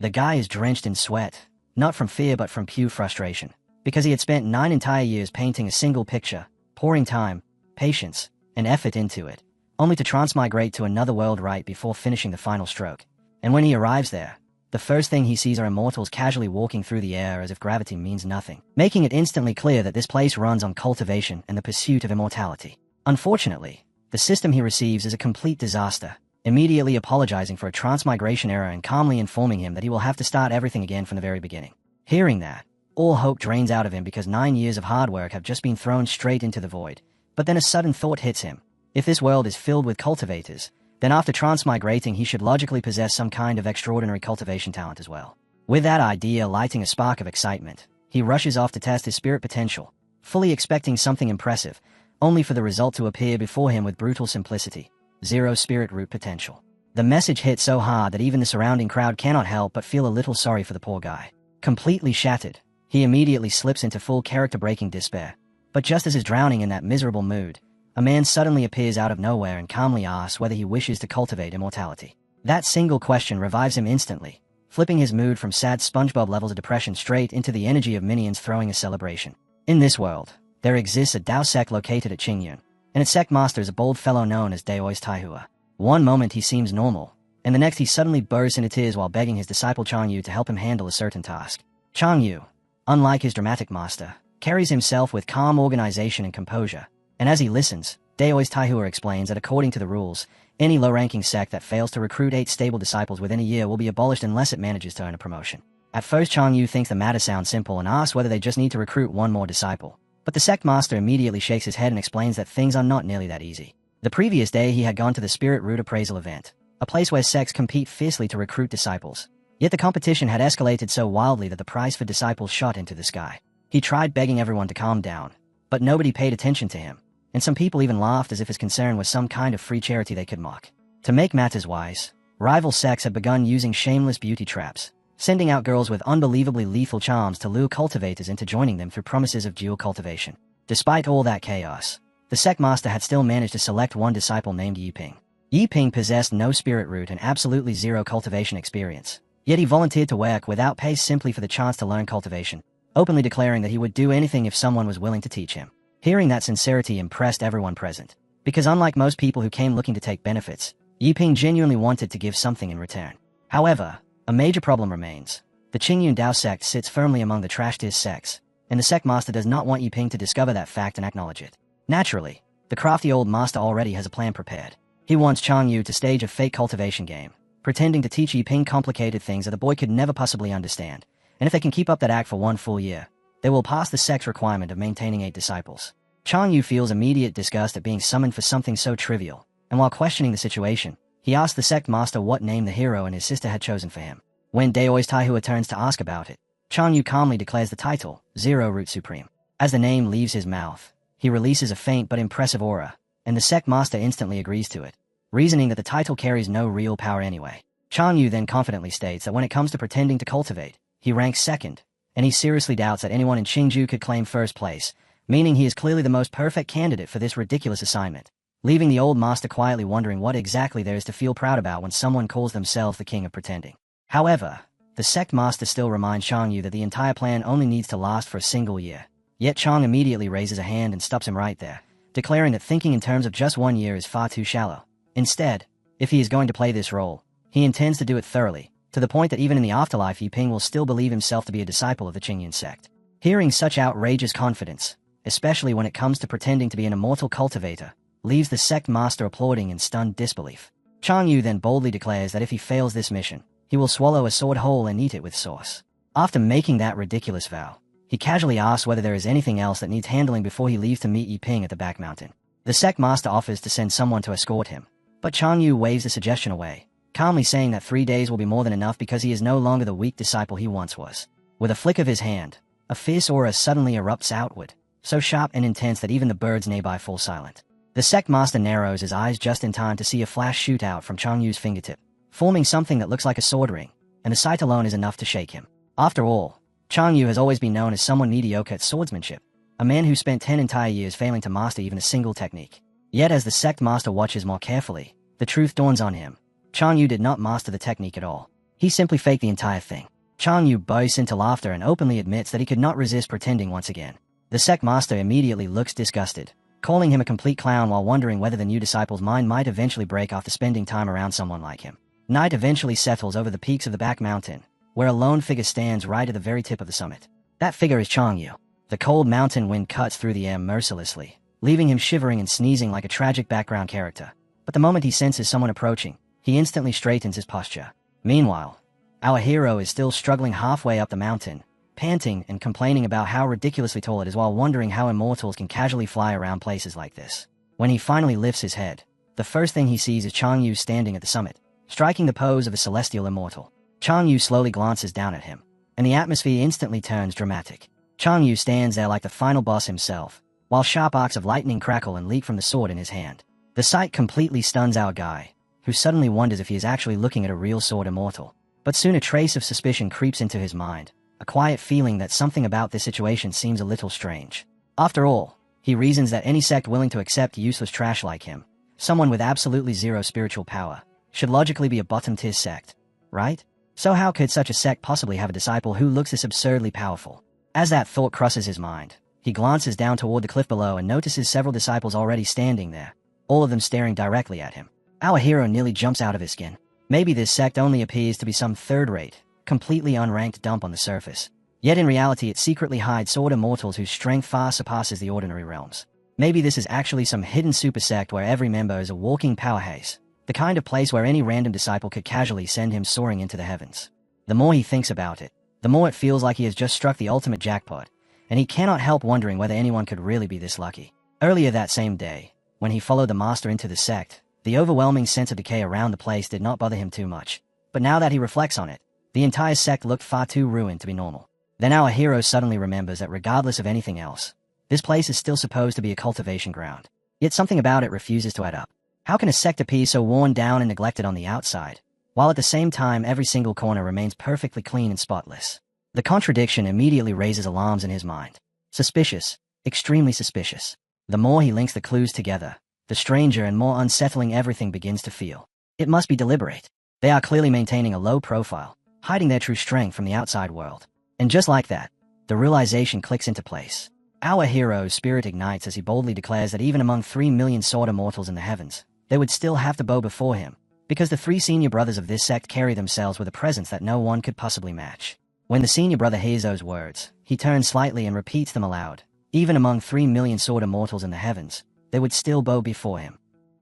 The guy is drenched in sweat, not from fear but from pure frustration, because he had spent 9 entire years painting a single picture, pouring time, patience, and effort into it, only to transmigrate to another world right before finishing the final stroke. And when he arrives there, the first thing he sees are immortals casually walking through the air as if gravity means nothing, making it instantly clear that this place runs on cultivation and the pursuit of immortality. Unfortunately, the system he receives is a complete disaster, immediately apologizing for a transmigration error and calmly informing him that he will have to start everything again from the very beginning. Hearing that, all hope drains out of him because 9 years of hard work have just been thrown straight into the void. But then a sudden thought hits him. If this world is filled with cultivators, then after transmigrating he should logically possess some kind of extraordinary cultivation talent as well. With that idea lighting a spark of excitement, he rushes off to test his spirit potential, fully expecting something impressive, only for the result to appear before him with brutal simplicity: 0 spirit root potential. The message hit so hard that even the surrounding crowd cannot help but feel a little sorry for the poor guy. Completely shattered, he immediately slips into full character-breaking despair. But just as he's drowning in that miserable mood, a man suddenly appears out of nowhere and calmly asks whether he wishes to cultivate immortality. That single question revives him instantly, flipping his mood from sad SpongeBob levels of depression straight into the energy of minions throwing a celebration. In this world, there exists a Dao sect located at Qingyun, and its sect master is a bold fellow known as Daoist Taihua. One moment he seems normal, and the next he suddenly bursts into tears while begging his disciple Changyu to help him handle a certain task. Changyu, unlike his dramatic master, carries himself with calm organization and composure, and as he listens, Daoist Taihua explains that according to the rules, any low-ranking sect that fails to recruit 8 stable disciples within a year will be abolished unless it manages to earn a promotion. At first Changyu thinks the matter sounds simple and asks whether they just need to recruit 1 more disciple, but the sect master immediately shakes his head and explains that things are not nearly that easy. The previous day he had gone to the Spirit Root Appraisal event, a place where sects compete fiercely to recruit disciples. Yet the competition had escalated so wildly that the prize for disciples shot into the sky. He tried begging everyone to calm down, but nobody paid attention to him, and some people even laughed as if his concern was some kind of free charity they could mock. To make matters worse, rival sects had begun using shameless beauty traps, sending out girls with unbelievably lethal charms to lure cultivators into joining them through promises of dual cultivation. Despite all that chaos, the sect master had still managed to select 1 disciple named Yiping. Yiping possessed no spirit root and absolutely 0 cultivation experience, yet he volunteered to work without pay simply for the chance to learn cultivation, openly declaring that he would do anything if someone was willing to teach him. Hearing that sincerity impressed everyone present, because unlike most people who came looking to take benefits, Yiping genuinely wanted to give something in return. However, a major problem remains. The Qingyun Dao sect sits firmly among the trash-tier sects, and the sect master does not want Yiping to discover that fact and acknowledge it. Naturally, the crafty old master already has a plan prepared. He wants Changyu to stage a fake cultivation game, pretending to teach Yiping complicated things that the boy could never possibly understand, and if they can keep up that act for 1 full year, they will pass the sect's requirement of maintaining 8 disciples. Changyu feels immediate disgust at being summoned for something so trivial, and while questioning the situation, he asks the sect master what name the hero and his sister had chosen for him. When Daoist Taihua turns to ask about it, Changyu calmly declares the title, 0 Root Supreme. As the name leaves his mouth, he releases a faint but impressive aura, and the sect master instantly agrees to it, reasoning that the title carries no real power anyway. Changyu then confidently states that when it comes to pretending to cultivate, he ranks 2nd, and he seriously doubts that anyone in Qingju could claim 1st place, meaning he is clearly the most perfect candidate for this ridiculous assignment, leaving the old master quietly wondering what exactly there is to feel proud about when someone calls themselves the king of pretending. However, the sect master still reminds Changyu that the entire plan only needs to last for a single year. Yet Chang immediately raises a hand and stops him right there, declaring that thinking in terms of just 1 year is far too shallow. Instead, if he is going to play this role, he intends to do it thoroughly, to the point that even in the afterlife Yiping will still believe himself to be a disciple of the Qingyun sect. Hearing such outrageous confidence, especially when it comes to pretending to be an immortal cultivator, leaves the sect master applauding in stunned disbelief. Changyu then boldly declares that if he fails this mission, he will swallow a sword whole and eat it with sauce. After making that ridiculous vow, he casually asks whether there is anything else that needs handling before he leaves to meet Yiping at the back mountain. The sect master offers to send someone to escort him, but Changyu waves the suggestion away, calmly saying that 3 days will be more than enough because he is no longer the weak disciple he once was. With a flick of his hand, a fierce aura suddenly erupts outward, so sharp and intense that even the birds nearby fall silent. The sect master narrows his eyes just in time to see a flash shoot out from Changyu's fingertip, forming something that looks like a sword ring, and the sight alone is enough to shake him. After all, Changyu has always been known as someone mediocre at swordsmanship, a man who spent 10 entire years failing to master even a single technique. Yet as the sect master watches more carefully, the truth dawns on him. Changyu did not master the technique at all. He simply faked the entire thing. Chang Yu bursts into laughter and openly admits that he could not resist pretending once again. The sect master immediately looks disgusted, calling him a complete clown while wondering whether the new disciple's mind might eventually break after spending time around someone like him. Night eventually settles over the peaks of the back mountain, where a lone figure stands right at the very tip of the summit. That figure is Chang Yu. The cold mountain wind cuts through the air mercilessly, leaving him shivering and sneezing like a tragic background character. But the moment he senses someone approaching, he instantly straightens his posture. Meanwhile, our hero is still struggling halfway up the mountain, panting and complaining about how ridiculously tall it is while wondering how immortals can casually fly around places like this. When he finally lifts his head, the first thing he sees is Chang Yu standing at the summit, striking the pose of a celestial immortal. Chang Yu slowly glances down at him, and the atmosphere instantly turns dramatic. Chang Yu stands there like the final boss himself, while sharp arcs of lightning crackle and leap from the sword in his hand. The sight completely stuns our guy, who suddenly wonders if he is actually looking at a real sword immortal. But soon a trace of suspicion creeps into his mind, a quiet feeling that something about this situation seems a little strange. After all, he reasons that any sect willing to accept useless trash like him, someone with absolutely zero spiritual power, should logically be a bottom-tier sect, right? So how could such a sect possibly have a disciple who looks this absurdly powerful? As that thought crosses his mind, he glances down toward the cliff below and notices several disciples already standing there, all of them staring directly at him. Our hero nearly jumps out of his skin. Maybe this sect only appears to be some third-rate, completely unranked dump on the surface. Yet in reality it secretly hides sword immortals whose strength far surpasses the ordinary realms. Maybe this is actually some hidden super sect where every member is a walking powerhouse, the kind of place where any random disciple could casually send him soaring into the heavens. The more he thinks about it, the more it feels like he has just struck the ultimate jackpot, and he cannot help wondering whether anyone could really be this lucky. Earlier that same day, when he followed the master into the sect, the overwhelming sense of decay around the place did not bother him too much. But now that he reflects on it, the entire sect looked far too ruined to be normal. Then our hero suddenly remembers that regardless of anything else, this place is still supposed to be a cultivation ground. Yet something about it refuses to add up. How can a sect appear so worn down and neglected on the outside, while at the same time every single corner remains perfectly clean and spotless? The contradiction immediately raises alarms in his mind. Suspicious, extremely suspicious. The more he links the clues together, the stranger and more unsettling everything begins to feel. It must be deliberate. They are clearly maintaining a low profile, hiding their true strength from the outside world. And just like that, the realization clicks into place. Our hero's spirit ignites as he boldly declares that even among 3 million sword immortals in the heavens, they would still have to bow before him, because the 3 senior brothers of this sect carry themselves with a presence that no one could possibly match. When the senior brother hears those words, he turns slightly and repeats them aloud. Even among 3 million sword immortals in the heavens, they would still bow before him.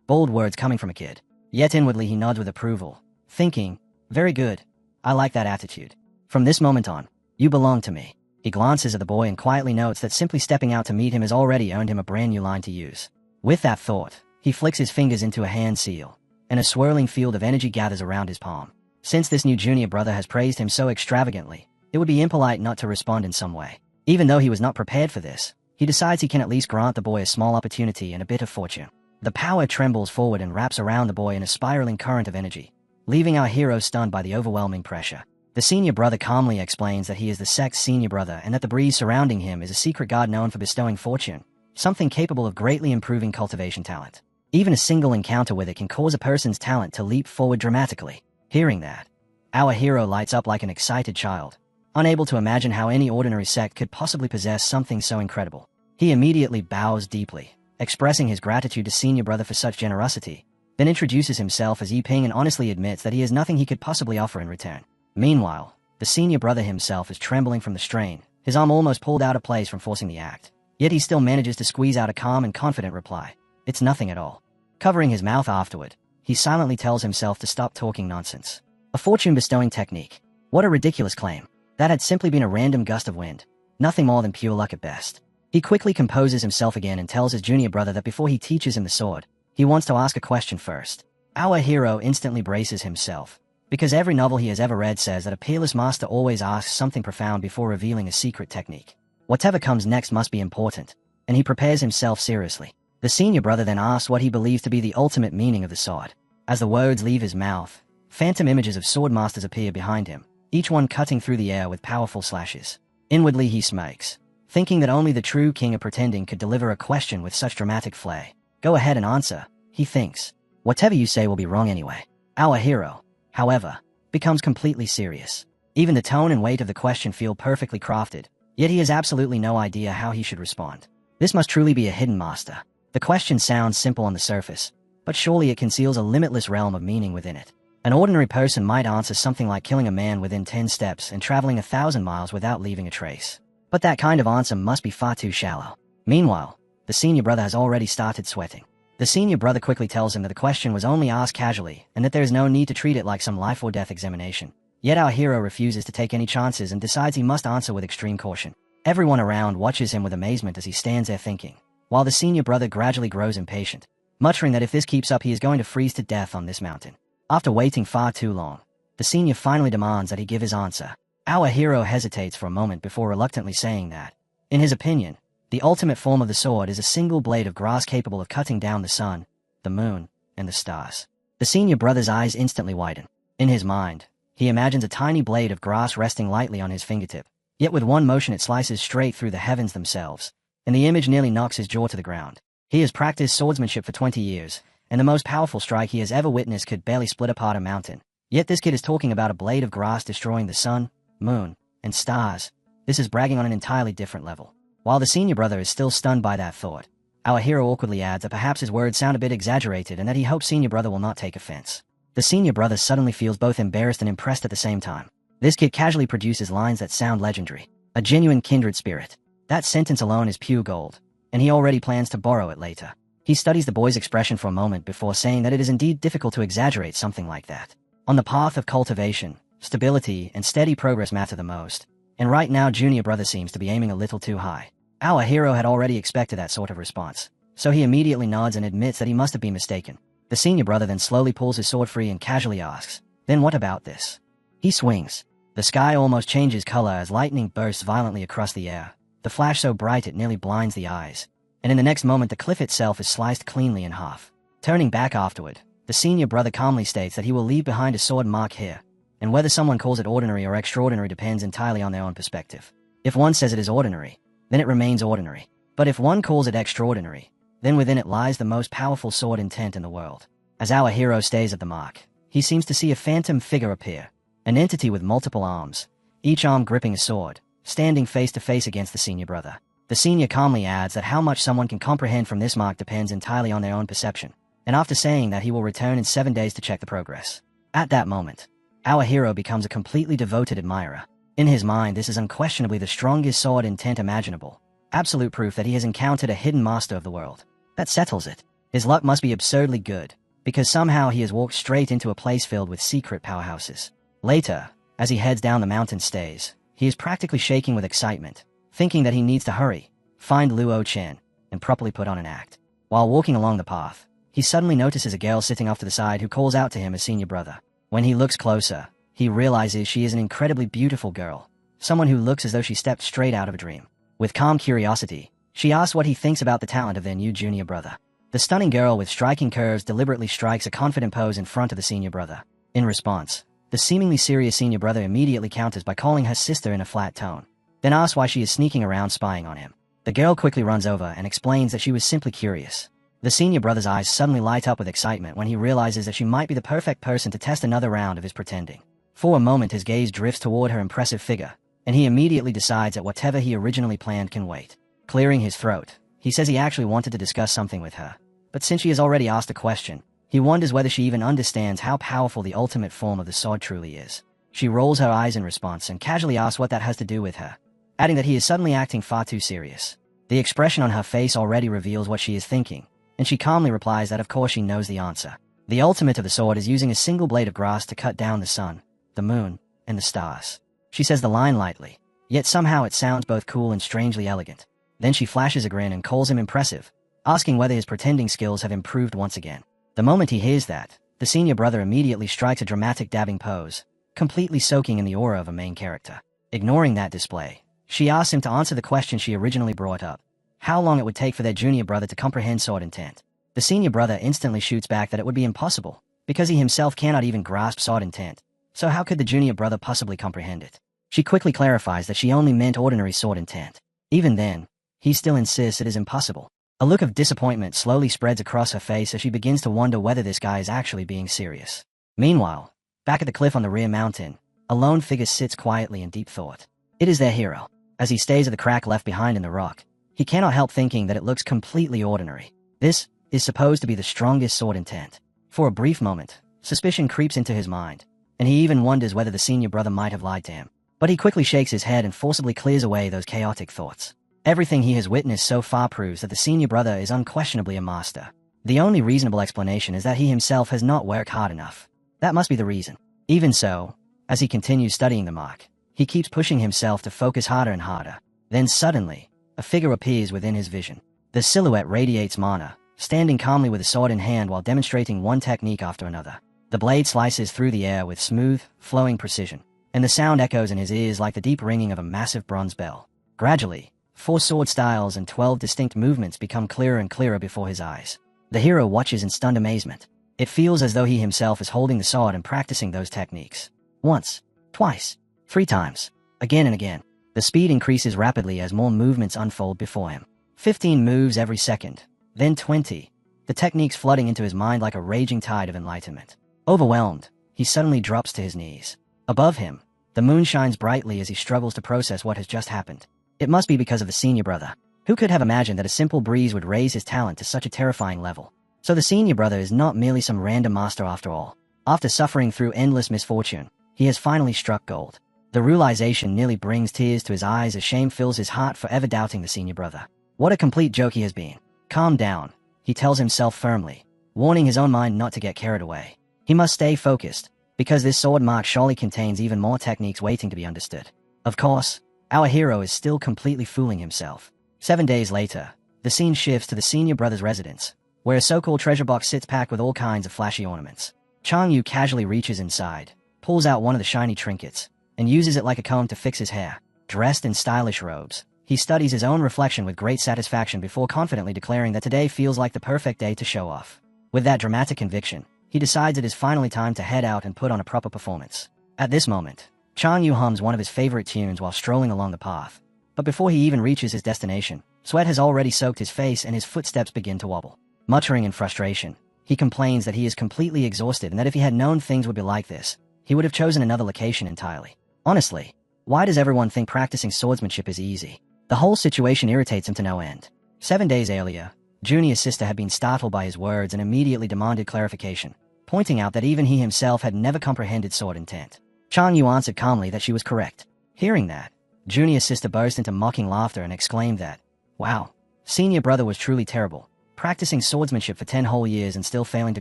Bold words coming from a kid. Yet inwardly he nods with approval, thinking, very good, I like that attitude. From this moment on, you belong to me. He glances at the boy and quietly notes that simply stepping out to meet him has already earned him a brand new line to use. With that thought, he flicks his fingers into a hand seal, and a swirling field of energy gathers around his palm. Since this new junior brother has praised him so extravagantly, it would be impolite not to respond in some way. Even though he was not prepared for this, he decides he can at least grant the boy a small opportunity and a bit of fortune. The power trembles forward and wraps around the boy in a spiraling current of energy, leaving our hero stunned by the overwhelming pressure. The senior brother calmly explains that he is the sect's senior brother and that the breeze surrounding him is a secret god known for bestowing fortune, something capable of greatly improving cultivation talent. Even a single encounter with it can cause a person's talent to leap forward dramatically. Hearing that, our hero lights up like an excited child, unable to imagine how any ordinary sect could possibly possess something so incredible. He immediately bows deeply, expressing his gratitude to senior brother for such generosity, then introduces himself as Yiping and honestly admits that he has nothing he could possibly offer in return. Meanwhile, the senior brother himself is trembling from the strain, his arm almost pulled out of place from forcing the act. Yet he still manages to squeeze out a calm and confident reply. It's nothing at all. Covering his mouth afterward, he silently tells himself to stop talking nonsense. A fortune-bestowing technique. What a ridiculous claim. That had simply been a random gust of wind. Nothing more than pure luck at best. He quickly composes himself again and tells his junior brother that before he teaches him the sword, he wants to ask a question first. Our hero instantly braces himself, because every novel he has ever read says that a peerless master always asks something profound before revealing a secret technique. Whatever comes next must be important, and he prepares himself seriously. The senior brother then asks what he believes to be the ultimate meaning of the sword. As the words leave his mouth, phantom images of sword masters appear behind him, each one cutting through the air with powerful slashes. Inwardly he smirks, thinking that only the true king of pretending could deliver a question with such dramatic flair. Go ahead and answer, he thinks. Whatever you say will be wrong anyway. Our hero, however, becomes completely serious. Even the tone and weight of the question feel perfectly crafted, yet he has absolutely no idea how he should respond. This must truly be a hidden master. The question sounds simple on the surface, but surely it conceals a limitless realm of meaning within it. An ordinary person might answer something like killing a man within 10 steps and traveling 1,000 miles without leaving a trace. But that kind of answer must be far too shallow. Meanwhile, the senior brother has already started sweating. The senior brother quickly tells him that the question was only asked casually and that there is no need to treat it like some life or death examination. Yet our hero refuses to take any chances and decides he must answer with extreme caution. Everyone around watches him with amazement as he stands there thinking, while the senior brother gradually grows impatient, muttering that if this keeps up he is going to freeze to death on this mountain. After waiting far too long, the senior finally demands that he give his answer. Our hero hesitates for a moment before reluctantly saying that, in his opinion, the ultimate form of the sword is a single blade of grass capable of cutting down the sun, the moon, and the stars. The senior brother's eyes instantly widen. In his mind, he imagines a tiny blade of grass resting lightly on his fingertip, yet with one motion it slices straight through the heavens themselves, and the image nearly knocks his jaw to the ground. He has practiced swordsmanship for 20 years, and the most powerful strike he has ever witnessed could barely split apart a mountain. Yet this kid is talking about a blade of grass destroying the sun, moon, and stars. This is bragging on an entirely different level. While the senior brother is still stunned by that thought, our hero awkwardly adds that perhaps his words sound a bit exaggerated and that he hopes senior brother will not take offense. The senior brother suddenly feels both embarrassed and impressed at the same time. This kid casually produces lines that sound legendary. A genuine kindred spirit. That sentence alone is pure gold, and he already plans to borrow it later. He studies the boy's expression for a moment before saying that it is indeed difficult to exaggerate something like that. On the path of cultivation, stability, and steady progress matter the most, and right now junior brother seems to be aiming a little too high. Our hero had already expected that sort of response, so he immediately nods and admits that he must have been mistaken. The senior brother then slowly pulls his sword free and casually asks, "Then what about this?" He swings. The sky almost changes color as lightning bursts violently across the air, the flash so bright it nearly blinds the eyes, and in the next moment the cliff itself is sliced cleanly in half. Turning back afterward, the senior brother calmly states that he will leave behind a sword mark here, and whether someone calls it ordinary or extraordinary depends entirely on their own perspective. If one says it is ordinary, then it remains ordinary. But if one calls it extraordinary, then within it lies the most powerful sword intent in the world. As our hero stays at the mark, he seems to see a phantom figure appear, an entity with multiple arms, each arm gripping a sword, standing face to face against the senior brother. The senior calmly adds that how much someone can comprehend from this mark depends entirely on their own perception, and after saying that he will return in 7 days to check the progress. At that moment, our hero becomes a completely devoted admirer. In his mind, this is unquestionably the strongest sword intent imaginable. Absolute proof that he has encountered a hidden master of the world. That settles it. His luck must be absurdly good, because somehow he has walked straight into a place filled with secret powerhouses. Later, as he heads down the mountain stays, he is practically shaking with excitement, thinking that he needs to hurry, find Luo Chen, and properly put on an act. While walking along the path, he suddenly notices a girl sitting off to the side who calls out to him as senior brother. When he looks closer, he realizes she is an incredibly beautiful girl, someone who looks as though she stepped straight out of a dream. With calm curiosity, she asks what he thinks about the talent of their new junior brother. The stunning girl with striking curves deliberately strikes a confident pose in front of the senior brother. In response, the seemingly serious senior brother immediately counters by calling her sister in a flat tone, then asks why she is sneaking around spying on him. The girl quickly runs over and explains that she was simply curious. The senior brother's eyes suddenly light up with excitement when he realizes that she might be the perfect person to test another round of his pretending. For a moment his gaze drifts toward her impressive figure, and he immediately decides that whatever he originally planned can wait. Clearing his throat, he says he actually wanted to discuss something with her, but since she has already asked a question, he wonders whether she even understands how powerful the ultimate form of the sword truly is. She rolls her eyes in response and casually asks what that has to do with her, adding that he is suddenly acting far too serious. The expression on her face already reveals what she is thinking, and she calmly replies that of course she knows the answer. The ultimate of the sword is using a single blade of grass to cut down the sun, the moon, and the stars. She says the line lightly, yet somehow it sounds both cool and strangely elegant. Then she flashes a grin and calls him impressive, asking whether his pretending skills have improved once again. The moment he hears that, the senior brother immediately strikes a dramatic dabbing pose, completely soaking in the aura of a main character. Ignoring that display, she asks him to answer the question she originally brought up, how long it would take for their junior brother to comprehend sword intent. The senior brother instantly shoots back that it would be impossible, because he himself cannot even grasp sword intent. So how could the junior brother possibly comprehend it? She quickly clarifies that she only meant ordinary sword intent. Even then, he still insists it is impossible. A look of disappointment slowly spreads across her face as she begins to wonder whether this guy is actually being serious. Meanwhile, Back at the cliff on the rear mountain, a lone figure sits quietly in deep thought. It is their hero. As he stares at the crack left behind in the rock, he cannot help thinking that it looks completely ordinary. This is supposed to be the strongest sword intent. For a brief moment, suspicion creeps into his mind, and he even wonders whether the senior brother might have lied to him. But he quickly shakes his head and forcibly clears away those chaotic thoughts. Everything he has witnessed so far proves that the senior brother is unquestionably a master. The only reasonable explanation is that he himself has not worked hard enough. That must be the reason. Even so, as he continues studying the mark, he keeps pushing himself to focus harder and harder. Then suddenly, a figure appears within his vision. The silhouette radiates mana, standing calmly with a sword in hand while demonstrating one technique after another. The blade slices through the air with smooth, flowing precision, and the sound echoes in his ears like the deep ringing of a massive bronze bell. Gradually, 4 sword styles and 12 distinct movements become clearer and clearer before his eyes. The hero watches in stunned amazement. It feels as though he himself is holding the sword and practicing those techniques. Once, twice, 3 times, again and again. The speed increases rapidly as more movements unfold before him. 15 moves every second, then 20, the techniques flooding into his mind like a raging tide of enlightenment. Overwhelmed, he suddenly drops to his knees. Above him, the moon shines brightly as he struggles to process what has just happened. It must be because of the senior brother. Who could have imagined that a simple breeze would raise his talent to such a terrifying level? So the senior brother is not merely some random master after all. After suffering through endless misfortune, he has finally struck gold. The realization nearly brings tears to his eyes as shame fills his heart for ever doubting the senior brother. What a complete joke he has been. Calm down, he tells himself firmly, warning his own mind not to get carried away. He must stay focused, because this sword mark surely contains even more techniques waiting to be understood. Of course, our hero is still completely fooling himself. 7 days later, the scene shifts to the senior brother's residence, where a so-called treasure box sits packed with all kinds of flashy ornaments. Chang Yu casually reaches inside, pulls out one of the shiny trinkets, and uses it like a comb to fix his hair. Dressed in stylish robes, he studies his own reflection with great satisfaction before confidently declaring that today feels like the perfect day to show off. With that dramatic conviction, he decides it is finally time to head out and put on a proper performance. At this moment, Chang Yu hums one of his favorite tunes while strolling along the path. But before he even reaches his destination, sweat has already soaked his face and his footsteps begin to wobble. Muttering in frustration, he complains that he is completely exhausted and that if he had known things would be like this, he would have chosen another location entirely. Honestly, why does everyone think practicing swordsmanship is easy? The whole situation irritates him to no end. 7 days earlier, Junior's sister had been startled by his words and immediately demanded clarification, pointing out that even he himself had never comprehended sword intent. Chang Yu answered calmly that she was correct. Hearing that, Junior's sister burst into mocking laughter and exclaimed that, "Wow, senior brother was truly terrible, practicing swordsmanship for 10 whole years and still failing to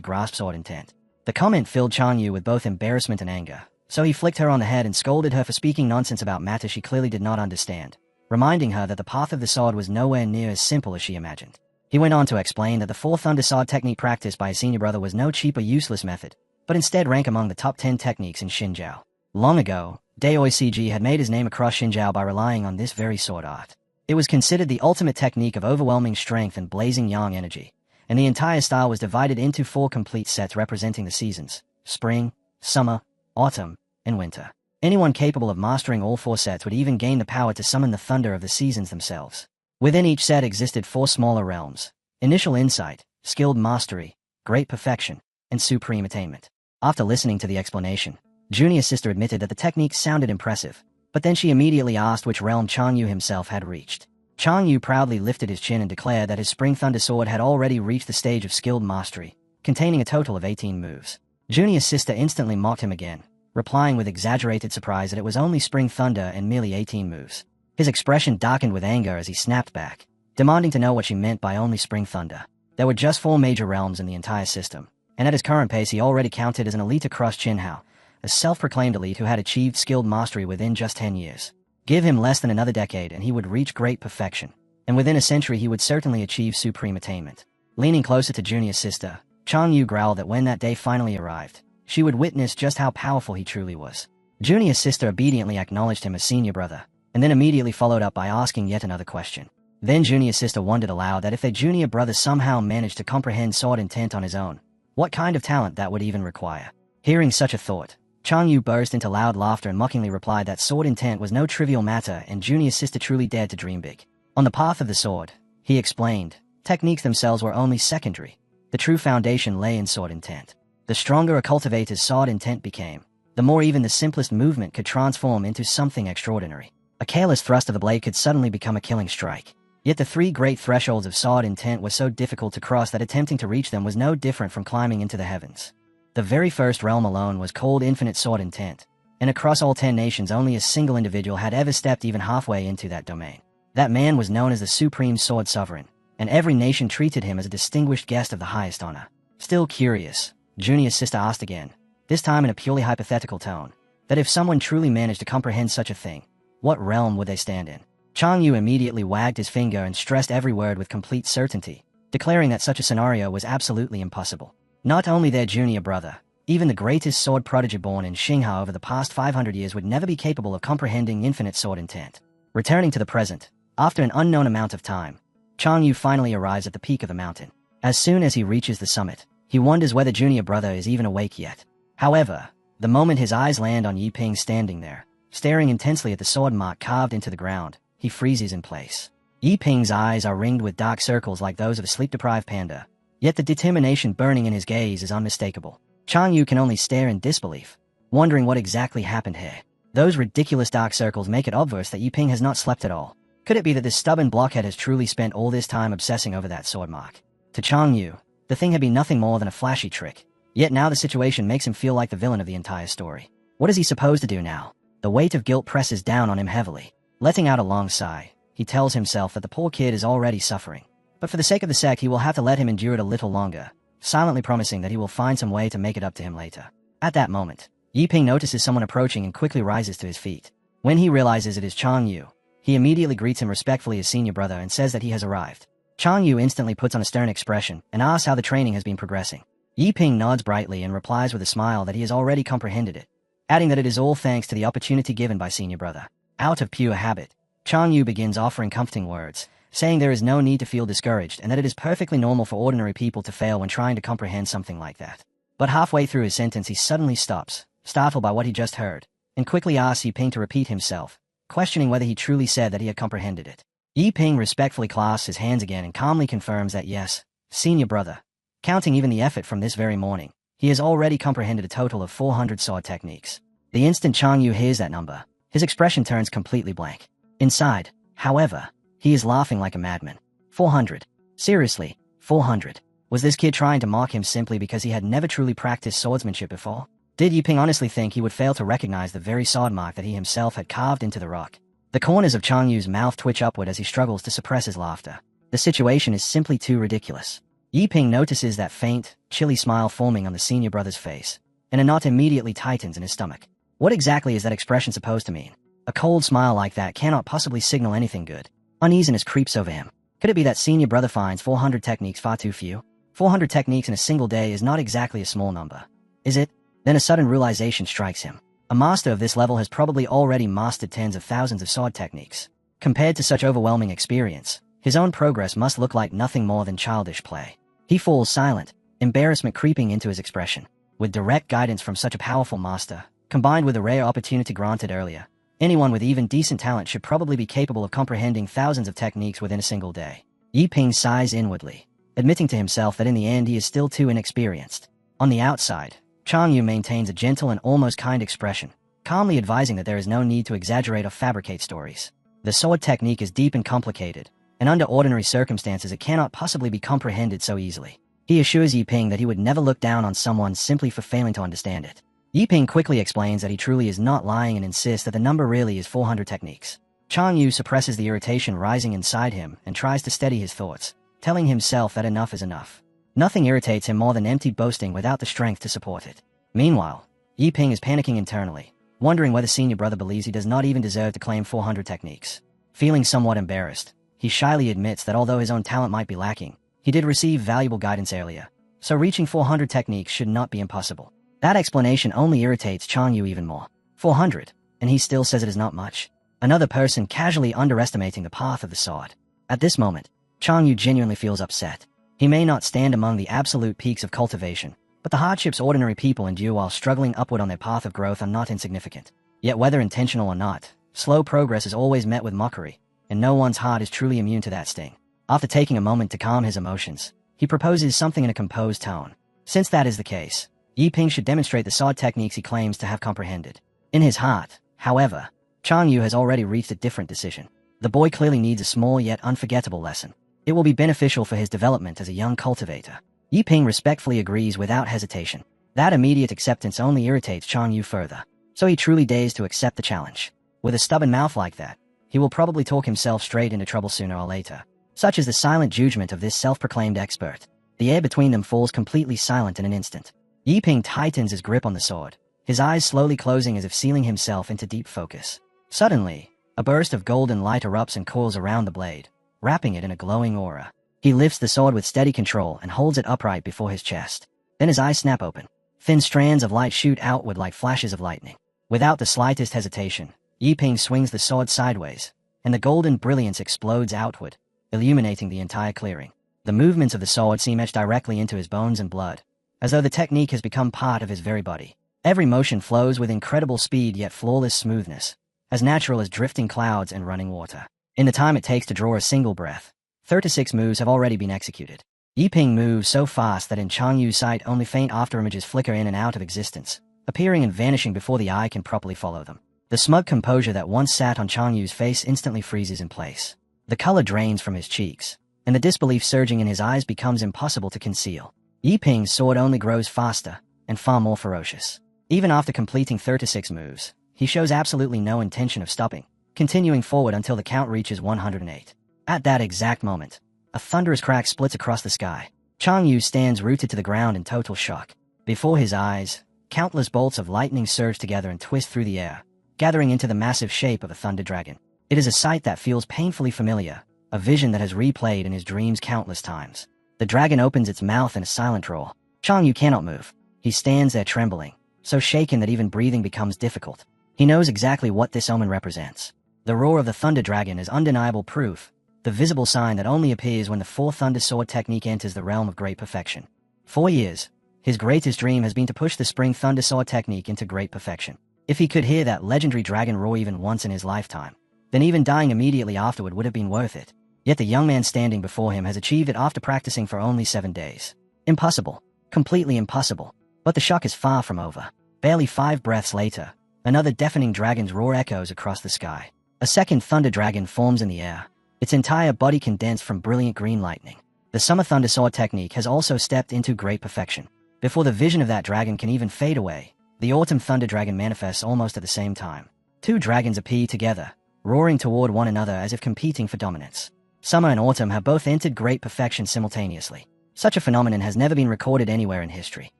grasp sword intent." The comment filled Chang Yu with both embarrassment and anger, so he flicked her on the head and scolded her for speaking nonsense about matters she clearly did not understand, reminding her that the path of the sword was nowhere near as simple as she imagined. He went on to explain that the 4 Thunder Sword technique practiced by his senior brother was no cheap or useless method, but instead rank among the top 10 techniques in Xinjiao. Long ago, Daoi CG had made his name across Xinjiao by relying on this very sword art. It was considered the ultimate technique of overwhelming strength and blazing yang energy, and the entire style was divided into 4 complete sets representing the seasons: spring, summer, autumn, and winter. Anyone capable of mastering all 4 sets would even gain the power to summon the thunder of the seasons themselves. Within each set existed 4 smaller realms: initial insight, skilled mastery, great perfection, and supreme attainment. After listening to the explanation, Junior's sister admitted that the technique sounded impressive, but then she immediately asked which realm Chang Yu himself had reached. Chang Yu proudly lifted his chin and declared that his Spring Thunder Sword had already reached the stage of skilled mastery, containing a total of 18 moves. Junior's sister instantly mocked him again, replying with exaggerated surprise that it was only Spring Thunder and merely 18 moves. His expression darkened with anger as he snapped back, demanding to know what she meant by only Spring Thunder. There were just 4 major realms in the entire system, and at his current pace he already counted as an elite across Qinhao, a self-proclaimed elite who had achieved skilled mastery within just 10 years. Give him less than another decade and he would reach great perfection, and within a century he would certainly achieve supreme attainment. Leaning closer to Junior's sister, Chang Yu growled that when that day finally arrived, she would witness just how powerful he truly was. Junior's sister obediently acknowledged him as senior brother, and then immediately followed up by asking yet another question. Then Junior's sister wondered aloud that if their junior brother somehow managed to comprehend sword intent on his own, what kind of talent that would even require. Hearing such a thought, Chang Yu burst into loud laughter and mockingly replied that sword intent was no trivial matter and Junior's sister truly dared to dream big. On the path of the sword, he explained, techniques themselves were only secondary. The true foundation lay in sword intent. The stronger a cultivator's sword intent became, the more even the simplest movement could transform into something extraordinary. A careless thrust of the blade could suddenly become a killing strike. Yet the three great thresholds of sword intent were so difficult to cross that attempting to reach them was no different from climbing into the heavens. The very first realm alone was called infinite sword intent, and across all 10 nations only a single individual had ever stepped even halfway into that domain. That man was known as the Supreme Sword Sovereign, and every nation treated him as a distinguished guest of the highest honor. Still curious, Junior's sister asked again, this time in a purely hypothetical tone, that if someone truly managed to comprehend such a thing, what realm would they stand in? Chang Yu immediately wagged his finger and stressed every word with complete certainty, declaring that such a scenario was absolutely impossible. Not only their junior brother, even the greatest sword prodigy born in Xingha over the past 500 years would never be capable of comprehending infinite sword intent. Returning to the present, after an unknown amount of time, Chang Yu finally arrives at the peak of the mountain. As soon as he reaches the summit, he wonders whether junior brother is even awake yet. However, the moment his eyes land on Yiping standing there, staring intensely at the sword mark carved into the ground, he freezes in place. Yiping's eyes are ringed with dark circles like those of a sleep-deprived panda, yet the determination burning in his gaze is unmistakable. Chang Yu can only stare in disbelief, wondering what exactly happened here. Those ridiculous dark circles make it obvious that Yiping has not slept at all. Could it be that this stubborn blockhead has truly spent all this time obsessing over that sword mark? To Chang Yu, the thing had been nothing more than a flashy trick, yet now the situation makes him feel like the villain of the entire story. What is he supposed to do now? The weight of guilt presses down on him heavily. Letting out a long sigh, he tells himself that the poor kid is already suffering. But for the sake of the sect, he will have to let him endure it a little longer, silently promising that he will find some way to make it up to him later. At that moment, Yiping notices someone approaching and quickly rises to his feet. When he realizes it is Chang Yu, he immediately greets him respectfully as senior brother and says that he has arrived. Chang Yu instantly puts on a stern expression and asks how the training has been progressing. Yiping nods brightly and replies with a smile that he has already comprehended it, adding that it is all thanks to the opportunity given by senior brother. Out of pure habit, Chang Yu begins offering comforting words, saying there is no need to feel discouraged and that it is perfectly normal for ordinary people to fail when trying to comprehend something like that. But halfway through his sentence he suddenly stops, startled by what he just heard, and quickly asks Yiping to repeat himself, questioning whether he truly said that he had comprehended it. Yiping respectfully clasps his hands again and calmly confirms that yes, senior brother, counting even the effort from this very morning, he has already comprehended a total of 400 sword techniques. The instant Chang Yu hears that number, his expression turns completely blank. Inside, however, he is laughing like a madman. 400. Seriously, 400. Was this kid trying to mock him simply because he had never truly practiced swordsmanship before? Did Yiping honestly think he would fail to recognize the very sword mark that he himself had carved into the rock? The corners of Chang Yu's mouth twitch upward as he struggles to suppress his laughter. The situation is simply too ridiculous. Yiping notices that faint, chilly smile forming on the senior brother's face, and a knot immediately tightens in his stomach. What exactly is that expression supposed to mean? A cold smile like that cannot possibly signal anything good. Uneasiness creeps over him. Could it be that senior brother finds 400 techniques far too few? 400 techniques in a single day is not exactly a small number. Is it? Then a sudden realization strikes him. A master of this level has probably already mastered tens of thousands of sword techniques. Compared to such overwhelming experience, his own progress must look like nothing more than childish play. He falls silent, embarrassment creeping into his expression. With direct guidance from such a powerful master, combined with a rare opportunity granted earlier, anyone with even decent talent should probably be capable of comprehending thousands of techniques within a single day. Yiping sighs inwardly, admitting to himself that in the end he is still too inexperienced. On the outside, Chang Yu maintains a gentle and almost kind expression, calmly advising that there is no need to exaggerate or fabricate stories. The sword technique is deep and complicated, and under ordinary circumstances it cannot possibly be comprehended so easily. He assures Yiping that he would never look down on someone simply for failing to understand it. Yiping quickly explains that he truly is not lying and insists that the number really is 400 techniques. Chang Yu suppresses the irritation rising inside him and tries to steady his thoughts, telling himself that enough is enough. Nothing irritates him more than empty boasting without the strength to support it. Meanwhile, Yiping is panicking internally, wondering whether senior brother believes he does not even deserve to claim 400 techniques. Feeling somewhat embarrassed, he shyly admits that although his own talent might be lacking, he did receive valuable guidance earlier, so reaching 400 techniques should not be impossible. That explanation only irritates Chang Yu even more. 400, and he still says it is not much. Another person casually underestimating the path of the sword. At this moment, Chang Yu genuinely feels upset. He may not stand among the absolute peaks of cultivation, but the hardships ordinary people endure while struggling upward on their path of growth are not insignificant. Yet whether intentional or not, slow progress is always met with mockery, and no one's heart is truly immune to that sting. After taking a moment to calm his emotions, he proposes something in a composed tone. Since that is the case, Yi Ping should demonstrate the sword techniques he claims to have comprehended. In his heart, however, Chang Yu has already reached a different decision. The boy clearly needs a small yet unforgettable lesson. It will be beneficial for his development as a young cultivator. Yi Ping respectfully agrees without hesitation. That immediate acceptance only irritates Chang Yu further, so he truly dares to accept the challenge. With a stubborn mouth like that, he will probably talk himself straight into trouble sooner or later. Such is the silent judgment of this self-proclaimed expert. The air between them falls completely silent in an instant. Yi Ping tightens his grip on the sword, his eyes slowly closing as if sealing himself into deep focus. Suddenly, a burst of golden light erupts and coils around the blade, wrapping it in a glowing aura. He lifts the sword with steady control and holds it upright before his chest. Then his eyes snap open. Thin strands of light shoot outward like flashes of lightning. Without the slightest hesitation, Yi Ping swings the sword sideways, and the golden brilliance explodes outward, illuminating the entire clearing. The movements of the sword seem etched directly into his bones and blood, as though the technique has become part of his very body. Every motion flows with incredible speed yet flawless smoothness, as natural as drifting clouds and running water. In the time it takes to draw a single breath, 36 moves have already been executed. Yi Ping moves so fast that in Chang Yu's sight only faint afterimages flicker in and out of existence, appearing and vanishing before the eye can properly follow them. The smug composure that once sat on Chang Yu's face instantly freezes in place. The color drains from his cheeks, and the disbelief surging in his eyes becomes impossible to conceal. Yi Ping's sword only grows faster and far more ferocious. Even after completing 36 moves, he shows absolutely no intention of stopping, continuing forward until the count reaches 108. At that exact moment, a thunderous crack splits across the sky. Chang Yu stands rooted to the ground in total shock. Before his eyes, countless bolts of lightning surge together and twist through the air, gathering into the massive shape of a thunder dragon. It is a sight that feels painfully familiar, a vision that has replayed in his dreams countless times. The dragon opens its mouth in a silent roar. Chang Yu cannot move. He stands there trembling, so shaken that even breathing becomes difficult. He knows exactly what this omen represents. The roar of the thunder dragon is undeniable proof, the visible sign that only appears when the fourth thunder sword technique enters the realm of great perfection. For years, his greatest dream has been to push the spring thunder sword technique into great perfection. If he could hear that legendary dragon roar even once in his lifetime, then even dying immediately afterward would have been worth it. Yet the young man standing before him has achieved it after practicing for only 7 days. Impossible. Completely impossible. But the shock is far from over. Barely 5 breaths later, another deafening dragon's roar echoes across the sky. A second thunder dragon forms in the air, its entire body condensed from brilliant green lightning. The summer thunder sword technique has also stepped into great perfection. Before the vision of that dragon can even fade away, the autumn thunder dragon manifests almost at the same time. 2 dragons appear together, roaring toward one another as if competing for dominance. Summer and autumn have both entered great perfection simultaneously. Such a phenomenon has never been recorded anywhere in history.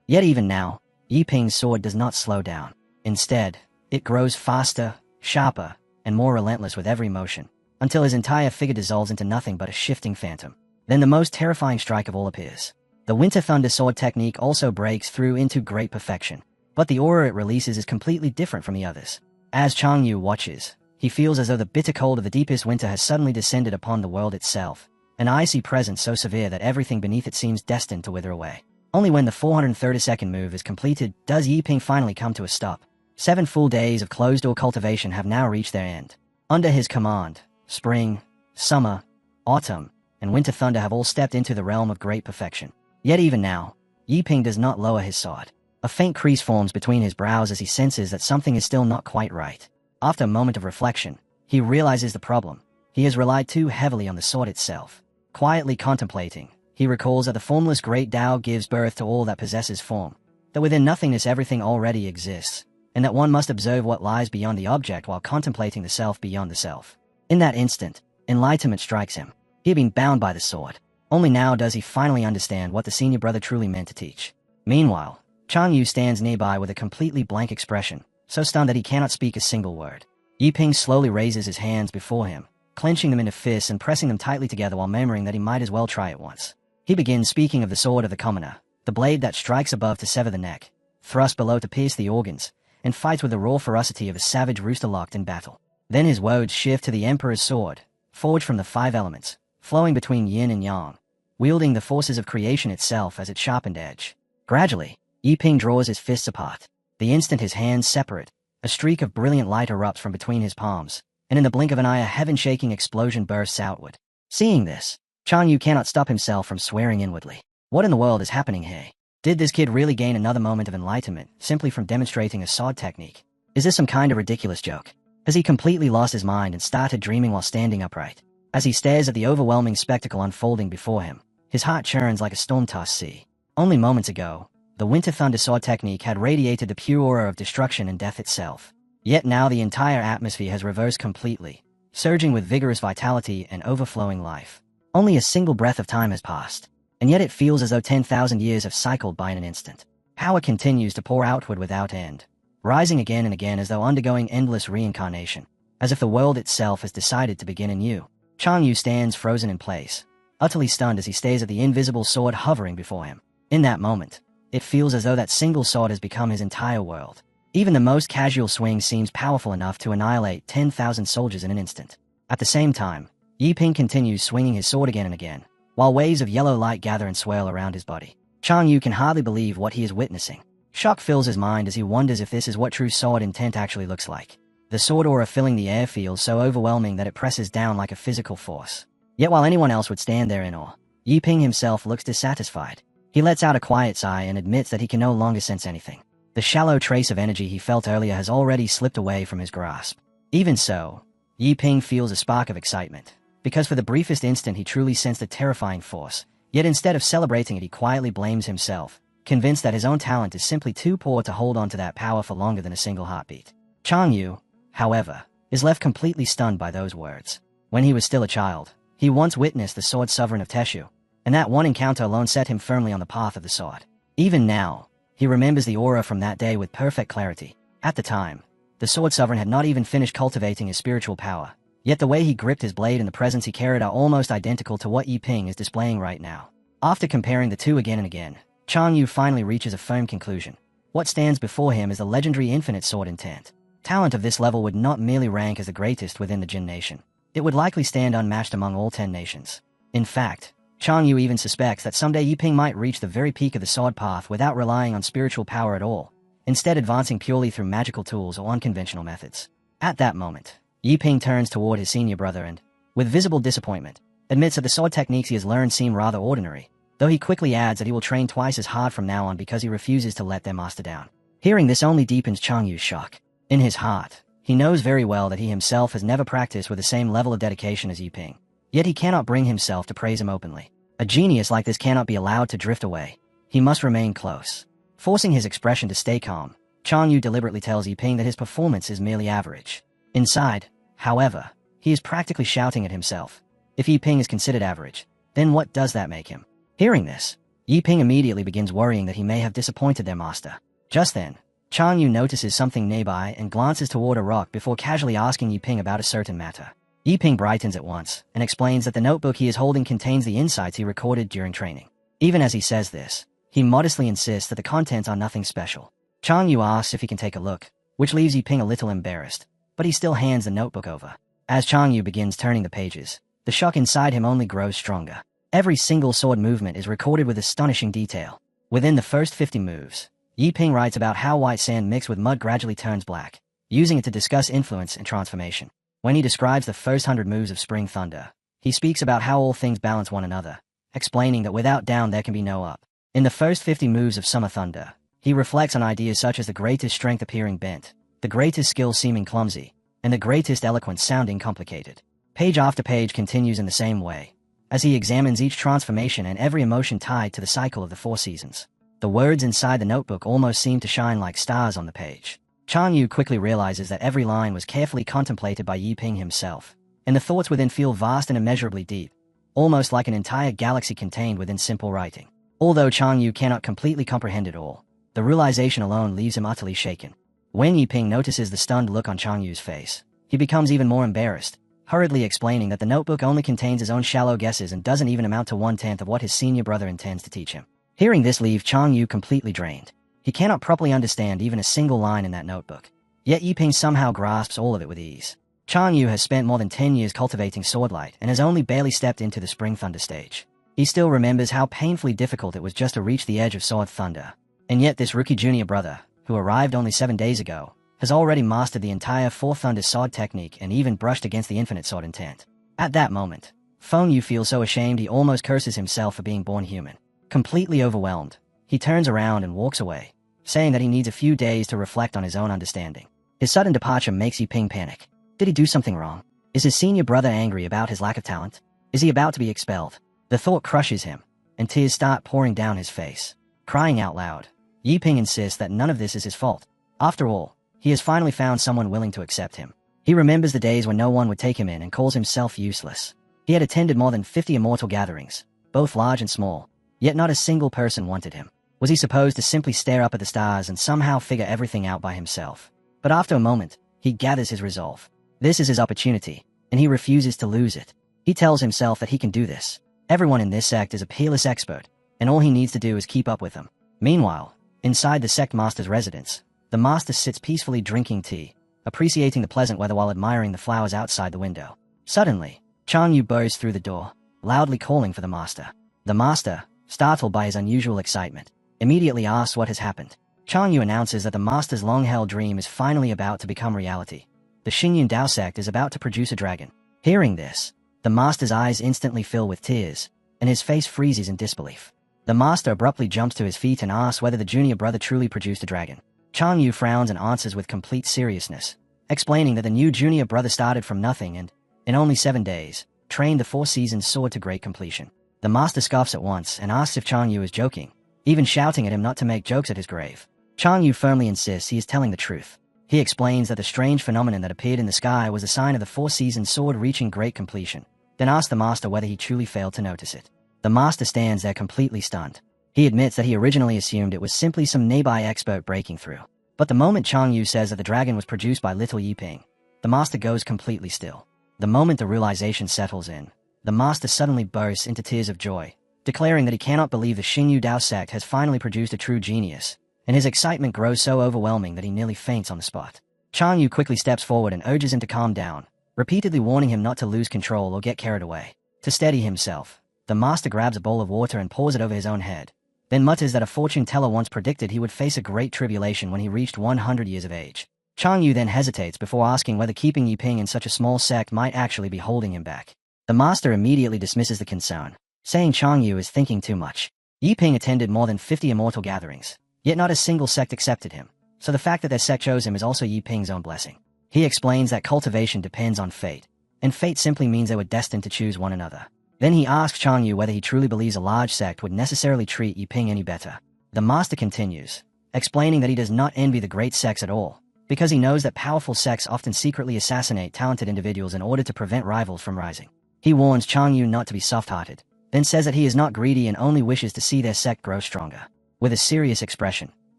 Yet even now, Yi Ping's sword does not slow down. Instead, it grows faster, sharper, and more relentless with every motion, until his entire figure dissolves into nothing but a shifting phantom. Then the most terrifying strike of all appears. The Winter Thunder Sword technique also breaks through into great perfection, but the aura it releases is completely different from the others. As Chang Yu watches, he feels as though the bitter cold of the deepest winter has suddenly descended upon the world itself, an icy presence so severe that everything beneath it seems destined to wither away. Only when the 432nd move is completed does Yi Ping finally come to a stop. 7 full days of closed-door cultivation have now reached their end. Under his command, spring, summer, autumn, and winter thunder have all stepped into the realm of great perfection. Yet even now, Yi Ping does not lower his sword. A faint crease forms between his brows as he senses that something is still not quite right. After a moment of reflection, he realizes the problem. He has relied too heavily on the sword itself. Quietly contemplating, he recalls that the formless great Tao gives birth to all that possesses form, that within nothingness everything already exists, and that one must observe what lies beyond the object while contemplating the self beyond the self. In that instant, enlightenment strikes him. He had been bound by the sword. Only now does he finally understand what the senior brother truly meant to teach. Meanwhile, Chang Yu stands nearby with a completely blank expression, so stunned that he cannot speak a single word. Yi Ping slowly raises his hands before him, clenching them into fists and pressing them tightly together while murmuring that he might as well try it once. He begins speaking of the sword of the commoner, the blade that strikes above to sever the neck, thrusts below to pierce the organs, and fights with the raw ferocity of a savage rooster locked in battle. Then his words shift to the Emperor's sword, forged from the 5 elements, flowing between yin and yang, wielding the forces of creation itself as its sharpened edge. Gradually, Yi Ping draws his fists apart. The instant his hands separate, a streak of brilliant light erupts from between his palms, and in the blink of an eye a heaven-shaking explosion bursts outward. Seeing this, Chang Yu cannot stop himself from swearing inwardly. What in the world is happening here? Did this kid really gain another moment of enlightenment simply from demonstrating a sword technique? Is this some kind of ridiculous joke? Has he completely lost his mind and started dreaming while standing upright? As he stares at the overwhelming spectacle unfolding before him, his heart churns like a storm-tossed sea. Only moments ago, the Winter Thunder sword technique had radiated the pure aura of destruction and death itself. Yet now the entire atmosphere has reversed completely, surging with vigorous vitality and overflowing life. Only a single breath of time has passed, and yet it feels as though 10,000 years have cycled by in an instant. Power continues to pour outward without end, rising again and again as though undergoing endless reincarnation, as if the world itself has decided to begin anew. Chang Yu stands frozen in place, utterly stunned as he stares at the invisible sword hovering before him. In that moment, it feels as though that single sword has become his entire world. Even the most casual swing seems powerful enough to annihilate 10,000 soldiers in an instant. At the same time, Yi Ping continues swinging his sword again and again, while waves of yellow light gather and swirl around his body. Chang Yu can hardly believe what he is witnessing. Shock fills his mind as he wonders if this is what true sword intent actually looks like. The sword aura filling the air feels so overwhelming that it presses down like a physical force. Yet while anyone else would stand there in awe, Yi Ping himself looks dissatisfied. He lets out a quiet sigh and admits that he can no longer sense anything. The shallow trace of energy he felt earlier has already slipped away from his grasp. Even so, Yi Ping feels a spark of excitement, because for the briefest instant he truly sensed a terrifying force. Yet instead of celebrating it, he quietly blames himself, convinced that his own talent is simply too poor to hold on to that power for longer than a single heartbeat. Chang Yu, however, is left completely stunned by those words. When he was still a child, he once witnessed the sword sovereign of Teshu, and that one encounter alone set him firmly on the path of the sword. Even now, he remembers the aura from that day with perfect clarity. At the time, the sword sovereign had not even finished cultivating his spiritual power, yet the way he gripped his blade and the presence he carried are almost identical to what Yi Ping is displaying right now. After comparing the two again and again, Chang Yu finally reaches a firm conclusion. What stands before him is the legendary infinite sword intent. Talent of this level would not merely rank as the greatest within the Jin nation. It would likely stand unmatched among all 10 nations. In fact, Chang Yu even suspects that someday Yi Ping might reach the very peak of the sword path without relying on spiritual power at all, instead advancing purely through magical tools or unconventional methods. At that moment, Yi Ping turns toward his senior brother and, with visible disappointment, admits that the sword techniques he has learned seem rather ordinary, though he quickly adds that he will train twice as hard from now on because he refuses to let their master down. Hearing this only deepens Chang Yu's shock. In his heart, he knows very well that he himself has never practiced with the same level of dedication as Yi Ping. Yet he cannot bring himself to praise him openly. A genius like this cannot be allowed to drift away. He must remain close. Forcing his expression to stay calm, Chang Yu deliberately tells Yi Ping that his performance is merely average. Inside, however, he is practically shouting at himself. If Yi Ping is considered average, then what does that make him? Hearing this, Yi Ping immediately begins worrying that he may have disappointed their master. Just then, Chang Yu notices something nearby and glances toward a rock before casually asking Yi Ping about a certain matter. Yi Ping brightens at once and explains that the notebook he is holding contains the insights he recorded during training. Even as he says this, he modestly insists that the contents are nothing special. Chang Yu asks if he can take a look, which leaves Yi Ping a little embarrassed, but he still hands the notebook over. As Chang Yu begins turning the pages, the shock inside him only grows stronger. Every single sword movement is recorded with astonishing detail. Within the first 50 moves, Yi Ping writes about how white sand mixed with mud gradually turns black, using it to discuss influence and transformation. When he describes the first 100 moves of Spring Thunder, he speaks about how all things balance one another, explaining that without down there can be no up. In the first 50 moves of Summer Thunder, he reflects on ideas such as the greatest strength appearing bent, the greatest skill seeming clumsy, and the greatest eloquence sounding complicated. Page after page continues in the same way, as he examines each transformation and every emotion tied to the cycle of the 4 seasons. The words inside the notebook almost seem to shine like stars on the page. Chang Yu quickly realizes that every line was carefully contemplated by Yi Ping himself, and the thoughts within feel vast and immeasurably deep, almost like an entire galaxy contained within simple writing. Although Chang Yu cannot completely comprehend it all, the realization alone leaves him utterly shaken. When Yi Ping notices the stunned look on Chang Yu's face, he becomes even more embarrassed, hurriedly explaining that the notebook only contains his own shallow guesses and doesn't even amount to 1/10 of what his senior brother intends to teach him. Hearing this leaves Chang Yu completely drained. He cannot properly understand even a single line in that notebook. Yet Yi Ping somehow grasps all of it with ease. Chang Yu has spent more than 10 years cultivating swordlight and has only barely stepped into the Spring Thunder stage. He still remembers how painfully difficult it was just to reach the edge of Sword Thunder. And yet this rookie junior brother, who arrived only 7 days ago, has already mastered the entire 4 Thunder sword technique and even brushed against the infinite sword intent. At that moment, Feng Yu feels so ashamed he almost curses himself for being born human. Completely overwhelmed, he turns around and walks away, saying that he needs a few days to reflect on his own understanding. His sudden departure makes Yiping panic. Did he do something wrong? Is his senior brother angry about his lack of talent? Is he about to be expelled? The thought crushes him, and tears start pouring down his face. Crying out loud, Yiping insists that none of this is his fault. After all, he has finally found someone willing to accept him. He remembers the days when no one would take him in and calls himself useless. He had attended more than 50 immortal gatherings, both large and small, yet not a single person wanted him. Was he supposed to simply stare up at the stars and somehow figure everything out by himself? But after a moment, he gathers his resolve. This is his opportunity, and he refuses to lose it. He tells himself that he can do this. Everyone in this sect is a peerless expert, and all he needs to do is keep up with them. Meanwhile, inside the sect master's residence, the master sits peacefully drinking tea, appreciating the pleasant weather while admiring the flowers outside the window. Suddenly, Chang Yu bursts through the door, loudly calling for the master. The master, startled by his unusual excitement, immediately asks what has happened. Chang Yu announces that the master's long-held dream is finally about to become reality. The Xingyun Dao sect is about to produce a dragon. Hearing this, the master's eyes instantly fill with tears, and his face freezes in disbelief. The master abruptly jumps to his feet and asks whether the junior brother truly produced a dragon. Chang Yu frowns and answers with complete seriousness, explaining that the new junior brother started from nothing and, in only 7 days, trained the 4 seasons sword to great completion. The master scoffs at once and asks if Chang Yu is joking, even shouting at him not to make jokes at his grave. Chang Yu firmly insists he is telling the truth. He explains that the strange phenomenon that appeared in the sky was a sign of the 4 seasons sword reaching great completion, then asks the master whether he truly failed to notice it. The master stands there completely stunned. He admits that he originally assumed it was simply some nearby expert breaking through. But the moment Chang Yu says that the dragon was produced by little Yiping, the master goes completely still. The moment the realization settles in, the master suddenly bursts into tears of joy, declaring that he cannot believe the Xinyu Dao sect has finally produced a true genius, and his excitement grows so overwhelming that he nearly faints on the spot. Chang Yu quickly steps forward and urges him to calm down, repeatedly warning him not to lose control or get carried away. To steady himself, the master grabs a bowl of water and pours it over his own head, then mutters that a fortune teller once predicted he would face a great tribulation when he reached 100 years of age. Chang Yu then hesitates before asking whether keeping Yiping in such a small sect might actually be holding him back. The master immediately dismisses the concern, saying Chang Yu is thinking too much. Yiping attended more than 50 immortal gatherings, yet not a single sect accepted him, so the fact that their sect chose him is also Yiping's own blessing. He explains that cultivation depends on fate, and fate simply means they were destined to choose one another. Then he asks Chang Yu whether he truly believes a large sect would necessarily treat Yiping any better. The master continues, explaining that he does not envy the great sects at all, because he knows that powerful sects often secretly assassinate talented individuals in order to prevent rivals from rising. He warns Chang Yu not to be soft-hearted, then says that he is not greedy and only wishes to see their sect grow stronger. With a serious expression,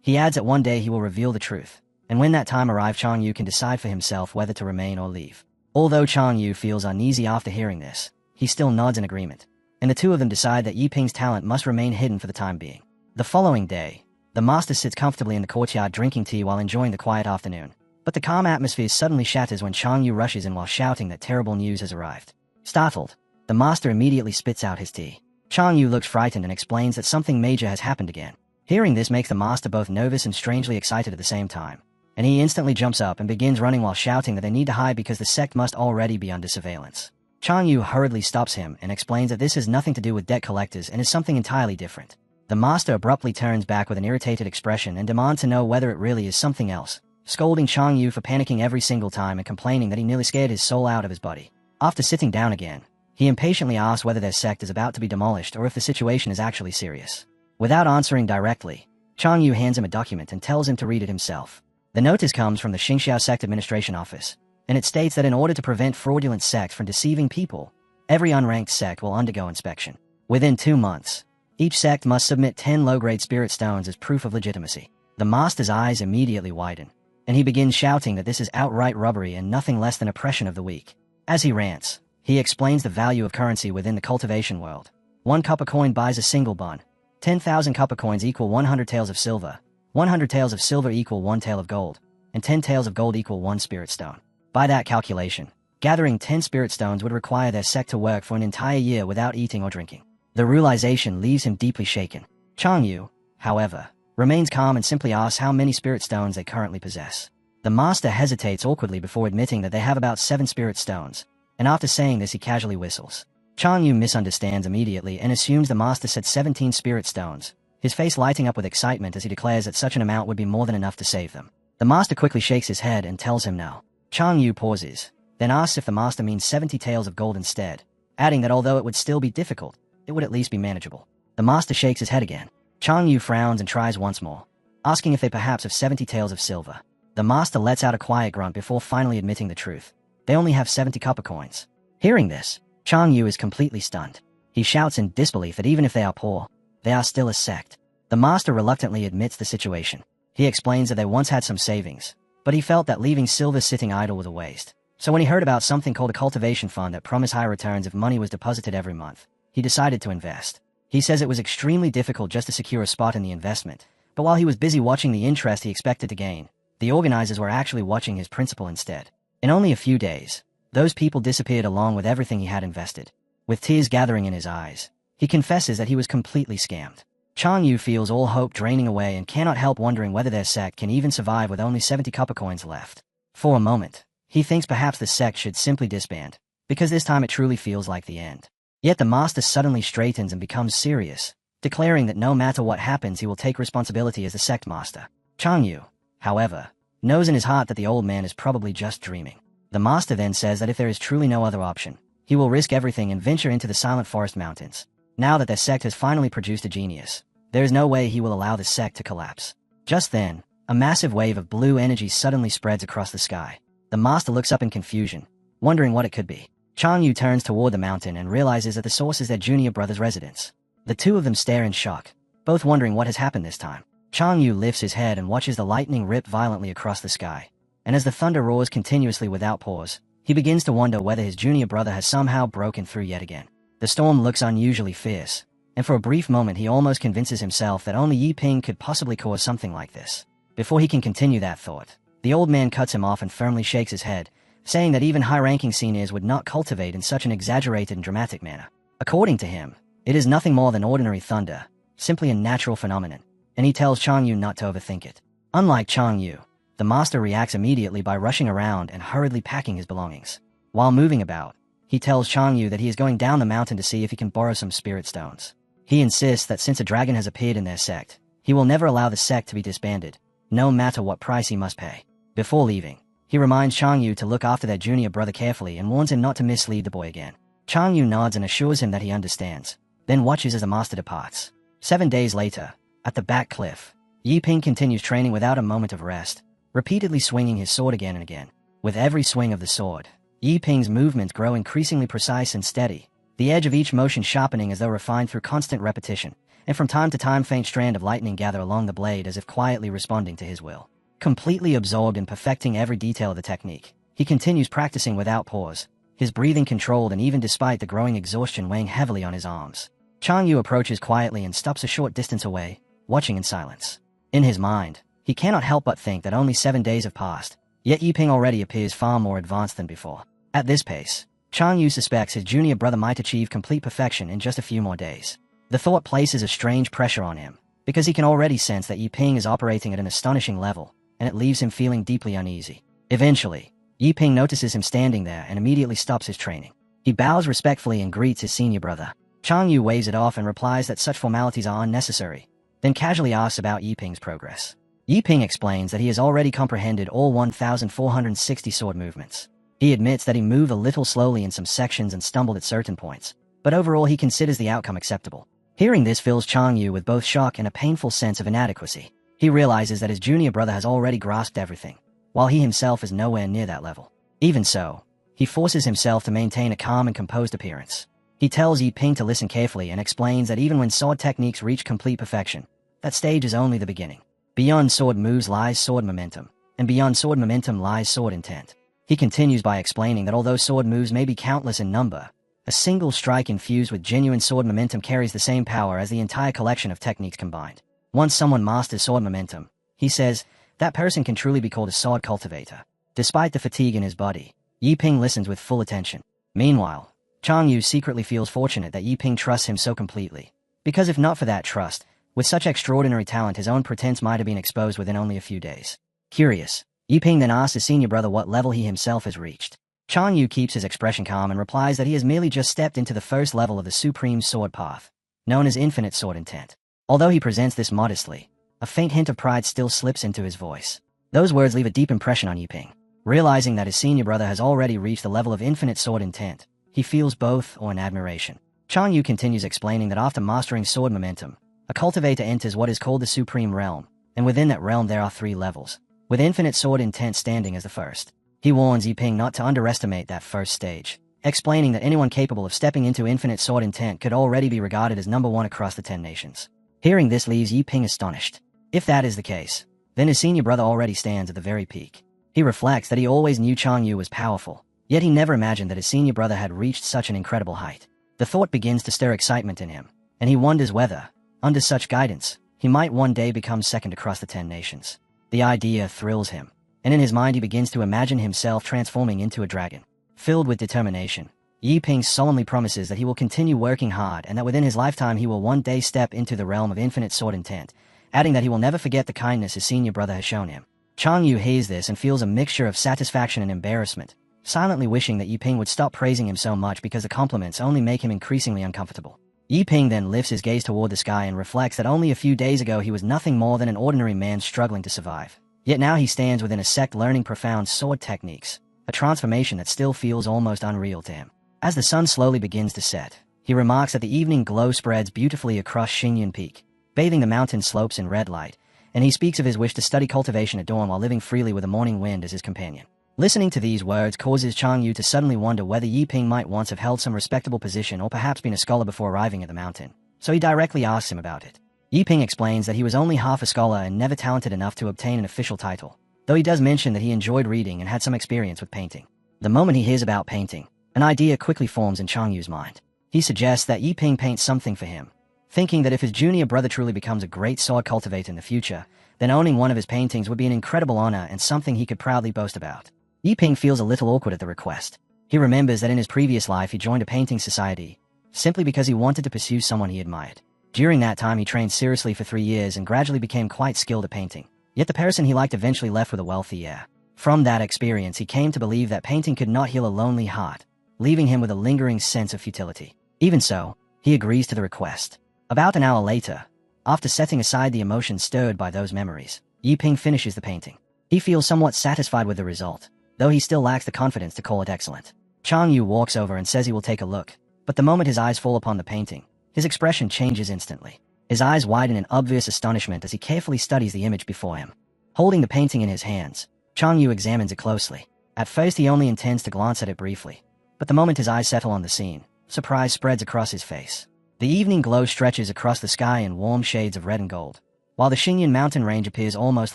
he adds that one day he will reveal the truth, and when that time arrives Chang Yu can decide for himself whether to remain or leave. Although Chang Yu feels uneasy after hearing this, he still nods in agreement, and the two of them decide that Yiping's talent must remain hidden for the time being. The following day, the master sits comfortably in the courtyard drinking tea while enjoying the quiet afternoon, but the calm atmosphere suddenly shatters when Chang Yu rushes in while shouting that terrible news has arrived. Startled, the master immediately spits out his tea. Chang Yu looks frightened and explains that something major has happened again. Hearing this makes the master both nervous and strangely excited at the same time, and he instantly jumps up and begins running while shouting that they need to hide because the sect must already be under surveillance. Chang Yu hurriedly stops him and explains that this has nothing to do with debt collectors and is something entirely different. The master abruptly turns back with an irritated expression and demands to know whether it really is something else, scolding Chang Yu for panicking every single time and complaining that he nearly scared his soul out of his body. After sitting down again, he impatiently asks whether their sect is about to be demolished or if the situation is actually serious. Without answering directly, Chang Yu hands him a document and tells him to read it himself. The notice comes from the Xingxiao Sect Administration Office, and it states that in order to prevent fraudulent sects from deceiving people, every unranked sect will undergo inspection. Within 2 months, each sect must submit 10 low-grade spirit stones as proof of legitimacy. The master's eyes immediately widen, and he begins shouting that this is outright robbery and nothing less than oppression of the weak. As he rants, he explains the value of currency within the cultivation world. 1 copper coin buys a single bun. 10,000 copper coins equal 100 taels of silver. 100 taels of silver equal 1 tael of gold, and 10 taels of gold equal 1 spirit stone. By that calculation, gathering 10 spirit stones would require their sect to work for an entire year without eating or drinking. The realization leaves him deeply shaken. Chang Yu, however, remains calm and simply asks how many spirit stones they currently possess. The master hesitates awkwardly before admitting that they have about 7 spirit stones, and after saying this he casually whistles. Chang Yu misunderstands immediately and assumes the master said 17 spirit stones, his face lighting up with excitement as he declares that such an amount would be more than enough to save them. The master quickly shakes his head and tells him no. Chang Yu pauses, then asks if the master means 70 taels of gold instead, adding that although it would still be difficult, it would at least be manageable. The master shakes his head again. Chang Yu frowns and tries once more, asking if they perhaps have 70 taels of silver. The master lets out a quiet grunt before finally admitting the truth. They only have 70 copper coins. Hearing this, Chang Yu is completely stunned. He shouts in disbelief that even if they are poor, they are still a sect. The master reluctantly admits the situation. He explains that they once had some savings, but he felt that leaving silver sitting idle was a waste. So when he heard about something called a cultivation fund that promised high returns if money was deposited every month, he decided to invest. He says it was extremely difficult just to secure a spot in the investment, but while he was busy watching the interest he expected to gain, the organizers were actually watching his principal instead. In only a few days, those people disappeared along with everything he had invested. With tears gathering in his eyes, he confesses that he was completely scammed. Chang Yu feels all hope draining away and cannot help wondering whether their sect can even survive with only 70 copper coins left. For a moment, he thinks perhaps the sect should simply disband, because this time it truly feels like the end. Yet the master suddenly straightens and becomes serious, declaring that no matter what happens he will take responsibility as the sect master. Chang Yu, however, knows in his heart that the old man is probably just dreaming. The master then says that if there is truly no other option, he will risk everything and venture into the Silent Forest Mountains. Now that their sect has finally produced a genius, there is no way he will allow the sect to collapse. Just then, a massive wave of blue energy suddenly spreads across the sky. The master looks up in confusion, wondering what it could be. Chang Yu turns toward the mountain and realizes that the source is their junior brother's residence. The two of them stare in shock, both wondering what has happened this time. Chang Yu lifts his head and watches the lightning rip violently across the sky, and as the thunder roars continuously without pause, he begins to wonder whether his junior brother has somehow broken through yet again. The storm looks unusually fierce, and for a brief moment he almost convinces himself that only Yi Ping could possibly cause something like this. Before he can continue that thought, the old man cuts him off and firmly shakes his head, saying that even high-ranking seniors would not cultivate in such an exaggerated and dramatic manner. According to him, it is nothing more than ordinary thunder, simply a natural phenomenon, and he tells Chang Yu not to overthink it. Unlike Chang Yu, the master reacts immediately by rushing around and hurriedly packing his belongings. While moving about, he tells Chang Yu that he is going down the mountain to see if he can borrow some spirit stones. He insists that since a dragon has appeared in their sect, he will never allow the sect to be disbanded, no matter what price he must pay. Before leaving, he reminds Chang Yu to look after their junior brother carefully and warns him not to mislead the boy again. Chang Yu nods and assures him that he understands, then watches as the master departs. 7 days later, at the back cliff, Yi Ping continues training without a moment of rest, repeatedly swinging his sword again and again. With every swing of the sword, Yi Ping's movements grow increasingly precise and steady, the edge of each motion sharpening as though refined through constant repetition, and from time to time faint strand of lightning gather along the blade as if quietly responding to his will. Completely absorbed in perfecting every detail of the technique, he continues practicing without pause, his breathing controlled and even despite the growing exhaustion weighing heavily on his arms. Chang Yu approaches quietly and stops a short distance away, watching in silence. In his mind, he cannot help but think that only 7 days have passed, yet Yi Ping already appears far more advanced than before. At this pace, Chang Yu suspects his junior brother might achieve complete perfection in just a few more days. The thought places a strange pressure on him, because he can already sense that Yi Ping is operating at an astonishing level, and it leaves him feeling deeply uneasy. Eventually, Yi Ping notices him standing there and immediately stops his training. He bows respectfully and greets his senior brother. Chang Yu waves it off and replies that such formalities are unnecessary, then casually asks about Yi Ping's progress. Yi Ping explains that he has already comprehended all 1,460 sword movements. He admits that he moved a little slowly in some sections and stumbled at certain points, but overall he considers the outcome acceptable. Hearing this fills Chang Yu with both shock and a painful sense of inadequacy. He realizes that his junior brother has already grasped everything, while he himself is nowhere near that level. Even so, he forces himself to maintain a calm and composed appearance. He tells Yi Ping to listen carefully and explains that even when sword techniques reach complete perfection, that stage is only the beginning. Beyond sword moves lies sword momentum, and beyond sword momentum lies sword intent. He continues by explaining that although sword moves may be countless in number, a single strike infused with genuine sword momentum carries the same power as the entire collection of techniques combined. Once someone masters sword momentum, he says, that person can truly be called a sword cultivator. Despite the fatigue in his body, Yi Ping listens with full attention. Meanwhile, Chang Yu secretly feels fortunate that Yi Ping trusts him so completely, because if not for that trust, with such extraordinary talent his own pretense might have been exposed within only a few days. Curious, Yi Ping then asks his senior brother what level he himself has reached. Chang Yu keeps his expression calm and replies that he has merely just stepped into the first level of the supreme sword path, known as infinite sword intent. Although he presents this modestly, a faint hint of pride still slips into his voice. Those words leave a deep impression on Yiping. Realizing that his senior brother has already reached the level of infinite sword intent, he feels both awe and admiration. Chang Yu continues explaining that after mastering sword momentum, a cultivator enters what is called the Supreme Realm, and within that realm there are 3 levels, with infinite sword intent standing as the first. He warns Yiping not to underestimate that first stage, explaining that anyone capable of stepping into infinite sword intent could already be regarded as number 1 across the 10 nations. Hearing this leaves Yiping astonished. If that is the case, then his senior brother already stands at the very peak. He reflects that he always knew Chang Yu was powerful, yet he never imagined that his senior brother had reached such an incredible height. The thought begins to stir excitement in him, and he wonders whether, under such guidance, he might one day become second across the 10 nations. The idea thrills him, and in his mind he begins to imagine himself transforming into a dragon. Filled with determination, Yiping solemnly promises that he will continue working hard and that within his lifetime he will one day step into the realm of infinite sword intent, adding that he will never forget the kindness his senior brother has shown him. Chang Yu hears this and feels a mixture of satisfaction and embarrassment, silently wishing that Yiping would stop praising him so much because the compliments only make him increasingly uncomfortable. Yiping then lifts his gaze toward the sky and reflects that only a few days ago he was nothing more than an ordinary man struggling to survive. Yet now he stands within a sect learning profound sword techniques, a transformation that still feels almost unreal to him. As the sun slowly begins to set, he remarks that the evening glow spreads beautifully across Xingyun Peak, bathing the mountain slopes in red light, and he speaks of his wish to study cultivation at dawn while living freely with the morning wind as his companion. Listening to these words causes Chang Yu to suddenly wonder whether Yiping might once have held some respectable position or perhaps been a scholar before arriving at the mountain, so he directly asks him about it. Yiping explains that he was only half a scholar and never talented enough to obtain an official title, though he does mention that he enjoyed reading and had some experience with painting. The moment he hears about painting, an idea quickly forms in Chang Yu's mind. He suggests that Yiping paint something for him, thinking that if his junior brother truly becomes a great sword cultivator in the future, then owning one of his paintings would be an incredible honor and something he could proudly boast about. Yiping feels a little awkward at the request. He remembers that in his previous life he joined a painting society, simply because he wanted to pursue someone he admired. During that time he trained seriously for 3 years and gradually became quite skilled at painting. Yet the person he liked eventually left with a wealthy heir. From that experience he came to believe that painting could not heal a lonely heart, leaving him with a lingering sense of futility. Even so, he agrees to the request. About an hour later, after setting aside the emotions stirred by those memories, Yiping finishes the painting. He feels somewhat satisfied with the result, though he still lacks the confidence to call it excellent. Chang Yu walks over and says he will take a look, but the moment his eyes fall upon the painting, his expression changes instantly. His eyes widen in obvious astonishment as he carefully studies the image before him. Holding the painting in his hands, Chang Yu examines it closely. At first he only intends to glance at it briefly, but the moment his eyes settle on the scene, surprise spreads across his face. The evening glow stretches across the sky in warm shades of red and gold, while the Xingyun mountain range appears almost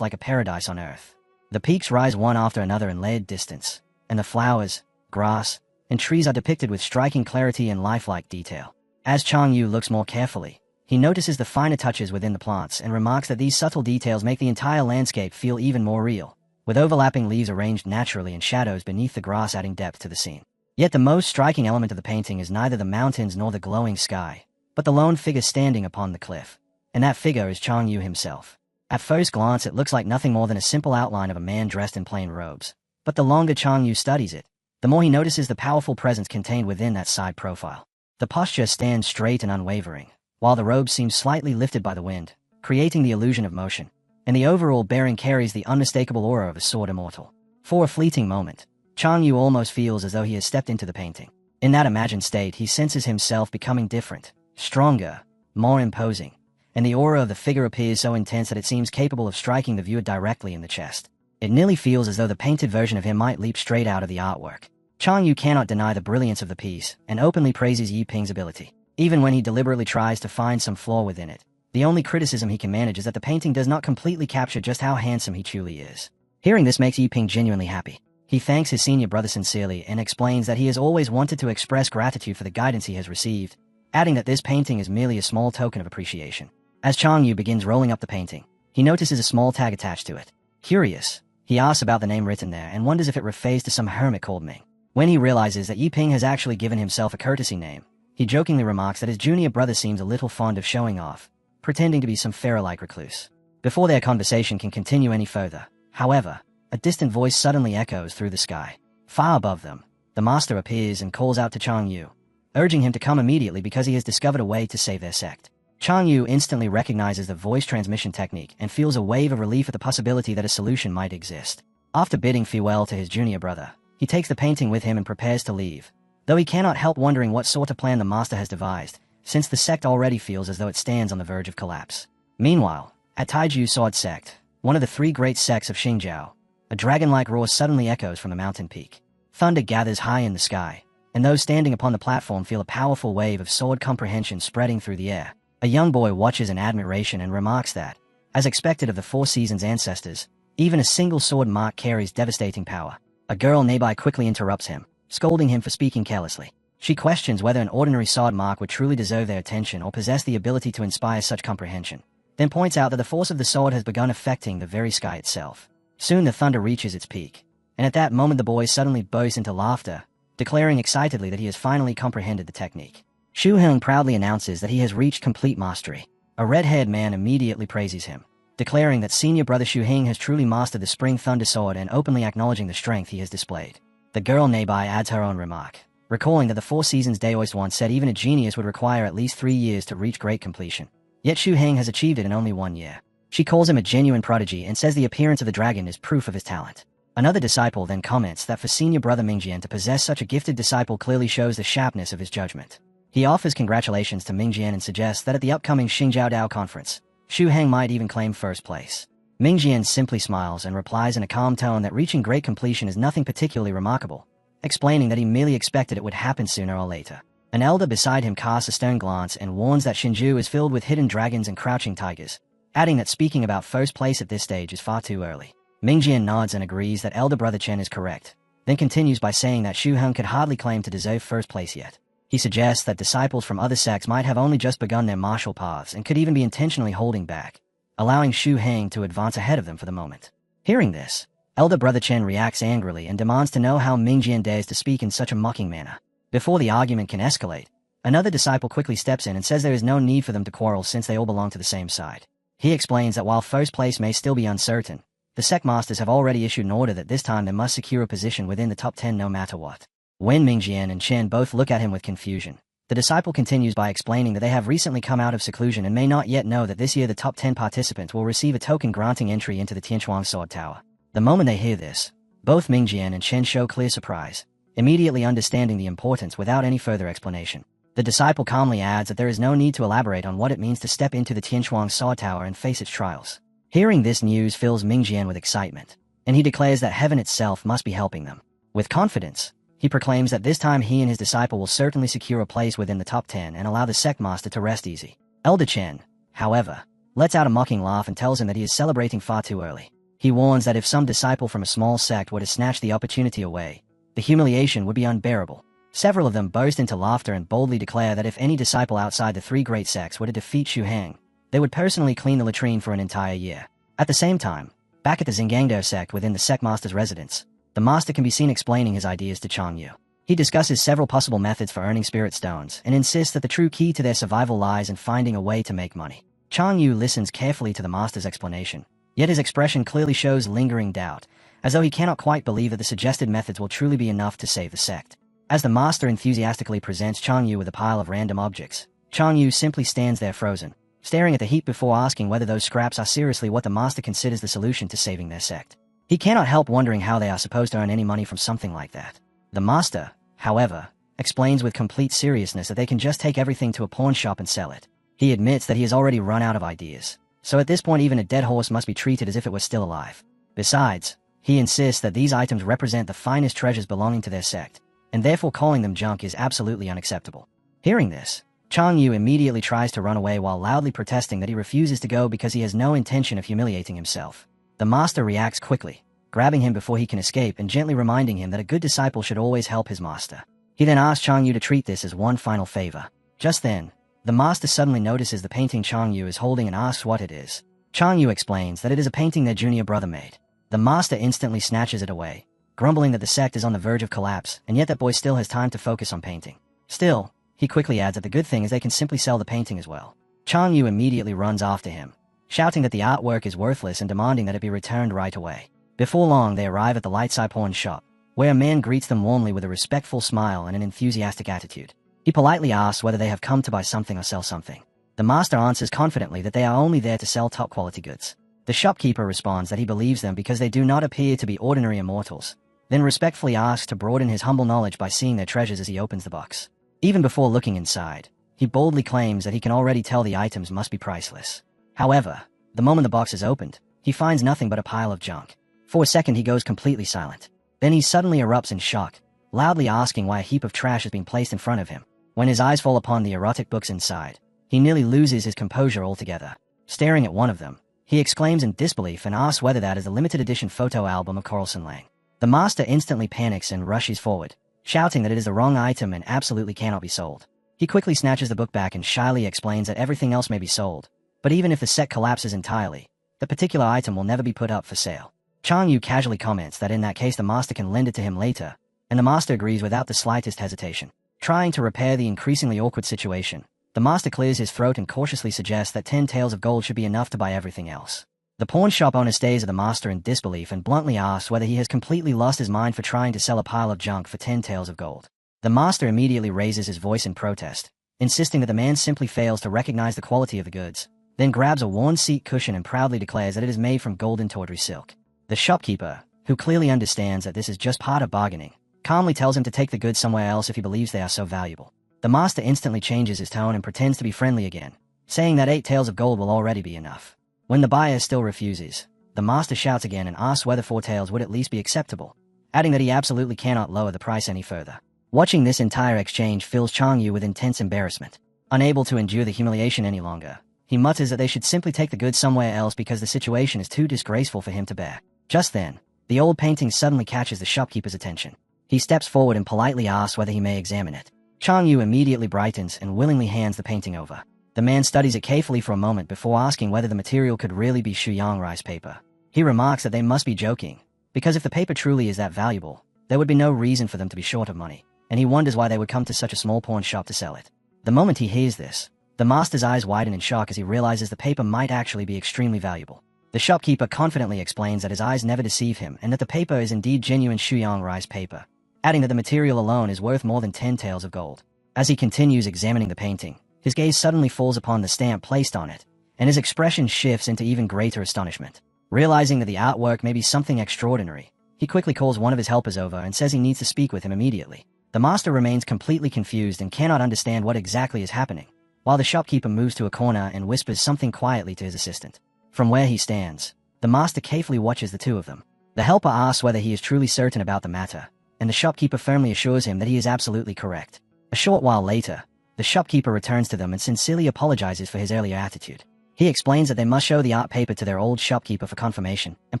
like a paradise on earth. The peaks rise one after another in layered distance, and the flowers, grass, and trees are depicted with striking clarity and lifelike detail. As Chang Yu looks more carefully, he notices the finer touches within the plants and remarks that these subtle details make the entire landscape feel even more real, with overlapping leaves arranged naturally and shadows beneath the grass adding depth to the scene. Yet the most striking element of the painting is neither the mountains nor the glowing sky, but the lone figure standing upon the cliff, and that figure is Chang Yu himself. At first glance it looks like nothing more than a simple outline of a man dressed in plain robes, but the longer Chang Yu studies it, the more he notices the powerful presence contained within that side profile. The posture stands straight and unwavering, while the robe seems slightly lifted by the wind, creating the illusion of motion, and the overall bearing carries the unmistakable aura of a sword immortal. For a fleeting moment, Chang Yu almost feels as though he has stepped into the painting. In that imagined state he senses himself becoming different, stronger, more imposing, and the aura of the figure appears so intense that it seems capable of striking the viewer directly in the chest. It nearly feels as though the painted version of him might leap straight out of the artwork. Chang Yu cannot deny the brilliance of the piece, and openly praises Yiping's ability. Even when he deliberately tries to find some flaw within it, the only criticism he can manage is that the painting does not completely capture just how handsome he truly is. Hearing this makes Yiping genuinely happy. He thanks his senior brother sincerely and explains that he has always wanted to express gratitude for the guidance he has received, adding that this painting is merely a small token of appreciation. As Chang Yu begins rolling up the painting, he notices a small tag attached to it. Curious, he asks about the name written there and wonders if it refers to some hermit called Ming. When he realizes that Yiping has actually given himself a courtesy name, he jokingly remarks that his junior brother seems a little fond of showing off, pretending to be some pharaoh-like recluse. Before their conversation can continue any further, however, a distant voice suddenly echoes through the sky. Far above them, the master appears and calls out to Chang Yu, urging him to come immediately because he has discovered a way to save their sect. Chang Yu instantly recognizes the voice transmission technique and feels a wave of relief at the possibility that a solution might exist. After bidding farewell to his junior brother, he takes the painting with him and prepares to leave, though he cannot help wondering what sort of plan the master has devised, since the sect already feels as though it stands on the verge of collapse. Meanwhile, at Taiju Sword Sect, one of the three great sects of Xingjiao, a dragon-like roar suddenly echoes from the mountain peak. Thunder gathers high in the sky, and those standing upon the platform feel a powerful wave of sword comprehension spreading through the air. A young boy watches in admiration and remarks that, as expected of the Four Seasons ancestors, even a single sword mark carries devastating power. A girl nearby quickly interrupts him, scolding him for speaking carelessly. She questions whether an ordinary sword mark would truly deserve their attention or possess the ability to inspire such comprehension, then points out that the force of the sword has begun affecting the very sky itself. Soon the thunder reaches its peak, and at that moment the boy suddenly bursts into laughter, declaring excitedly that he has finally comprehended the technique. Xu Heng proudly announces that he has reached complete mastery. A red-haired man immediately praises him, declaring that senior brother Xu Heng has truly mastered the Spring Thunder Sword and openly acknowledging the strength he has displayed. The girl nearby adds her own remark, recalling that the Four Seasons Daoist once said even a genius would require at least 3 years to reach great completion. Yet Xu Heng has achieved it in only 1 year. She calls him a genuine prodigy and says the appearance of the dragon is proof of his talent. Another disciple then comments that for senior brother Mingjian to possess such a gifted disciple clearly shows the sharpness of his judgment. He offers congratulations to Mingjian and suggests that at the upcoming Xingjiao Dao conference, Xu Heng might even claim first place. Mingjian simply smiles and replies in a calm tone that reaching great completion is nothing particularly remarkable, explaining that he merely expected it would happen sooner or later. An elder beside him casts a stern glance and warns that Xinju is filled with hidden dragons and crouching tigers, adding that speaking about first place at this stage is far too early. Mingjian nods and agrees that elder brother Chen is correct, then continues by saying that Xu Heng could hardly claim to deserve first place yet. He suggests that disciples from other sects might have only just begun their martial paths and could even be intentionally holding back, allowing Xu Heng to advance ahead of them for the moment. Hearing this, elder brother Chen reacts angrily and demands to know how Mingjian dares to speak in such a mocking manner. Before the argument can escalate, another disciple quickly steps in and says there is no need for them to quarrel since they all belong to the same side. He explains that while first place may still be uncertain, the sect masters have already issued an order that this time they must secure a position within the top 10 no matter what. When Mingjian and Chen both look at him with confusion, the disciple continues by explaining that they have recently come out of seclusion and may not yet know that this year the top 10 participants will receive a token granting entry into the Tianchuan Sword Tower. The moment they hear this, both Mingjian and Chen show clear surprise, immediately understanding the importance without any further explanation. The disciple calmly adds that there is no need to elaborate on what it means to step into the Tianchuan Sword Tower and face its trials. Hearing this news fills Mingjian with excitement, and he declares that heaven itself must be helping them. With confidence, he proclaims that this time he and his disciple will certainly secure a place within the top 10 and allow the sect master to rest easy. Elder Chen, however, lets out a mocking laugh and tells him that he is celebrating far too early. He warns that if some disciple from a small sect were to snatch the opportunity away, the humiliation would be unbearable. Several of them burst into laughter and boldly declare that if any disciple outside the three great sects were to defeat Xu Heng, they would personally clean the latrine for an entire year. At the same time, back at the Xingangdo sect within the sect master's residence, the master can be seen explaining his ideas to Chang Yu. He discusses several possible methods for earning spirit stones and insists that the true key to their survival lies in finding a way to make money. Chang Yu listens carefully to the master's explanation, yet his expression clearly shows lingering doubt, as though he cannot quite believe that the suggested methods will truly be enough to save the sect. As the master enthusiastically presents Chang Yu with a pile of random objects, Chang Yu simply stands there frozen, staring at the heap before asking whether those scraps are seriously what the master considers the solution to saving their sect. He cannot help wondering how they are supposed to earn any money from something like that. The master, however, explains with complete seriousness that they can just take everything to a pawn shop and sell it. He admits that he has already run out of ideas, so at this point even a dead horse must be treated as if it was still alive. Besides, he insists that these items represent the finest treasures belonging to their sect, and therefore calling them junk is absolutely unacceptable. Hearing this, Chang Yu immediately tries to run away while loudly protesting that he refuses to go because he has no intention of humiliating himself. The master reacts quickly, grabbing him before he can escape and gently reminding him that a good disciple should always help his master. He then asks Chang Yu to treat this as one final favor. Just then, the master suddenly notices the painting Chang Yu is holding and asks what it is. Chang Yu explains that it is a painting their junior brother made. The master instantly snatches it away, grumbling that the sect is on the verge of collapse, and yet that boy still has time to focus on painting. Still, he quickly adds that the good thing is they can simply sell the painting as well. Chang Yu immediately runs after him, shouting that the artwork is worthless and demanding that it be returned right away. Before long, they arrive at the Lightsai pawn shop, where a man greets them warmly with a respectful smile and an enthusiastic attitude. He politely asks whether they have come to buy something or sell something. The master answers confidently that they are only there to sell top-quality goods. The shopkeeper responds that he believes them because they do not appear to be ordinary immortals, then respectfully asks to broaden his humble knowledge by seeing their treasures as he opens the box. Even before looking inside, he boldly claims that he can already tell the items must be priceless. However, the moment the box is opened, he finds nothing but a pile of junk. For a second he goes completely silent. Then he suddenly erupts in shock, loudly asking why a heap of trash has been placed in front of him. When his eyes fall upon the erotic books inside, he nearly loses his composure altogether. Staring at one of them, he exclaims in disbelief and asks whether that is a limited edition photo album of Coralson Lang. The master instantly panics and rushes forward, shouting that it is the wrong item and absolutely cannot be sold. He quickly snatches the book back and shyly explains that everything else may be sold, but even if the set collapses entirely, the particular item will never be put up for sale. Chang Yu casually comments that in that case the master can lend it to him later, and the master agrees without the slightest hesitation. Trying to repair the increasingly awkward situation, the master clears his throat and cautiously suggests that 10 taels of gold should be enough to buy everything else. The pawn shop owner stares at the master in disbelief and bluntly asks whether he has completely lost his mind for trying to sell a pile of junk for 10 taels of gold. The master immediately raises his voice in protest, insisting that the man simply fails to recognize the quality of the goods, then grabs a worn seat cushion and proudly declares that it is made from golden tawdry silk. The shopkeeper, who clearly understands that this is just part of bargaining, calmly tells him to take the goods somewhere else if he believes they are so valuable. The master instantly changes his tone and pretends to be friendly again, saying that 8 taels of gold will already be enough. When the buyer still refuses, the master shouts again and asks whether 4 taels would at least be acceptable, adding that he absolutely cannot lower the price any further. Watching this entire exchange fills Chang Yu with intense embarrassment. Unable to endure the humiliation any longer, he mutters that they should simply take the goods somewhere else because the situation is too disgraceful for him to bear. Just then, the old painting suddenly catches the shopkeeper's attention. He steps forward and politely asks whether he may examine it. Chang Yu immediately brightens and willingly hands the painting over. The man studies it carefully for a moment before asking whether the material could really be Shuyang rice paper. He remarks that they must be joking, because if the paper truly is that valuable, there would be no reason for them to be short of money, and he wonders why they would come to such a small pawn shop to sell it. The moment he hears this, the master's eyes widen in shock as he realizes the paper might actually be extremely valuable. The shopkeeper confidently explains that his eyes never deceive him and that the paper is indeed genuine Shuyang rice paper, adding that the material alone is worth more than 10 taels of gold. As he continues examining the painting, his gaze suddenly falls upon the stamp placed on it, and his expression shifts into even greater astonishment. Realizing that the artwork may be something extraordinary, he quickly calls one of his helpers over and says he needs to speak with him immediately. The master remains completely confused and cannot understand what exactly is happening, while the shopkeeper moves to a corner and whispers something quietly to his assistant. From where he stands, the master carefully watches the two of them. The helper asks whether he is truly certain about the matter, and the shopkeeper firmly assures him that he is absolutely correct. A short while later, the shopkeeper returns to them and sincerely apologizes for his earlier attitude. He explains that they must show the art paper to their old shopkeeper for confirmation and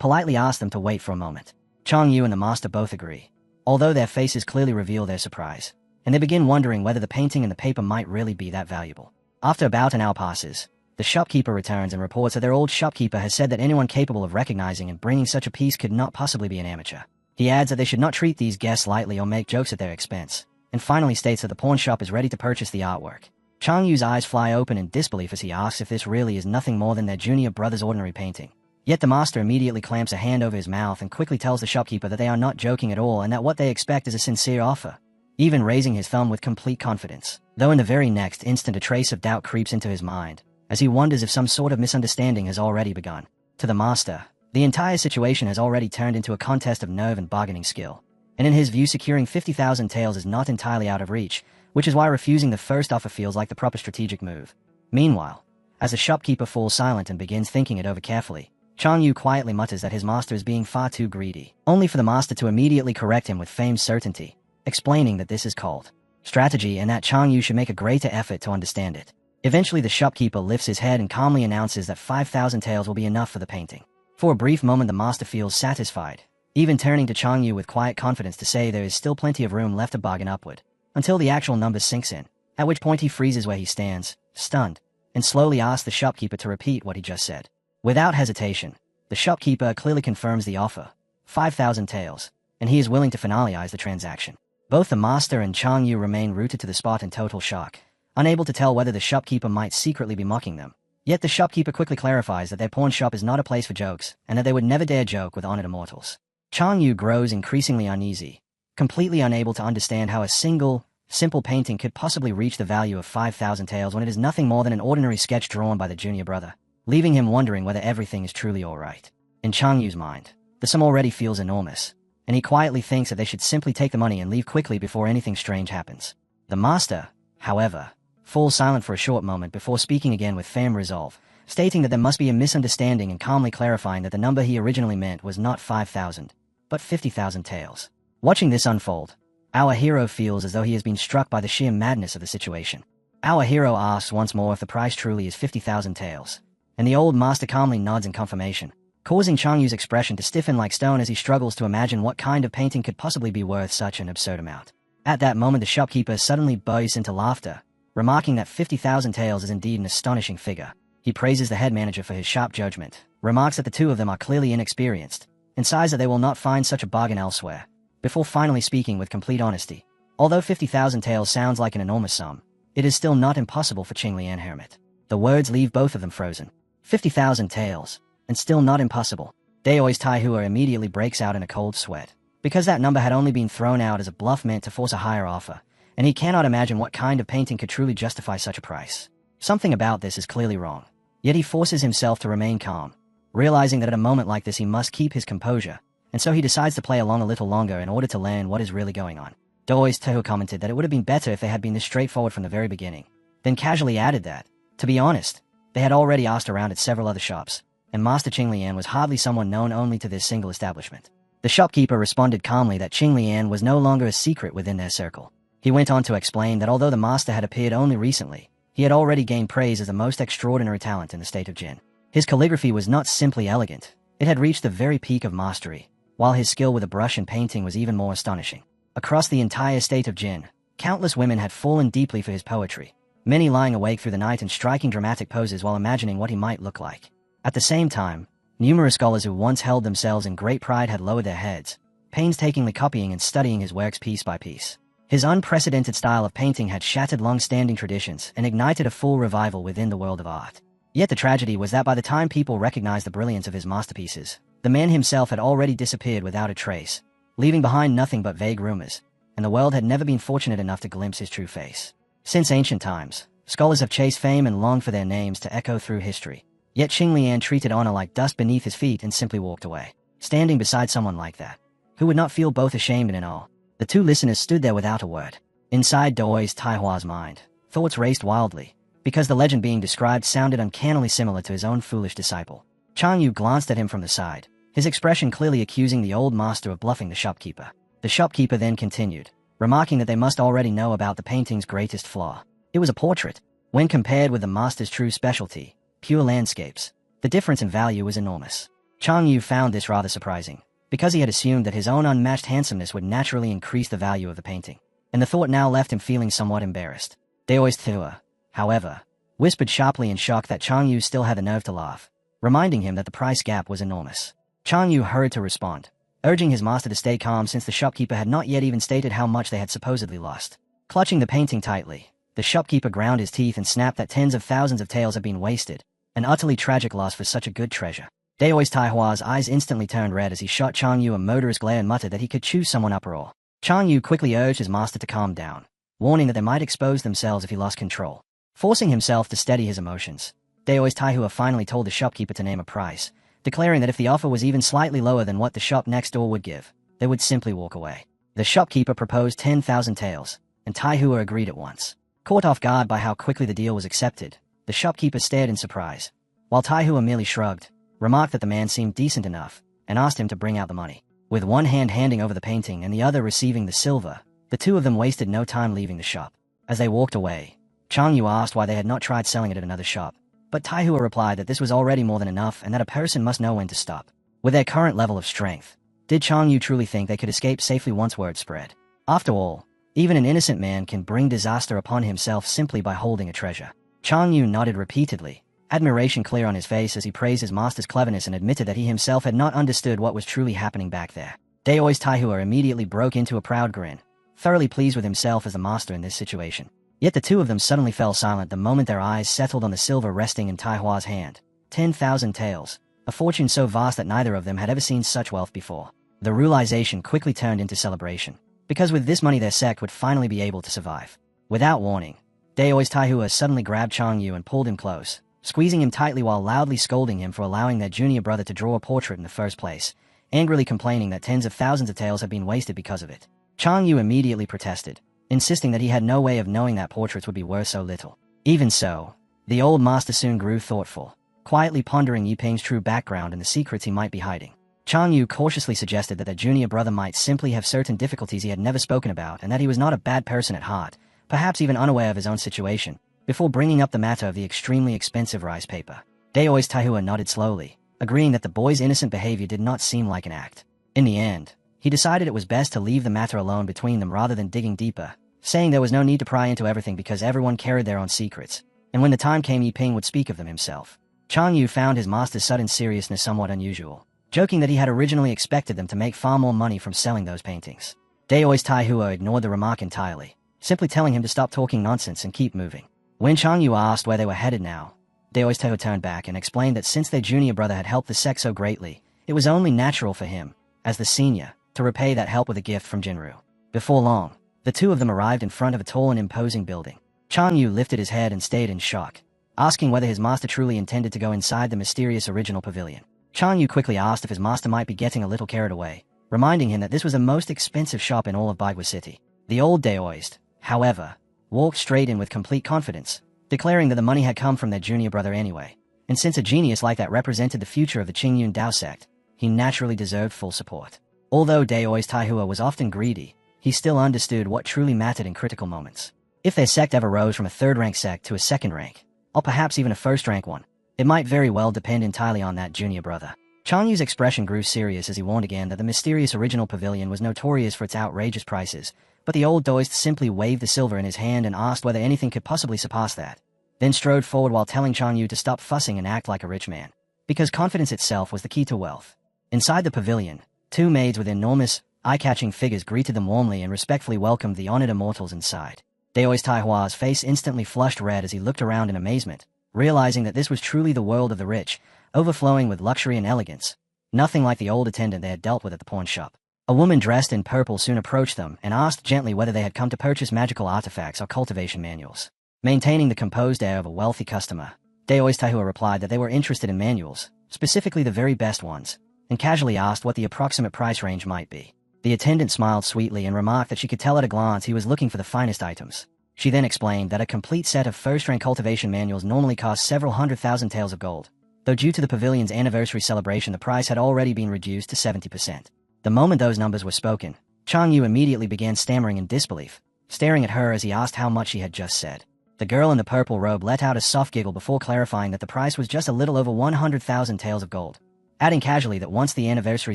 politely asks them to wait for a moment. Chang Yu and the master both agree, although their faces clearly reveal their surprise, and they begin wondering whether the painting and the paper might really be that valuable. After about an hour passes, the shopkeeper returns and reports that their old shopkeeper has said that anyone capable of recognizing and bringing such a piece could not possibly be an amateur. He adds that they should not treat these guests lightly or make jokes at their expense, and finally states that the pawn shop is ready to purchase the artwork. Chang Yu's eyes fly open in disbelief as he asks if this really is nothing more than their junior brother's ordinary painting. Yet the master immediately clamps a hand over his mouth and quickly tells the shopkeeper that they are not joking at all and that what they expect is a sincere offer, even raising his thumb with complete confidence. Though in the very next instant a trace of doubt creeps into his mind, as he wonders if some sort of misunderstanding has already begun. To the master, the entire situation has already turned into a contest of nerve and bargaining skill, and in his view securing 50,000 taels is not entirely out of reach, which is why refusing the first offer feels like the proper strategic move. Meanwhile, as the shopkeeper falls silent and begins thinking it over carefully, Chang Yu quietly mutters that his master is being far too greedy, only for the master to immediately correct him with famed certainty, explaining that this is called strategy and that Chang Yu should make a greater effort to understand it. Eventually the shopkeeper lifts his head and calmly announces that 5,000 taels will be enough for the painting. For a brief moment the master feels satisfied, even turning to Chang Yu with quiet confidence to say there is still plenty of room left to bargain upward, until the actual number sinks in, at which point he freezes where he stands, stunned, and slowly asks the shopkeeper to repeat what he just said. Without hesitation, the shopkeeper clearly confirms the offer, 5,000 taels, and he is willing to finalize the transaction. Both the master and Chang Yu remain rooted to the spot in total shock, unable to tell whether the shopkeeper might secretly be mocking them. Yet the shopkeeper quickly clarifies that their pawn shop is not a place for jokes, and that they would never dare joke with honored immortals. Chang Yu grows increasingly uneasy, completely unable to understand how a single, simple painting could possibly reach the value of 5,000 taels when it is nothing more than an ordinary sketch drawn by the junior brother, leaving him wondering whether everything is truly alright. In Chang Yu's mind, the sum already feels enormous, and he quietly thinks that they should simply take the money and leave quickly before anything strange happens. The master, however, falls silent for a short moment before speaking again with firm resolve, stating that there must be a misunderstanding and calmly clarifying that the number he originally meant was not 5,000, but 50,000 taels. Watching this unfold, our hero feels as though he has been struck by the sheer madness of the situation. Our hero asks once more if the price truly is 50,000 taels, and the old master calmly nods in confirmation, causing Chang Yu's expression to stiffen like stone as he struggles to imagine what kind of painting could possibly be worth such an absurd amount. At that moment the shopkeeper suddenly bursts into laughter, remarking that 50,000 taels is indeed an astonishing figure. He praises the head manager for his sharp judgment, remarks that the two of them are clearly inexperienced, and sighs that they will not find such a bargain elsewhere, before finally speaking with complete honesty. Although 50,000 taels sounds like an enormous sum, it is still not impossible for Qinglian Hermit. The words leave both of them frozen. 50,000 taels, and still not impossible. Daoi's Taihua immediately breaks out in a cold sweat, because that number had only been thrown out as a bluff meant to force a higher offer, and he cannot imagine what kind of painting could truly justify such a price. Something about this is clearly wrong. Yet he forces himself to remain calm, realizing that at a moment like this he must keep his composure, and so he decides to play along a little longer in order to learn what is really going on. Daoi's Taihua commented that it would have been better if they had been this straightforward from the very beginning, then casually added that, to be honest, they had already asked around at several other shops, and Master Qinglian was hardly someone known only to this single establishment. The shopkeeper responded calmly that Qinglian was no longer a secret within their circle. He went on to explain that although the master had appeared only recently, he had already gained praise as the most extraordinary talent in the state of Jin. His calligraphy was not simply elegant, it had reached the very peak of mastery, while his skill with a brush and painting was even more astonishing. Across the entire state of Jin, countless women had fallen deeply for his poetry, many lying awake through the night and striking dramatic poses while imagining what he might look like. At the same time, numerous scholars who once held themselves in great pride had lowered their heads, painstakingly copying and studying his works piece by piece. His unprecedented style of painting had shattered long-standing traditions and ignited a full revival within the world of art. Yet the tragedy was that by the time people recognized the brilliance of his masterpieces, the man himself had already disappeared without a trace, leaving behind nothing but vague rumors, and the world had never been fortunate enough to glimpse his true face. Since ancient times, scholars have chased fame and longed for their names to echo through history. Yet Qinglian treated honor like dust beneath his feet and simply walked away. Standing beside someone like that, who would not feel both ashamed and in awe, the two listeners stood there without a word. Inside Daoi's Taihua's mind, thoughts raced wildly, because the legend being described sounded uncannily similar to his own foolish disciple. Chang Yu glanced at him from the side, his expression clearly accusing the old master of bluffing the shopkeeper. The shopkeeper then continued, remarking that they must already know about the painting's greatest flaw. It was a portrait. When compared with the master's true specialty, pure landscapes, the difference in value was enormous. Chang Yu found this rather surprising, because he had assumed that his own unmatched handsomeness would naturally increase the value of the painting, and the thought now left him feeling somewhat embarrassed. Daoi's Thua, however, whispered sharply in shock that Chang Yu still had the nerve to laugh, reminding him that the price gap was enormous. Chang Yu hurried to respond, urging his master to stay calm since the shopkeeper had not yet even stated how much they had supposedly lost. Clutching the painting tightly, the shopkeeper ground his teeth and snapped that tens of thousands of taels had been wasted, an utterly tragic loss for such a good treasure. Daoi's Taihua's eyes instantly turned red as he shot Chang Yu a murderous glare and muttered that he could choose someone up or all. Chang Yu quickly urged his master to calm down, warning that they might expose themselves if he lost control. Forcing himself to steady his emotions, Daoi's Taihua finally told the shopkeeper to name a price, declaring that if the offer was even slightly lower than what the shop next door would give, they would simply walk away. The shopkeeper proposed 10,000 taels, and Taihua agreed at once. Caught off guard by how quickly the deal was accepted, the shopkeeper stared in surprise, while Taihua merely shrugged, remarked that the man seemed decent enough, and asked him to bring out the money. With one hand handing over the painting and the other receiving the silver, the two of them wasted no time leaving the shop. As they walked away, Chang Yu asked why they had not tried selling it at another shop, but Taihua replied that this was already more than enough and that a person must know when to stop. With their current level of strength, did Chang Yu truly think they could escape safely once word spread? After all, even an innocent man can bring disaster upon himself simply by holding a treasure. Chang Yu nodded repeatedly, admiration clear on his face as he praised his master's cleverness and admitted that he himself had not understood what was truly happening back there. Daoi's Taihua immediately broke into a proud grin, thoroughly pleased with himself as the master in this situation. Yet the two of them suddenly fell silent the moment their eyes settled on the silver resting in Taihua's hand. 10,000 taels, a fortune so vast that neither of them had ever seen such wealth before. The realization quickly turned into celebration. because with this money their sect would finally be able to survive. Without warning, Daoist Taihua suddenly grabbed Chang Yu and pulled him close, squeezing him tightly while loudly scolding him for allowing their junior brother to draw a portrait in the first place, angrily complaining that tens of thousands of taels had been wasted because of it. Chang Yu immediately protested, insisting that he had no way of knowing that portraits would be worth so little. Even so, the old master soon grew thoughtful, quietly pondering Yiping's true background and the secrets he might be hiding. Chang Yu cautiously suggested that their junior brother might simply have certain difficulties he had never spoken about and that he was not a bad person at heart, perhaps even unaware of his own situation, before bringing up the matter of the extremely expensive rice paper. Daoist Taihua nodded slowly, agreeing that the boy's innocent behavior did not seem like an act. In the end, he decided it was best to leave the matter alone between them rather than digging deeper, saying there was no need to pry into everything because everyone carried their own secrets, and when the time came Yiping would speak of them himself. Chang Yu found his master's sudden seriousness somewhat unusual, joking that he had originally expected them to make far more money from selling those paintings. Daoist Taihua ignored the remark entirely, simply telling him to stop talking nonsense and keep moving. When Chang Yu asked where they were headed now, Daoist Taihua turned back and explained that since their junior brother had helped the sect so greatly, it was only natural for him, as the senior, to repay that help with a gift from Jinru. Before long, the two of them arrived in front of a tall and imposing building. Chang Yu lifted his head and stayed in shock, asking whether his master truly intended to go inside the mysterious original pavilion. Chang Yu quickly asked if his master might be getting a little carried away, reminding him that this was the most expensive shop in all of Baigua City. The old Daoist, however, walked straight in with complete confidence, declaring that the money had come from their junior brother anyway, and since a genius like that represented the future of the Qingyun Dao sect, he naturally deserved full support. Although Daoist Taihua was often greedy, he still understood what truly mattered in critical moments. If their sect ever rose from a third-rank sect to a second rank, or perhaps even a first-rank one, it might very well depend entirely on that junior brother. Chang Yu's expression grew serious as he warned again that the mysterious original pavilion was notorious for its outrageous prices, but the old Daoist simply waved the silver in his hand and asked whether anything could possibly surpass that, then strode forward while telling Chang Yu to stop fussing and act like a rich man, because confidence itself was the key to wealth. Inside the pavilion, two maids with enormous, eye-catching figures greeted them warmly and respectfully welcomed the honored immortals inside. Daoist Taihua's face instantly flushed red as he looked around in amazement, realizing that this was truly the world of the rich, overflowing with luxury and elegance, nothing like the old attendant they had dealt with at the pawn shop. A woman dressed in purple soon approached them and asked gently whether they had come to purchase magical artifacts or cultivation manuals. Maintaining the composed air of a wealthy customer, Daoist Taihua replied that they were interested in manuals, specifically the very best ones, and casually asked what the approximate price range might be. The attendant smiled sweetly and remarked that she could tell at a glance he was looking for the finest items. She then explained that a complete set of first-rank cultivation manuals normally cost several 100,000 taels of gold, though due to the pavilion's anniversary celebration the price had already been reduced to 70%. The moment those numbers were spoken, Chang Yu immediately began stammering in disbelief, staring at her as he asked how much she had just said. The girl in the purple robe let out a soft giggle before clarifying that the price was just a little over 100,000 taels of gold, adding casually that once the anniversary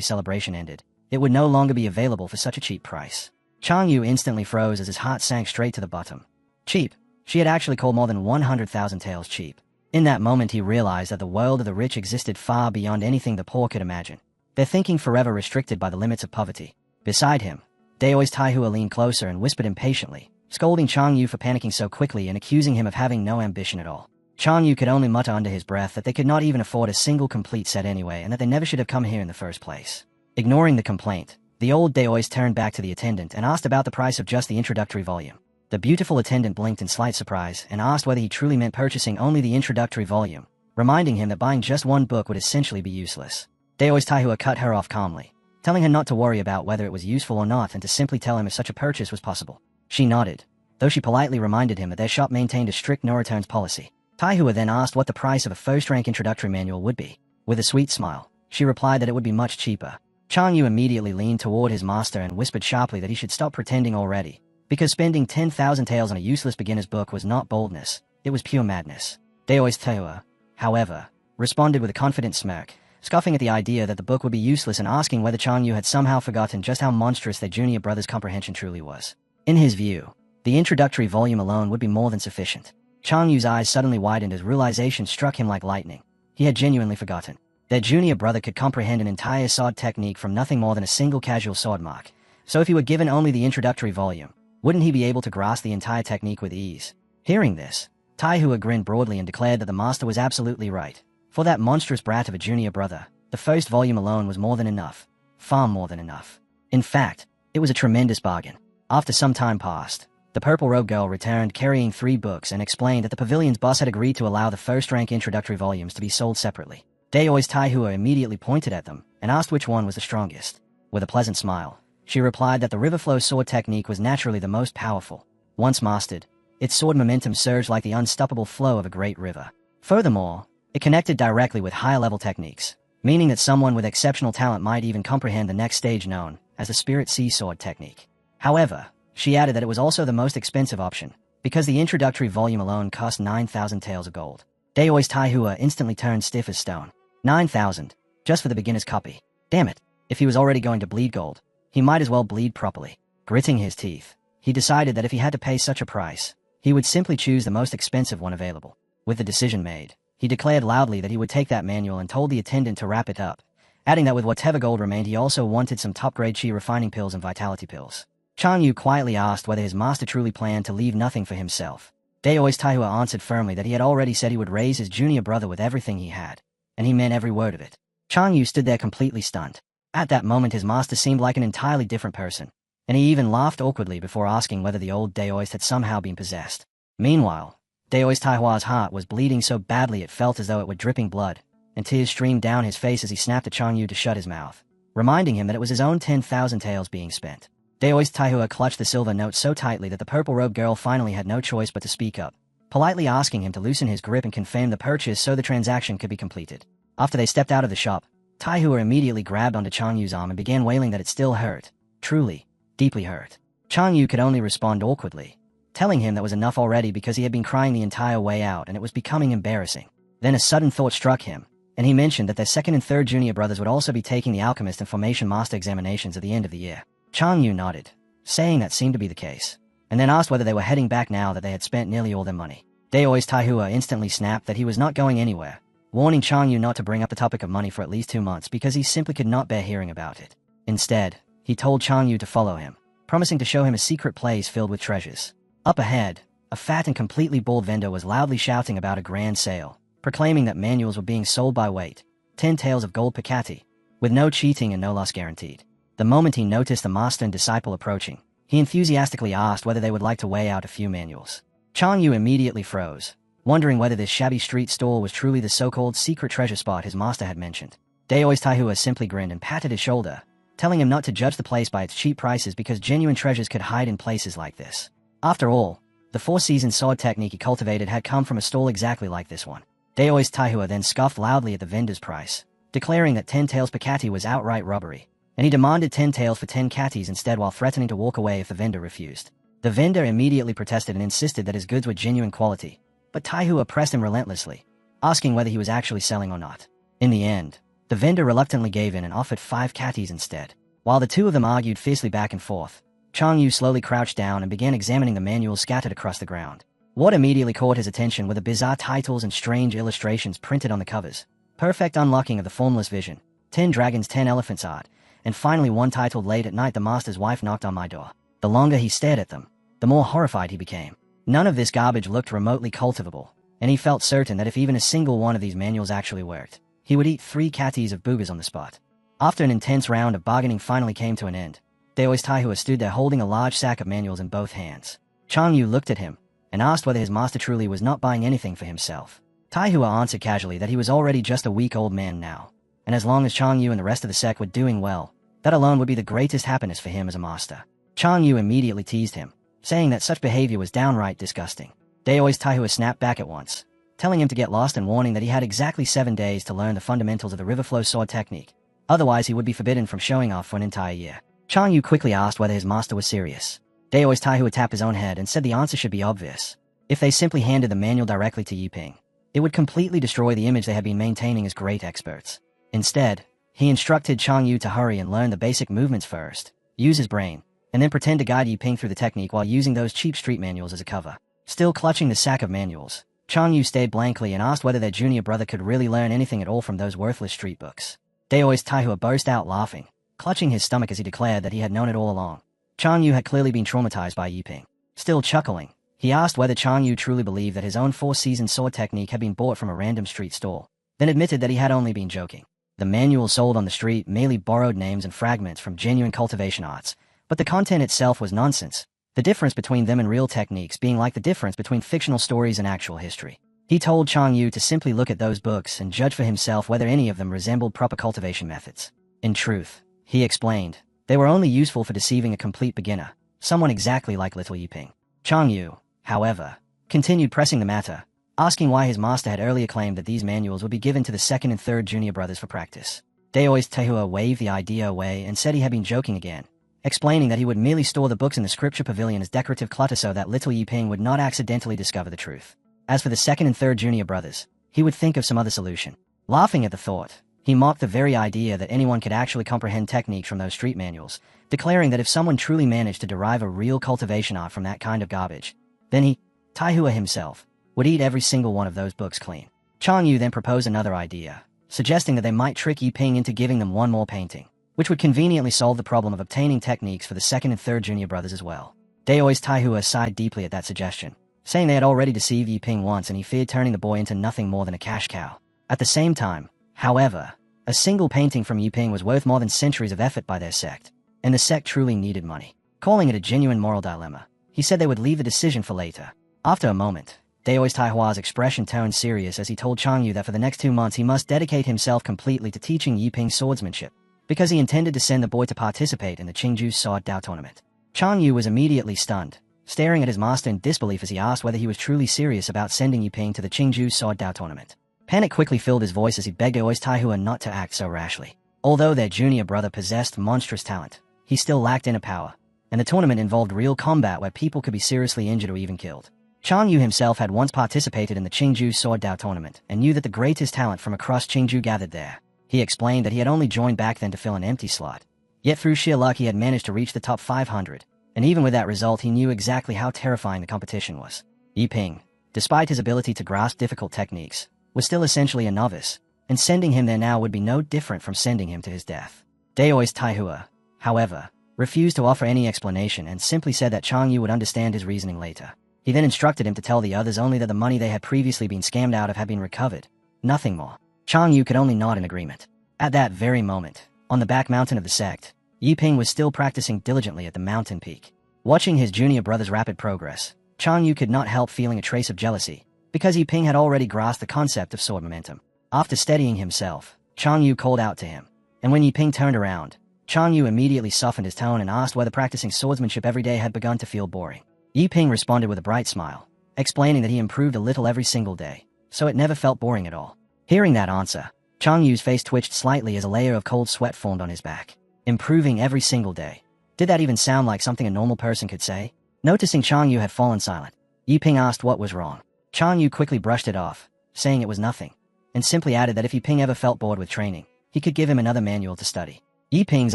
celebration ended, it would no longer be available for such a cheap price. Chang Yu instantly froze as his heart sank straight to the bottom. Cheap. She had actually called more than 100,000 taels cheap. In that moment he realized that the world of the rich existed far beyond anything the poor could imagine, their thinking forever restricted by the limits of poverty. Beside him, Daoist Taihua leaned closer and whispered impatiently, scolding Chang Yu for panicking so quickly and accusing him of having no ambition at all. Chang Yu could only mutter under his breath that they could not even afford a single complete set anyway and that they never should have come here in the first place. Ignoring the complaint, the old Daoist turned back to the attendant and asked about the price of just the introductory volume. The beautiful attendant blinked in slight surprise and asked whether he truly meant purchasing only the introductory volume, reminding him that buying just one book would essentially be useless. Daoist Taihua cut her off calmly, telling her not to worry about whether it was useful or not and to simply tell him if such a purchase was possible. She nodded, though she politely reminded him that their shop maintained a strict no-returns policy. Taihua then asked what the price of a first-rank introductory manual would be. With a sweet smile, she replied that it would be much cheaper. Chang Yu immediately leaned toward his master and whispered sharply that he should stop pretending already, because spending 10,000 taels on a useless beginner's book was not boldness, it was pure madness. Daoist Taihua, however, responded with a confident smirk, scoffing at the idea that the book would be useless and asking whether Chang Yu had somehow forgotten just how monstrous their junior brother's comprehension truly was. In his view, the introductory volume alone would be more than sufficient. Chang Yu's eyes suddenly widened as realization struck him like lightning. He had genuinely forgotten. Their junior brother could comprehend an entire sword technique from nothing more than a single casual sword mark, so if he were given only the introductory volume, wouldn't he be able to grasp the entire technique with ease? Hearing this, Taihua grinned broadly and declared that the master was absolutely right. For that monstrous brat of a junior brother, the first volume alone was more than enough. Far more than enough. In fact, It was a tremendous bargain. After some time passed, the purple-robed girl returned carrying 3 books and explained that the pavilion's boss had agreed to allow the first-rank introductory volumes to be sold separately. Daoi's Taihua immediately pointed at them and asked which one was the strongest. With a pleasant smile, she replied that the river flow sword technique was naturally the most powerful. Once mastered, its sword momentum surged like the unstoppable flow of a great river. Furthermore, it connected directly with higher-level techniques, meaning that someone with exceptional talent might even comprehend the next stage known as the Spirit Sea Sword technique. However, she added that it was also the most expensive option, because the introductory volume alone cost 9,000 taels of gold. Daoi's Taihua instantly turned stiff as stone. 9,000, just for the beginner's copy. Damn it, if he was already going to bleed gold, he might as well bleed properly. Gritting his teeth, he decided that if he had to pay such a price, he would simply choose the most expensive one available. With the decision made, he declared loudly that he would take that manual and told the attendant to wrap it up, adding that with whatever gold remained he also wanted some top-grade chi refining pills and vitality pills. Chang Yu quietly asked whether his master truly planned to leave nothing for himself. Daoi's Taihua answered firmly that he had already said he would raise his junior brother with everything he had, and he meant every word of it. Chang Yu stood there completely stunned. At that moment his master seemed like an entirely different person, and he even laughed awkwardly before asking whether the old Daoist had somehow been possessed. Meanwhile, Daoist Taihua's heart was bleeding so badly it felt as though it were dripping blood, and tears streamed down his face as he snapped at Chang Yu to shut his mouth, reminding him that it was his own 10,000 taels being spent. Daoist Taihua clutched the silver note so tightly that the purple-robed girl finally had no choice but to speak up, politely asking him to loosen his grip and confirm the purchase so the transaction could be completed. After they stepped out of the shop, Taihua immediately grabbed onto Chang Yu's arm and began wailing that it still hurt. Truly, deeply hurt. Chang Yu could only respond awkwardly, telling him that was enough already because he had been crying the entire way out and it was becoming embarrassing. Then a sudden thought struck him, and he mentioned that their second and third junior brothers would also be taking the Alchemist and Formation Master examinations at the end of the year. Chang Yu nodded, saying that seemed to be the case, and then asked whether they were heading back now that they had spent nearly all their money. Daoist Taihua instantly snapped that he was not going anywhere, warning Chang Yu not to bring up the topic of money for at least 2 months because he simply could not bear hearing about it. Instead, he told Chang Yu to follow him, promising to show him a secret place filled with treasures. Up ahead, a fat and completely bald vendor was loudly shouting about a grand sale, proclaiming that manuals were being sold by weight, 10 taels of gold per catty, with no cheating and no loss guaranteed. The moment he noticed the master and disciple approaching, he enthusiastically asked whether they would like to weigh out a few manuals. Chang Yu immediately froze, wondering whether this shabby street stall was truly the so-called secret treasure spot his master had mentioned. Daoist Taihua simply grinned and patted his shoulder, telling him not to judge the place by its cheap prices because genuine treasures could hide in places like this. After all, the 4-season sword technique he cultivated had come from a stall exactly like this one. Daoist Taihua then scoffed loudly at the vendor's price, declaring that 10 taels per catty was outright robbery, and he demanded 10 taels for 10 catties instead while threatening to walk away if the vendor refused. The vendor immediately protested and insisted that his goods were genuine quality, but Taihua pressed him relentlessly, asking whether he was actually selling or not. In the end, the vendor reluctantly gave in and offered 5 catties instead. While the two of them argued fiercely back and forth, Chang Yu slowly crouched down and began examining the manuals scattered across the ground. What immediately caught his attention were the bizarre titles and strange illustrations printed on the covers. Perfect Unlocking of the Formless Vision, 10 Dragons 10 Elephants Art, and finally one titled Late at Night the Master's Wife Knocked on My Door. The longer he stared at them, the more horrified he became. None of this garbage looked remotely cultivable, and he felt certain that if even a single one of these manuals actually worked, he would eat 3 catties of boogers on the spot. After an intense round of bargaining finally came to an end, Daoist Taihua stood there holding a large sack of manuals in both hands. Chang Yu looked at him, and asked whether his master truly was not buying anything for himself. Taihua answered casually that he was already just a weak old man now, and as long as Chang Yu and the rest of the sect were doing well, that alone would be the greatest happiness for him as a master. Chang Yu immediately teased him, saying that such behavior was downright disgusting. Daoist Taihua snapped back at once, telling him to get lost and warning that he had exactly 7 days to learn the fundamentals of the river flow sword technique. Otherwise he would be forbidden from showing off for an entire year. Chang Yu quickly asked whether his master was serious. Daoist Taihua tapped his own head and said the answer should be obvious. If they simply handed the manual directly to Yiping, it would completely destroy the image they had been maintaining as great experts. Instead, he instructed Chang Yu to hurry and learn the basic movements first, use his brain, and then pretend to guide Yiping through the technique while using those cheap street manuals as a cover. Still clutching the sack of manuals, Chang Yu stared blankly and asked whether their junior brother could really learn anything at all from those worthless street books. Daoist Taihua burst out laughing, clutching his stomach as he declared that he had known it all along. Chang Yu had clearly been traumatized by Yiping. Still chuckling, he asked whether Chang Yu truly believed that his own 4-season sword technique had been bought from a random street stall, then admitted that he had only been joking. The manuals sold on the street merely borrowed names and fragments from genuine cultivation arts, But the content itself was nonsense, the difference between them and real techniques being like the difference between fictional stories and actual history. He told Chang Yu to simply look at those books and judge for himself whether any of them resembled proper cultivation methods. In truth, he explained, they were only useful for deceiving a complete beginner, someone exactly like little Yiping. Chang Yu, however, continued pressing the matter, asking why his master had earlier claimed that these manuals would be given to the second and third junior brothers for practice. Daoist Tehua waved the idea away and said he had been joking again, explaining that he would merely store the books in the scripture pavilion as decorative clutter so that little Yiping would not accidentally discover the truth. As for the second and third junior brothers, he would think of some other solution. Laughing at the thought, he mocked the very idea that anyone could actually comprehend techniques from those street manuals, declaring that if someone truly managed to derive a real cultivation art from that kind of garbage, then he, Taihua himself, would eat every single one of those books clean. Chang Yu then proposed another idea, suggesting that they might trick Yiping into giving them one more painting, which would conveniently solve the problem of obtaining techniques for the second and third junior brothers as well. Daoist Taihua sighed deeply at that suggestion, saying they had already deceived Yiping once and he feared turning the boy into nothing more than a cash cow. At the same time, however, a single painting from Yiping was worth more than centuries of effort by their sect, and the sect truly needed money. Calling it a genuine moral dilemma, he said they would leave the decision for later. After a moment, Daoist Taihua's expression turned serious as he told Chang Yu that for the next 2 months he must dedicate himself completely to teaching Yiping swordsmanship, because he intended to send the boy to participate in the Qingju Sword Dao tournament. Chang Yu was immediately stunned, staring at his master in disbelief as he asked whether he was truly serious about sending Yiping to the Qingju Sword Dao tournament. Panic quickly filled his voice as he begged Daoist Taihua not to act so rashly. Although their junior brother possessed monstrous talent, he still lacked inner power, and the tournament involved real combat where people could be seriously injured or even killed. Chang Yu himself had once participated in the Qingju Sword Dao tournament and knew that the greatest talent from across Qingju gathered there. He explained that he had only joined back then to fill an empty slot. Yet through sheer luck he had managed to reach the top 500, and even with that result he knew exactly how terrifying the competition was. Yiping, despite his ability to grasp difficult techniques, was still essentially a novice, and sending him there now would be no different from sending him to his death. Daoist Taihua, however, refused to offer any explanation and simply said that Chang Yu would understand his reasoning later. He then instructed him to tell the others only that the money they had previously been scammed out of had been recovered, nothing more. Chang Yu could only nod in agreement. At that very moment, on the back mountain of the sect, Yiping was still practicing diligently at the mountain peak. Watching his junior brother's rapid progress, Chang Yu could not help feeling a trace of jealousy, because Yiping had already grasped the concept of sword momentum. After steadying himself, Chang Yu called out to him, and when Yiping turned around, Chang Yu immediately softened his tone and asked whether practicing swordsmanship every day had begun to feel boring. Yiping responded with a bright smile, explaining that he improved a little every single day, so it never felt boring at all. Hearing that answer, Chang Yu's face twitched slightly as a layer of cold sweat formed on his back. Improving every single day. Did that even sound like something a normal person could say? Noticing Chang Yu had fallen silent, Yiping asked what was wrong. Chang Yu quickly brushed it off, saying it was nothing, and simply added that if Yiping ever felt bored with training, he could give him another manual to study. Yiping's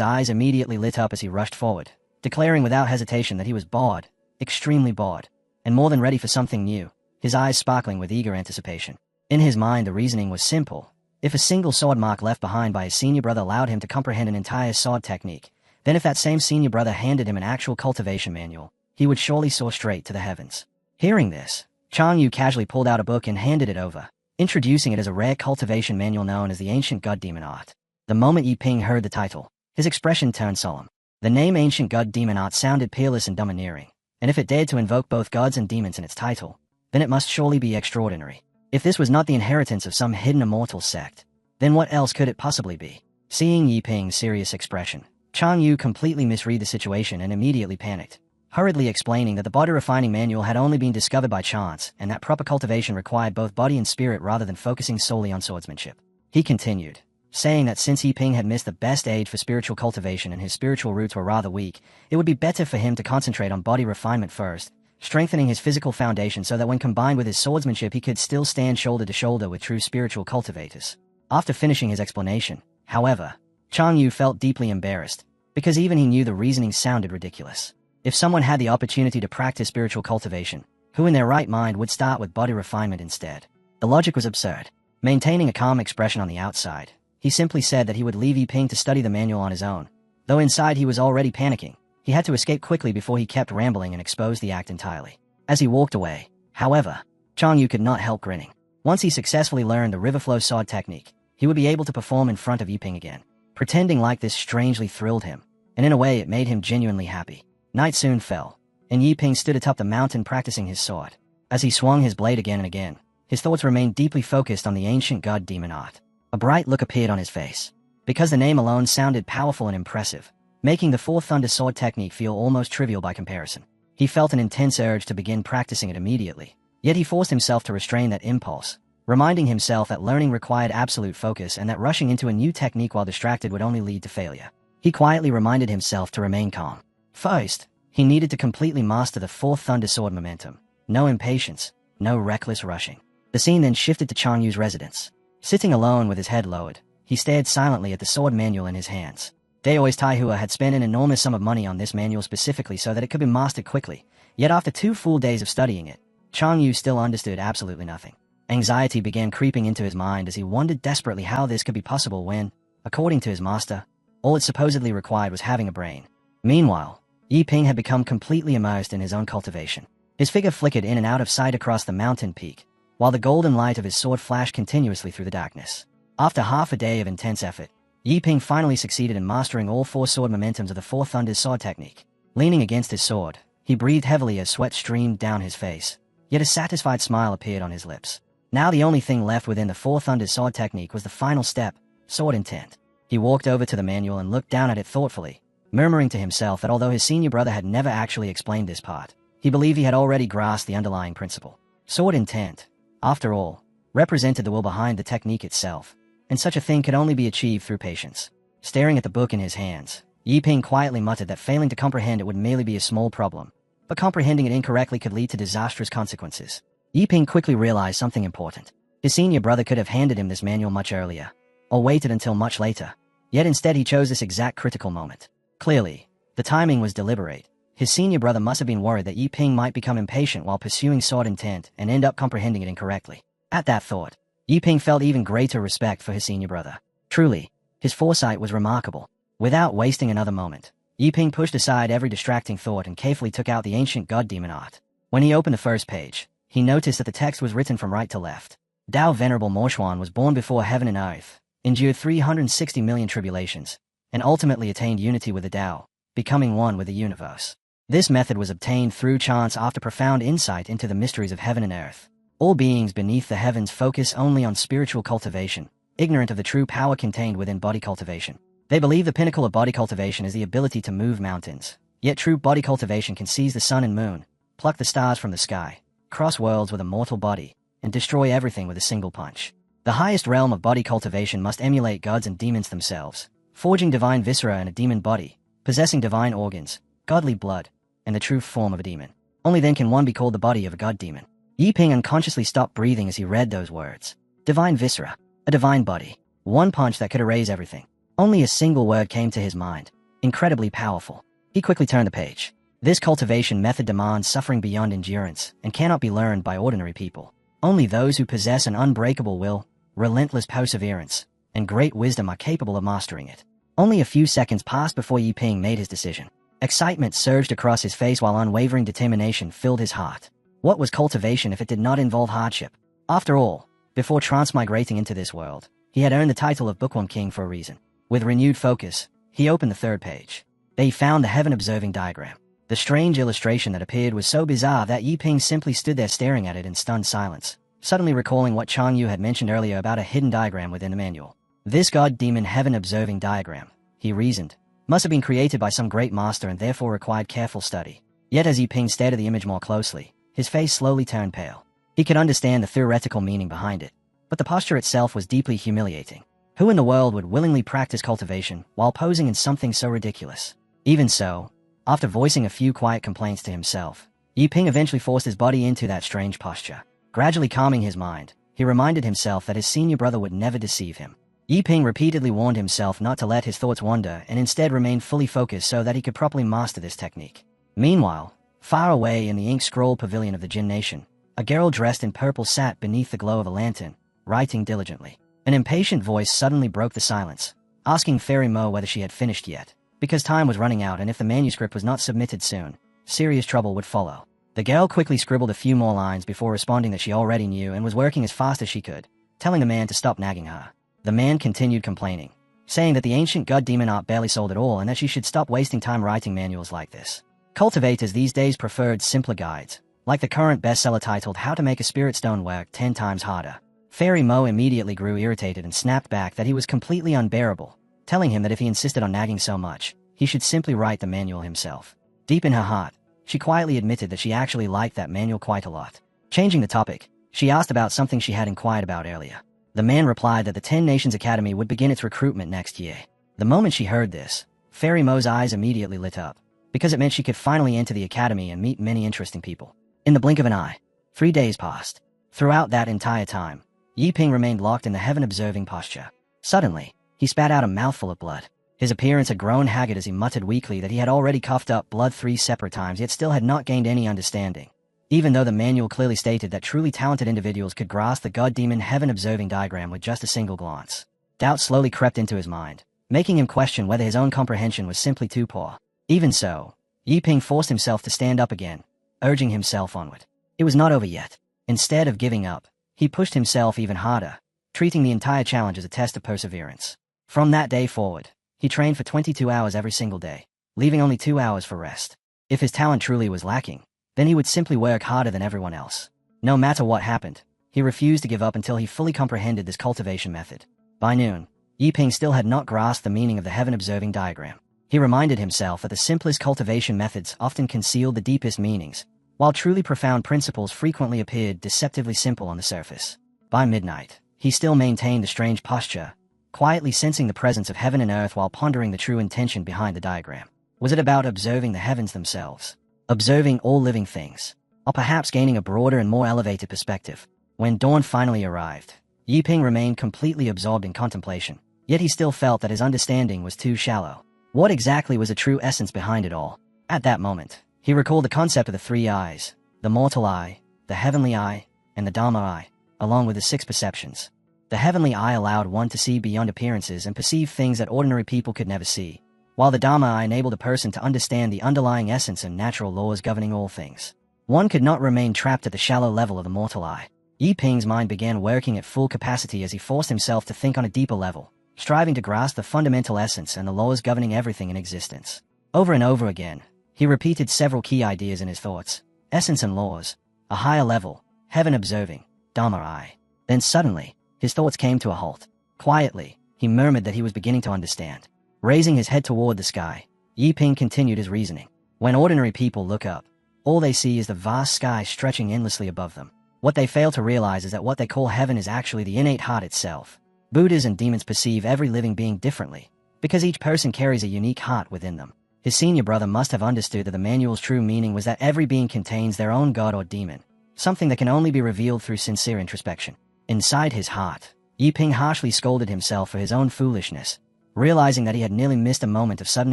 eyes immediately lit up as he rushed forward, declaring without hesitation that he was bored, extremely bored, and more than ready for something new, his eyes sparkling with eager anticipation. In his mind the reasoning was simple. If a single sword mark left behind by his senior brother allowed him to comprehend an entire sword technique, then if that same senior brother handed him an actual cultivation manual, he would surely soar straight to the heavens. Hearing this, Chang Yu casually pulled out a book and handed it over, introducing it as a rare cultivation manual known as the Ancient God Demon Art. The moment Yiping heard the title, his expression turned solemn. The name Ancient God Demon Art sounded peerless and domineering, and if it dared to invoke both gods and demons in its title, then it must surely be extraordinary. If this was not the inheritance of some hidden immortal sect, then what else could it possibly be? Seeing Yiping's serious expression, Chang Yu completely misread the situation and immediately panicked, hurriedly explaining that the body refining manual had only been discovered by chance and that proper cultivation required both body and spirit rather than focusing solely on swordsmanship. He continued, saying that since Yiping had missed the best age for spiritual cultivation and his spiritual roots were rather weak, it would be better for him to concentrate on body refinement first, strengthening his physical foundation so that when combined with his swordsmanship he could still stand shoulder to shoulder with true spiritual cultivators. After finishing his explanation, however, Chang Yu felt deeply embarrassed, because even he knew the reasoning sounded ridiculous. If someone had the opportunity to practice spiritual cultivation, who in their right mind would start with body refinement instead? The logic was absurd. Maintaining a calm expression on the outside, he simply said that he would leave Yiping to study the manual on his own. Though inside he was already panicking, he had to escape quickly before he kept rambling and exposed the act entirely. As he walked away, however, Chang Yu could not help grinning. Once he successfully learned the river flow sword technique, he would be able to perform in front of Yiping again. Pretending like this strangely thrilled him, and in a way it made him genuinely happy. Night soon fell, and Yi Ping stood atop the mountain practicing his sword. As he swung his blade again and again, his thoughts remained deeply focused on the ancient god-demon art. A bright look appeared on his face, because the name alone sounded powerful and impressive, making the Four Thunder Sword technique feel almost trivial by comparison. He felt an intense urge to begin practicing it immediately, yet he forced himself to restrain that impulse, reminding himself that learning required absolute focus and that rushing into a new technique while distracted would only lead to failure. He quietly reminded himself to remain calm. First, he needed to completely master the Fourth Thunder Sword momentum. No impatience, no reckless rushing. The scene then shifted to Chang Yu's residence. Sitting alone with his head lowered, he stared silently at the sword manual in his hands. Daoi's Taihua had spent an enormous sum of money on this manual specifically so that it could be mastered quickly, yet after 2 full days of studying it, Chang Yu still understood absolutely nothing. Anxiety began creeping into his mind as he wondered desperately how this could be possible when, according to his master, all it supposedly required was having a brain. Meanwhile, Yi Ping had become completely immersed in his own cultivation. His figure flickered in and out of sight across the mountain peak, while the golden light of his sword flashed continuously through the darkness. After half a day of intense effort, Yi Ping finally succeeded in mastering all 4 sword momentums of the Four Thunders sword technique. Leaning against his sword, he breathed heavily as sweat streamed down his face, yet a satisfied smile appeared on his lips. Now the only thing left within the Four Thunders sword technique was the final step, sword intent. He walked over to the manual and looked down at it thoughtfully, murmuring to himself that although his senior brother had never actually explained this part, he believed he had already grasped the underlying principle. Sword intent, after all, represented the will behind the technique itself, and such a thing could only be achieved through patience. Staring at the book in his hands, Yi Ping quietly muttered that failing to comprehend it would merely be a small problem, but comprehending it incorrectly could lead to disastrous consequences. Yi Ping quickly realized something important. His senior brother could have handed him this manual much earlier, or waited until much later, yet instead he chose this exact critical moment. Clearly, the timing was deliberate. His senior brother must have been worried that Yi Ping might become impatient while pursuing sword intent and end up comprehending it incorrectly. At that thought, Yi Ping felt even greater respect for his senior brother. Truly, his foresight was remarkable. Without wasting another moment, Yi Ping pushed aside every distracting thought and carefully took out the ancient god-demon art. When he opened the first page, he noticed that the text was written from right to left. Tao Venerable Morshuan was born before heaven and earth, endured 360 million tribulations, and ultimately attained unity with the Tao, becoming one with the universe. This method was obtained through chance after profound insight into the mysteries of heaven and earth. All beings beneath the heavens focus only on spiritual cultivation, ignorant of the true power contained within body cultivation. They believe the pinnacle of body cultivation is the ability to move mountains. Yet true body cultivation can seize the sun and moon, pluck the stars from the sky, cross worlds with a mortal body, and destroy everything with a single punch. The highest realm of body cultivation must emulate gods and demons themselves, forging divine viscera in a demon body, possessing divine organs, godly blood, and the true form of a demon. Only then can one be called the body of a god-demon. Yi Ping unconsciously stopped breathing as he read those words. Divine viscera, a divine body, one punch that could erase everything. Only a single word came to his mind. Incredibly powerful. He quickly turned the page. This cultivation method demands suffering beyond endurance and cannot be learned by ordinary people. Only those who possess an unbreakable will, relentless perseverance, and great wisdom are capable of mastering it. Only a few seconds passed before Yi Ping made his decision. Excitement surged across his face while unwavering determination filled his heart. What was cultivation if it did not involve hardship? After all, before transmigrating into this world, he had earned the title of Bookworm King for a reason. With renewed focus, he opened the third page. There he found the heaven-observing diagram. The strange illustration that appeared was so bizarre that Yi Ping simply stood there staring at it in stunned silence, suddenly recalling what Chang Yu had mentioned earlier about a hidden diagram within the manual. This god-demon heaven-observing diagram, he reasoned, must have been created by some great master and therefore required careful study. Yet as Yi Ping stared at the image more closely, his face slowly turned pale. He could understand the theoretical meaning behind it, but the posture itself was deeply humiliating. Who in the world would willingly practice cultivation while posing in something so ridiculous? Even so, after voicing a few quiet complaints to himself, Yi Ping eventually forced his body into that strange posture. Gradually calming his mind, he reminded himself that his senior brother would never deceive him. Yi Ping repeatedly warned himself not to let his thoughts wander and instead remain fully focused so that he could properly master this technique. Meanwhile, far away in the ink-scroll pavilion of the Jin Nation, a girl dressed in purple sat beneath the glow of a lantern, writing diligently. An impatient voice suddenly broke the silence, asking Fairy Mo whether she had finished yet, because time was running out and if the manuscript was not submitted soon, serious trouble would follow. The girl quickly scribbled a few more lines before responding that she already knew and was working as fast as she could, telling the man to stop nagging her. The man continued complaining, saying that the ancient god demon art barely sold at all and that she should stop wasting time writing manuals like this. Cultivators these days preferred simpler guides, like the current bestseller titled How to Make a Spirit Stone Work 10 Times Harder. Fairy Mo immediately grew irritated and snapped back that he was completely unbearable, telling him that if he insisted on nagging so much, he should simply write the manual himself. Deep in her heart, she quietly admitted that she actually liked that manual quite a lot. Changing the topic, she asked about something she had inquired about earlier. The man replied that the 10 Nations Academy would begin its recruitment next year. The moment she heard this, Fairy Mo's eyes immediately lit up, because it meant she could finally enter the academy and meet many interesting people. In the blink of an eye, 3 days passed. Throughout that entire time, Yi Ping remained locked in the heaven-observing posture. Suddenly, he spat out a mouthful of blood. His appearance had grown haggard as he muttered weakly that he had already coughed up blood 3 separate times yet still had not gained any understanding. Even though the manual clearly stated that truly talented individuals could grasp the god-demon heaven-observing diagram with just a single glance. Doubt slowly crept into his mind, making him question whether his own comprehension was simply too poor. Even so, Yi Ping forced himself to stand up again, urging himself onward. It was not over yet. Instead of giving up, he pushed himself even harder, treating the entire challenge as a test of perseverance. From that day forward, he trained for 22 hours every single day, leaving only 2 hours for rest. If his talent truly was lacking, then he would simply work harder than everyone else. No matter what happened, he refused to give up until he fully comprehended this cultivation method. By noon, Yi Ping still had not grasped the meaning of the heaven-observing diagram. He reminded himself that the simplest cultivation methods often concealed the deepest meanings, while truly profound principles frequently appeared deceptively simple on the surface. By midnight, he still maintained the strange posture, quietly sensing the presence of heaven and earth while pondering the true intention behind the diagram. Was it about observing the heavens themselves? Observing all living things? Or perhaps gaining a broader and more elevated perspective? When dawn finally arrived, Yi Ping remained completely absorbed in contemplation, yet he still felt that his understanding was too shallow. What exactly was the true essence behind it all? At that moment, he recalled the concept of the 3 eyes, the mortal eye, the heavenly eye, and the Dharma eye, along with the 6 perceptions. The heavenly eye allowed one to see beyond appearances and perceive things that ordinary people could never see, while the Dharma eye enabled a person to understand the underlying essence and natural laws governing all things. One could not remain trapped at the shallow level of the mortal eye. Yi Ping's mind began working at full capacity as he forced himself to think on a deeper level, striving to grasp the fundamental essence and the laws governing everything in existence. Over and over again, he repeated several key ideas in his thoughts: essence and laws, a higher level, heaven observing, Dharma eye. Then suddenly, his thoughts came to a halt. Quietly, he murmured that he was beginning to understand. Raising his head toward the sky, Yi Ping continued his reasoning. When ordinary people look up, all they see is the vast sky stretching endlessly above them. What they fail to realize is that what they call heaven is actually the innate heart itself. Buddhas and demons perceive every living being differently, because each person carries a unique heart within them. His senior brother must have understood that the manual's true meaning was that every being contains their own god or demon, something that can only be revealed through sincere introspection. Inside his heart, Yi Ping harshly scolded himself for his own foolishness, realizing that he had nearly missed a moment of sudden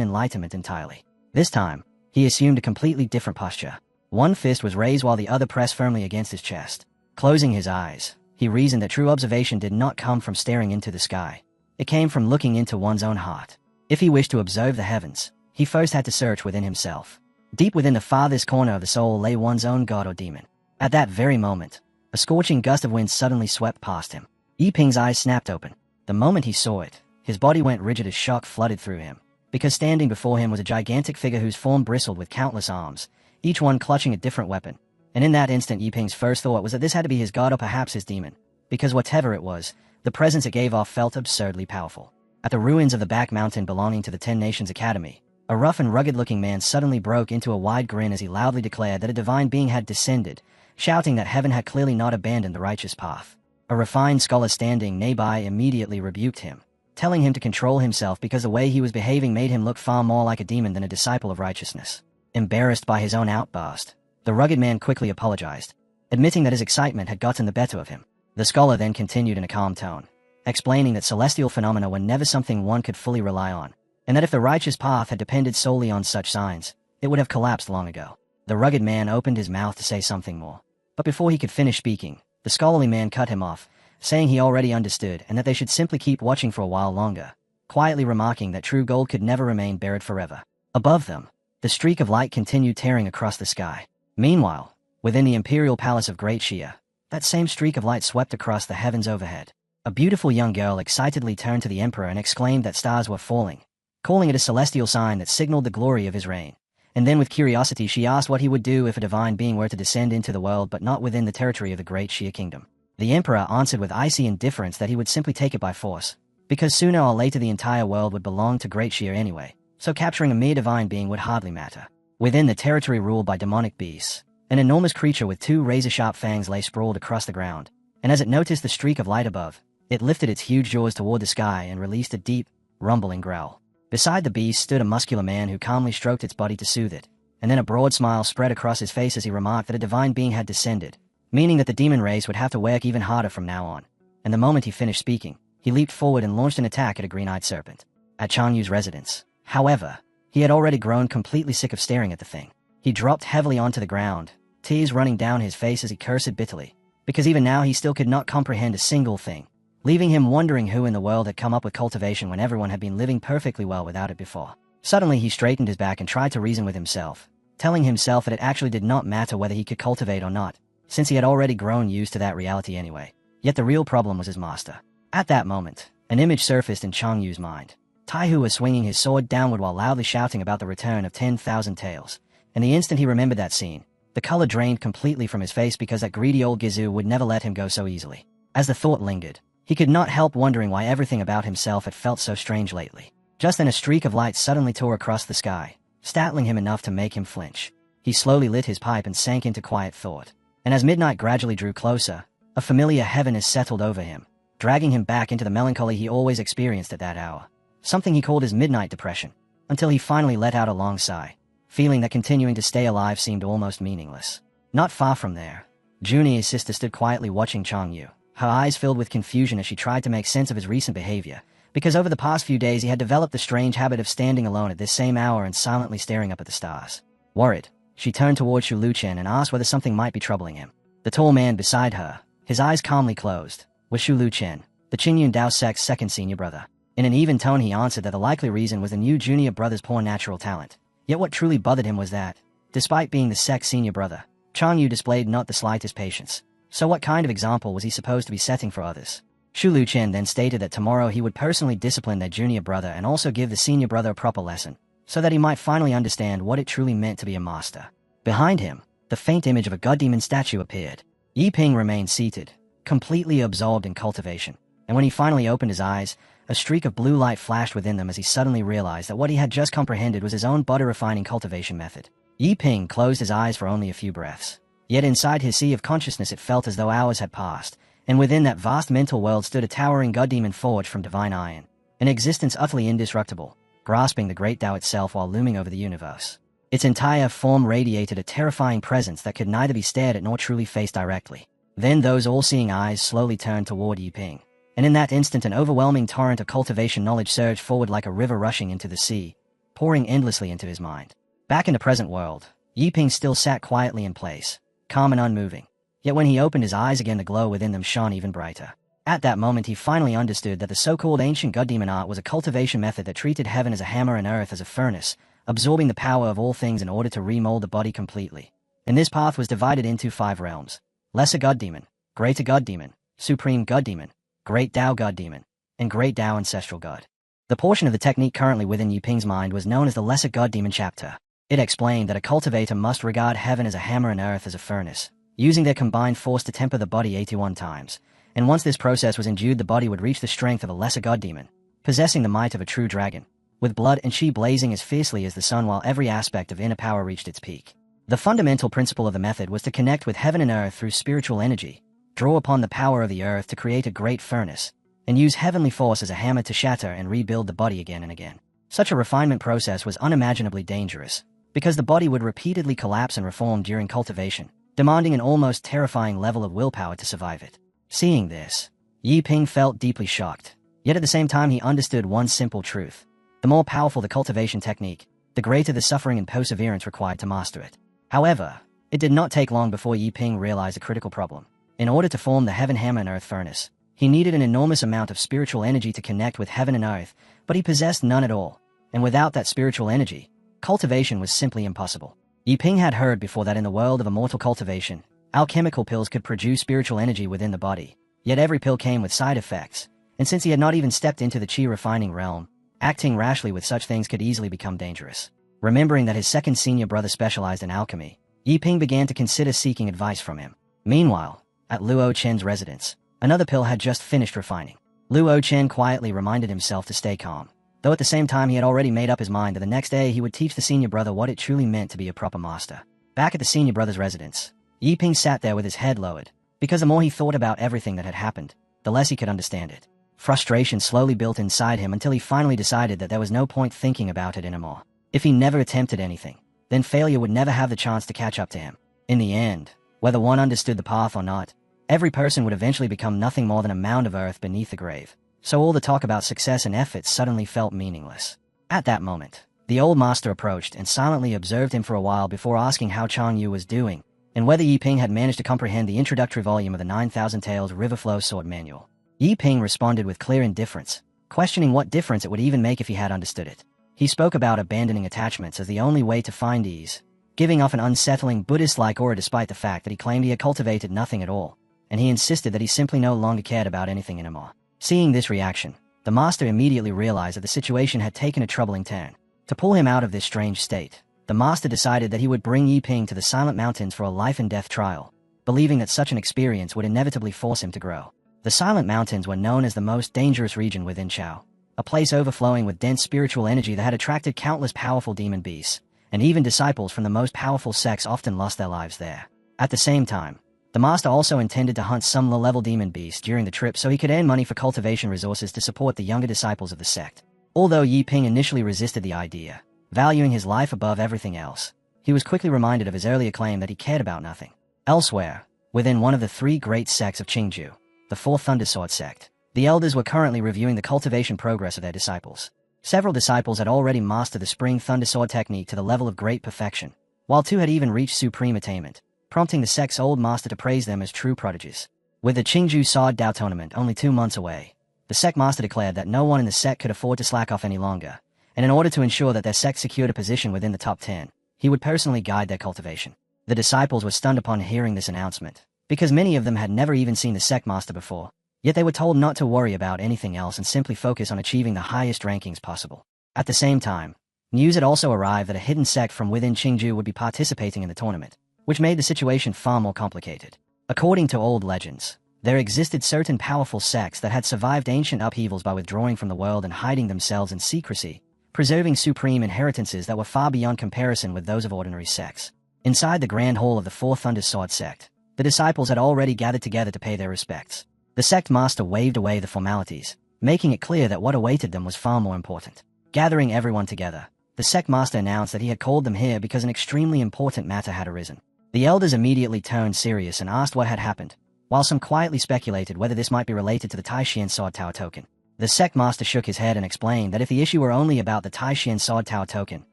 enlightenment entirely. This time, he assumed a completely different posture. One fist was raised while the other pressed firmly against his chest. Closing his eyes, he reasoned that true observation did not come from staring into the sky. It came from looking into one's own heart. If he wished to observe the heavens, he first had to search within himself. Deep within the farthest corner of the soul lay one's own god or demon. At that very moment, a scorching gust of wind suddenly swept past him. Yi Ping's eyes snapped open. The moment he saw it, his body went rigid as shock flooded through him, because standing before him was a gigantic figure whose form bristled with countless arms, each one clutching a different weapon. And in that instant, Yi Ping's first thought was that this had to be his god or perhaps his demon, because whatever it was, the presence it gave off felt absurdly powerful. At the ruins of the back mountain belonging to the 10 Nations Academy, a rough and rugged-looking man suddenly broke into a wide grin as he loudly declared that a divine being had descended, shouting that heaven had clearly not abandoned the righteous path. A refined scholar standing nearby immediately rebuked him, telling him to control himself because the way he was behaving made him look far more like a demon than a disciple of righteousness. Embarrassed by his own outburst, the rugged man quickly apologized, admitting that his excitement had gotten the better of him. The scholar then continued in a calm tone, explaining that celestial phenomena were never something one could fully rely on, and that if the righteous path had depended solely on such signs, it would have collapsed long ago. The rugged man opened his mouth to say something more, but before he could finish speaking, the scholarly man cut him off, saying he already understood and that they should simply keep watching for a while longer, quietly remarking that true gold could never remain buried forever. Above them, the streak of light continued tearing across the sky. Meanwhile, within the imperial palace of Great Shia, that same streak of light swept across the heavens overhead. A beautiful young girl excitedly turned to the emperor and exclaimed that stars were falling, calling it a celestial sign that signaled the glory of his reign. And then with curiosity she asked what he would do if a divine being were to descend into the world but not within the territory of the great Xia kingdom. The emperor answered with icy indifference that he would simply take it by force, because sooner or later the entire world would belong to great Xia anyway, so capturing a mere divine being would hardly matter. Within the territory ruled by demonic beasts, an enormous creature with 2 razor-sharp fangs lay sprawled across the ground, and as it noticed the streak of light above, it lifted its huge jaws toward the sky and released a deep, rumbling growl. Beside the beast stood a muscular man who calmly stroked its body to soothe it, and then a broad smile spread across his face as he remarked that a divine being had descended, meaning that the demon race would have to work even harder from now on. And the moment he finished speaking, he leaped forward and launched an attack at a green-eyed serpent. At Chang Yu's residence, however, he had already grown completely sick of staring at the thing. He dropped heavily onto the ground, tears running down his face as he cursed bitterly, because even now he still could not comprehend a single thing, leaving him wondering who in the world had come up with cultivation when everyone had been living perfectly well without it before. Suddenly he straightened his back and tried to reason with himself, telling himself that it actually did not matter whether he could cultivate or not, since he had already grown used to that reality anyway. Yet the real problem was his master. At that moment, an image surfaced in Chang Yu's mind. Taihu was swinging his sword downward while loudly shouting about the return of 10,000 tails, and the instant he remembered that scene, the color drained completely from his face because that greedy old Gizu would never let him go so easily. As the thought lingered, he could not help wondering why everything about himself had felt so strange lately. Just then a streak of light suddenly tore across the sky, startling him enough to make him flinch. He slowly lit his pipe and sank into quiet thought. And as midnight gradually drew closer, a familiar heaviness settled over him, dragging him back into the melancholy he always experienced at that hour, something he called his midnight depression, until he finally let out a long sigh, feeling that continuing to stay alive seemed almost meaningless. Not far from there, Junior's sister stood quietly watching Chang Yu, her eyes filled with confusion as she tried to make sense of his recent behavior, because over the past few days he had developed the strange habit of standing alone at this same hour and silently staring up at the stars. Worried, she turned toward Shu Luchen and asked whether something might be troubling him. The tall man beside her, his eyes calmly closed, was Shu Luchen, the Qinyun Dao sect's second senior brother. In an even tone he answered that the likely reason was the new junior brother's poor natural talent. Yet what truly bothered him was that, despite being the sect's senior brother, Chang Yu displayed not the slightest patience. So what kind of example was he supposed to be setting for others? Shu Luchen then stated that tomorrow he would personally discipline their junior brother and also give the senior brother a proper lesson, so that he might finally understand what it truly meant to be a master. Behind him, the faint image of a god demon statue appeared. Yi Ping remained seated, completely absorbed in cultivation, and when he finally opened his eyes, a streak of blue light flashed within them as he suddenly realized that what he had just comprehended was his own butter-refining cultivation method. Yi Ping closed his eyes for only a few breaths. Yet inside his sea of consciousness it felt as though hours had passed, and within that vast mental world stood a towering god demon forged from divine iron, an existence utterly indestructible, grasping the great Tao itself while looming over the universe. Its entire form radiated a terrifying presence that could neither be stared at nor truly faced directly. Then those all-seeing eyes slowly turned toward Yi Ping, and in that instant an overwhelming torrent of cultivation knowledge surged forward like a river rushing into the sea, pouring endlessly into his mind. Back in the present world, Yi Ping still sat quietly in place, calm and unmoving. Yet when he opened his eyes again the glow within them shone even brighter. At that moment he finally understood that the so-called ancient god demon art was a cultivation method that treated heaven as a hammer and earth as a furnace, absorbing the power of all things in order to remold the body completely. And this path was divided into 5 realms: lesser god demon, greater god demon, supreme god demon, great Tao god demon, and great Tao ancestral god. The portion of the technique currently within Yi Ping's mind was known as the lesser god demon chapter. It explained that a cultivator must regard heaven as a hammer and earth as a furnace, using their combined force to temper the body 81 times, and once this process was endued the body would reach the strength of a lesser god demon, possessing the might of a true dragon, with blood and chi blazing as fiercely as the sun while every aspect of inner power reached its peak. The fundamental principle of the method was to connect with heaven and earth through spiritual energy, draw upon the power of the earth to create a great furnace, and use heavenly force as a hammer to shatter and rebuild the body again and again. Such a refinement process was unimaginably dangerous, because the body would repeatedly collapse and reform during cultivation, demanding an almost terrifying level of willpower to survive it. Seeing this, Yi Ping felt deeply shocked, yet at the same time he understood one simple truth. The more powerful the cultivation technique, the greater the suffering and perseverance required to master it. However, it did not take long before Yi Ping realized a critical problem. In order to form the heaven hammer and earth furnace, he needed an enormous amount of spiritual energy to connect with heaven and earth, but he possessed none at all, and without that spiritual energy, cultivation was simply impossible. Yi Ping had heard before that in the world of immortal cultivation, alchemical pills could produce spiritual energy within the body, Yet every pill came with side effects, and since he had not even stepped into the qi refining realm, acting rashly with such things could easily become dangerous. Remembering that his second senior brother specialized in alchemy, Yi Ping began to consider seeking advice from him. Meanwhile, at Luo Chen's residence, another pill had just finished refining. Luo Chen quietly reminded himself to stay calm, though at the same time he had already made up his mind that the next day he would teach the senior brother what it truly meant to be a proper master. Back at the senior brother's residence, Yi Ping sat there with his head lowered, because the more he thought about everything that had happened, the less he could understand it. Frustration slowly built inside him until he finally decided that there was no point thinking about it anymore. If he never attempted anything, then failure would never have the chance to catch up to him. In the end, whether one understood the path or not, every person would eventually become nothing more than a mound of earth beneath the grave. So all the talk about success and efforts suddenly felt meaningless. At that moment, the old master approached and silently observed him for a while before asking how Chang Yu was doing, and whether Yi Ping had managed to comprehend the introductory volume of the 9,000 Tales Riverflow Sword Manual. Yi Ping responded with clear indifference, questioning what difference it would even make if he had understood it. He spoke about abandoning attachments as the only way to find ease, giving off an unsettling Buddhist-like aura despite the fact that he claimed he had cultivated nothing at all, and he insisted that he simply no longer cared about anything anymore. Seeing this reaction, the master immediately realized that the situation had taken a troubling turn. To pull him out of this strange state, the master decided that he would bring Yi Ping to the Silent Mountains for a life-and-death trial, believing that such an experience would inevitably force him to grow. The Silent Mountains were known as the most dangerous region within Chao, a place overflowing with dense spiritual energy that had attracted countless powerful demon beasts, and even disciples from the most powerful sects often lost their lives there. At the same time, the master also intended to hunt some low-level demon beasts during the trip so he could earn money for cultivation resources to support the younger disciples of the sect. Although Yi Ping initially resisted the idea, valuing his life above everything else, he was quickly reminded of his earlier claim that he cared about nothing. Elsewhere, within one of the three great sects of Qingju, the Fourth Thundersword sect, the elders were currently reviewing the cultivation progress of their disciples. Several disciples had already mastered the Spring Thundersword technique to the level of great perfection, while two had even reached supreme attainment, prompting the sect's old master to praise them as true prodigies. With the Qingju Sword Dao tournament only 2 months away, the sect master declared that no one in the sect could afford to slack off any longer, and in order to ensure that their sect secured a position within the top 10, he would personally guide their cultivation. The disciples were stunned upon hearing this announcement, because many of them had never even seen the sect master before, yet they were told not to worry about anything else and simply focus on achieving the highest rankings possible. At the same time, news had also arrived that a hidden sect from within Qingju would be participating in the tournament, which made the situation far more complicated. According to old legends, there existed certain powerful sects that had survived ancient upheavals by withdrawing from the world and hiding themselves in secrecy, preserving supreme inheritances that were far beyond comparison with those of ordinary sects. Inside the grand hall of the Fourth Thundersword sect, the disciples had already gathered together to pay their respects. The sect master waved away the formalities, making it clear that what awaited them was far more important. Gathering everyone together, the sect master announced that he had called them here because an extremely important matter had arisen. The elders immediately turned serious and asked what had happened, while some quietly speculated whether this might be related to the Taishian Sword Tower token. The sect master shook his head and explained that if the issue were only about the Taishian Sword Tower token,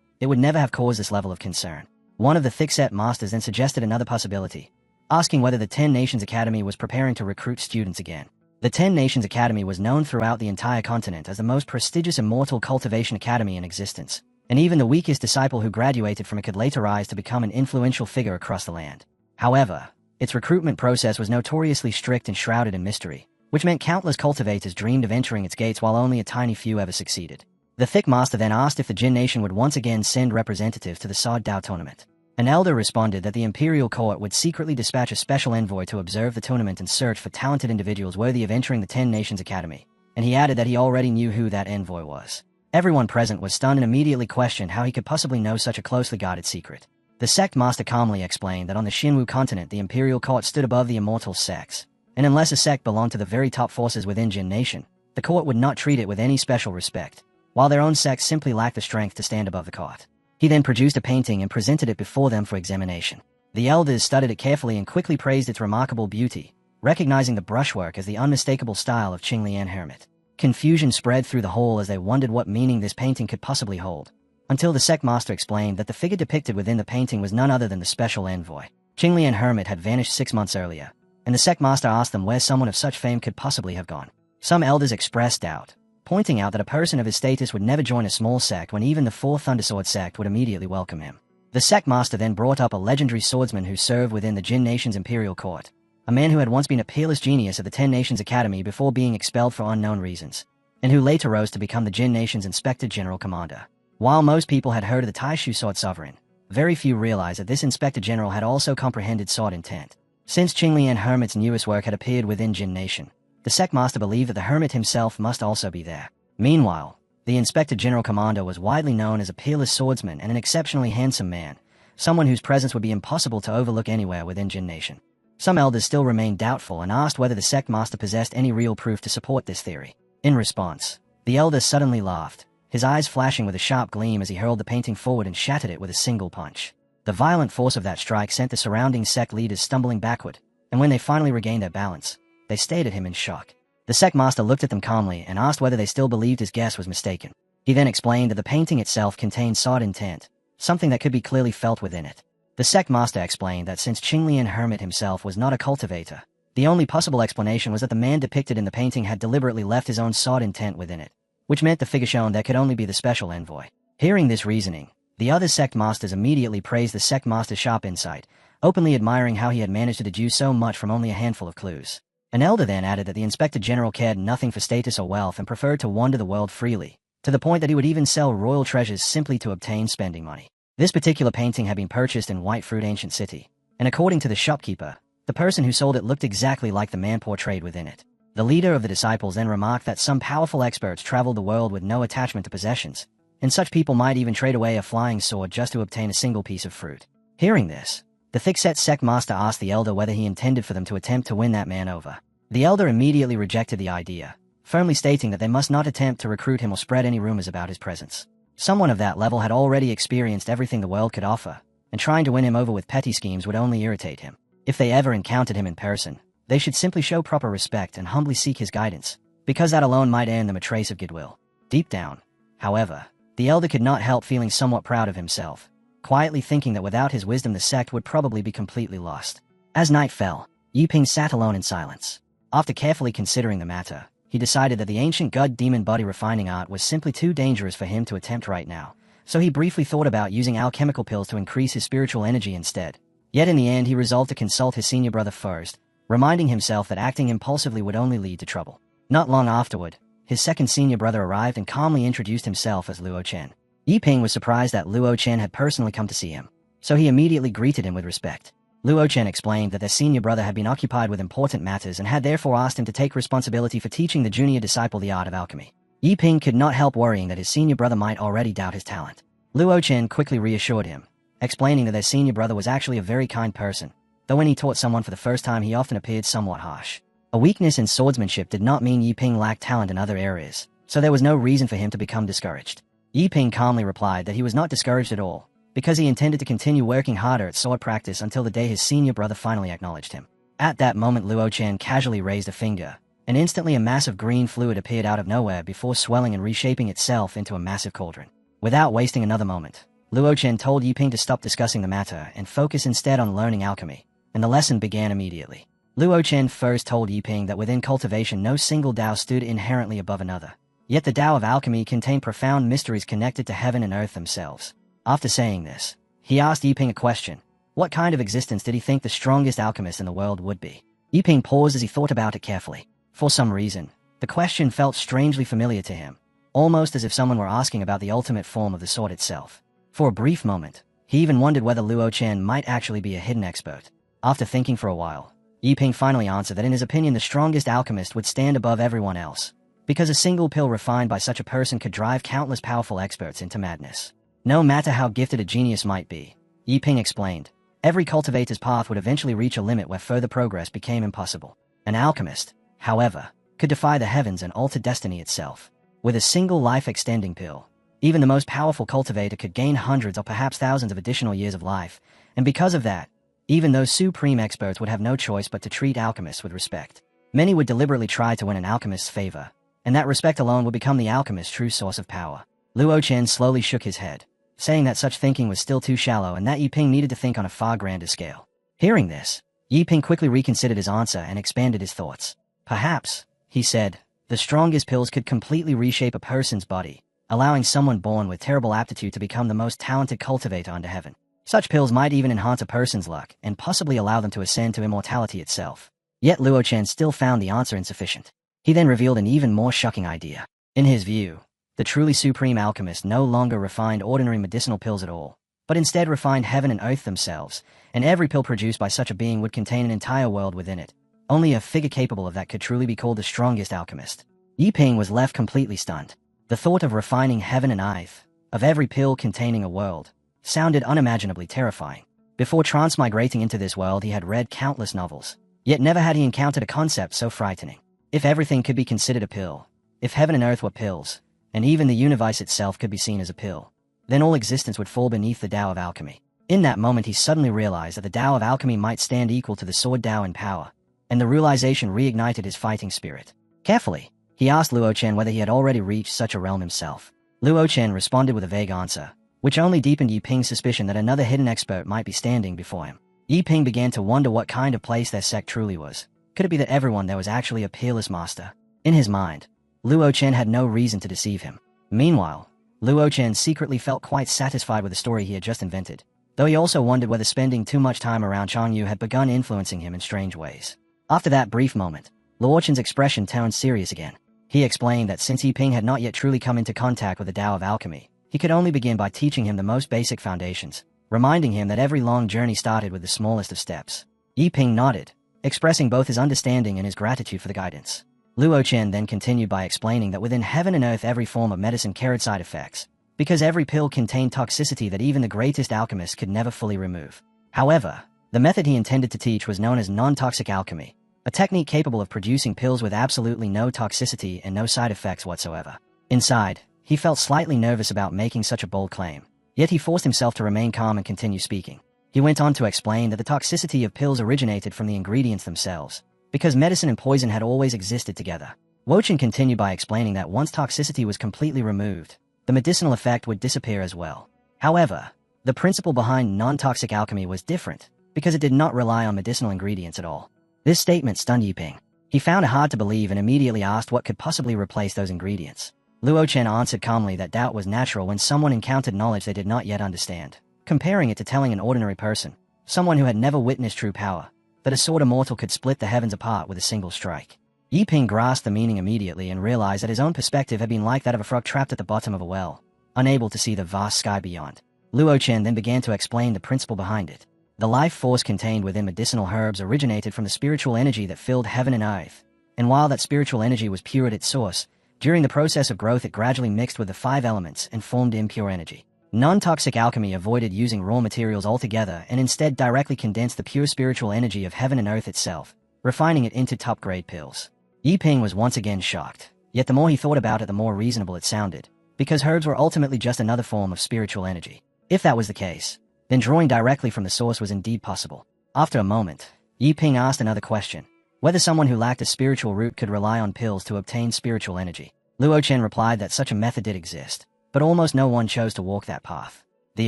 it would never have caused this level of concern. One of the thick-set masters then suggested another possibility, asking whether the 10 Nations Academy was preparing to recruit students again. The 10 Nations Academy was known throughout the entire continent as the most prestigious immortal cultivation academy in existence, and even the weakest disciple who graduated from it could later rise to become an influential figure across the land. However, its recruitment process was notoriously strict and shrouded in mystery, which meant countless cultivators dreamed of entering its gates while only a tiny few ever succeeded. The Thick Master then asked if the Jin Nation would once again send representatives to the Sword Dao tournament. An elder responded that the Imperial Court would secretly dispatch a special envoy to observe the tournament and search for talented individuals worthy of entering the 10 Nations Academy, and he added that he already knew who that envoy was. Everyone present was stunned and immediately questioned how he could possibly know such a closely guarded secret. The sect master calmly explained that on the Xinwu continent the Imperial Court stood above the immortal sects, and unless a sect belonged to the very top forces within Jin Nation, the court would not treat it with any special respect, while their own sect simply lacked the strength to stand above the court. He then produced a painting and presented it before them for examination. The elders studied it carefully and quickly praised its remarkable beauty, recognizing the brushwork as the unmistakable style of Qinglian Hermit. Confusion spread through the hall as they wondered what meaning this painting could possibly hold, until the sect master explained that the figure depicted within the painting was none other than the special envoy. Qinglian Hermit had vanished 6 months earlier, and the sect master asked them where someone of such fame could possibly have gone. Some elders expressed doubt, pointing out that a person of his status would never join a small sect when even the Fourth Thundersword sect would immediately welcome him. The sect master then brought up a legendary swordsman who served within the Jin Nation's Imperial Court, a man who had once been a peerless genius of the Ten Nations Academy before being expelled for unknown reasons, and who later rose to become the Jin Nation's Inspector General Commander. While most people had heard of the Taishu Sword Sovereign, very few realized that this Inspector General had also comprehended sword intent. Since Qinglian Hermit's newest work had appeared within Jin Nation, the sect master believed that the hermit himself must also be there. Meanwhile, the Inspector General Commander was widely known as a peerless swordsman and an exceptionally handsome man, someone whose presence would be impossible to overlook anywhere within Jin Nation. Some elders still remained doubtful and asked whether the sect master possessed any real proof to support this theory. In response, the elder suddenly laughed, his eyes flashing with a sharp gleam as he hurled the painting forward and shattered it with a single punch. The violent force of that strike sent the surrounding sect leaders stumbling backward, and when they finally regained their balance, they stared at him in shock. The sect master looked at them calmly and asked whether they still believed his guess was mistaken. He then explained that the painting itself contained sword intent, something that could be clearly felt within it. The sect master explained that since Qinglian Hermit himself was not a cultivator, the only possible explanation was that the man depicted in the painting had deliberately left his own sword intent within it, which meant the figure shown there could only be the special envoy. Hearing this reasoning, the other sect masters immediately praised the sect master's sharp insight, openly admiring how he had managed to deduce so much from only a handful of clues. An elder then added that the Inspector General cared nothing for status or wealth and preferred to wander the world freely, to the point that he would even sell royal treasures simply to obtain spending money. This particular painting had been purchased in White Fruit Ancient City, and according to the shopkeeper, the person who sold it looked exactly like the man portrayed within it. The leader of the disciples then remarked that some powerful experts traveled the world with no attachment to possessions, and such people might even trade away a flying sword just to obtain a single piece of fruit. Hearing this, the thick-set sect master asked the elder whether he intended for them to attempt to win that man over. The elder immediately rejected the idea, firmly stating that they must not attempt to recruit him or spread any rumors about his presence. Someone of that level had already experienced everything the world could offer, and trying to win him over with petty schemes would only irritate him. If they ever encountered him in person, they should simply show proper respect and humbly seek his guidance, because that alone might earn them a trace of goodwill. Deep down, however, the elder could not help feeling somewhat proud of himself, quietly thinking that without his wisdom the sect would probably be completely lost. As night fell, Yiping sat alone in silence. After carefully considering the matter, he decided that the ancient god demon body refining art was simply too dangerous for him to attempt right now, so he briefly thought about using alchemical pills to increase his spiritual energy instead. Yet in the end he resolved to consult his senior brother first, reminding himself that acting impulsively would only lead to trouble. Not long afterward, his second senior brother arrived and calmly introduced himself as Luo Chen. Yiping was surprised that Luo Chen had personally come to see him, so he immediately greeted him with respect. Luo Chen explained that their senior brother had been occupied with important matters and had therefore asked him to take responsibility for teaching the junior disciple the art of alchemy. Yiping could not help worrying that his senior brother might already doubt his talent. Luo Chen quickly reassured him, explaining that their senior brother was actually a very kind person, though when he taught someone for the first time he often appeared somewhat harsh. A weakness in swordsmanship did not mean Yiping lacked talent in other areas, so there was no reason for him to become discouraged. Yiping calmly replied that he was not discouraged at all, because he intended to continue working harder at sword practice until the day his senior brother finally acknowledged him. At that moment Luo Chen casually raised a finger, and instantly a mass of green fluid appeared out of nowhere before swelling and reshaping itself into a massive cauldron. Without wasting another moment, Luo Chen told Yiping to stop discussing the matter and focus instead on learning alchemy, and the lesson began immediately. Luo Chen first told Yiping that within cultivation no single Tao stood inherently above another, yet the Tao of alchemy contained profound mysteries connected to heaven and earth themselves. After saying this, he asked Yiping a question. What kind of existence did he think the strongest alchemist in the world would be? Yiping paused as he thought about it carefully. For some reason, the question felt strangely familiar to him, almost as if someone were asking about the ultimate form of the sword itself. For a brief moment, he even wondered whether Luo Chen might actually be a hidden expert. After thinking for a while, Yiping finally answered that in his opinion the strongest alchemist would stand above everyone else, because a single pill refined by such a person could drive countless powerful experts into madness. No matter how gifted a genius might be, Yiping explained, every cultivator's path would eventually reach a limit where further progress became impossible. An alchemist, however, could defy the heavens and alter destiny itself. With a single life-extending pill, even the most powerful cultivator could gain hundreds or perhaps thousands of additional years of life, and because of that, even those supreme experts would have no choice but to treat alchemists with respect. Many would deliberately try to win an alchemist's favor, and that respect alone would become the alchemist's true source of power. Luo Chen slowly shook his head, saying that such thinking was still too shallow and that Yiping needed to think on a far grander scale. Hearing this, Yiping quickly reconsidered his answer and expanded his thoughts. Perhaps, he said, the strongest pills could completely reshape a person's body, allowing someone born with terrible aptitude to become the most talented cultivator under heaven. Such pills might even enhance a person's luck and possibly allow them to ascend to immortality itself. Yet Luo Chen still found the answer insufficient. He then revealed an even more shocking idea. In his view, the truly supreme alchemist no longer refined ordinary medicinal pills at all, but instead refined heaven and earth themselves, and every pill produced by such a being would contain an entire world within it. Only a figure capable of that could truly be called the strongest alchemist. Yiping was left completely stunned. The thought of refining heaven and earth, of every pill containing a world, sounded unimaginably terrifying. Before transmigrating into this world, he had read countless novels, yet never had he encountered a concept so frightening. If everything could be considered a pill, if heaven and earth were pills, and even the universe itself could be seen as a pill, then all existence would fall beneath the Tao of alchemy. In that moment he suddenly realized that the Tao of alchemy might stand equal to the sword Tao in power, and the realization reignited his fighting spirit. Carefully, he asked Luo Chen whether he had already reached such a realm himself. Luo Chen responded with a vague answer, which only deepened Yiping's suspicion that another hidden expert might be standing before him. Yiping began to wonder what kind of place their sect truly was. Could it be that everyone there was actually a peerless master? In his mind, Luo Chen had no reason to deceive him. Meanwhile, Luo Chen secretly felt quite satisfied with the story he had just invented, though he also wondered whether spending too much time around Chang Yu had begun influencing him in strange ways. After that brief moment, Luo Chen's expression turned serious again. He explained that since Yiping had not yet truly come into contact with the Tao of alchemy, he could only begin by teaching him the most basic foundations, reminding him that every long journey started with the smallest of steps. Yiping nodded, expressing both his understanding and his gratitude for the guidance. Luo Chen then continued by explaining that within heaven and earth every form of medicine carried side effects, because every pill contained toxicity that even the greatest alchemists could never fully remove. However, the method he intended to teach was known as non-toxic alchemy, a technique capable of producing pills with absolutely no toxicity and no side effects whatsoever. Inside, he felt slightly nervous about making such a bold claim, yet he forced himself to remain calm and continue speaking. He went on to explain that the toxicity of pills originated from the ingredients themselves, because medicine and poison had always existed together. Luo Chen continued by explaining that once toxicity was completely removed, the medicinal effect would disappear as well. However, the principle behind non-toxic alchemy was different, because it did not rely on medicinal ingredients at all. This statement stunned Yiping. He found it hard to believe and immediately asked what could possibly replace those ingredients. Luo Chen answered calmly that doubt was natural when someone encountered knowledge they did not yet understand, comparing it to telling an ordinary person, someone who had never witnessed true power, that a sword immortal could split the heavens apart with a single strike. Yiping grasped the meaning immediately and realized that his own perspective had been like that of a frog trapped at the bottom of a well, unable to see the vast sky beyond. Luo Chen then began to explain the principle behind it. The life force contained within medicinal herbs originated from the spiritual energy that filled heaven and earth, and while that spiritual energy was pure at its source, during the process of growth it gradually mixed with the 5 elements and formed impure energy. Non-toxic alchemy avoided using raw materials altogether and instead directly condensed the pure spiritual energy of heaven and earth itself, refining it into top-grade pills. Yiping was once again shocked, yet the more he thought about it the more reasonable it sounded, because herbs were ultimately just another form of spiritual energy. If that was the case, then drawing directly from the source was indeed possible. After a moment, Yiping asked another question, whether someone who lacked a spiritual root could rely on pills to obtain spiritual energy. Luo Chen replied that such a method did exist, but almost no one chose to walk that path. The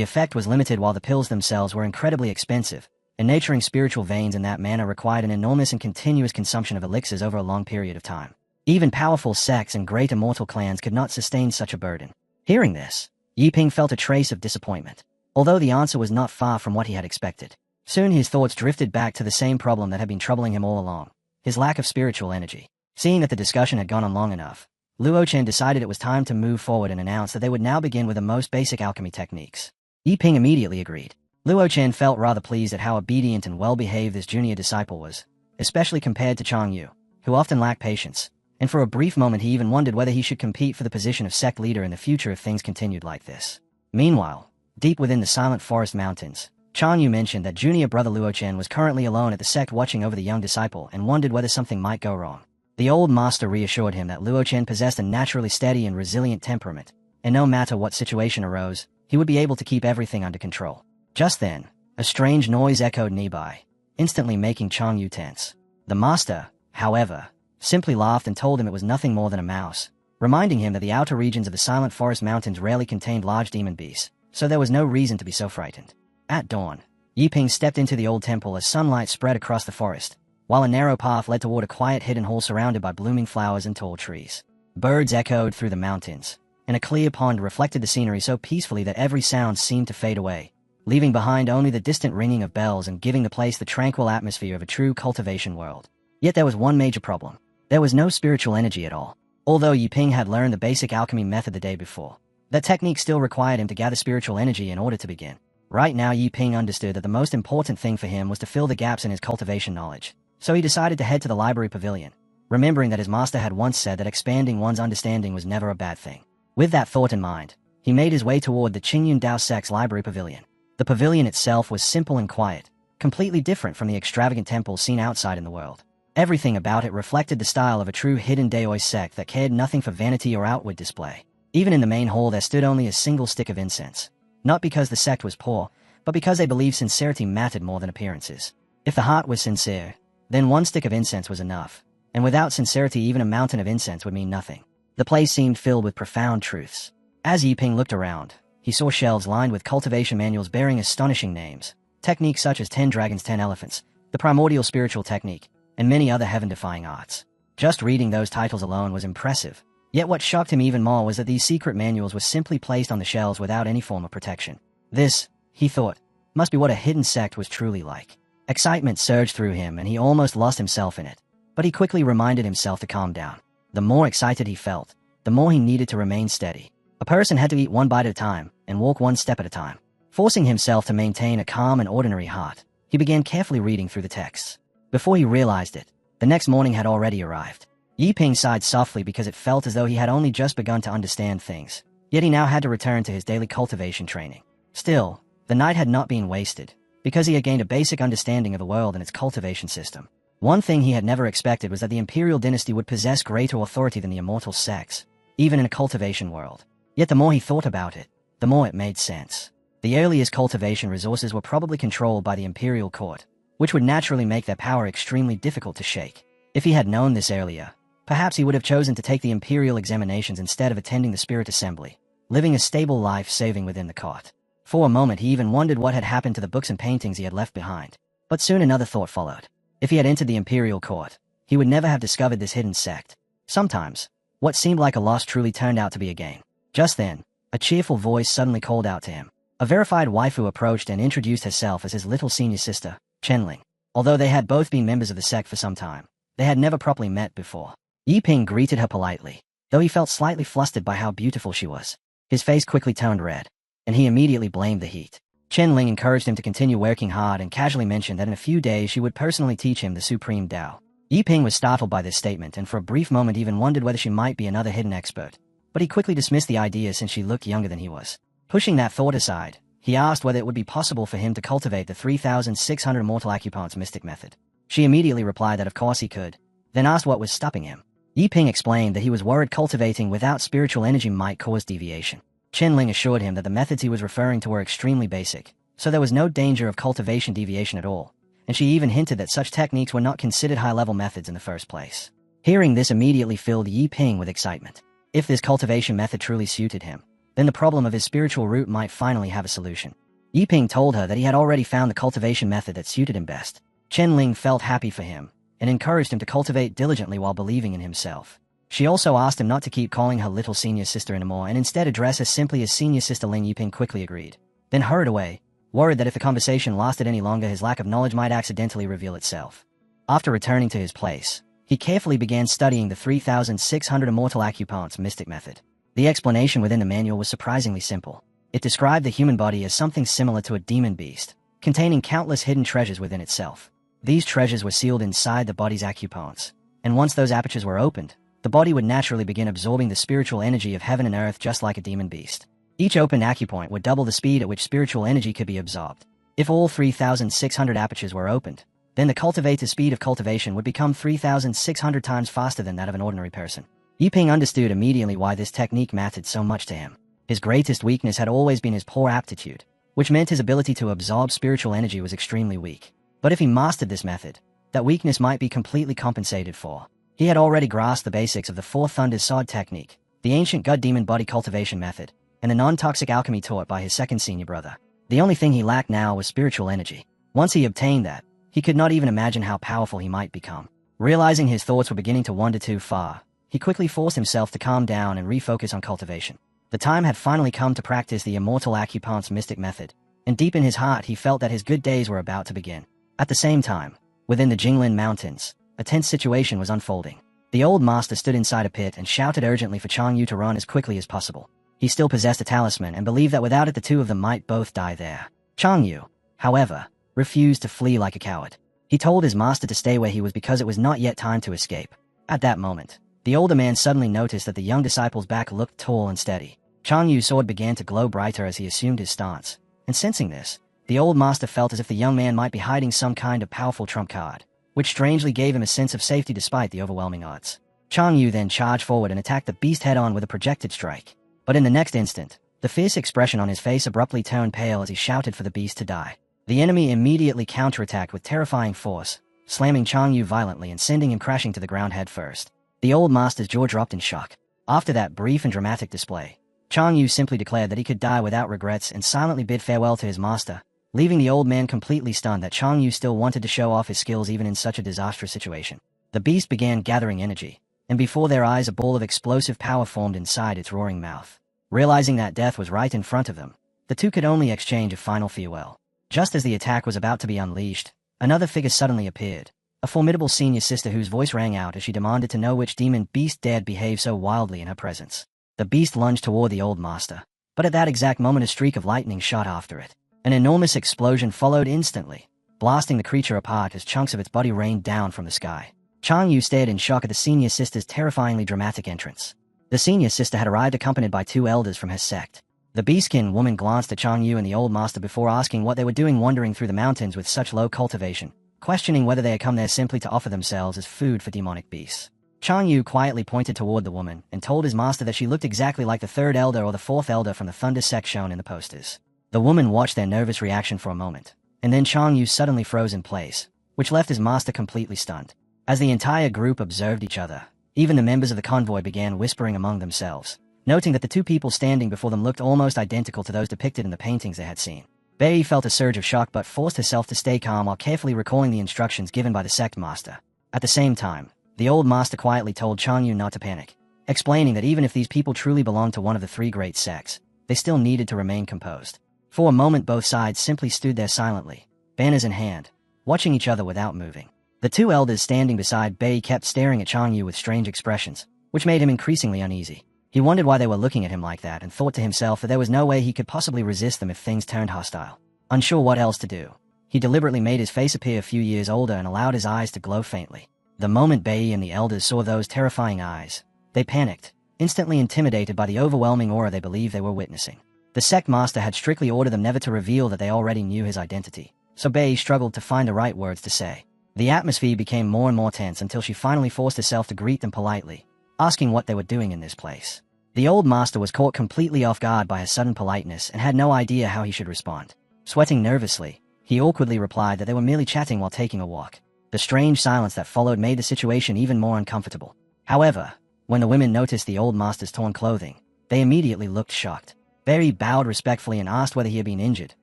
effect was limited while the pills themselves were incredibly expensive, and nurturing spiritual veins in that manner required an enormous and continuous consumption of elixirs over a long period of time. Even powerful sects and great immortal clans could not sustain such a burden. Hearing this, Yiping felt a trace of disappointment, although the answer was not far from what he had expected. Soon his thoughts drifted back to the same problem that had been troubling him all along, his lack of spiritual energy. Seeing that the discussion had gone on long enough, Luo Chen decided it was time to move forward and announced that they would now begin with the most basic alchemy techniques. Yiping immediately agreed. Luo Chen felt rather pleased at how obedient and well-behaved this junior disciple was, especially compared to Chang Yu, who often lacked patience, and for a brief moment he even wondered whether he should compete for the position of sect leader in the future if things continued like this. Meanwhile, deep within the silent forest mountains, Chang Yu mentioned that junior brother Luo Chen was currently alone at the sect watching over the young disciple and wondered whether something might go wrong. The old master reassured him that Luo Chen possessed a naturally steady and resilient temperament, and no matter what situation arose, he would be able to keep everything under control. Just then, a strange noise echoed nearby, instantly making Chang Yu tense. The master, however, simply laughed and told him it was nothing more than a mouse, reminding him that the outer regions of the silent forest mountains rarely contained large demon beasts, so there was no reason to be so frightened. At dawn, Yiping stepped into the old temple as sunlight spread across the forest, while a narrow path led toward a quiet hidden hall surrounded by blooming flowers and tall trees. Birds echoed through the mountains, and a clear pond reflected the scenery so peacefully that every sound seemed to fade away, leaving behind only the distant ringing of bells and giving the place the tranquil atmosphere of a true cultivation world. Yet there was one major problem. There was no spiritual energy at all. Although Yiping had learned the basic alchemy method the day before, that technique still required him to gather spiritual energy in order to begin. Right now, Yiping understood that the most important thing for him was to fill the gaps in his cultivation knowledge. So he decided to head to the library pavilion, remembering that his master had once said that expanding one's understanding was never a bad thing. With that thought in mind, he made his way toward the Qingyun Dao sect's library pavilion. The pavilion itself was simple and quiet, completely different from the extravagant temples seen outside in the world. Everything about it reflected the style of a true hidden Daoi sect that cared nothing for vanity or outward display. Even in the main hall there stood only a single stick of incense. Not because the sect was poor, but because they believed sincerity mattered more than appearances. If the heart was sincere, then one stick of incense was enough, and without sincerity even a mountain of incense would mean nothing. The place seemed filled with profound truths. As Yiping looked around, he saw shelves lined with cultivation manuals bearing astonishing names, techniques such as 10 Dragons 10 Elephants, the Primordial Spiritual Technique, and many other heaven-defying arts. Just reading those titles alone was impressive. Yet what shocked him even more was that these secret manuals were simply placed on the shelves without any form of protection. This, he thought, must be what a hidden sect was truly like. Excitement surged through him and he almost lost himself in it. But he quickly reminded himself to calm down. The more excited he felt, the more he needed to remain steady. A person had to eat one bite at a time and walk one step at a time. Forcing himself to maintain a calm and ordinary heart, he began carefully reading through the texts. Before he realized it, the next morning had already arrived. Yiping sighed softly because it felt as though he had only just begun to understand things, yet he now had to return to his daily cultivation training. Still, the night had not been wasted, because he had gained a basic understanding of the world and its cultivation system. One thing he had never expected was that the imperial dynasty would possess greater authority than the immortal sects, even in a cultivation world. Yet the more he thought about it, the more it made sense. The earliest cultivation resources were probably controlled by the imperial court, which would naturally make their power extremely difficult to shake. If he had known this earlier, perhaps he would have chosen to take the imperial examinations instead of attending the spirit assembly, living a stable life saving within the court. For a moment he even wondered what had happened to the books and paintings he had left behind. But soon another thought followed. If he had entered the imperial court, he would never have discovered this hidden sect. Sometimes, what seemed like a loss truly turned out to be a gain. Just then, a cheerful voice suddenly called out to him. A verified waifu approached and introduced herself as his little senior sister, Chenling. Although they had both been members of the sect for some time, they had never properly met before. Yiping greeted her politely, though he felt slightly flustered by how beautiful she was. His face quickly turned red, and he immediately blamed the heat. Chenling encouraged him to continue working hard and casually mentioned that in a few days she would personally teach him the Supreme Tao. Yiping was startled by this statement and for a brief moment even wondered whether she might be another hidden expert. But he quickly dismissed the idea since she looked younger than he was. Pushing that thought aside, he asked whether it would be possible for him to cultivate the 3,600 Immortal Acupunct's mystic method. She immediately replied that of course he could, then asked what was stopping him. Yiping explained that he was worried cultivating without spiritual energy might cause deviation. Chenling assured him that the methods he was referring to were extremely basic, so there was no danger of cultivation deviation at all, and she even hinted that such techniques were not considered high-level methods in the first place. Hearing this immediately filled Yiping with excitement. If this cultivation method truly suited him, then the problem of his spiritual root might finally have a solution. Yiping told her that he had already found the cultivation method that suited him best. Chenling felt happy for him, and encouraged him to cultivate diligently while believing in himself. She also asked him not to keep calling her little senior sister anymore and instead address her simply as senior sister Ling. Yiping quickly agreed, then hurried away, worried that if the conversation lasted any longer his lack of knowledge might accidentally reveal itself. After returning to his place, he carefully began studying the 3,600 Immortal Acupunct's mystic method. The explanation within the manual was surprisingly simple. It described the human body as something similar to a demon beast, containing countless hidden treasures within itself. These treasures were sealed inside the body's acupuncts, and once those apertures were opened, the body would naturally begin absorbing the spiritual energy of heaven and earth just like a demon beast. Each opened acupoint would double the speed at which spiritual energy could be absorbed. If all 3,600 apertures were opened, then the cultivator's speed of cultivation would become 3,600 times faster than that of an ordinary person. Yiping understood immediately why this technique mattered so much to him. His greatest weakness had always been his poor aptitude, which meant his ability to absorb spiritual energy was extremely weak. But if he mastered this method, that weakness might be completely compensated for. He had already grasped the basics of the Four Thunders Sword technique, the ancient god demon body cultivation method, and the non-toxic alchemy taught by his second senior brother. The only thing he lacked now was spiritual energy. Once he obtained that, he could not even imagine how powerful he might become. Realizing his thoughts were beginning to wander too far, he quickly forced himself to calm down and refocus on cultivation. The time had finally come to practice the Immortal Acupunct's mystic method, and deep in his heart he felt that his good days were about to begin. At the same time, within the Jinglin Mountains, a tense situation was unfolding. The old master stood inside a pit and shouted urgently for Chang Yu to run as quickly as possible. He still possessed a talisman and believed that without it the two of them might both die there. Chang Yu, however, refused to flee like a coward. He told his master to stay where he was because it was not yet time to escape. At that moment, the older man suddenly noticed that the young disciple's back looked tall and steady. Chang Yu's sword began to glow brighter as he assumed his stance, and sensing this, the old master felt as if the young man might be hiding some kind of powerful trump card, which strangely gave him a sense of safety despite the overwhelming odds. Chang Yu then charged forward and attacked the beast head-on with a projected strike. But in the next instant, the fierce expression on his face abruptly turned pale as he shouted for the beast to die. The enemy immediately counterattacked with terrifying force, slamming Chang Yu violently and sending him crashing to the ground headfirst. The old master's jaw dropped in shock. After that brief and dramatic display, Chang Yu simply declared that he could die without regrets and silently bid farewell to his master, leaving the old man completely stunned that Chang Yu still wanted to show off his skills even in such a disastrous situation. The beast began gathering energy, and before their eyes a ball of explosive power formed inside its roaring mouth. Realizing that death was right in front of them, the two could only exchange a final farewell. Just as the attack was about to be unleashed, another figure suddenly appeared, a formidable senior sister whose voice rang out as she demanded to know which demon beast dared behave so wildly in her presence. The beast lunged toward the old master, but at that exact moment a streak of lightning shot after it. An enormous explosion followed instantly, blasting the creature apart as chunks of its body rained down from the sky. Chang Yu stared in shock at the senior sister's terrifyingly dramatic entrance. The senior sister had arrived accompanied by two elders from her sect. The beastkin woman glanced at Chang Yu and the old master before asking what they were doing wandering through the mountains with such low cultivation, questioning whether they had come there simply to offer themselves as food for demonic beasts. Chang Yu quietly pointed toward the woman and told his master that she looked exactly like the third elder or the fourth elder from the Thunder sect shown in the posters. The woman watched their nervous reaction for a moment, and then Chang Yu suddenly froze in place, which left his master completely stunned. As the entire group observed each other, even the members of the convoy began whispering among themselves, noting that the two people standing before them looked almost identical to those depicted in the paintings they had seen. Bei felt a surge of shock but forced herself to stay calm while carefully recalling the instructions given by the sect master. At the same time, the old master quietly told Chang Yu not to panic, explaining that even if these people truly belonged to one of the three great sects, they still needed to remain composed. For a moment both sides simply stood there silently, banners in hand, watching each other without moving. The two elders standing beside Bei kept staring at Chang Yu with strange expressions, which made him increasingly uneasy. He wondered why they were looking at him like that and thought to himself that there was no way he could possibly resist them if things turned hostile. Unsure what else to do, he deliberately made his face appear a few years older and allowed his eyes to glow faintly. The moment Bei and the elders saw those terrifying eyes, they panicked, instantly intimidated by the overwhelming aura they believed they were witnessing. The sect master had strictly ordered them never to reveal that they already knew his identity, so Bei struggled to find the right words to say. The atmosphere became more and more tense until she finally forced herself to greet them politely, asking what they were doing in this place. The old master was caught completely off guard by her sudden politeness and had no idea how he should respond. Sweating nervously, he awkwardly replied that they were merely chatting while taking a walk. The strange silence that followed made the situation even more uncomfortable. However, when the women noticed the old master's torn clothing, they immediately looked shocked. Bei bowed respectfully and asked whether he had been injured,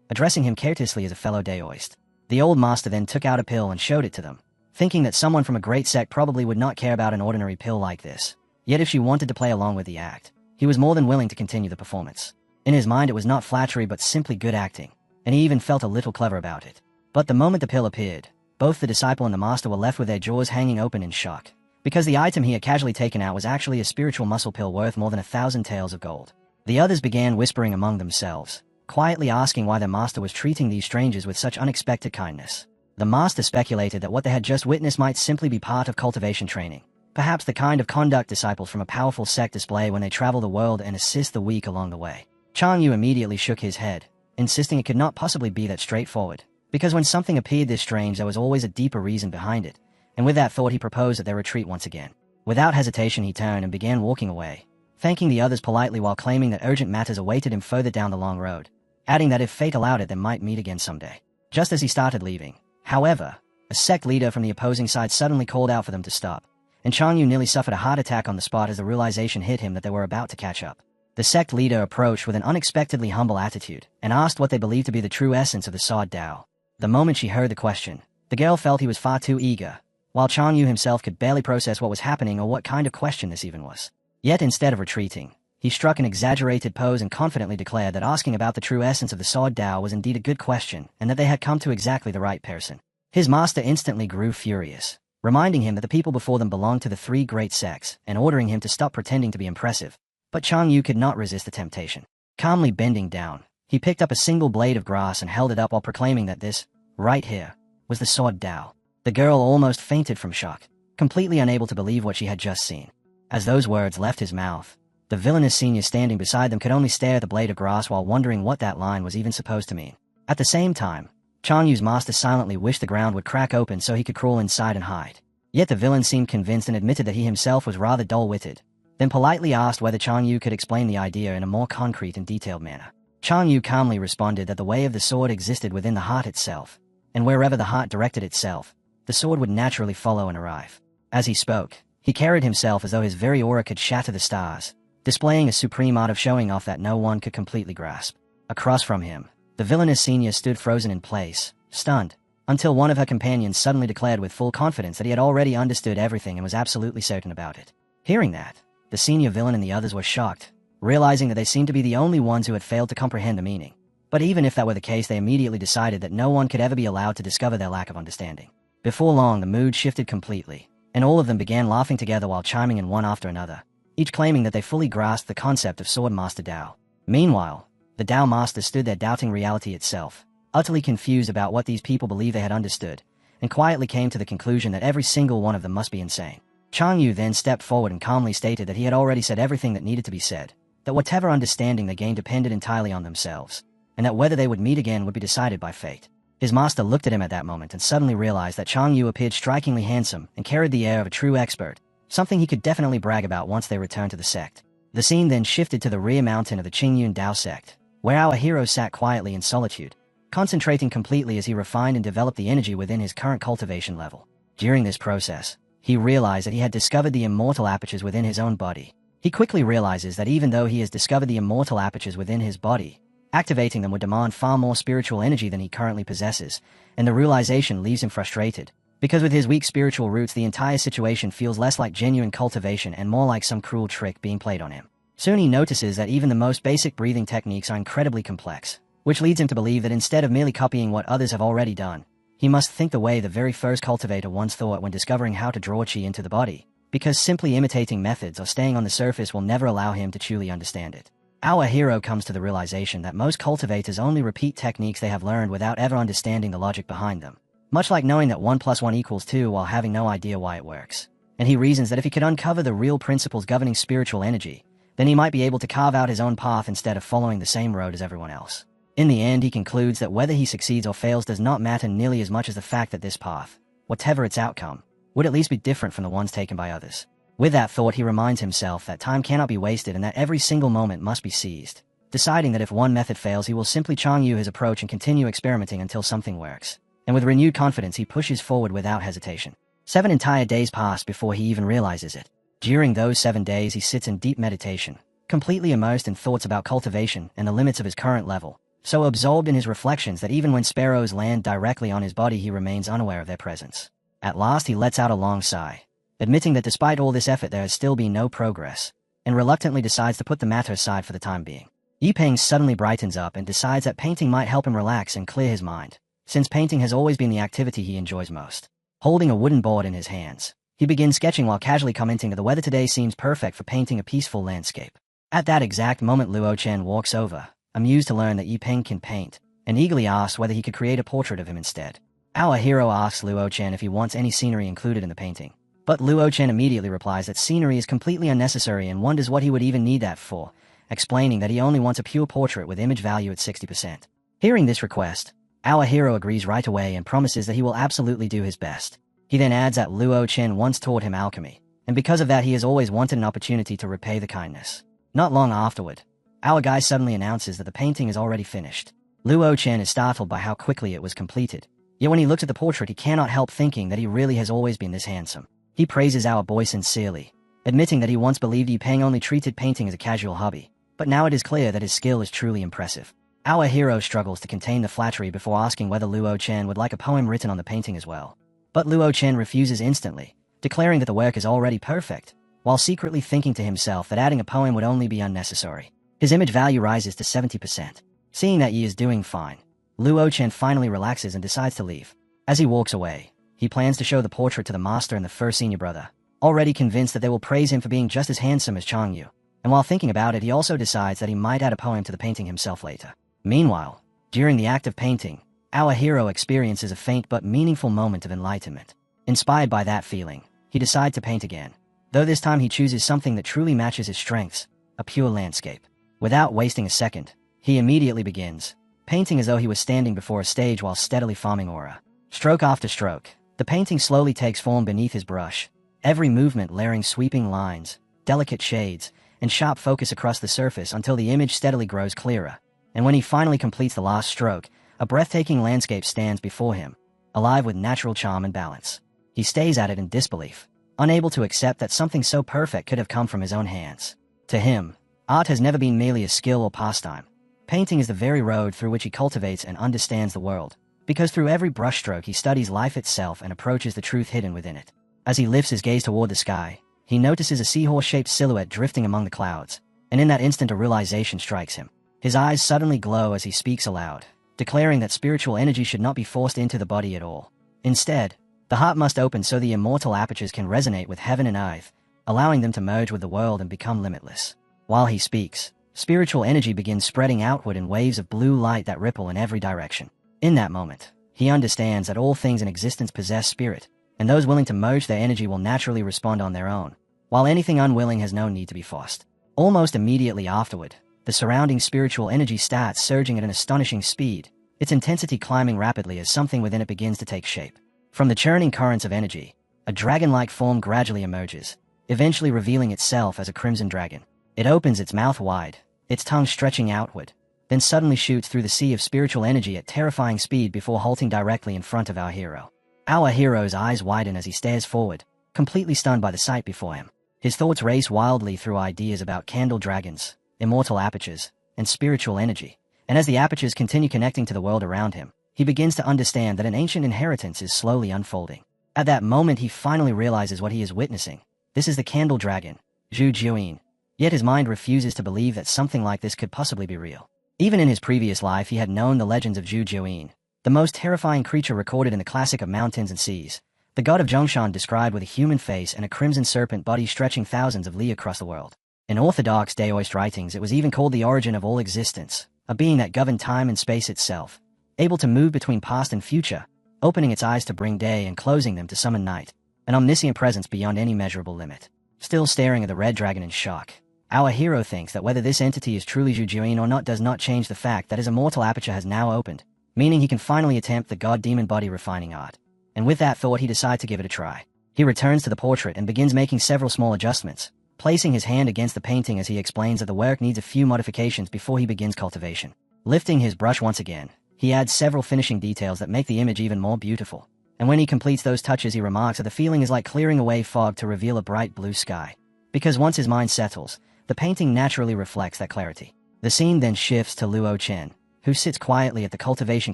addressing him courteously as a fellow Daoist. The old master then took out a pill and showed it to them, thinking that someone from a great sect probably would not care about an ordinary pill like this. Yet if she wanted to play along with the act, he was more than willing to continue the performance. In his mind it was not flattery but simply good acting, and he even felt a little clever about it. But the moment the pill appeared, both the disciple and the master were left with their jaws hanging open in shock, because the item he had casually taken out was actually a spiritual muscle pill worth more than 1,000 taels of gold. The others began whispering among themselves, quietly asking why their master was treating these strangers with such unexpected kindness. The master speculated that what they had just witnessed might simply be part of cultivation training, perhaps the kind of conduct disciples from a powerful sect display when they travel the world and assist the weak along the way. Chang Yu immediately shook his head, insisting it could not possibly be that straightforward, because when something appeared this strange there was always a deeper reason behind it, and with that thought he proposed that they retreat once again. Without hesitation he turned and began walking away, thanking the others politely while claiming that urgent matters awaited him further down the long road, adding that if fate allowed it they might meet again someday. Just as he started leaving, however, a sect leader from the opposing side suddenly called out for them to stop, and Chang Yu nearly suffered a heart attack on the spot as the realization hit him that they were about to catch up. The sect leader approached with an unexpectedly humble attitude and asked what they believed to be the true essence of the Sod Dao. The moment she heard the question, the girl felt he was far too eager, while Chang Yu himself could barely process what was happening or what kind of question this even was. Yet instead of retreating, he struck an exaggerated pose and confidently declared that asking about the true essence of the Sod Dao was indeed a good question and that they had come to exactly the right person. His master instantly grew furious, reminding him that the people before them belonged to the three great sects and ordering him to stop pretending to be impressive. But Chang Yu could not resist the temptation. Calmly bending down, he picked up a single blade of grass and held it up while proclaiming that this, right here, was the sword Dao. The girl almost fainted from shock, completely unable to believe what she had just seen. As those words left his mouth, the villainous senior standing beside them could only stare at the blade of grass while wondering what that line was even supposed to mean. At the same time, Chang Yu's master silently wished the ground would crack open so he could crawl inside and hide. Yet the villain seemed convinced and admitted that he himself was rather dull-witted, then politely asked whether Chang Yu could explain the idea in a more concrete and detailed manner. Chang Yu calmly responded that the way of the sword existed within the heart itself, and wherever the heart directed itself, the sword would naturally follow and arrive. As he spoke, he carried himself as though his very aura could shatter the stars, displaying a supreme art of showing off that no one could completely grasp. Across from him, the villainous senior stood frozen in place, stunned, until one of her companions suddenly declared with full confidence that he had already understood everything and was absolutely certain about it. Hearing that, the senior villain and the others were shocked, realizing that they seemed to be the only ones who had failed to comprehend the meaning. But even if that were the case, they immediately decided that no one could ever be allowed to discover their lack of understanding. Before long, the mood shifted completely, and all of them began laughing together while chiming in one after another, each claiming that they fully grasped the concept of Sword Master Dao. Meanwhile, the Dao Master stood there doubting reality itself, utterly confused about what these people believed they had understood, and quietly came to the conclusion that every single one of them must be insane. Chang Yu then stepped forward and calmly stated that he had already said everything that needed to be said, that whatever understanding they gained depended entirely on themselves, and that whether they would meet again would be decided by fate. His master looked at him at that moment and suddenly realized that Chang Yu appeared strikingly handsome and carried the air of a true expert, something he could definitely brag about once they returned to the sect. The scene then shifted to the rear mountain of the Qingyun Dao sect, where our hero sat quietly in solitude, concentrating completely as he refined and developed the energy within his current cultivation level. During this process, he realized that he had discovered the immortal apertures within his own body. He quickly realizes that even though he has discovered the immortal apertures within his body, activating them would demand far more spiritual energy than he currently possesses, and the realization leaves him frustrated, because with his weak spiritual roots the entire situation feels less like genuine cultivation and more like some cruel trick being played on him. Soon he notices that even the most basic breathing techniques are incredibly complex, which leads him to believe that instead of merely copying what others have already done, he must think the way the very first cultivator once thought when discovering how to draw qi into the body, because simply imitating methods or staying on the surface will never allow him to truly understand it. Our hero comes to the realization that most cultivators only repeat techniques they have learned without ever understanding the logic behind them, much like knowing that 1 + 1 = 2 while having no idea why it works. And he reasons that if he could uncover the real principles governing spiritual energy, then he might be able to carve out his own path instead of following the same road as everyone else. In the end, he concludes that whether he succeeds or fails does not matter nearly as much as the fact that this path, whatever its outcome, would at least be different from the ones taken by others. With that thought, he reminds himself that time cannot be wasted and that every single moment must be seized, deciding that if one method fails, he will simply Chang Yu his approach and continue experimenting until something works. And with renewed confidence, he pushes forward without hesitation. 7 entire days pass before he even realizes it. During those 7 days, he sits in deep meditation, completely immersed in thoughts about cultivation and the limits of his current level, so absorbed in his reflections that even when sparrows land directly on his body, he remains unaware of their presence. At last, he lets out a long sigh, admitting that despite all this effort there has still been no progress, and reluctantly decides to put the matter aside for the time being. Yipeng suddenly brightens up and decides that painting might help him relax and clear his mind, since painting has always been the activity he enjoys most. Holding a wooden board in his hands, he begins sketching while casually commenting that the weather today seems perfect for painting a peaceful landscape. At that exact moment, Luo Chen walks over, amused to learn that Yipeng can paint, and eagerly asks whether he could create a portrait of him instead. Our hero asks Luo Chen if he wants any scenery included in the painting, but Luo Chen immediately replies that scenery is completely unnecessary and wonders what he would even need that for, explaining that he only wants a pure portrait with image value at 60%. Hearing this request, our hero agrees right away and promises that he will absolutely do his best. He then adds that Luo Chen once taught him alchemy, and because of that he has always wanted an opportunity to repay the kindness. Not long afterward, our guy suddenly announces that the painting is already finished. Luo Chen is startled by how quickly it was completed, yet when he looks at the portrait he cannot help thinking that he really has always been this handsome. He praises our boy sincerely, admitting that he once believed Yipeng only treated painting as a casual hobby, but now it is clear that his skill is truly impressive. Our hero struggles to contain the flattery before asking whether Luo Chen would like a poem written on the painting as well. But Luo Chen refuses instantly, declaring that the work is already perfect, while secretly thinking to himself that adding a poem would only be unnecessary. His image value rises to 70%. Seeing that he is doing fine, Luo Chen finally relaxes and decides to leave. As he walks away, he He plans to show the portrait to the master and the first senior brother, already convinced that they will praise him for being just as handsome as Changyu. And while thinking about it, he also decides that he might add a poem to the painting himself later. Meanwhile, during the act of painting, our hero experiences a faint but meaningful moment of enlightenment. Inspired by that feeling, he decides to paint again, though this time he chooses something that truly matches his strengths, a pure landscape. Without wasting a second, he immediately begins, painting as though he was standing before a stage while steadily forming aura. Stroke after stroke, the painting slowly takes form beneath his brush, every movement layering sweeping lines, delicate shades, and sharp focus across the surface until the image steadily grows clearer. And when he finally completes the last stroke, a breathtaking landscape stands before him, alive with natural charm and balance. He stays at it in disbelief, unable to accept that something so perfect could have come from his own hands. To him, art has never been merely a skill or pastime. Painting is the very road through which he cultivates and understands the world, because through every brushstroke he studies life itself and approaches the truth hidden within it. As he lifts his gaze toward the sky, he notices a seahorse-shaped silhouette drifting among the clouds, and in that instant a realization strikes him. His eyes suddenly glow as he speaks aloud, declaring that spiritual energy should not be forced into the body at all. Instead, the heart must open so the immortal apertures can resonate with heaven and earth, allowing them to merge with the world and become limitless. While he speaks, spiritual energy begins spreading outward in waves of blue light that ripple in every direction. In that moment, he understands that all things in existence possess spirit, and those willing to merge their energy will naturally respond on their own, while anything unwilling has no need to be forced. Almost immediately afterward, the surrounding spiritual energy starts surging at an astonishing speed, its intensity climbing rapidly as something within it begins to take shape. From the churning currents of energy, a dragon-like form gradually emerges, eventually revealing itself as a crimson dragon. It opens its mouth wide, its tongue stretching outward, then suddenly shoots through the sea of spiritual energy at terrifying speed before halting directly in front of our hero. Our hero's eyes widen as he stares forward, completely stunned by the sight before him. His thoughts race wildly through ideas about candle dragons, immortal apertures, and spiritual energy, and as the apertures continue connecting to the world around him, he begins to understand that an ancient inheritance is slowly unfolding. At that moment he finally realizes what he is witnessing. This is the candle dragon, Zhu Jiuyin. Yet his mind refuses to believe that something like this could possibly be real. Even in his previous life he had known the legends of Zhu Jiuyin, the most terrifying creature recorded in the classic of mountains and seas, the god of Zhongshan described with a human face and a crimson serpent body stretching thousands of li across the world. In orthodox Daoist writings it was even called the origin of all existence, a being that governed time and space itself, able to move between past and future, opening its eyes to bring day and closing them to summon night, an omniscient presence beyond any measurable limit. Still staring at the red dragon in shock, our hero thinks that whether this entity is truly Zhu Jiuyin or not does not change the fact that his immortal aperture has now opened, meaning he can finally attempt the god-demon body refining art. And with that thought he decides to give it a try. He returns to the portrait and begins making several small adjustments, placing his hand against the painting as he explains that the work needs a few modifications before he begins cultivation. Lifting his brush once again, he adds several finishing details that make the image even more beautiful. And when he completes those touches he remarks that the feeling is like clearing away fog to reveal a bright blue sky. Because once his mind settles, the painting naturally reflects that clarity. The scene then shifts to Luo Chen, who sits quietly at the cultivation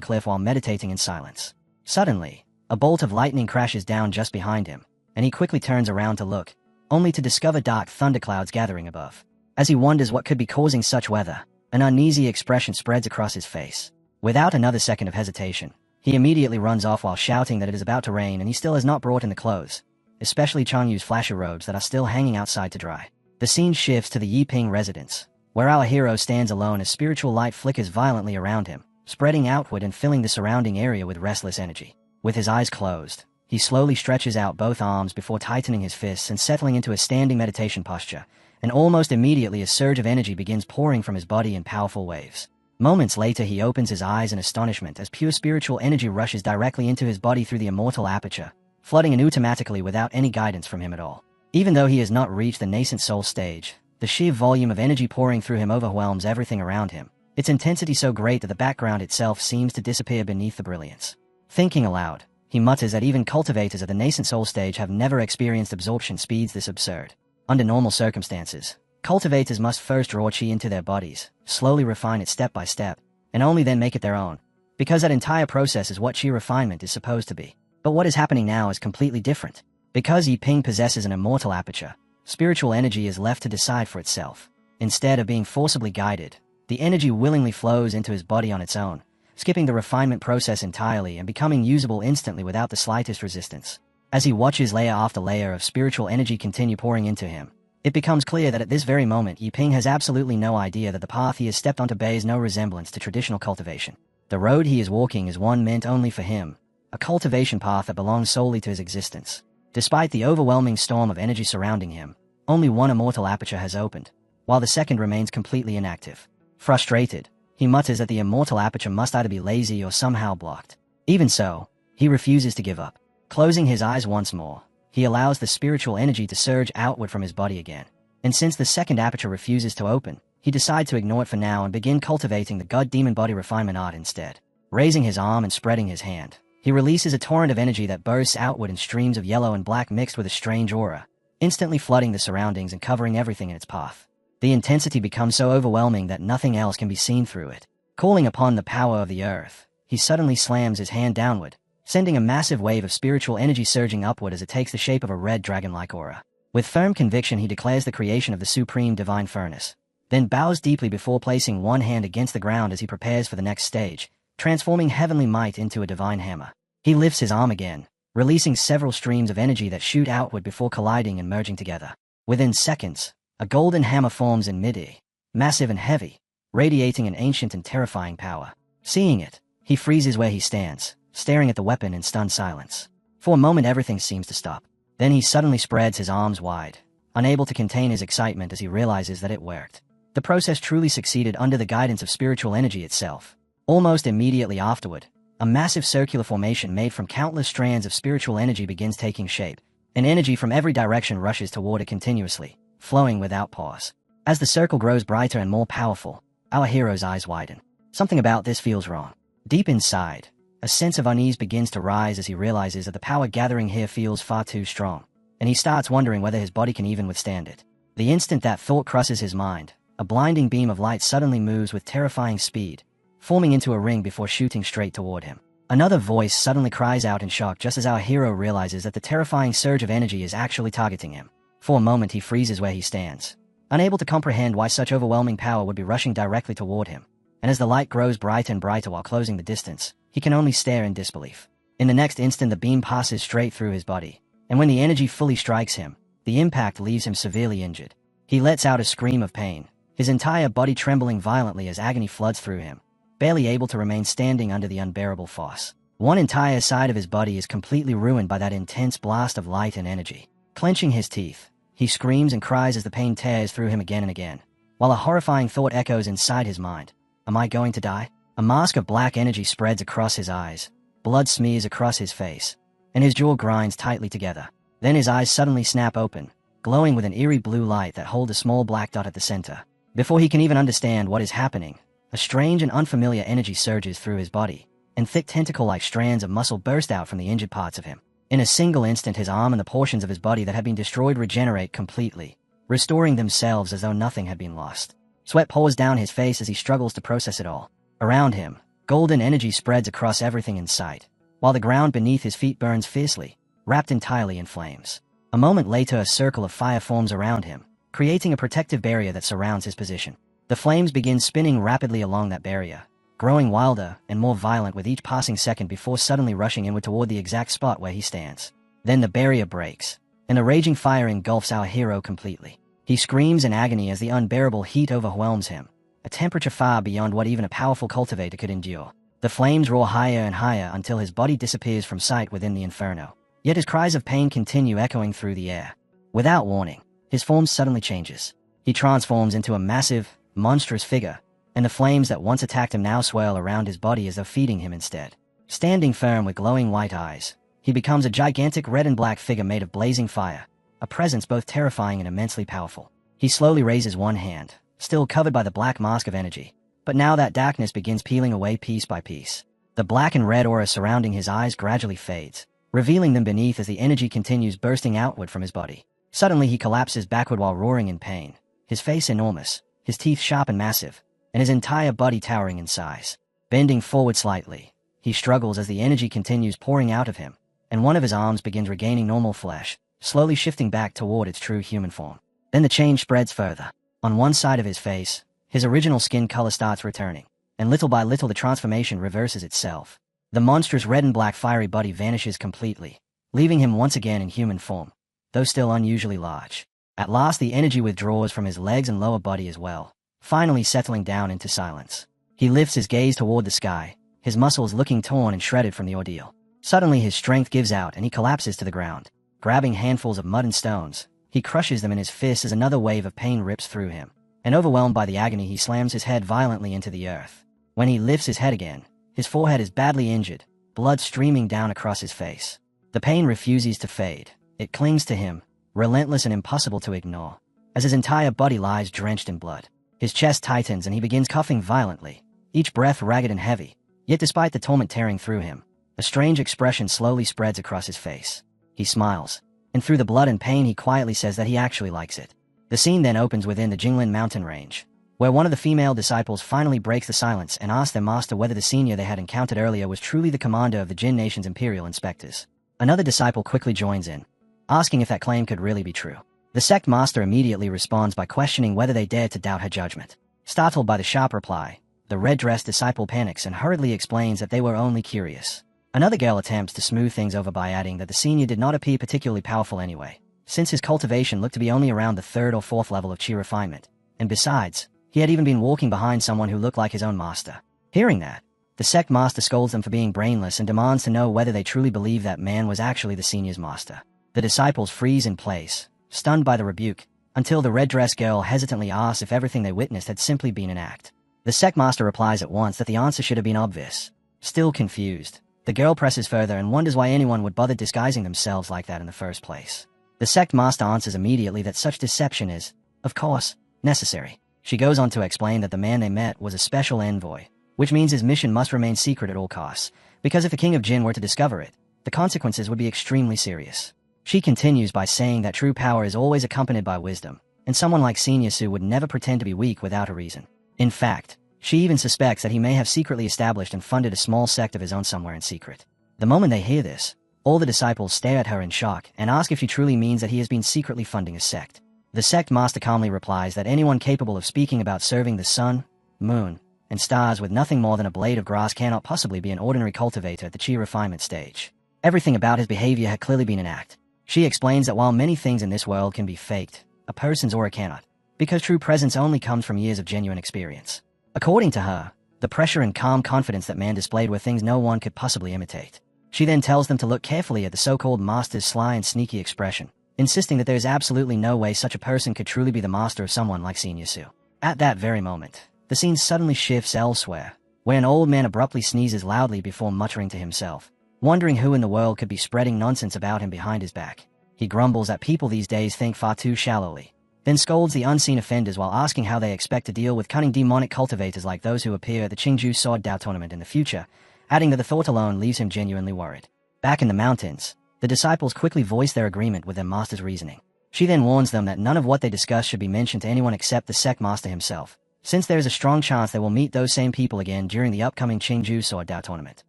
cliff while meditating in silence. Suddenly, a bolt of lightning crashes down just behind him, and he quickly turns around to look, only to discover dark thunderclouds gathering above. As he wonders what could be causing such weather, an uneasy expression spreads across his face. Without another second of hesitation, he immediately runs off while shouting that it is about to rain and he still has not brought in the clothes, especially Changyu's flasher robes that are still hanging outside to dry. The scene shifts to the Yiping residence, where our hero stands alone as spiritual light flickers violently around him, spreading outward and filling the surrounding area with restless energy. With his eyes closed, he slowly stretches out both arms before tightening his fists and settling into a standing meditation posture, and almost immediately a surge of energy begins pouring from his body in powerful waves. Moments later he opens his eyes in astonishment as pure spiritual energy rushes directly into his body through the immortal aperture, flooding in automatically without any guidance from him at all. Even though he has not reached the nascent soul stage, the sheer volume of energy pouring through him overwhelms everything around him, its intensity so great that the background itself seems to disappear beneath the brilliance. Thinking aloud, he mutters that even cultivators at the nascent soul stage have never experienced absorption speeds this absurd. Under normal circumstances, cultivators must first draw chi into their bodies, slowly refine it step by step, and only then make it their own, because that entire process is what chi refinement is supposed to be. But what is happening now is completely different. Because Yiping possesses an immortal aperture, spiritual energy is left to decide for itself. Instead of being forcibly guided, the energy willingly flows into his body on its own, skipping the refinement process entirely and becoming usable instantly without the slightest resistance. As he watches layer after layer of spiritual energy continue pouring into him, it becomes clear that at this very moment Yiping has absolutely no idea that the path he has stepped onto bears no resemblance to traditional cultivation. The road he is walking is one meant only for him, a cultivation path that belongs solely to his existence. Despite the overwhelming storm of energy surrounding him, only one immortal aperture has opened, while the second remains completely inactive. Frustrated, he mutters that the immortal aperture must either be lazy or somehow blocked. Even so, he refuses to give up. Closing his eyes once more, he allows the spiritual energy to surge outward from his body again. And since the second aperture refuses to open, he decides to ignore it for now and begin cultivating the God Demon Body Refinement art instead. Raising his arm and spreading his hand, he releases a torrent of energy that bursts outward in streams of yellow and black mixed with a strange aura, instantly flooding the surroundings and covering everything in its path. The intensity becomes so overwhelming that nothing else can be seen through it. Calling upon the power of the earth, he suddenly slams his hand downward, sending a massive wave of spiritual energy surging upward as it takes the shape of a red dragon-like aura. With firm conviction he declares the creation of the supreme divine furnace, then bows deeply before placing one hand against the ground as he prepares for the next stage, transforming heavenly might into a divine hammer. He lifts his arm again, releasing several streams of energy that shoot outward before colliding and merging together. Within seconds, a golden hammer forms in mid-air, massive and heavy, radiating an ancient and terrifying power. Seeing it, he freezes where he stands, staring at the weapon in stunned silence. For a moment everything seems to stop. Then he suddenly spreads his arms wide, unable to contain his excitement as he realizes that it worked. The process truly succeeded under the guidance of spiritual energy itself. Almost immediately afterward, a massive circular formation made from countless strands of spiritual energy begins taking shape, and energy from every direction rushes toward it continuously, flowing without pause. As the circle grows brighter and more powerful, our hero's eyes widen. Something about this feels wrong. Deep inside, a sense of unease begins to rise as he realizes that the power gathering here feels far too strong, and he starts wondering whether his body can even withstand it. The instant that thought crosses his mind, a blinding beam of light suddenly moves with terrifying speed, forming into a ring before shooting straight toward him. Another voice suddenly cries out in shock just as our hero realizes that the terrifying surge of energy is actually targeting him. For a moment he freezes where he stands, unable to comprehend why such overwhelming power would be rushing directly toward him. And as the light grows brighter and brighter while closing the distance, he can only stare in disbelief. In the next instant the beam passes straight through his body, and when the energy fully strikes him, the impact leaves him severely injured. He lets out a scream of pain, his entire body trembling violently as agony floods through him, barely able to remain standing under the unbearable force. One entire side of his body is completely ruined by that intense blast of light and energy. Clenching his teeth, he screams and cries as the pain tears through him again and again, while a horrifying thought echoes inside his mind. Am I going to die? A mask of black energy spreads across his eyes, blood smears across his face, and his jaw grinds tightly together. Then his eyes suddenly snap open, glowing with an eerie blue light that holds a small black dot at the center. Before he can even understand what is happening, a strange and unfamiliar energy surges through his body, and thick tentacle-like strands of muscle burst out from the injured parts of him. In a single instant his arm and the portions of his body that had been destroyed regenerate completely, restoring themselves as though nothing had been lost. Sweat pours down his face as he struggles to process it all. Around him, golden energy spreads across everything in sight, while the ground beneath his feet burns fiercely, wrapped entirely in flames. A moment later a circle of fire forms around him, creating a protective barrier that surrounds his position. The flames begin spinning rapidly along that barrier, growing wilder and more violent with each passing second before suddenly rushing inward toward the exact spot where he stands. Then the barrier breaks, and the raging fire engulfs our hero completely. He screams in agony as the unbearable heat overwhelms him, a temperature far beyond what even a powerful cultivator could endure. The flames roar higher and higher until his body disappears from sight within the inferno. Yet his cries of pain continue echoing through the air. Without warning, his form suddenly changes. He transforms into a massive, monstrous figure, and the flames that once attacked him now swirl around his body as though feeding him instead. Standing firm with glowing white eyes, he becomes a gigantic red and black figure made of blazing fire, a presence both terrifying and immensely powerful. He slowly raises one hand, still covered by the black mask of energy, but now that darkness begins peeling away piece by piece. The black and red aura surrounding his eyes gradually fades, revealing them beneath as the energy continues bursting outward from his body. Suddenly he collapses backward while roaring in pain, his face enormous, his teeth sharp and massive, and his entire body towering in size. Bending forward slightly, he struggles as the energy continues pouring out of him, and one of his arms begins regaining normal flesh, slowly shifting back toward its true human form. Then the change spreads further. On one side of his face, his original skin color starts returning, and little by little the transformation reverses itself. The monstrous red and black fiery body vanishes completely, leaving him once again in human form, though still unusually large. At last the energy withdraws from his legs and lower body as well, finally settling down into silence. He lifts his gaze toward the sky, his muscles looking torn and shredded from the ordeal. Suddenly his strength gives out and he collapses to the ground. Grabbing handfuls of mud and stones, he crushes them in his fists as another wave of pain rips through him, and overwhelmed by the agony he slams his head violently into the earth. When he lifts his head again, his forehead is badly injured, blood streaming down across his face. The pain refuses to fade. It clings to him, relentless and impossible to ignore, as his entire body lies drenched in blood. His chest tightens and he begins coughing violently, each breath ragged and heavy. Yet despite the torment tearing through him, a strange expression slowly spreads across his face. He smiles, and through the blood and pain he quietly says that he actually likes it. The scene then opens within the Jinglin mountain range, where one of the female disciples finally breaks the silence and asks their master whether the senior they had encountered earlier was truly the commander of the Jin Nation's imperial inspectors. Another disciple quickly joins in, asking if that claim could really be true. The sect master immediately responds by questioning whether they dared to doubt her judgment. Startled by the sharp reply, the red-dressed disciple panics and hurriedly explains that they were only curious. Another girl attempts to smooth things over by adding that the senior did not appear particularly powerful anyway, since his cultivation looked to be only around the 3rd or 4th level of chi refinement, and besides, he had even been walking behind someone who looked like his own master. Hearing that, the sect master scolds them for being brainless and demands to know whether they truly believe that man was actually the senior's master. The disciples freeze in place, stunned by the rebuke, until the red-dressed girl hesitantly asks if everything they witnessed had simply been an act. The sect master replies at once that the answer should have been obvious. Still confused, the girl presses further and wonders why anyone would bother disguising themselves like that in the first place. The sect master answers immediately that such deception is, of course, necessary. She goes on to explain that the man they met was a special envoy, which means his mission must remain secret at all costs, because if the king of Jin were to discover it, the consequences would be extremely serious. She continues by saying that true power is always accompanied by wisdom, and someone like Senior Su would never pretend to be weak without a reason. In fact, she even suspects that he may have secretly established and funded a small sect of his own somewhere in secret. The moment they hear this, all the disciples stare at her in shock and ask if she truly means that he has been secretly funding a sect. The sect master calmly replies that anyone capable of speaking about serving the sun, moon, and stars with nothing more than a blade of grass cannot possibly be an ordinary cultivator at the chi refinement stage. Everything about his behavior had clearly been an act. She explains that while many things in this world can be faked, a person's aura cannot, because true presence only comes from years of genuine experience. According to her, the pressure and calm confidence that man displayed were things no one could possibly imitate. She then tells them to look carefully at the so-called master's sly and sneaky expression, insisting that there is absolutely no way such a person could truly be the master of someone like Senior Su. At that very moment, the scene suddenly shifts elsewhere, where an old man abruptly sneezes loudly before muttering to himself, wondering who in the world could be spreading nonsense about him behind his back. He grumbles that people these days think far too shallowly, then scolds the unseen offenders while asking how they expect to deal with cunning demonic cultivators like those who appear at the Qingju Sword Dao tournament in the future, adding that the thought alone leaves him genuinely worried. Back in the mountains, the disciples quickly voice their agreement with their master's reasoning. She then warns them that none of what they discuss should be mentioned to anyone except the sect master himself, since there is a strong chance they will meet those same people again during the upcoming Qingju Sword Dao tournament.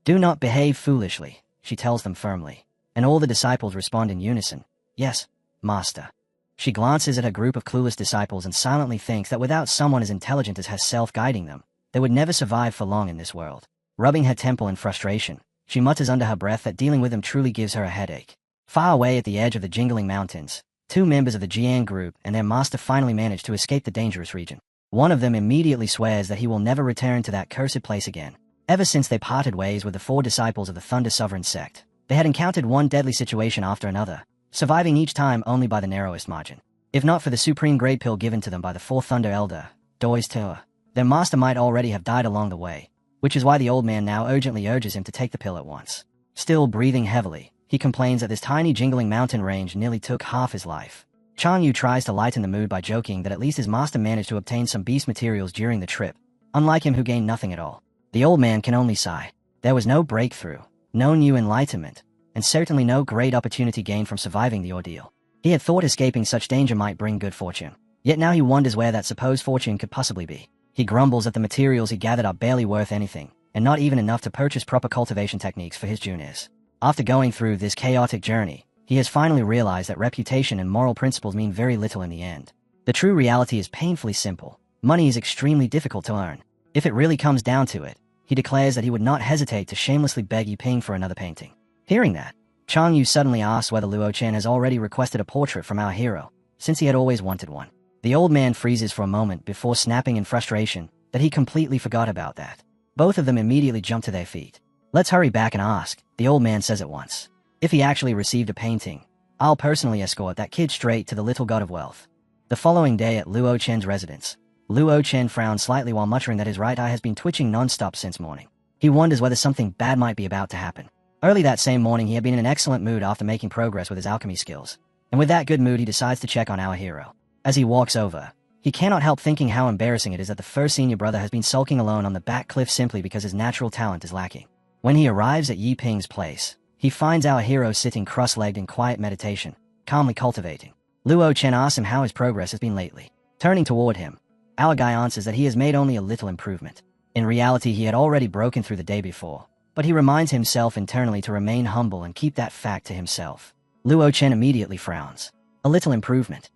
Do not behave foolishly, she tells them firmly, and all the disciples respond in unison, yes, master. She glances at her group of clueless disciples and silently thinks that without someone as intelligent as herself guiding them, they would never survive for long in this world. Rubbing her temple in frustration, she mutters under her breath that dealing with them truly gives her a headache. Far away at the edge of the Jingling Mountains, two members of the Jian group and their master finally manage to escape the dangerous region. One of them immediately swears that he will never return to that cursed place again. Ever since they parted ways with the 4 disciples of the Thunder Sovereign sect, they had encountered one deadly situation after another, surviving each time only by the narrowest margin. If not for the supreme grade pill given to them by the 4th Thunder Elder, Doi's Tour, their master might already have died along the way, which is why the old man now urgently urges him to take the pill at once. Still breathing heavily, he complains that this tiny jingling mountain range nearly took half his life. Chang Yu tries to lighten the mood by joking that at least his master managed to obtain some beast materials during the trip, unlike him who gained nothing at all. The old man can only sigh. There was no breakthrough, no new enlightenment, and certainly no great opportunity gained from surviving the ordeal. He had thought escaping such danger might bring good fortune, yet now he wonders where that supposed fortune could possibly be. He grumbles that the materials he gathered are barely worth anything, and not even enough to purchase proper cultivation techniques for his juniors. After going through this chaotic journey, he has finally realized that reputation and moral principles mean very little in the end. The true reality is painfully simple. Money is extremely difficult to earn. If it really comes down to it, he declares that he would not hesitate to shamelessly beg Yiping for another painting. Hearing that, Chang Yu suddenly asks whether Luo Chen has already requested a portrait from our hero, since he had always wanted one. The old man freezes for a moment before snapping in frustration that he completely forgot about that. Both of them immediately jump to their feet. Let's hurry back and ask, the old man says at once. If he actually received a painting, I'll personally escort that kid straight to the little god of wealth. The following day at Luo Chen's residence, Luo Chen frowns slightly while muttering that his right eye has been twitching non-stop since morning. He wonders whether something bad might be about to happen. Early that same morning, he had been in an excellent mood after making progress with his alchemy skills. And with that good mood, he decides to check on our hero. As he walks over, he cannot help thinking how embarrassing it is that the first senior brother has been sulking alone on the back cliff simply because his natural talent is lacking. When he arrives at Yiping's place, he finds our hero sitting cross-legged in quiet meditation, calmly cultivating. Luo Chen asks him how his progress has been lately. Turning toward him, our guy answers that he has made only a little improvement. In reality, he had already broken through the day before, but he reminds himself internally to remain humble and keep that fact to himself. Luo Chen immediately frowns. A little improvement.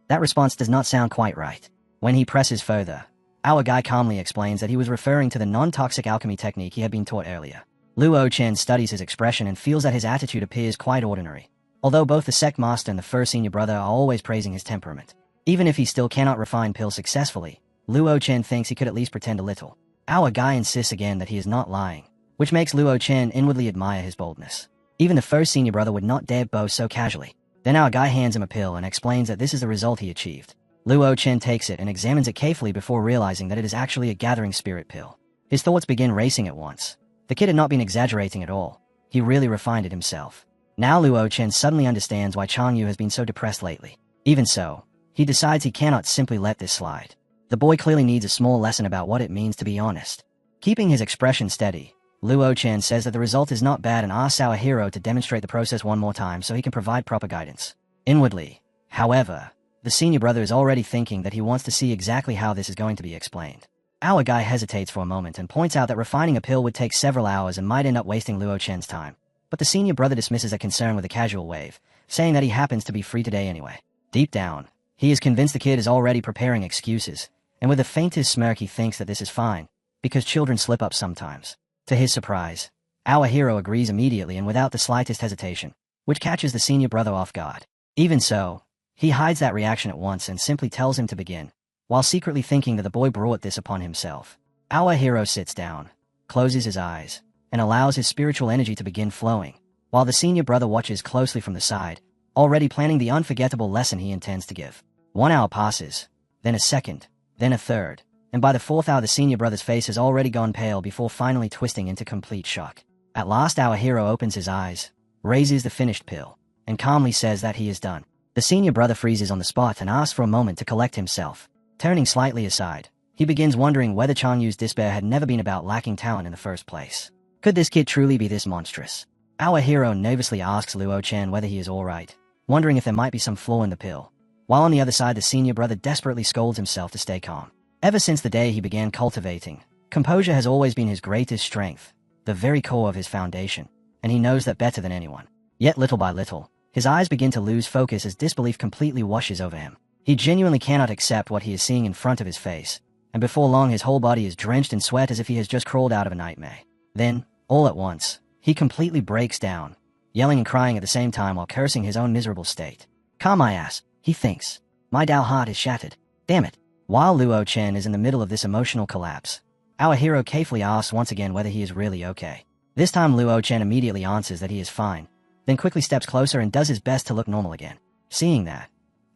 That response does not sound quite right. When he presses further, our guy calmly explains that he was referring to the non-toxic alchemy technique he had been taught earlier. Luo Chen studies his expression and feels that his attitude appears quite ordinary, although both the sect master and the first senior brother are always praising his temperament. Even if he still cannot refine pill successfully, Luo Chen thinks he could at least pretend a little. Our guy insists again that he is not lying, which makes Luo Chen inwardly admire his boldness. Even the first senior brother would not dare boast so casually. Then our guy hands him a pill and explains that this is the result he achieved. Luo Chen takes it and examines it carefully before realizing that it is actually a gathering spirit pill. His thoughts begin racing at once. The kid had not been exaggerating at all. He really refined it himself. Now Luo Chen suddenly understands why Chang Yu has been so depressed lately. Even so, he decides he cannot simply let this slide. The boy clearly needs a small lesson about what it means to be honest. Keeping his expression steady, Luo Chen says that the result is not bad and asks our hero to demonstrate the process one more time so he can provide proper guidance. Inwardly, however, the senior brother is already thinking that he wants to see exactly how this is going to be explained. Our guy hesitates for a moment and points out that refining a pill would take several hours and might end up wasting Luo Chen's time. But the senior brother dismisses that concern with a casual wave, saying that he happens to be free today anyway. Deep down, he is convinced the kid is already preparing excuses, and with the faintest smirk he thinks that this is fine, because children slip up sometimes. To his surprise, our hero agrees immediately and without the slightest hesitation, which catches the senior brother off guard. Even so, he hides that reaction at once and simply tells him to begin, while secretly thinking that the boy brought this upon himself. Our hero sits down, closes his eyes, and allows his spiritual energy to begin flowing, while the senior brother watches closely from the side, already planning the unforgettable lesson he intends to give. 1 hour passes, then a second, then a third, and by the 4th hour the senior brother's face has already gone pale before finally twisting into complete shock. At last our hero opens his eyes, raises the finished pill, and calmly says that he is done. The senior brother freezes on the spot and asks for a moment to collect himself. Turning slightly aside, he begins wondering whether Chang Yu's despair had never been about lacking talent in the first place. Could this kid truly be this monstrous? Our hero nervously asks Luo Chen whether he is alright, wondering if there might be some flaw in the pill, while on the other side the senior brother desperately scolds himself to stay calm. Ever since the day he began cultivating, composure has always been his greatest strength, the very core of his foundation, and he knows that better than anyone. Yet little by little, his eyes begin to lose focus as disbelief completely washes over him. He genuinely cannot accept what he is seeing in front of his face, and before long his whole body is drenched in sweat as if he has just crawled out of a nightmare. Then, all at once, he completely breaks down, yelling and crying at the same time while cursing his own miserable state. Calm my ass, he thinks. My Dao heart is shattered. Damn it. While Luo Chen is in the middle of this emotional collapse, our hero carefully asks once again whether he is really okay. This time Luo Chen immediately answers that he is fine, then quickly steps closer and does his best to look normal again. Seeing that,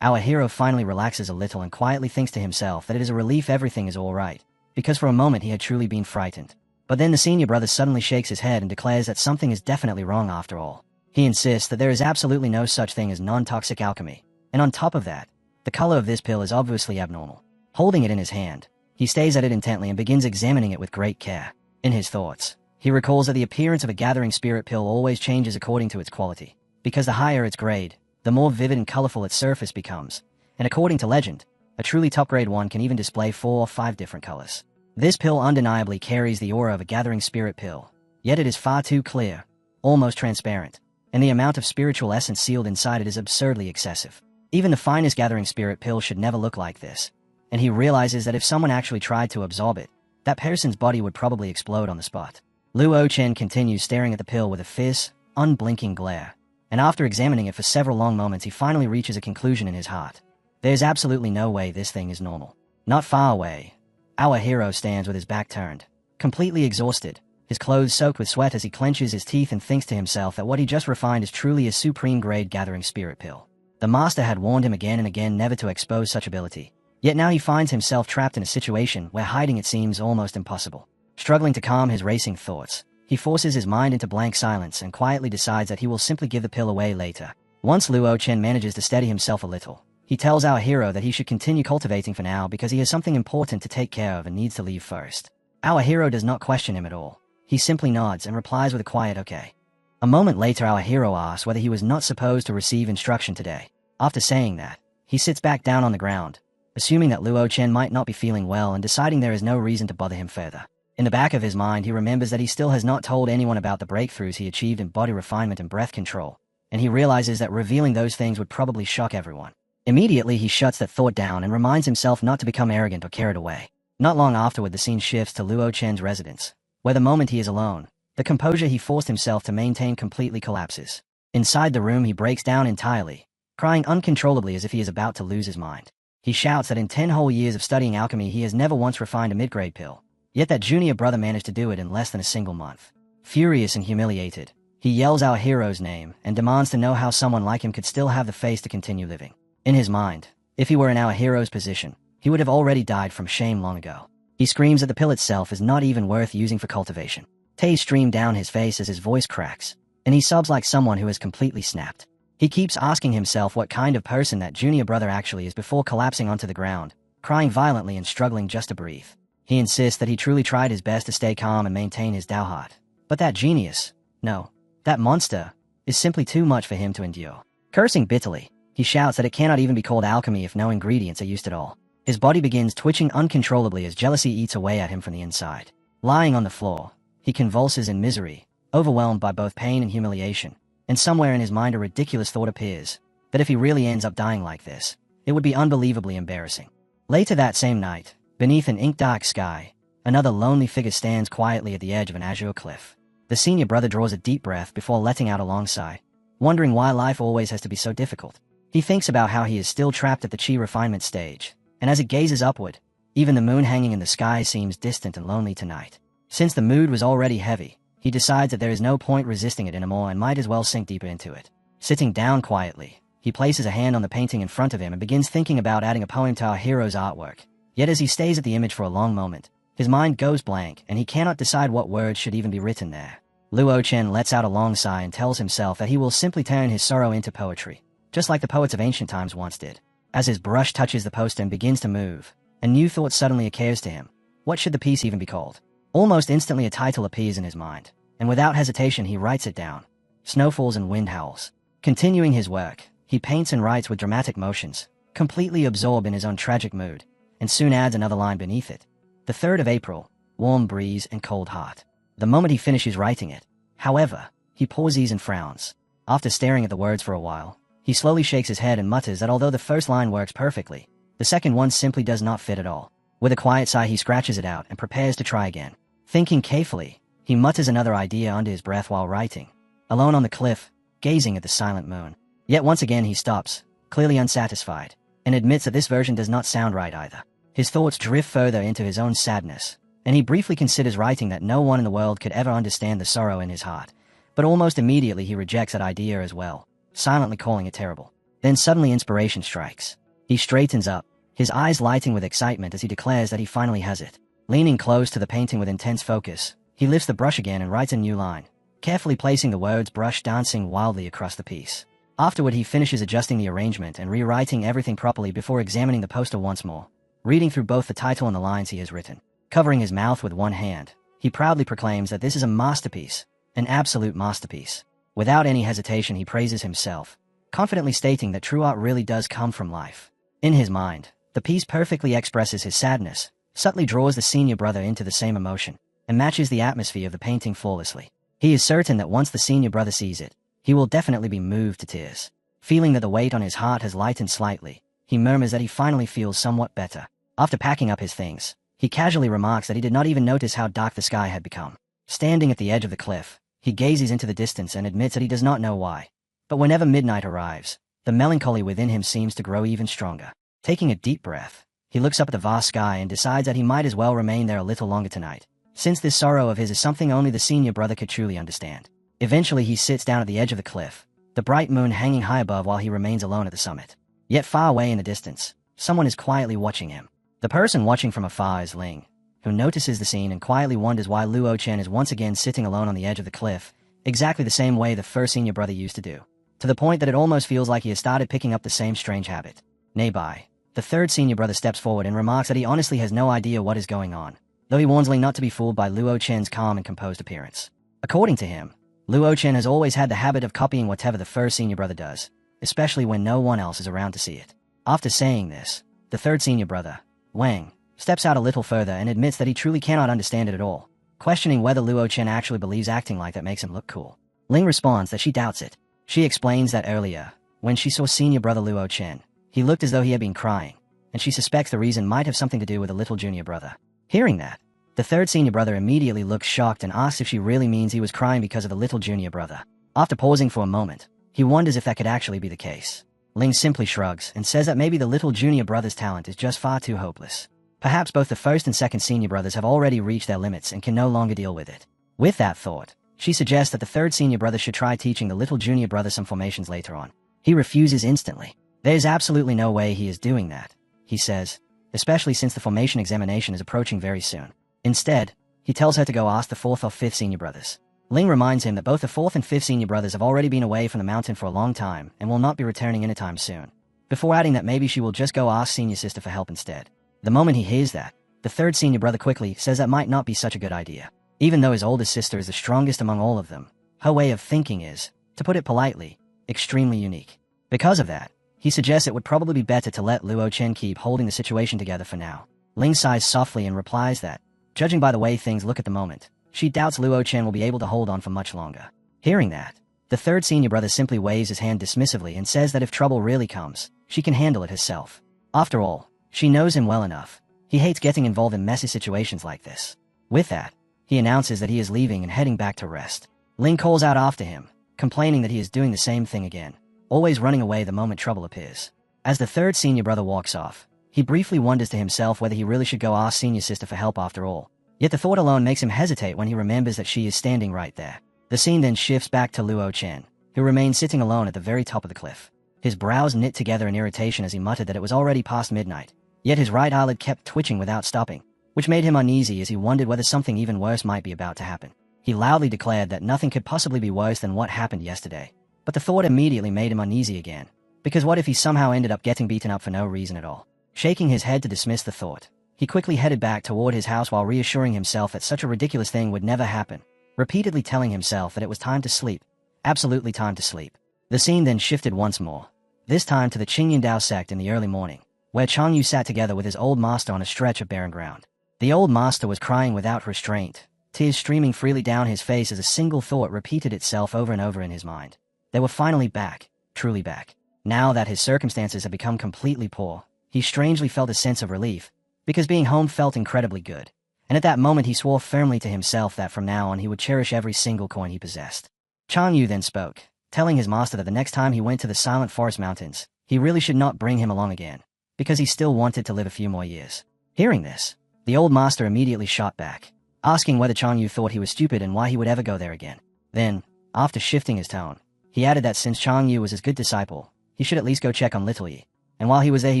our hero finally relaxes a little and quietly thinks to himself that it is a relief everything is alright, because for a moment he had truly been frightened. But then the senior brother suddenly shakes his head and declares that something is definitely wrong after all. He insists that there is absolutely no such thing as non-toxic alchemy, and on top of that, the color of this pill is obviously abnormal. Holding it in his hand, he stares at it intently and begins examining it with great care. In his thoughts, he recalls that the appearance of a gathering spirit pill always changes according to its quality, because the higher its grade, the more vivid and colorful its surface becomes, and according to legend, a truly top-grade one can even display 4 or 5 different colors. This pill undeniably carries the aura of a gathering spirit pill, yet it is far too clear, almost transparent, and the amount of spiritual essence sealed inside it is absurdly excessive. Even the finest gathering spirit pill should never look like this, and he realizes that if someone actually tried to absorb it, that person's body would probably explode on the spot. Luo Chen continues staring at the pill with a fierce, unblinking glare, and after examining it for several long moments he finally reaches a conclusion in his heart. There's absolutely no way this thing is normal. Not far away, our hero stands with his back turned, completely exhausted, his clothes soaked with sweat as he clenches his teeth and thinks to himself that what he just refined is truly a supreme-grade gathering spirit pill. The master had warned him again and again never to expose such ability. Yet now he finds himself trapped in a situation where hiding it seems almost impossible. Struggling to calm his racing thoughts, he forces his mind into blank silence and quietly decides that he will simply give the pill away later. Once Luo Chen manages to steady himself a little, he tells our hero that he should continue cultivating for now because he has something important to take care of and needs to leave first. Our hero does not question him at all. He simply nods and replies with a quiet okay. A moment later our hero asks whether he was not supposed to receive instruction today. After saying that, he sits back down on the ground, assuming that Luo Chen might not be feeling well and deciding there is no reason to bother him further. In the back of his mind he remembers that he still has not told anyone about the breakthroughs he achieved in body refinement and breath control, and he realizes that revealing those things would probably shock everyone. Immediately he shuts that thought down and reminds himself not to become arrogant or carried away. Not long afterward the scene shifts to Luo Chen's residence, where the moment he is alone, the composure he forced himself to maintain completely collapses. Inside the room he breaks down entirely, crying uncontrollably as if he is about to lose his mind. He shouts that in 10 whole years of studying alchemy he has never once refined a mid-grade pill, yet that junior brother managed to do it in less than a single month. Furious and humiliated, he yells our hero's name and demands to know how someone like him could still have the face to continue living. In his mind, if he were in our hero's position, he would have already died from shame long ago. He screams that the pill itself is not even worth using for cultivation. Tears stream down his face as his voice cracks, and he sobs like someone who has completely snapped. He keeps asking himself what kind of person that junior brother actually is before collapsing onto the ground, crying violently and struggling just to breathe. He insists that he truly tried his best to stay calm and maintain his Dao heart. But that genius, no, that monster, is simply too much for him to endure. Cursing bitterly, he shouts that it cannot even be called alchemy if no ingredients are used at all. His body begins twitching uncontrollably as jealousy eats away at him from the inside. Lying on the floor, he convulses in misery, overwhelmed by both pain and humiliation, and somewhere in his mind a ridiculous thought appears, that if he really ends up dying like this, it would be unbelievably embarrassing. Later that same night, beneath an ink-dark sky, another lonely figure stands quietly at the edge of an azure cliff. The senior brother draws a deep breath before letting out a long sigh, wondering why life always has to be so difficult. He thinks about how he is still trapped at the chi refinement stage, and as it gazes upward, even the moon hanging in the sky seems distant and lonely tonight. Since the mood was already heavy, he decides that there is no point resisting it anymore and might as well sink deeper into it. Sitting down quietly, he places a hand on the painting in front of him and begins thinking about adding a poem to our hero's artwork. Yet as he stays at the image for a long moment, his mind goes blank and he cannot decide what words should even be written there. Luo Chen lets out a long sigh and tells himself that he will simply turn his sorrow into poetry, just like the poets of ancient times once did. As his brush touches the poster and begins to move, a new thought suddenly occurs to him. What should the piece even be called? Almost instantly a title appears in his mind, and without hesitation he writes it down. Snowfalls and Wind Howls. Continuing his work, he paints and writes with dramatic motions, completely absorbed in his own tragic mood, and soon adds another line beneath it. The 3rd of April, warm breeze and cold heart. The moment he finishes writing it, however, he pauses and frowns. After staring at the words for a while, he slowly shakes his head and mutters that although the first line works perfectly, the second one simply does not fit at all. With a quiet sigh he scratches it out and prepares to try again. Thinking carefully, he mutters another idea under his breath while writing, alone on the cliff, gazing at the silent moon. Yet once again he stops, clearly unsatisfied, and admits that this version does not sound right either. His thoughts drift further into his own sadness, and he briefly considers writing that no one in the world could ever understand the sorrow in his heart, but almost immediately he rejects that idea as well, silently calling it terrible. Then suddenly inspiration strikes. He straightens up, his eyes lighting with excitement as he declares that he finally has it. Leaning close to the painting with intense focus, he lifts the brush again and writes a new line, carefully placing the words brush dancing wildly across the piece. Afterward he finishes adjusting the arrangement and rewriting everything properly before examining the poster once more, reading through both the title and the lines he has written. Covering his mouth with one hand, he proudly proclaims that this is a masterpiece, an absolute masterpiece. Without any hesitation he praises himself, confidently stating that true art really does come from life. In his mind, the piece perfectly expresses his sadness, subtly draws the senior brother into the same emotion, and matches the atmosphere of the painting flawlessly. He is certain that once the senior brother sees it, he will definitely be moved to tears. Feeling that the weight on his heart has lightened slightly, he murmurs that he finally feels somewhat better. After packing up his things, He casually remarks that he did not even notice how dark the sky had become. Standing at the edge of the cliff, he gazes into the distance and admits that he does not know why. But whenever midnight arrives, the melancholy within him seems to grow even stronger. Taking a deep breath, he looks up at the vast sky and decides that he might as well remain there a little longer tonight, since this sorrow of his is something only the senior brother could truly understand. Eventually he sits down at the edge of the cliff, the bright moon hanging high above while he remains alone at the summit. Yet far away in the distance, someone is quietly watching him. The person watching from afar is Ling, who notices the scene and quietly wonders why Luo Chen is once again sitting alone on the edge of the cliff, exactly the same way the first senior brother used to do, to the point that it almost feels like he has started picking up the same strange habit. Nearby, the third senior brother steps forward and remarks that he honestly has no idea what is going on, though he warns Ling not to be fooled by Luo Chen's calm and composed appearance. According to him, Luo Chen has always had the habit of copying whatever the first senior brother does, especially when no one else is around to see it. After saying this, the third senior brother, Wang, steps out a little further and admits that he truly cannot understand it at all, questioning whether Luo Chen actually believes acting like that makes him look cool. Ling responds that she doubts it. She explains that earlier, when she saw senior brother Luo Chen, he looked as though he had been crying, and she suspects the reason might have something to do with the little junior brother. Hearing that, the third senior brother immediately looks shocked and asks if she really means he was crying because of the little junior brother. After pausing for a moment, he wonders if that could actually be the case. Ling simply shrugs and says that maybe the little junior brother's talent is just far too hopeless. Perhaps both the first and second senior brothers have already reached their limits and can no longer deal with it. With that thought, she suggests that the third senior brother should try teaching the little junior brother some formations later on. He refuses instantly. There's absolutely no way he is doing that, he says, especially since the formation examination is approaching very soon. Instead, he tells her to go ask the fourth or fifth senior brothers. Ling reminds him that both the fourth and fifth senior brothers have already been away from the mountain for a long time and will not be returning anytime soon, before adding that maybe she will just go ask senior sister for help instead. The moment he hears that, the third senior brother quickly says that might not be such a good idea. Even though his oldest sister is the strongest among all of them, her way of thinking is, to put it politely, extremely unique. Because of that, he suggests it would probably be better to let Luo Chen keep holding the situation together for now. Ling sighs softly and replies that, judging by the way things look at the moment, she doubts Luo Chen will be able to hold on for much longer. Hearing that, the third senior brother simply waves his hand dismissively and says that if trouble really comes, she can handle it herself. After all, she knows him well enough. He hates getting involved in messy situations like this. With that, he announces that he is leaving and heading back to rest. Ling calls out after him, complaining that he is doing the same thing again, always running away the moment trouble appears. As the third senior brother walks off, he briefly wonders to himself whether he really should go ask senior sister for help after all. Yet the thought alone makes him hesitate when he remembers that she is standing right there. The scene then shifts back to Luo Chen, who remains sitting alone at the very top of the cliff. His brows knit together in irritation as he muttered that it was already past midnight, yet his right eyelid kept twitching without stopping, which made him uneasy as he wondered whether something even worse might be about to happen. He loudly declared that nothing could possibly be worse than what happened yesterday, but the thought immediately made him uneasy again, because what if he somehow ended up getting beaten up for no reason at all? Shaking his head to dismiss the thought, he quickly headed back toward his house while reassuring himself that such a ridiculous thing would never happen, repeatedly telling himself that it was time to sleep, absolutely time to sleep. The scene then shifted once more, this time to the Qingyandao sect in the early morning, where Chang Yu sat together with his old master on a stretch of barren ground. The old master was crying without restraint, tears streaming freely down his face as a single thought repeated itself over and over in his mind. They were finally back, truly back. Now that his circumstances had become completely poor, he strangely felt a sense of relief, because being home felt incredibly good, and at that moment he swore firmly to himself that from now on he would cherish every single coin he possessed. Chang Yu then spoke, telling his master that the next time he went to the Silent Forest Mountains, he really should not bring him along again, because he still wanted to live a few more years. Hearing this, the old master immediately shot back, asking whether Chang Yu thought he was stupid and why he would ever go there again. Then, after shifting his tone, he added that since Chang Yu was his good disciple, he should at least go check on Little Yi, and while he was there he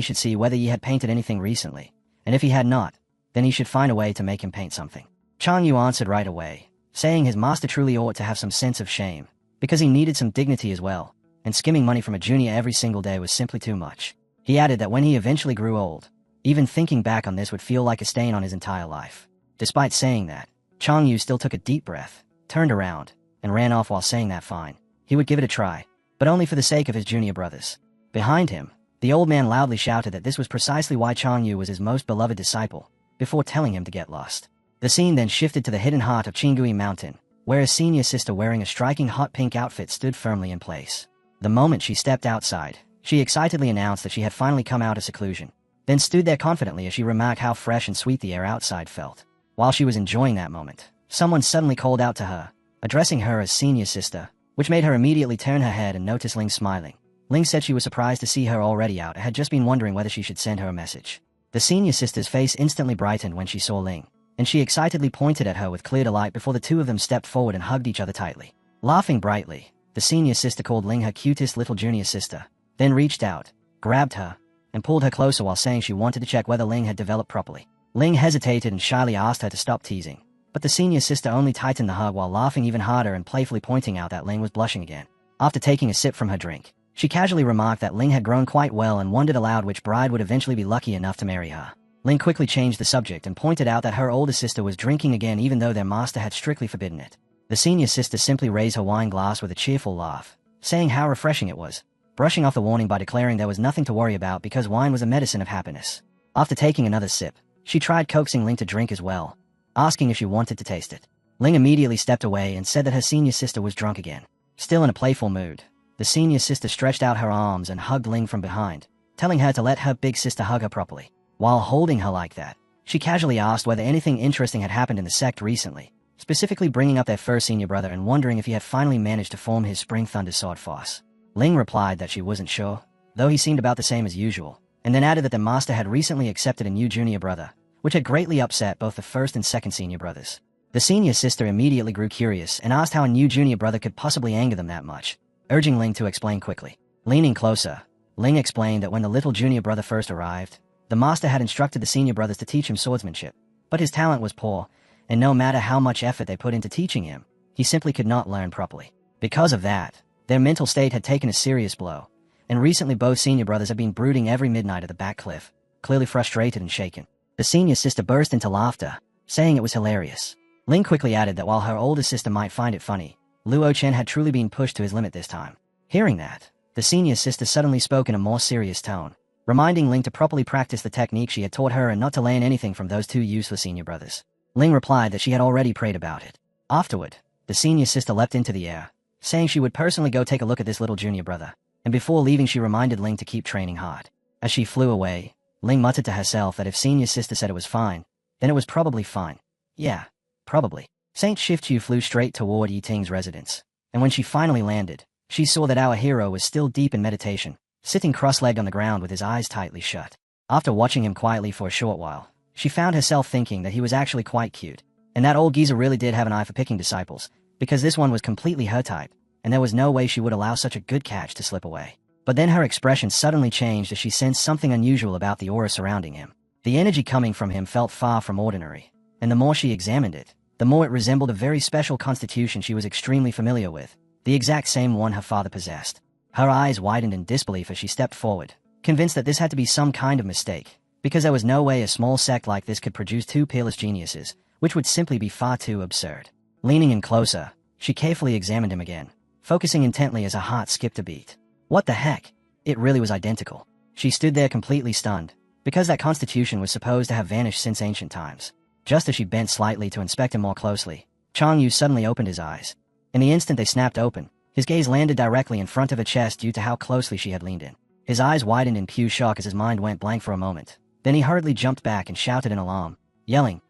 should see whether Yi had painted anything recently, and if he had not, then he should find a way to make him paint something. Chang Yu answered right away, saying his master truly ought to have some sense of shame, because he needed some dignity as well, and skimming money from a junior every single day was simply too much. He added that when he eventually grew old, even thinking back on this would feel like a stain on his entire life. Despite saying that, Chang Yu still took a deep breath, turned around, and ran off while saying that fine, he would give it a try, but only for the sake of his junior brothers. Behind him, the old man loudly shouted that this was precisely why Chang Yu was his most beloved disciple, before telling him to get lost. The scene then shifted to the hidden heart of Qinggui Mountain, where his senior sister wearing a striking hot pink outfit stood firmly in place. The moment she stepped outside, she excitedly announced that she had finally come out of seclusion. then stood there confidently as she remarked how fresh and sweet the air outside felt. While she was enjoying that moment, someone suddenly called out to her, addressing her as senior sister, which made her immediately turn her head and notice Ling smiling. Ling said she was surprised to see her already out and had just been wondering whether she should send her a message. The senior sister's face instantly brightened when she saw Ling, and she excitedly pointed at her with clear delight before the two of them stepped forward and hugged each other tightly. Laughing brightly, the senior sister called Ling her cutest little junior sister, then reached out, grabbed her, and pulled her closer while saying she wanted to check whether Ling had developed properly. Ling hesitated and shyly asked her to stop teasing, but the senior sister only tightened the hug while laughing even harder and playfully pointing out that Ling was blushing again. After taking a sip from her drink, she casually remarked that Ling had grown quite well and wondered aloud which bride would eventually be lucky enough to marry her. Ling quickly changed the subject and pointed out that her older sister was drinking again even though their master had strictly forbidden it. The senior sister simply raised her wine glass with a cheerful laugh, saying how refreshing it was, brushing off the warning by declaring there was nothing to worry about because wine was a medicine of happiness. After taking another sip, she tried coaxing Ling to drink as well, asking if she wanted to taste it. Ling immediately stepped away and said that her senior sister was drunk again. Still in a playful mood, the senior sister stretched out her arms and hugged Ling from behind, telling her to let her big sister hug her properly. While holding her like that, she casually asked whether anything interesting had happened in the sect recently, specifically bringing up their first senior brother and wondering if he had finally managed to form his Spring Thunder Sword Force. Ling replied that she wasn't sure, though he seemed about the same as usual, and then added that the master had recently accepted a new junior brother, which had greatly upset both the first and second senior brothers. The senior sister immediately grew curious and asked how a new junior brother could possibly anger them that much, urging Ling to explain quickly. Leaning closer, Ling explained that when the little junior brother first arrived, the master had instructed the senior brothers to teach him swordsmanship, but his talent was poor, and no matter how much effort they put into teaching him, he simply could not learn properly. Because of that, their mental state had taken a serious blow, and recently both senior brothers had been brooding every midnight at the back cliff, clearly frustrated and shaken. The senior sister burst into laughter, saying it was hilarious. Ling quickly added that while her older sister might find it funny, Luo Chen had truly been pushed to his limit this time. Hearing that, the senior sister suddenly spoke in a more serious tone, reminding Ling to properly practice the technique she had taught her and not to learn anything from those two useless senior brothers. Ling replied that she had already prayed about it. Afterward, the senior sister leapt into the air, saying she would personally go take a look at this little junior brother, and before leaving she reminded Ling to keep training hard. As she flew away, Ling muttered to herself that if senior sister said it was fine, then it was probably fine. Yeah, probably. Saint Shiftu flew straight toward Yi Ting's residence, and when she finally landed, she saw that our hero was still deep in meditation, sitting cross-legged on the ground with his eyes tightly shut. After watching him quietly for a short while, she found herself thinking that he was actually quite cute, and that old geezer really did have an eye for picking disciples, because this one was completely her type, and there was no way she would allow such a good catch to slip away. But then her expression suddenly changed as she sensed something unusual about the aura surrounding him. The energy coming from him felt far from ordinary, and the more she examined it, the more it resembled a very special constitution she was extremely familiar with, the exact same one her father possessed. Her eyes widened in disbelief as she stepped forward, convinced that this had to be some kind of mistake, because there was no way a small sect like this could produce two peerless geniuses, which would simply be far too absurd. Leaning in closer, she carefully examined him again, focusing intently as her heart skipped a beat. What the heck? It really was identical. She stood there completely stunned, because that constitution was supposed to have vanished since ancient times. Just as she bent slightly to inspect him more closely, Chang Yu suddenly opened his eyes. In the instant they snapped open, his gaze landed directly in front of her chest due to how closely she had leaned in. His eyes widened in pure shock as his mind went blank for a moment. Then he hurriedly jumped back and shouted in alarm, yelling,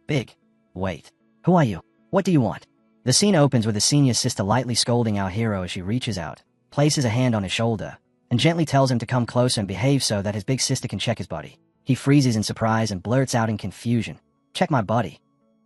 Big, wait. Who are you? What do you want? The scene opens with the senior sister lightly scolding our hero as she reaches out, places a hand on his shoulder, and gently tells him to come closer and behave so that his big sister can check his body. He freezes in surprise and blurts out in confusion, Check my body.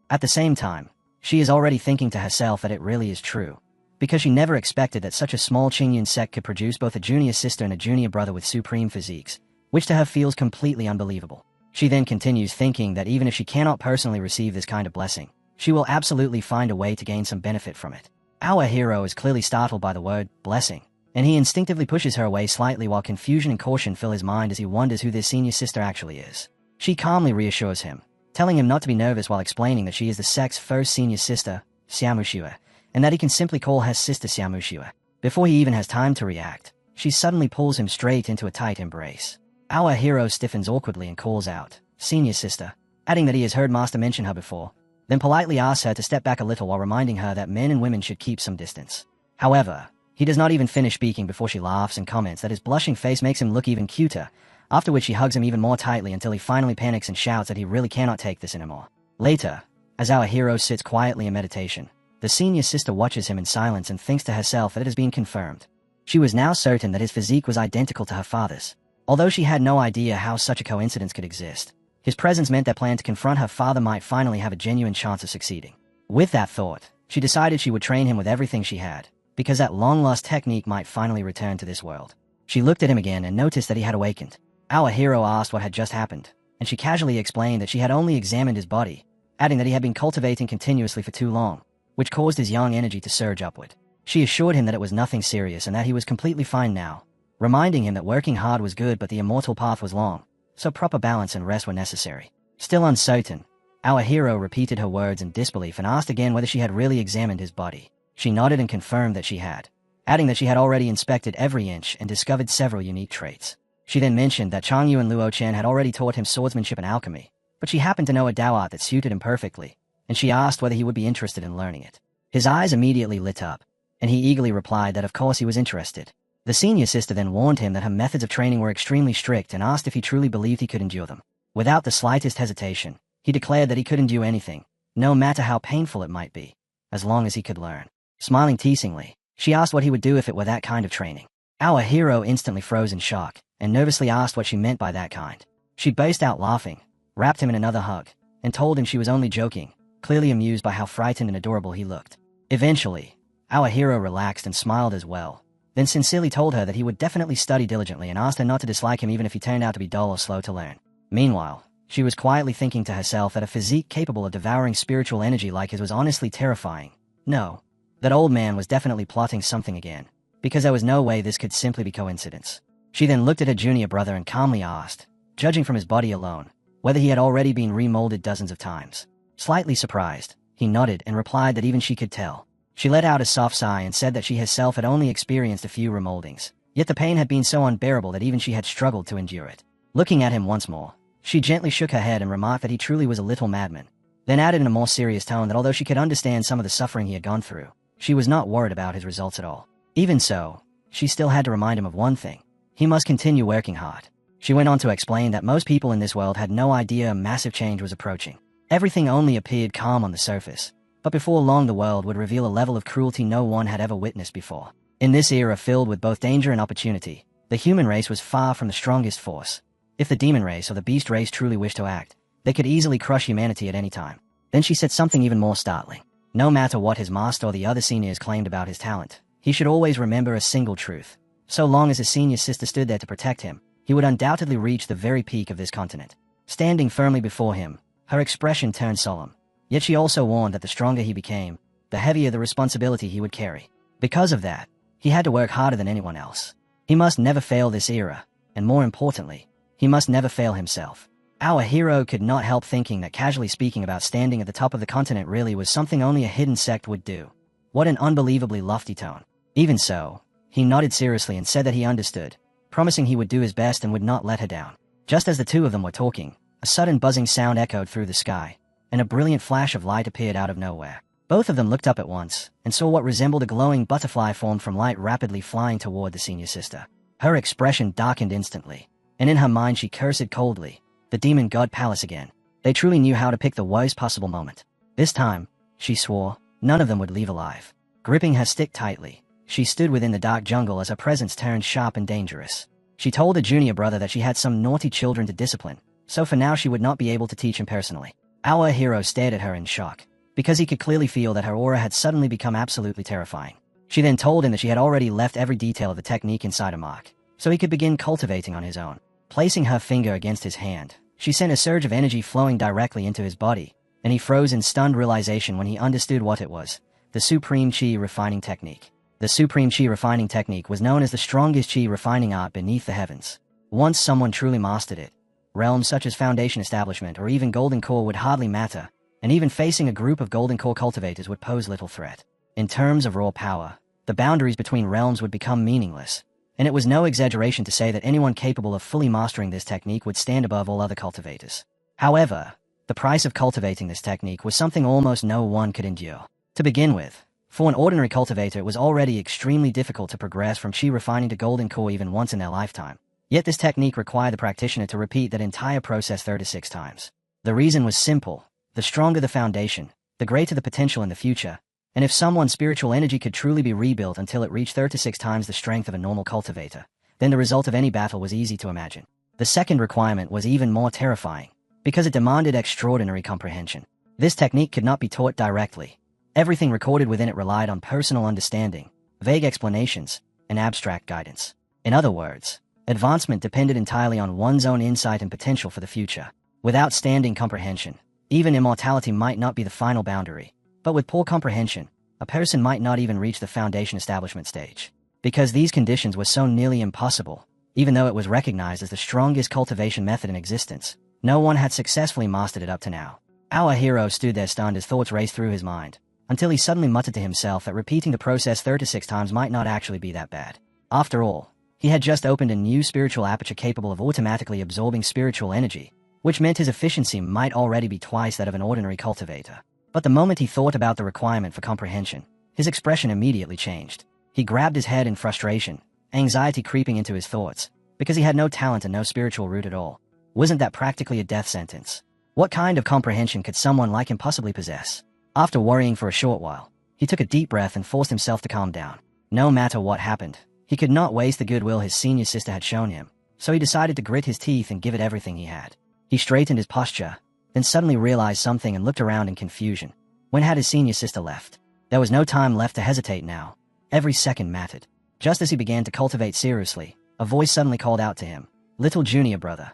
At the same time, she is already thinking to herself that it really is true, because she never expected that such a small Qingyun sect could produce both a junior sister and a junior brother with supreme physiques, which to her feels completely unbelievable. She then continues thinking that even if she cannot personally receive this kind of blessing, she will absolutely find a way to gain some benefit from it. Our hero is clearly startled by the word blessing, and he instinctively pushes her away slightly while confusion and caution fill his mind as he wonders who this senior sister actually is. She calmly reassures him, telling him not to be nervous while explaining that she is the sect's first senior sister, Xiamuxue, and that he can simply call her sister Xiamuxue. Before he even has time to react, she suddenly pulls him straight into a tight embrace. Our hero stiffens awkwardly and calls out, "Senior sister," adding that he has heard Master mention her before, then politely asks her to step back a little while reminding her that men and women should keep some distance. However, he does not even finish speaking before she laughs and comments that his blushing face makes him look even cuter, after which she hugs him even more tightly until he finally panics and shouts that he really cannot take this anymore. Later, as our hero sits quietly in meditation, the senior sister watches him in silence and thinks to herself that it has been confirmed. She was now certain that his physique was identical to her father's. Although she had no idea how such a coincidence could exist, his presence meant their plan to confront her father might finally have a genuine chance of succeeding. With that thought, she decided she would train him with everything she had, because that long-lost technique might finally return to this world. She looked at him again and noticed that he had awakened. Our hero asked what had just happened, and she casually explained that she had only examined his body, adding that he had been cultivating continuously for too long, which caused his yang energy to surge upward. She assured him that it was nothing serious and that he was completely fine now, reminding him that working hard was good but the immortal path was long, so proper balance and rest were necessary. Still uncertain, our hero repeated her words in disbelief and asked again whether she had really examined his body. She nodded and confirmed that she had, adding that she had already inspected every inch and discovered several unique traits. She then mentioned that Chang Yu and Luo Chen had already taught him swordsmanship and alchemy, but she happened to know a Dao art that suited him perfectly, and she asked whether he would be interested in learning it. His eyes immediately lit up, and he eagerly replied that of course he was interested. The senior sister then warned him that her methods of training were extremely strict and asked if he truly believed he could endure them. Without the slightest hesitation, he declared that he could endure anything, no matter how painful it might be, as long as he could learn. Smiling teasingly, she asked what he would do if it were that kind of training. Our hero instantly froze in shock, and nervously asked what she meant by that kind. She burst out laughing, wrapped him in another hug, and told him she was only joking, clearly amused by how frightened and adorable he looked. Eventually, our hero relaxed and smiled as well, then sincerely told her that he would definitely study diligently and asked her not to dislike him even if he turned out to be dull or slow to learn. Meanwhile, she was quietly thinking to herself that a physique capable of devouring spiritual energy like his was honestly terrifying. No, that old man was definitely plotting something again, because there was no way this could simply be coincidence. She then looked at her junior brother and calmly asked, judging from his body alone, whether he had already been remolded dozens of times. Slightly surprised, he nodded and replied that even she could tell. She let out a soft sigh and said that she herself had only experienced a few remoldings, yet the pain had been so unbearable that even she had struggled to endure it. Looking at him once more, she gently shook her head and remarked that he truly was a little madman, then added in a more serious tone that although she could understand some of the suffering he had gone through, she was not worried about his results at all. Even so, she still had to remind him of one thing. He must continue working hard. She went on to explain that most people in this world had no idea a massive change was approaching. Everything only appeared calm on the surface, but before long the world would reveal a level of cruelty no one had ever witnessed before. In this era filled with both danger and opportunity, the human race was far from the strongest force. If the demon race or the beast race truly wished to act, they could easily crush humanity at any time. Then she said something even more startling. No matter what his master or the other seniors claimed about his talent, he should always remember a single truth. So long as his senior sister stood there to protect him, he would undoubtedly reach the very peak of this continent. Standing firmly before him, her expression turned solemn. Yet she also warned that the stronger he became, the heavier the responsibility he would carry. Because of that, he had to work harder than anyone else. He must never fail this era, and more importantly, he must never fail himself. Our hero could not help thinking that casually speaking about standing at the top of the continent really was something only a hidden sect would do. What an unbelievably lofty tone. Even so, he nodded seriously and said that he understood, promising he would do his best and would not let her down. Just as the two of them were talking, a sudden buzzing sound echoed through the sky, and a brilliant flash of light appeared out of nowhere. Both of them looked up at once, and saw what resembled a glowing butterfly formed from light rapidly flying toward the senior sister. Her expression darkened instantly, and in her mind she cursed coldly, the demon god palace again. They truly knew how to pick the worst possible moment. This time, she swore, none of them would leave alive. Gripping her stick tightly, she stood within the dark jungle as her presence turned sharp and dangerous. She told her junior brother that she had some naughty children to discipline, so for now she would not be able to teach him personally. Our hero stared at her in shock, because he could clearly feel that her aura had suddenly become absolutely terrifying. She then told him that she had already left every detail of the technique inside a mark, so he could begin cultivating on his own. Placing her finger against his hand, she sent a surge of energy flowing directly into his body, and he froze in stunned realization when he understood what it was: the Supreme Qi Refining Technique. The Supreme Qi Refining Technique was known as the strongest Qi refining art beneath the heavens. Once someone truly mastered it, realms such as Foundation Establishment or even Golden Core would hardly matter, and even facing a group of Golden Core cultivators would pose little threat. In terms of raw power, the boundaries between realms would become meaningless, and it was no exaggeration to say that anyone capable of fully mastering this technique would stand above all other cultivators. However, the price of cultivating this technique was something almost no one could endure. To begin with, for an ordinary cultivator it was already extremely difficult to progress from Qi refining to Golden Core even once in their lifetime. Yet this technique required the practitioner to repeat that entire process 36 times. The reason was simple. The stronger the foundation, the greater the potential in the future, and if someone's spiritual energy could truly be rebuilt until it reached 36 times the strength of a normal cultivator, then the result of any battle was easy to imagine. The second requirement was even more terrifying, because it demanded extraordinary comprehension. This technique could not be taught directly. Everything recorded within it relied on personal understanding, vague explanations, and abstract guidance. In other words, advancement depended entirely on one's own insight and potential for the future. Without standing comprehension, even immortality might not be the final boundary. But with poor comprehension, a person might not even reach the foundation establishment stage. Because these conditions were so nearly impossible, even though it was recognized as the strongest cultivation method in existence, no one had successfully mastered it up to now. Our hero stood there stunned as thoughts raced through his mind, until he suddenly muttered to himself that repeating the process 36 times might not actually be that bad. After all, he had just opened a new spiritual aperture capable of automatically absorbing spiritual energy, which meant his efficiency might already be twice that of an ordinary cultivator. But the moment he thought about the requirement for comprehension, his expression immediately changed. He grabbed his head in frustration, anxiety creeping into his thoughts, because he had no talent and no spiritual root at all. Wasn't that practically a death sentence? What kind of comprehension could someone like him possibly possess? After worrying for a short while, he took a deep breath and forced himself to calm down. No matter what happened, he could not waste the goodwill his senior sister had shown him, so he decided to grit his teeth and give it everything he had. He straightened his posture, then suddenly realized something and looked around in confusion. When had his senior sister left? There was no time left to hesitate now. Every second mattered. Just as he began to cultivate seriously, a voice suddenly called out to him, "Little junior brother."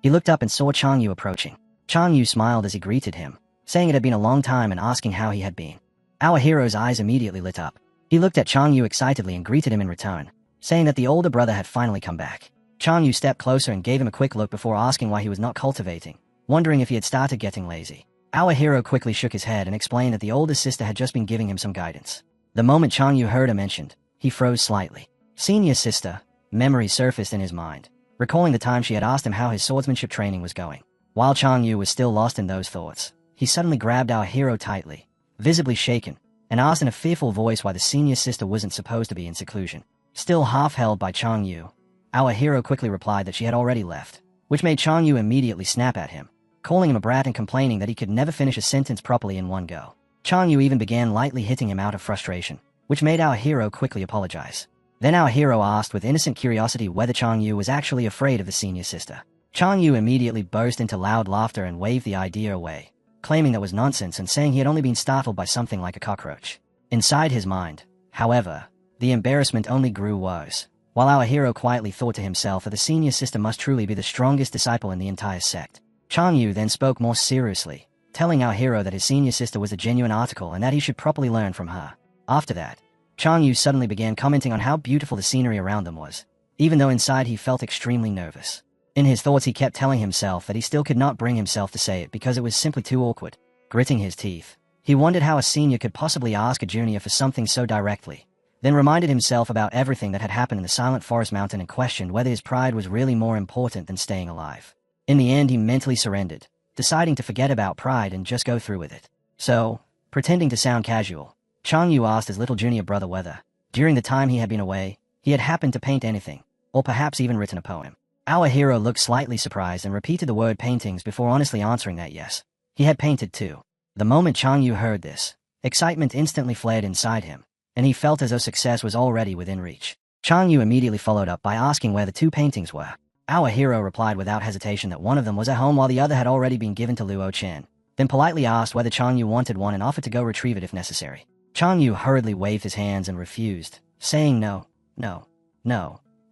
He looked up and saw Chang Yu approaching. Chang Yu smiled as he greeted him, saying it had been a long time and asking how he had been. Our hero's eyes immediately lit up. He looked at Chang Yu excitedly and greeted him in return, saying that the older brother had finally come back. Chang Yu stepped closer and gave him a quick look before asking why he was not cultivating, wondering if he had started getting lazy. Our hero quickly shook his head and explained that the older sister had just been giving him some guidance. The moment Chang Yu heard her mentioned, he froze slightly. Senior sister, memory surfaced in his mind, recalling the time she had asked him how his swordsmanship training was going. While Chang Yu was still lost in those thoughts, he suddenly grabbed our hero tightly, visibly shaken, and asked in a fearful voice why the senior sister wasn't supposed to be in seclusion. Still half held by Chang Yu, our hero quickly replied that she had already left, which made Chang Yu immediately snap at him, calling him a brat and complaining that he could never finish a sentence properly in one go. Chang Yu even began lightly hitting him out of frustration, which made our hero quickly apologize. Then our hero asked with innocent curiosity whether Chang Yu was actually afraid of the senior sister. Chang Yu immediately burst into loud laughter and waved the idea away, claiming that was nonsense and saying he had only been startled by something like a cockroach. Inside his mind, however, the embarrassment only grew worse, while our hero quietly thought to himself that the senior sister must truly be the strongest disciple in the entire sect. Chang Yu then spoke more seriously, telling our hero that his senior sister was a genuine article and that he should properly learn from her. After that, Chang Yu suddenly began commenting on how beautiful the scenery around them was, even though inside he felt extremely nervous. In his thoughts he kept telling himself that he still could not bring himself to say it because it was simply too awkward. Gritting his teeth, he wondered how a senior could possibly ask a junior for something so directly, then reminded himself about everything that had happened in the Silent Forest Mountain and questioned whether his pride was really more important than staying alive. In the end he mentally surrendered, deciding to forget about pride and just go through with it. So, pretending to sound casual, Chang Yu asked his little junior brother whether, during the time he had been away, he had happened to paint anything, or perhaps even written a poem. Our hero looked slightly surprised and repeated the word paintings before honestly answering that yes, he had painted too. The moment Chang Yu heard this, excitement instantly flared inside him, and he felt as though success was already within reach. Chang Yu immediately followed up by asking where the two paintings were. Our hero replied without hesitation that one of them was at home while the other had already been given to Luo Chen, then politely asked whether Chang Yu wanted one and offered to go retrieve it if necessary. Chang Yu hurriedly waved his hands and refused, saying no.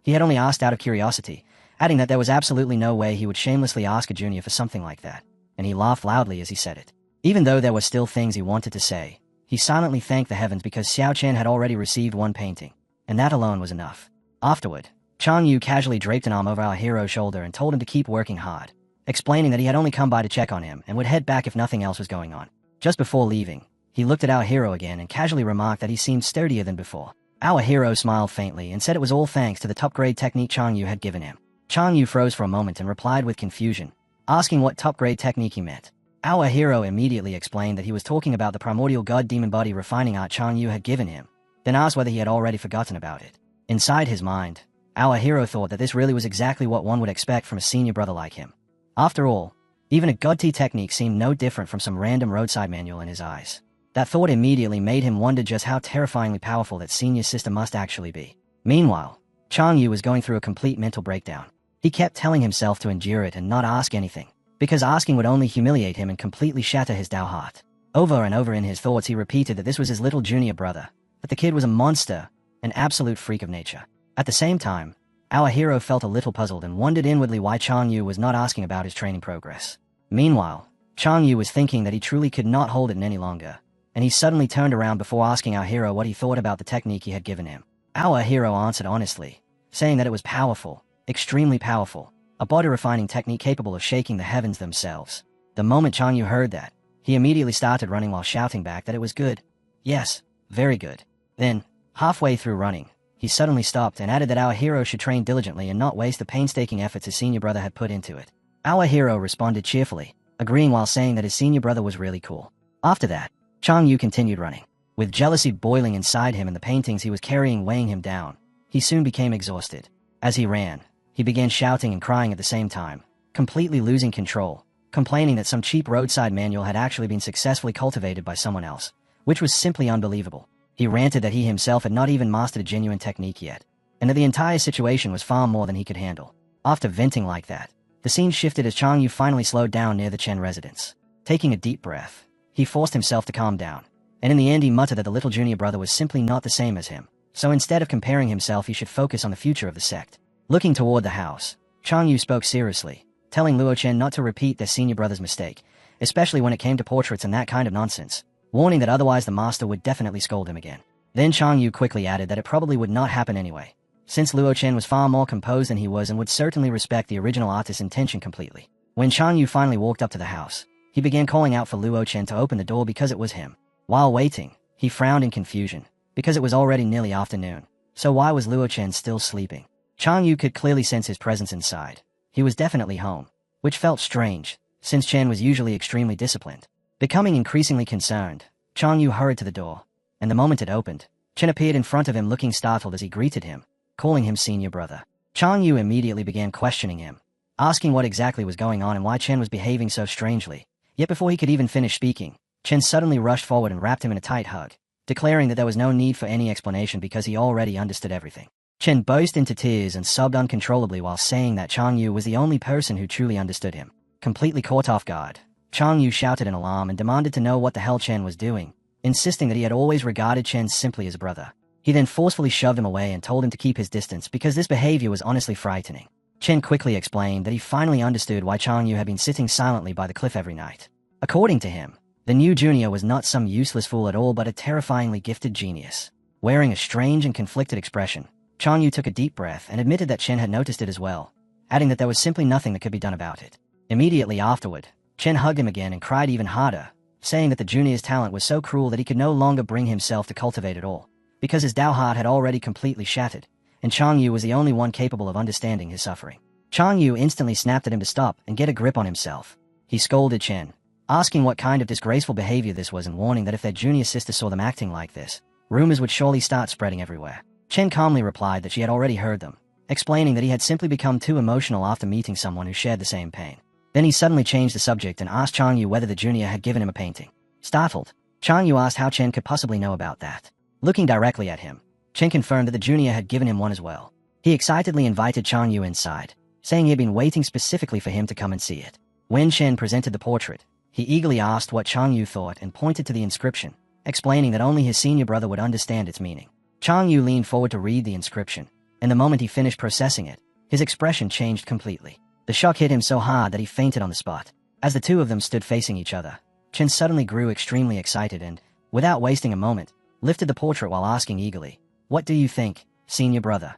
He had only asked out of curiosity, adding that there was absolutely no way he would shamelessly ask a junior for something like that, and he laughed loudly as he said it. Even though there were still things he wanted to say, he silently thanked the heavens because Xiao Chen had already received one painting, and that alone was enough. Afterward, Chang Yu casually draped an arm over our hero's shoulder and told him to keep working hard, explaining that he had only come by to check on him and would head back if nothing else was going on. Just before leaving, he looked at our hero again and casually remarked that he seemed sturdier than before. Our hero smiled faintly and said it was all thanks to the top-grade technique Chang Yu had given him. Chang Yu froze for a moment and replied with confusion, asking what top-grade technique he meant. Our hero immediately explained that he was talking about the primordial god demon body refining art Chang Yu had given him, then asked whether he had already forgotten about it. Inside his mind, Our hero thought that this really was exactly what one would expect from a senior brother like him. After all, even a god tea technique seemed no different from some random roadside manual in his eyes. That thought immediately made him wonder just how terrifyingly powerful that senior sister must actually be. Meanwhile, Chang Yu was going through a complete mental breakdown. He kept telling himself to endure it and not ask anything, because asking would only humiliate him and completely shatter his Dao heart. Over and over in his thoughts he repeated that this was his little junior brother, that the kid was a monster, an absolute freak of nature. At the same time, our hero felt a little puzzled and wondered inwardly why Chang Yu was not asking about his training progress. Meanwhile, Chang Yu was thinking that he truly could not hold it in any longer, and he suddenly turned around before asking our hero what he thought about the technique he had given him. Our hero answered honestly, saying that it was powerful, extremely powerful, a body-refining technique capable of shaking the heavens themselves. The moment Chang Yu heard that, he immediately started running while shouting back that it was good. Yes, very good. Then, halfway through running, he suddenly stopped and added that our hero should train diligently and not waste the painstaking efforts his senior brother had put into it. Our hero responded cheerfully, agreeing while saying that his senior brother was really cool. After that, Chang Yu continued running. With jealousy boiling inside him and the paintings he was carrying weighing him down, he soon became exhausted. As he ran, he began shouting and crying at the same time, completely losing control, complaining that some cheap roadside manual had actually been successfully cultivated by someone else, which was simply unbelievable. He ranted that he himself had not even mastered a genuine technique yet, and that the entire situation was far more than he could handle. After venting like that, the scene shifted as Chang Yu finally slowed down near the Chen residence. Taking a deep breath, he forced himself to calm down, and in the end he muttered that the little junior brother was simply not the same as him, so instead of comparing himself he should focus on the future of the sect. Looking toward the house, Chang Yu spoke seriously, telling Luo Chen not to repeat their senior brother's mistake, especially when it came to portraits and that kind of nonsense, warning that otherwise the master would definitely scold him again. Then Chang Yu quickly added that it probably would not happen anyway, since Luo Chen was far more composed than he was and would certainly respect the original artist's intention completely. When Chang Yu finally walked up to the house, he began calling out for Luo Chen to open the door because it was him. While waiting, he frowned in confusion, because it was already nearly afternoon, so why was Luo Chen still sleeping? Chang Yu could clearly sense his presence inside. He was definitely home, which felt strange, since Chen was usually extremely disciplined. Becoming increasingly concerned, Chang Yu hurried to the door, and the moment it opened, Chen appeared in front of him looking startled as he greeted him, calling him senior brother. Chang Yu immediately began questioning him, asking what exactly was going on and why Chen was behaving so strangely. Yet before he could even finish speaking, Chen suddenly rushed forward and wrapped him in a tight hug, declaring that there was no need for any explanation because he already understood everything. Chen burst into tears and sobbed uncontrollably while saying that Chang Yu was the only person who truly understood him. Completely caught off guard, Chang Yu shouted in alarm and demanded to know what the hell Chen was doing, insisting that he had always regarded Chen simply as a brother. He then forcefully shoved him away and told him to keep his distance because this behavior was honestly frightening. Chen quickly explained that he finally understood why Chang Yu had been sitting silently by the cliff every night. According to him, the new junior was not some useless fool at all but a terrifyingly gifted genius. Wearing a strange and conflicted expression, Chang Yu took a deep breath and admitted that Chen had noticed it as well, adding that there was simply nothing that could be done about it. Immediately afterward, Chen hugged him again and cried even harder, saying that the junior's talent was so cruel that he could no longer bring himself to cultivate it all, because his Dao heart had already completely shattered, and Chang Yu was the only one capable of understanding his suffering. Chang Yu instantly snapped at him to stop and get a grip on himself. He scolded Chen, asking what kind of disgraceful behavior this was and warning that if their junior sister saw them acting like this, rumors would surely start spreading everywhere. Chen calmly replied that she had already heard them, explaining that he had simply become too emotional after meeting someone who shared the same pain. Then he suddenly changed the subject and asked Chang Yu whether the junior had given him a painting. Startled, Chang Yu asked how Chen could possibly know about that. Looking directly at him, Chen confirmed that the junior had given him one as well. He excitedly invited Chang Yu inside, saying he had been waiting specifically for him to come and see it. When Chen presented the portrait, he eagerly asked what Chang Yu thought and pointed to the inscription, explaining that only his senior brother would understand its meaning. Chang Yu leaned forward to read the inscription, and the moment he finished processing it, his expression changed completely. The shock hit him so hard that he fainted on the spot. As the two of them stood facing each other, Chen suddenly grew extremely excited and, without wasting a moment, lifted the portrait while asking eagerly, "What do you think, senior brother?"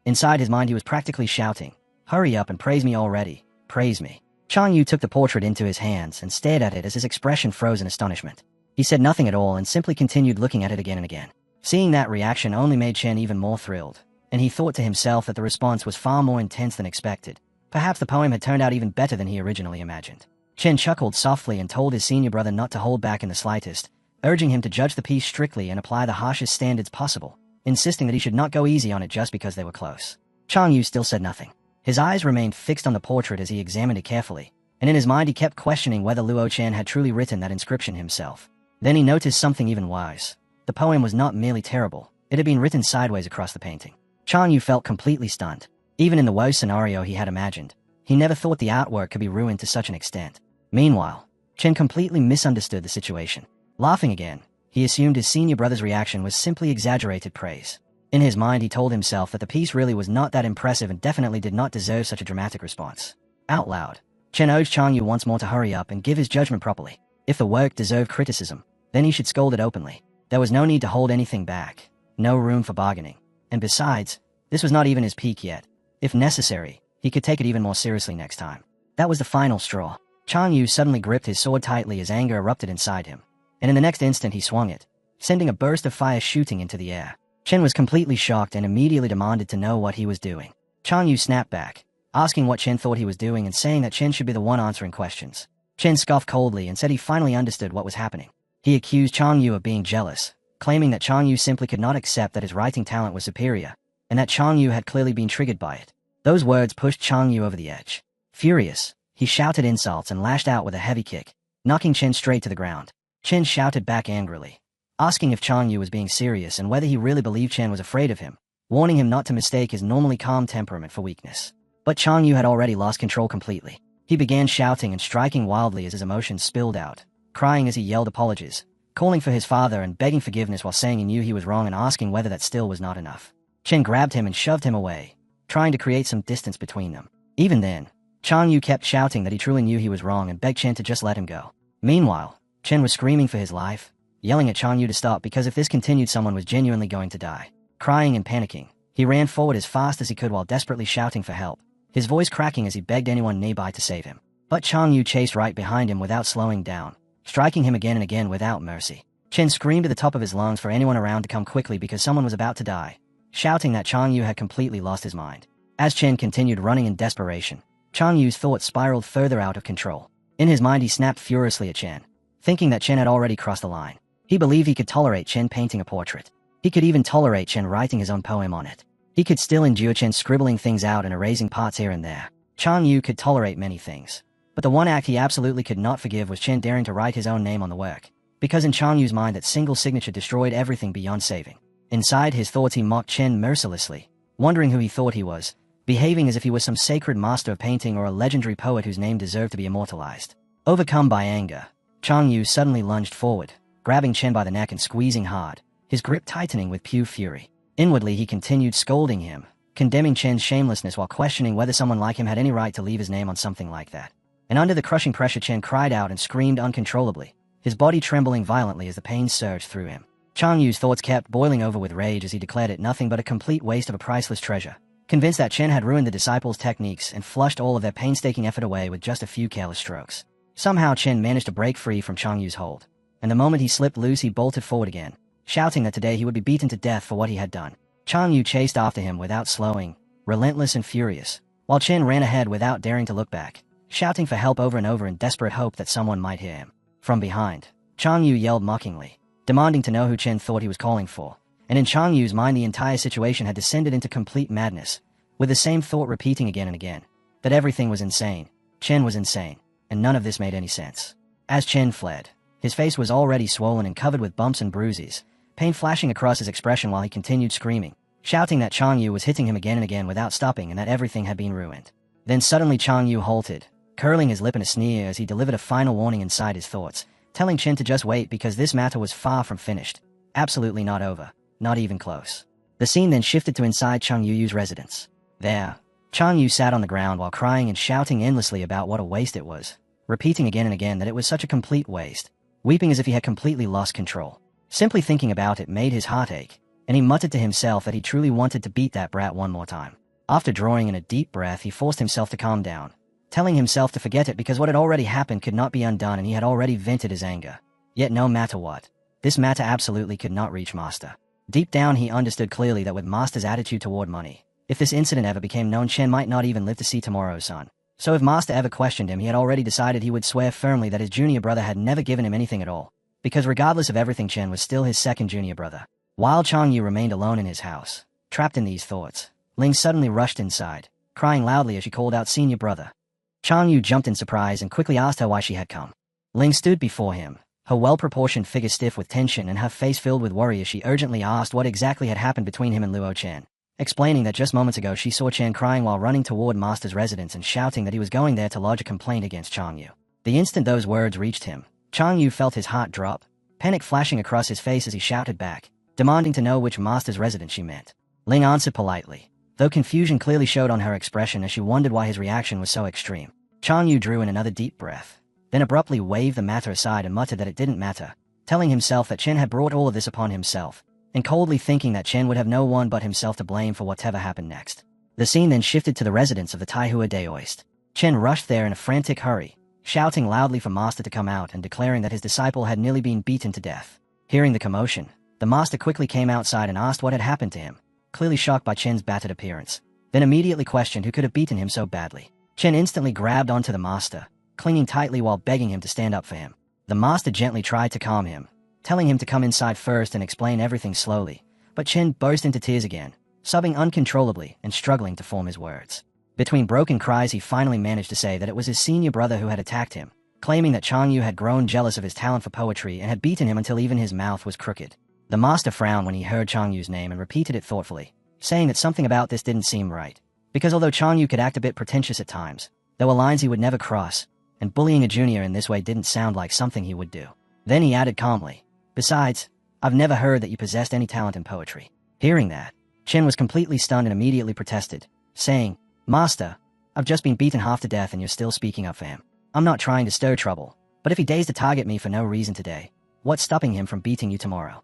Inside his mind he was practically shouting, "Hurry up and praise me already, praise me." Chang Yu took the portrait into his hands and stared at it as his expression froze in astonishment. He said nothing at all and simply continued looking at it again and again. Seeing that reaction only made Chen even more thrilled, and he thought to himself that the response was far more intense than expected. Perhaps the poem had turned out even better than he originally imagined. Chen chuckled softly and told his senior brother not to hold back in the slightest, urging him to judge the piece strictly and apply the harshest standards possible, insisting that he should not go easy on it just because they were close. Chang Yu still said nothing. His eyes remained fixed on the portrait as he examined it carefully, and in his mind he kept questioning whether Luo Chen had truly written that inscription himself. Then he noticed something even worse. The poem was not merely terrible, it had been written sideways across the painting. Chang Yu felt completely stunned. Even in the worst scenario he had imagined, he never thought the artwork could be ruined to such an extent. Meanwhile, Chen completely misunderstood the situation. Laughing again, he assumed his senior brother's reaction was simply exaggerated praise. In his mind he told himself that the piece really was not that impressive and definitely did not deserve such a dramatic response. Out loud, Chen urged Chang Yu once more to hurry up and give his judgment properly. If the work deserved criticism, then he should scold it openly. There was no need to hold anything back, no room for bargaining. And besides, this was not even his peak yet. If necessary, he could take it even more seriously next time. That was the final straw. Chang Yu suddenly gripped his sword tightly as anger erupted inside him, and in the next instant he swung it, sending a burst of fire shooting into the air. Chen was completely shocked and immediately demanded to know what he was doing. Chang Yu snapped back, asking what Chen thought he was doing and saying that Chen should be the one answering questions. Chen scoffed coldly and said he finally understood what was happening. He accused Chang Yu of being jealous, claiming that Chang Yu simply could not accept that his writing talent was superior, and that Chang Yu had clearly been triggered by it. Those words pushed Chang Yu over the edge. Furious, he shouted insults and lashed out with a heavy kick, knocking Chen straight to the ground. Chen shouted back angrily, asking if Chang Yu was being serious and whether he really believed Chen was afraid of him, warning him not to mistake his normally calm temperament for weakness. But Chang Yu had already lost control completely. He began shouting and striking wildly as his emotions spilled out, crying as he yelled apologies, calling for his father and begging forgiveness while saying he knew he was wrong and asking whether that still was not enough. Chen grabbed him and shoved him away, trying to create some distance between them. Even then, Chang Yu kept shouting that he truly knew he was wrong and begged Chen to just let him go. Meanwhile, Chen was screaming for his life, yelling at Chang Yu to stop because if this continued someone was genuinely going to die. Crying and panicking, he ran forward as fast as he could while desperately shouting for help, his voice cracking as he begged anyone nearby to save him. But Chang Yu chased right behind him without slowing down, striking him again and again without mercy. Chen screamed at the top of his lungs for anyone around to come quickly because someone was about to die, shouting that Chang Yu had completely lost his mind. As Chen continued running in desperation, Chang Yu's thoughts spiraled further out of control. In his mind he snapped furiously at Chen, thinking that Chen had already crossed the line. He believed he could tolerate Chen painting a portrait. He could even tolerate Chen writing his own poem on it. He could still endure Chen scribbling things out and erasing parts here and there. Chang Yu could tolerate many things. But the one act he absolutely could not forgive was Chen daring to write his own name on the work, because in Chang Yu's mind that single signature destroyed everything beyond saving. Inside his thoughts he mocked Chen mercilessly, wondering who he thought he was, behaving as if he was some sacred master of painting or a legendary poet whose name deserved to be immortalized. Overcome by anger, Chang Yu suddenly lunged forward, grabbing Chen by the neck and squeezing hard, his grip tightening with pure fury. Inwardly he continued scolding him, condemning Chen's shamelessness while questioning whether someone like him had any right to leave his name on something like that. And under the crushing pressure Chen cried out and screamed uncontrollably, his body trembling violently as the pain surged through him. Chang Yu's thoughts kept boiling over with rage as he declared it nothing but a complete waste of a priceless treasure, convinced that Chen had ruined the disciples' techniques and flushed all of their painstaking effort away with just a few careless strokes. Somehow Chen managed to break free from Chang Yu's hold, and the moment he slipped loose he bolted forward again, shouting that today he would be beaten to death for what he had done. Chang Yu chased after him without slowing, relentless and furious, while Chen ran ahead without daring to look back, shouting for help over and over in desperate hope that someone might hear him. From behind, Chang Yu yelled mockingly, demanding to know who Chen thought he was calling for, and in Chang Yu's mind the entire situation had descended into complete madness, with the same thought repeating again and again, that everything was insane, Chen was insane, and none of this made any sense. As Chen fled, his face was already swollen and covered with bumps and bruises, pain flashing across his expression while he continued screaming, shouting that Chang Yu was hitting him again and again without stopping and that everything had been ruined. Then suddenly Chang Yu halted, curling his lip in a sneer as he delivered a final warning inside his thoughts, telling Chen to just wait because this matter was far from finished, absolutely not over, not even close. The scene then shifted to inside Chang Yu's residence. There, Chang Yu sat on the ground while crying and shouting endlessly about what a waste it was, repeating again and again that it was such a complete waste, weeping as if he had completely lost control. Simply thinking about it made his heart ache, and he muttered to himself that he truly wanted to beat that brat one more time. After drawing in a deep breath, he forced himself to calm down, telling himself to forget it because what had already happened could not be undone and he had already vented his anger. Yet no matter what, this matter absolutely could not reach Master. Deep down he understood clearly that with Master's attitude toward money, if this incident ever became known, Chen might not even live to see tomorrow's sun. So if Master ever questioned him, he had already decided he would swear firmly that his junior brother had never given him anything at all, because regardless of everything Chen was still his second junior brother. While Chang Yu remained alone in his house, trapped in these thoughts, Ling suddenly rushed inside, crying loudly as she called out senior brother. Chang Yu jumped in surprise and quickly asked her why she had come. Ling stood before him, her well-proportioned figure stiff with tension and her face filled with worry as she urgently asked what exactly had happened between him and Luo Chen, explaining that just moments ago she saw Chen crying while running toward Master's residence and shouting that he was going there to lodge a complaint against Chang Yu. The instant those words reached him, Chang Yu felt his heart drop, panic flashing across his face as he shouted back, demanding to know which Master's residence she meant. Ling answered politely, though confusion clearly showed on her expression as she wondered why his reaction was so extreme. Chang Yu drew in another deep breath, then abruptly waved the matter aside and muttered that it didn't matter, telling himself that Chen had brought all of this upon himself, and coldly thinking that Chen would have no one but himself to blame for whatever happened next. The scene then shifted to the residence of the Taihua Daoist. Chen rushed there in a frantic hurry, shouting loudly for Master to come out and declaring that his disciple had nearly been beaten to death. Hearing the commotion, the Master quickly came outside and asked what had happened to him, clearly shocked by Chen's battered appearance, then immediately questioned who could have beaten him so badly. Chen instantly grabbed onto the Master, clinging tightly while begging him to stand up for him. The Master gently tried to calm him, telling him to come inside first and explain everything slowly, but Chen burst into tears again, sobbing uncontrollably and struggling to form his words. Between broken cries he finally managed to say that it was his senior brother who had attacked him, claiming that Chang Yu had grown jealous of his talent for poetry and had beaten him until even his mouth was crooked. The Master frowned when he heard Chang Yu's name and repeated it thoughtfully, saying that something about this didn't seem right, because although Chang Yu could act a bit pretentious at times, there were lines he would never cross, and bullying a junior in this way didn't sound like something he would do. Then he added calmly, "Besides, I've never heard that you possessed any talent in poetry." Hearing that, Chen was completely stunned and immediately protested, saying, "Master, I've just been beaten half to death and you're still speaking up for him. I'm not trying to stir trouble, but if he dares to target me for no reason today, what's stopping him from beating you tomorrow?"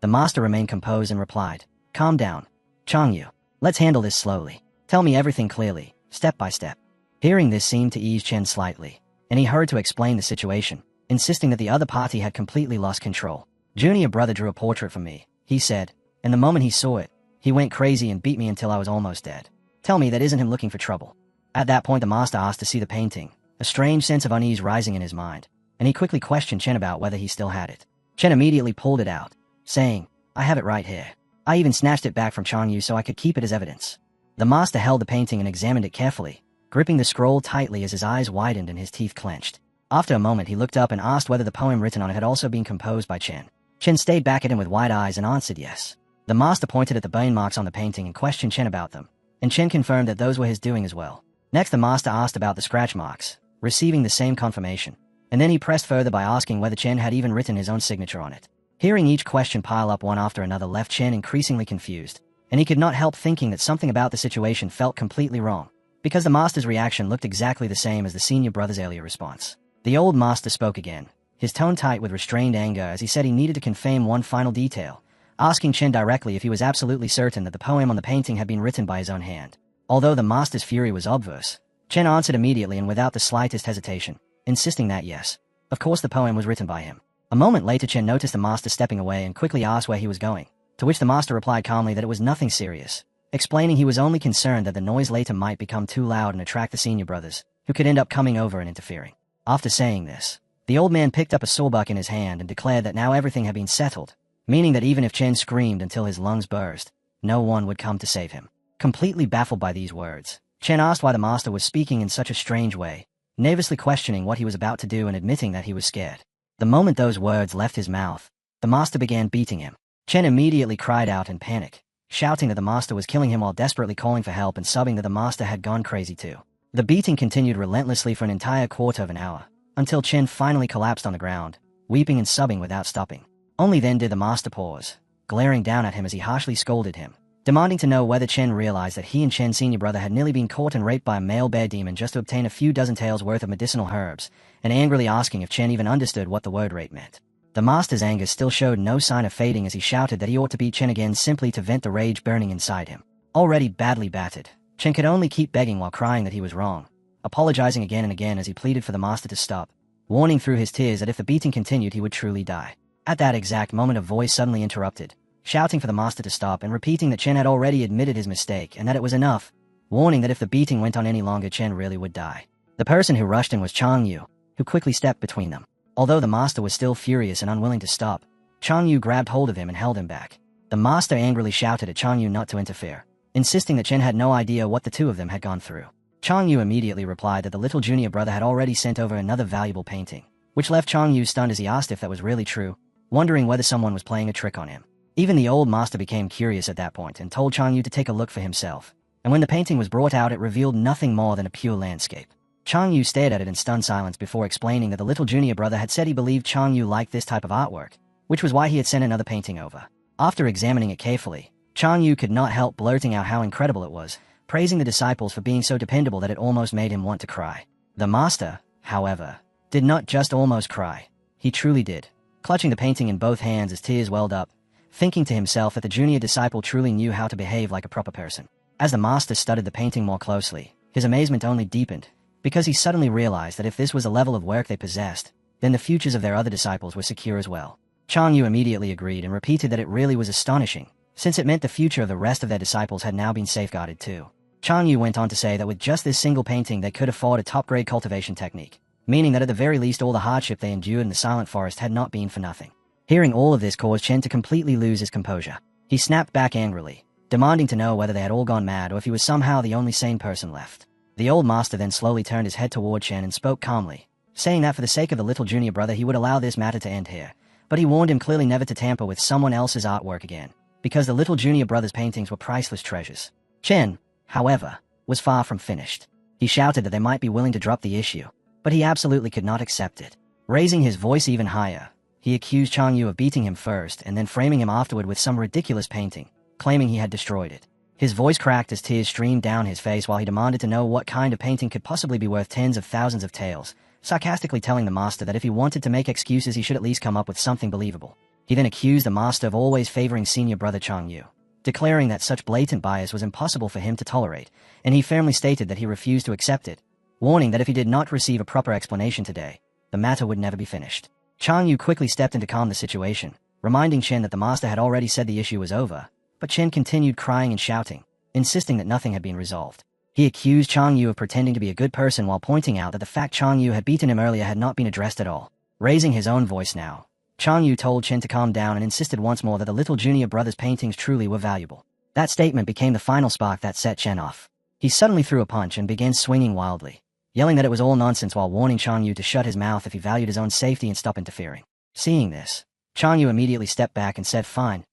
The Master remained composed and replied, "Calm down, Chang Yu. Let's handle this slowly. Tell me everything clearly, step by step." Hearing this seemed to ease Chen slightly, and he hurried to explain the situation, insisting that the other party had completely lost control. "Junior brother drew a portrait for me," he said, "and the moment he saw it, he went crazy and beat me until I was almost dead. Tell me that isn't him looking for trouble." At that point the Master asked to see the painting, a strange sense of unease rising in his mind, and he quickly questioned Chen about whether he still had it. Chen immediately pulled it out, saying, "I have it right here. I even snatched it back from Chang Yu so I could keep it as evidence." The Master held the painting and examined it carefully, gripping the scroll tightly as his eyes widened and his teeth clenched. After a moment he looked up and asked whether the poem written on it had also been composed by Chen. Chen stayed back at him with wide eyes and answered yes. The Master pointed at the burn marks on the painting and questioned Chen about them, and Chen confirmed that those were his doing as well. Next the Master asked about the scratch marks, receiving the same confirmation, and then he pressed further by asking whether Chen had even written his own signature on it. Hearing each question pile up one after another left Chen increasingly confused, and he could not help thinking that something about the situation felt completely wrong, because the Master's reaction looked exactly the same as the senior brother's earlier response. The old Master spoke again, his tone tight with restrained anger as he said he needed to confirm one final detail, asking Chen directly if he was absolutely certain that the poem on the painting had been written by his own hand. Although the Master's fury was obvious, Chen answered immediately and without the slightest hesitation, insisting that yes, of course the poem was written by him. A moment later Chen noticed the Master stepping away and quickly asked where he was going, to which the Master replied calmly that it was nothing serious, explaining he was only concerned that the noise later might become too loud and attract the senior brothers, who could end up coming over and interfering. After saying this, the old man picked up a sawbuck in his hand and declared that now everything had been settled, meaning that even if Chen screamed until his lungs burst, no one would come to save him. Completely baffled by these words, Chen asked why the Master was speaking in such a strange way, nervously questioning what he was about to do and admitting that he was scared. The moment those words left his mouth, the Master began beating him. Chen immediately cried out in panic, shouting that the Master was killing him while desperately calling for help and sobbing that the Master had gone crazy too. The beating continued relentlessly for an entire quarter of an hour, until Chen finally collapsed on the ground, weeping and sobbing without stopping. Only then did the Master pause, glaring down at him as he harshly scolded him, demanding to know whether Chen realized that he and Chen's senior brother had nearly been caught and raped by a male bear demon just to obtain a few dozen taels worth of medicinal herbs, and angrily asking if Chen even understood what the word rape meant. The Master's anger still showed no sign of fading as he shouted that he ought to beat Chen again simply to vent the rage burning inside him. Already badly battered, Chen could only keep begging while crying that he was wrong, apologizing again and again as he pleaded for the Master to stop, warning through his tears that if the beating continued he would truly die. At that exact moment a voice suddenly interrupted, shouting for the Master to stop and repeating that Chen had already admitted his mistake and that it was enough, warning that if the beating went on any longer Chen really would die. The person who rushed in was Chang Yu, who quickly stepped between them. Although the Master was still furious and unwilling to stop, Chang Yu grabbed hold of him and held him back. The Master angrily shouted at Chang Yu not to interfere, insisting that Chen had no idea what the two of them had gone through. Chang Yu immediately replied that the little junior brother had already sent over another valuable painting, which left Chang Yu stunned as he asked if that was really true, wondering whether someone was playing a trick on him. Even the old master became curious at that point and told Chang Yu to take a look for himself, and when the painting was brought out it revealed nothing more than a pure landscape. Chang Yu stared at it in stunned silence before explaining that the little junior brother had said he believed Chang Yu liked this type of artwork, which was why he had sent another painting over. After examining it carefully, Chang Yu could not help blurting out how incredible it was, praising the disciples for being so dependable that it almost made him want to cry. The master, however, did not just almost cry. He truly did, clutching the painting in both hands as tears welled up, thinking to himself that the junior disciple truly knew how to behave like a proper person. As the master studied the painting more closely, his amazement only deepened, because he suddenly realized that if this was the level of work they possessed, then the futures of their other disciples were secure as well. Chang Yu immediately agreed and repeated that it really was astonishing, since it meant the future of the rest of their disciples had now been safeguarded too. Chang Yu went on to say that with just this single painting they could afford a top-grade cultivation technique, meaning that at the very least all the hardship they endured in the Silent Forest had not been for nothing. Hearing all of this caused Chen to completely lose his composure. He snapped back angrily, demanding to know whether they had all gone mad or if he was somehow the only sane person left. The old master then slowly turned his head toward Chen and spoke calmly, saying that for the sake of the little junior brother he would allow this matter to end here, but he warned him clearly never to tamper with someone else's artwork again, because the little junior brother's paintings were priceless treasures. Chen, however, was far from finished. He shouted that they might be willing to drop the issue, but he absolutely could not accept it. Raising his voice even higher, he accused Chang Yu of beating him first and then framing him afterward with some ridiculous painting, claiming he had destroyed it. His voice cracked as tears streamed down his face while he demanded to know what kind of painting could possibly be worth tens of thousands of taels, sarcastically telling the master that if he wanted to make excuses he should at least come up with something believable. He then accused the master of always favoring senior brother Chang Yu, declaring that such blatant bias was impossible for him to tolerate, and he firmly stated that he refused to accept it, warning that if he did not receive a proper explanation today, the matter would never be finished. Chang Yu quickly stepped in to calm the situation, reminding Chen that the master had already said the issue was over, but Chen continued crying and shouting, insisting that nothing had been resolved. He accused Chang Yu of pretending to be a good person while pointing out that the fact Chang Yu had beaten him earlier had not been addressed at all. Raising his own voice now, Chang Yu told Chen to calm down and insisted once more that the little junior brother's paintings truly were valuable. That statement became the final spark that set Chen off. He suddenly threw a punch and began swinging wildly, yelling that it was all nonsense while warning Chang Yu to shut his mouth if he valued his own safety and stop interfering. Seeing this, Chang Yu immediately stepped back and said fine,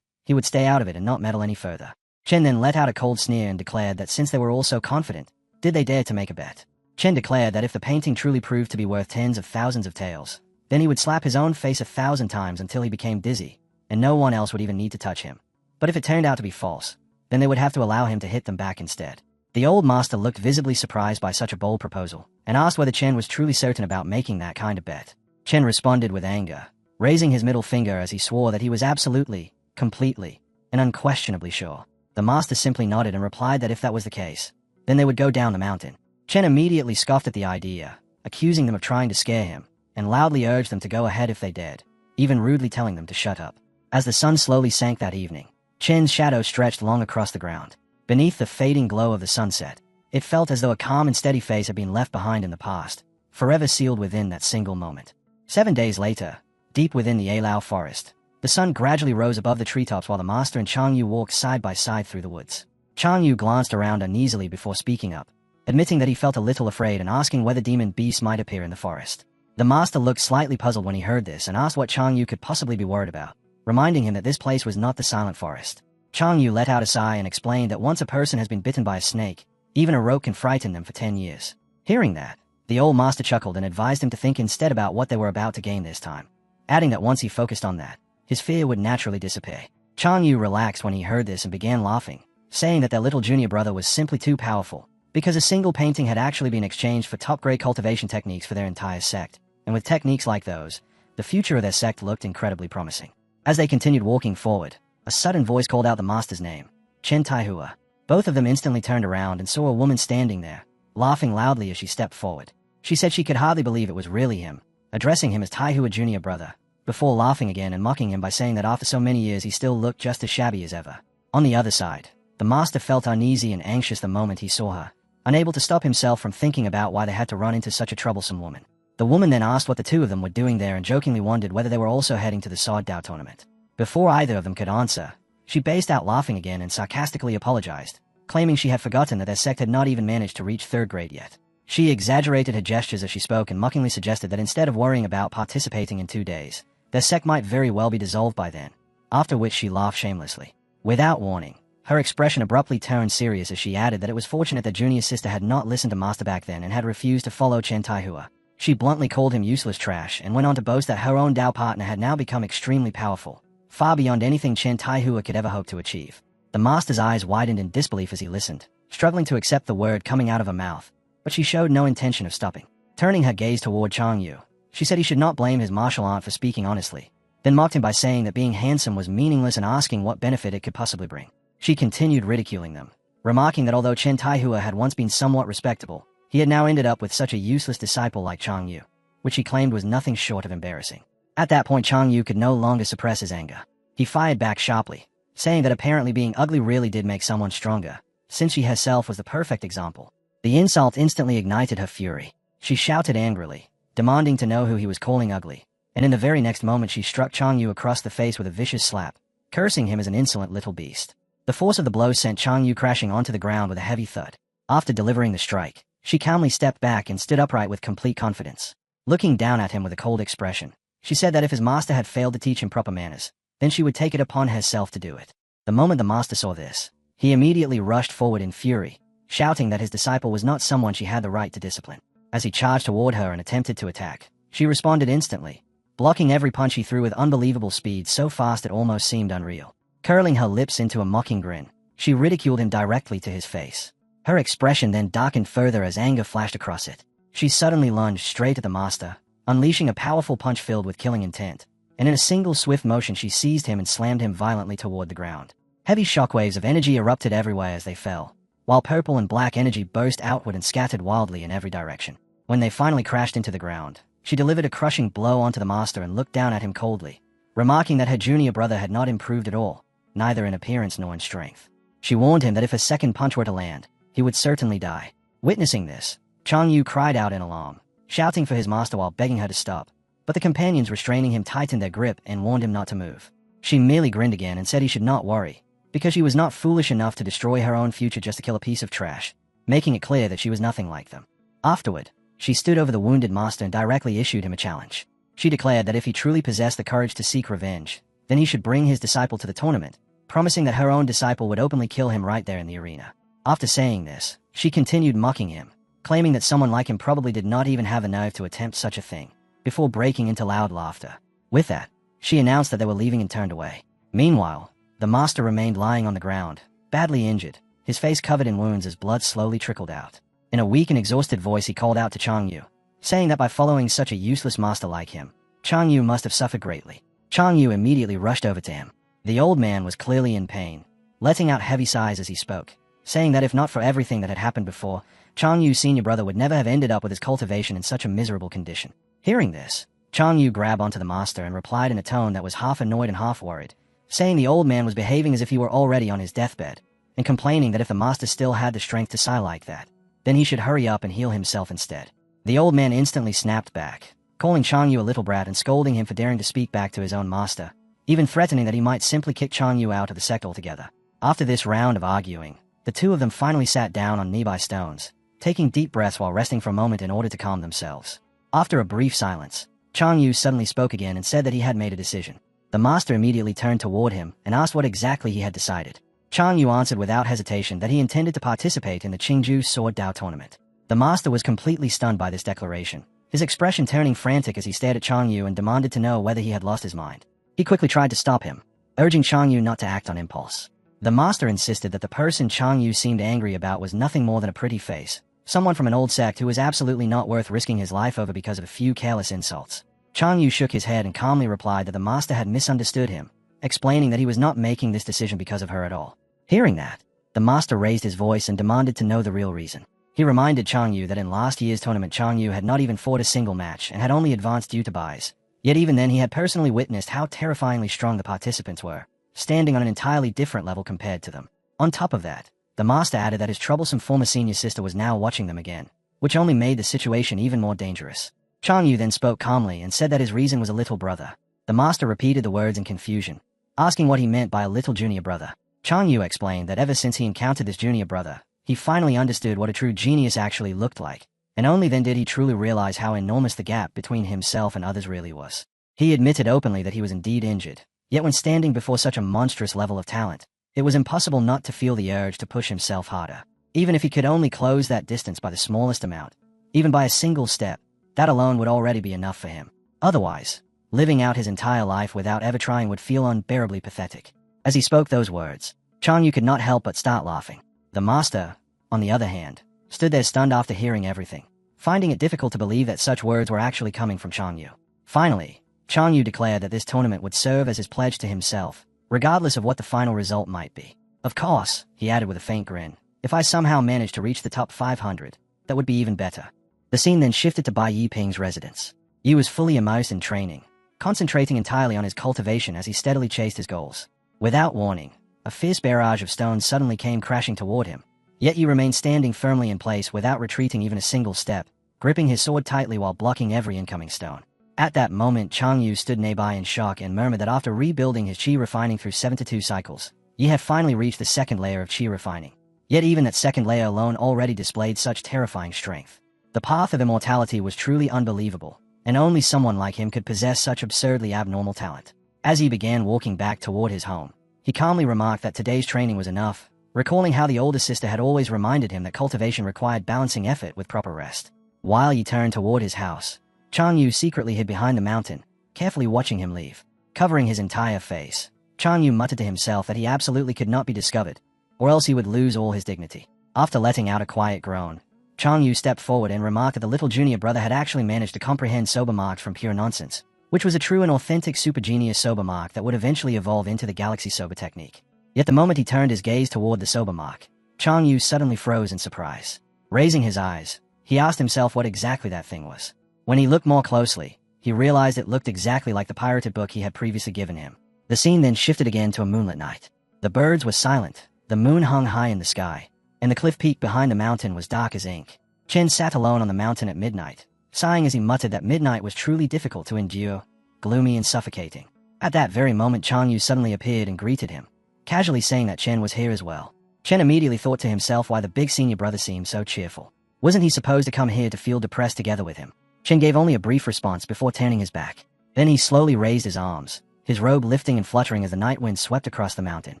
he would stay out of it and not meddle any further. Chen then let out a cold sneer and declared that since they were all so confident, did they dare to make a bet? Chen declared that if the painting truly proved to be worth tens of thousands of taels, then he would slap his own face 1,000 times until he became dizzy, and no one else would even need to touch him. But if it turned out to be false, then they would have to allow him to hit them back instead. The old master looked visibly surprised by such a bold proposal, and asked whether Chen was truly certain about making that kind of bet. Chen responded with anger, raising his middle finger as he swore that he was absolutely, completely, and unquestionably sure. The master simply nodded and replied that if that was the case, then they would go down the mountain. Chen immediately scoffed at the idea, accusing them of trying to scare him, and loudly urged them to go ahead if they dared, even rudely telling them to shut up. As the sun slowly sank that evening, Chen's shadow stretched long across the ground. Beneath the fading glow of the sunset, it felt as though a calm and steady face had been left behind in the past, forever sealed within that single moment. 7 days later, deep within the Alao forest, the sun gradually rose above the treetops while the master and Chang Yu walked side by side through the woods. Chang Yu glanced around uneasily before speaking up, admitting that he felt a little afraid and asking whether demon beasts might appear in the forest. The master looked slightly puzzled when he heard this and asked what Chang Yu could possibly be worried about, reminding him that this place was not the Silent Forest. Chang Yu let out a sigh and explained that once a person has been bitten by a snake, even a rope can frighten them for 10 years. Hearing that, the old master chuckled and advised him to think instead about what they were about to gain this time, adding that once he focused on that, his fear would naturally disappear. Chang Yu relaxed when he heard this and began laughing, saying that their little junior brother was simply too powerful, because a single painting had actually been exchanged for top-grade cultivation techniques for their entire sect, and with techniques like those, the future of their sect looked incredibly promising. As they continued walking forward, a sudden voice called out the master's name, Chen Taihua. Both of them instantly turned around and saw a woman standing there, laughing loudly as she stepped forward. She said she could hardly believe it was really him, addressing him as Taihua junior brother, before laughing again and mocking him by saying that after so many years he still looked just as shabby as ever. On the other side, the master felt uneasy and anxious the moment he saw her, unable to stop himself from thinking about why they had to run into such a troublesome woman. The woman then asked what the two of them were doing there and jokingly wondered whether they were also heading to the Sword Dao tournament. Before either of them could answer, She burst out laughing again and sarcastically apologized, claiming she had forgotten that their sect had not even managed to reach 3rd grade yet. She exaggerated her gestures as she spoke and mockingly suggested that instead of worrying about participating in 2 days, their sect might very well be dissolved by then, after which she laughed shamelessly. Without warning, her expression abruptly turned serious as she added that it was fortunate that junior sister had not listened to Master back then and had refused to follow Chen Taihua. She bluntly called him useless trash and went on to boast that her own Dao partner had now become extremely powerful, far beyond anything Chen Taihua could ever hope to achieve. The master's eyes widened in disbelief as he listened, struggling to accept the word coming out of her mouth, but she showed no intention of stopping. Turning her gaze toward Chang Yu, she said he should not blame his martial aunt for speaking honestly, then mocked him by saying that being handsome was meaningless and asking what benefit it could possibly bring. She continued ridiculing them, remarking that although Chen Taihua had once been somewhat respectable, he had now ended up with such a useless disciple like Chang Yu, which he claimed was nothing short of embarrassing. At that point, Chang Yu could no longer suppress his anger. He fired back sharply, saying that apparently being ugly really did make someone stronger, since she herself was the perfect example. The insult instantly ignited her fury. She shouted angrily, demanding to know who he was calling ugly, and in the very next moment she struck Chang Yu across the face with a vicious slap, cursing him as an insolent little beast. The force of the blow sent Chang Yu crashing onto the ground with a heavy thud. After delivering the strike, she calmly stepped back and stood upright with complete confidence. Looking down at him with a cold expression, she said that if his master had failed to teach him proper manners, then she would take it upon herself to do it. The moment the master saw this, he immediately rushed forward in fury, shouting that his disciple was not someone she had the right to discipline. As he charged toward her and attempted to attack, she responded instantly, blocking every punch he threw with unbelievable speed so fast it almost seemed unreal. Curling her lips into a mocking grin, she ridiculed him directly to his face. Her expression then darkened further as anger flashed across it. She suddenly lunged straight at the master, unleashing a powerful punch filled with killing intent, and in a single swift motion she seized him and slammed him violently toward the ground. Heavy shockwaves of energy erupted everywhere as they fell, while purple and black energy burst outward and scattered wildly in every direction. When they finally crashed into the ground, she delivered a crushing blow onto the master and looked down at him coldly, remarking that her junior brother had not improved at all, neither in appearance nor in strength. She warned him that if a second punch were to land, he would certainly die. Witnessing this, Chang Yu cried out in alarm, shouting for his master while begging her to stop, but the companions restraining him tightened their grip and warned him not to move. She merely grinned again and said he should not worry, because she was not foolish enough to destroy her own future just to kill a piece of trash, making it clear that she was nothing like them. Afterward, she stood over the wounded master and directly issued him a challenge. She declared that if he truly possessed the courage to seek revenge, then he should bring his disciple to the tournament, promising that her own disciple would openly kill him right there in the arena. After saying this, she continued mocking him, claiming that someone like him probably did not even have a nerve to attempt such a thing, before breaking into loud laughter. With that, she announced that they were leaving and turned away. Meanwhile, the master remained lying on the ground, badly injured, his face covered in wounds as blood slowly trickled out. In a weak and exhausted voice he called out to Chang Yu, saying that by following such a useless master like him, Chang Yu must have suffered greatly. Chang Yu immediately rushed over to him. The old man was clearly in pain, letting out heavy sighs as he spoke, saying that if not for everything that had happened before, Chang Yu's senior brother would never have ended up with his cultivation in such a miserable condition. Hearing this, Chang Yu grabbed onto the master and replied in a tone that was half annoyed and half worried, saying the old man was behaving as if he were already on his deathbed, and complaining that if the master still had the strength to sigh like that, then he should hurry up and heal himself instead. The old man instantly snapped back, calling Chang Yu a little brat and scolding him for daring to speak back to his own master, even threatening that he might simply kick Chang Yu out of the sect altogether. After this round of arguing, the two of them finally sat down on nearby stones, taking deep breaths while resting for a moment in order to calm themselves. After a brief silence, Chang Yu suddenly spoke again and said that he had made a decision. The master immediately turned toward him and asked what exactly he had decided. Chang Yu answered without hesitation that he intended to participate in the Qingju Sword Dao tournament. The master was completely stunned by this declaration, his expression turning frantic as he stared at Chang Yu and demanded to know whether he had lost his mind. He quickly tried to stop him, urging Chang Yu not to act on impulse. The master insisted that the person Chang Yu seemed angry about was nothing more than a pretty face, someone from an old sect who was absolutely not worth risking his life over because of a few careless insults. Chang Yu shook his head and calmly replied that the master had misunderstood him, explaining that he was not making this decision because of her at all. Hearing that, the master raised his voice and demanded to know the real reason. He reminded Chang Yu that in last year's tournament Chang Yu had not even fought a single match and had only advanced due to buys. Yet even then he had personally witnessed how terrifyingly strong the participants were, standing on an entirely different level compared to them. On top of that, the master added that his troublesome former senior sister was now watching them again, which only made the situation even more dangerous. Chang Yu then spoke calmly and said that his reason was a little brother. The master repeated the words in confusion, asking what he meant by a little junior brother. Chang Yu explained that ever since he encountered this junior brother, he finally understood what a true genius actually looked like, and only then did he truly realize how enormous the gap between himself and others really was. He admitted openly that he was indeed injured, yet when standing before such a monstrous level of talent, it was impossible not to feel the urge to push himself harder. Even if he could only close that distance by the smallest amount, even by a single step, that alone would already be enough for him. Otherwise, living out his entire life without ever trying would feel unbearably pathetic. As he spoke those words, Chang Yu could not help but start laughing. The master, on the other hand, stood there stunned after hearing everything, finding it difficult to believe that such words were actually coming from Chang Yu. Finally, Chang Yu declared that this tournament would serve as his pledge to himself, regardless of what the final result might be. Of course, he added with a faint grin, if I somehow managed to reach the top 500, that would be even better. The scene then shifted to Bai Yiping's residence. Yi was fully immersed in training, concentrating entirely on his cultivation as he steadily chased his goals. Without warning, a fierce barrage of stones suddenly came crashing toward him, yet he remained standing firmly in place without retreating even a single step, gripping his sword tightly while blocking every incoming stone. At that moment, Chang Yu stood nearby in shock and murmured that after rebuilding his chi refining through 72 cycles, Yi had finally reached the second layer of chi refining. Yet even that second layer alone already displayed such terrifying strength. The path of immortality was truly unbelievable, and only someone like him could possess such absurdly abnormal talent. As he began walking back toward his home, he calmly remarked that today's training was enough, recalling how the older sister had always reminded him that cultivation required balancing effort with proper rest. While he turned toward his house, Chang Yu secretly hid behind the mountain, carefully watching him leave. Covering his entire face, Chang Yu muttered to himself that he absolutely could not be discovered, or else he would lose all his dignity. After letting out a quiet groan, Chang Yu stepped forward and remarked that the little junior brother had actually managed to comprehend sober marks from pure nonsense, which was a true and authentic super genius sober mark that would eventually evolve into the galaxy sober technique. Yet the moment he turned his gaze toward the sober mark, Chang Yu suddenly froze in surprise. Raising his eyes, he asked himself what exactly that thing was. When he looked more closely, he realized it looked exactly like the pirated book he had previously given him. The scene then shifted again to a moonlit night. The birds were silent, the moon hung high in the sky, and the cliff peak behind the mountain was dark as ink. Chen sat alone on the mountain at midnight, sighing as he muttered that midnight was truly difficult to endure, gloomy and suffocating. At that very moment, Chang Yu suddenly appeared and greeted him, casually saying that Chen was here as well. Chen immediately thought to himself why the big senior brother seemed so cheerful. Wasn't he supposed to come here to feel depressed together with him? Chen gave only a brief response before turning his back. Then he slowly raised his arms, his robe lifting and fluttering as the night wind swept across the mountain.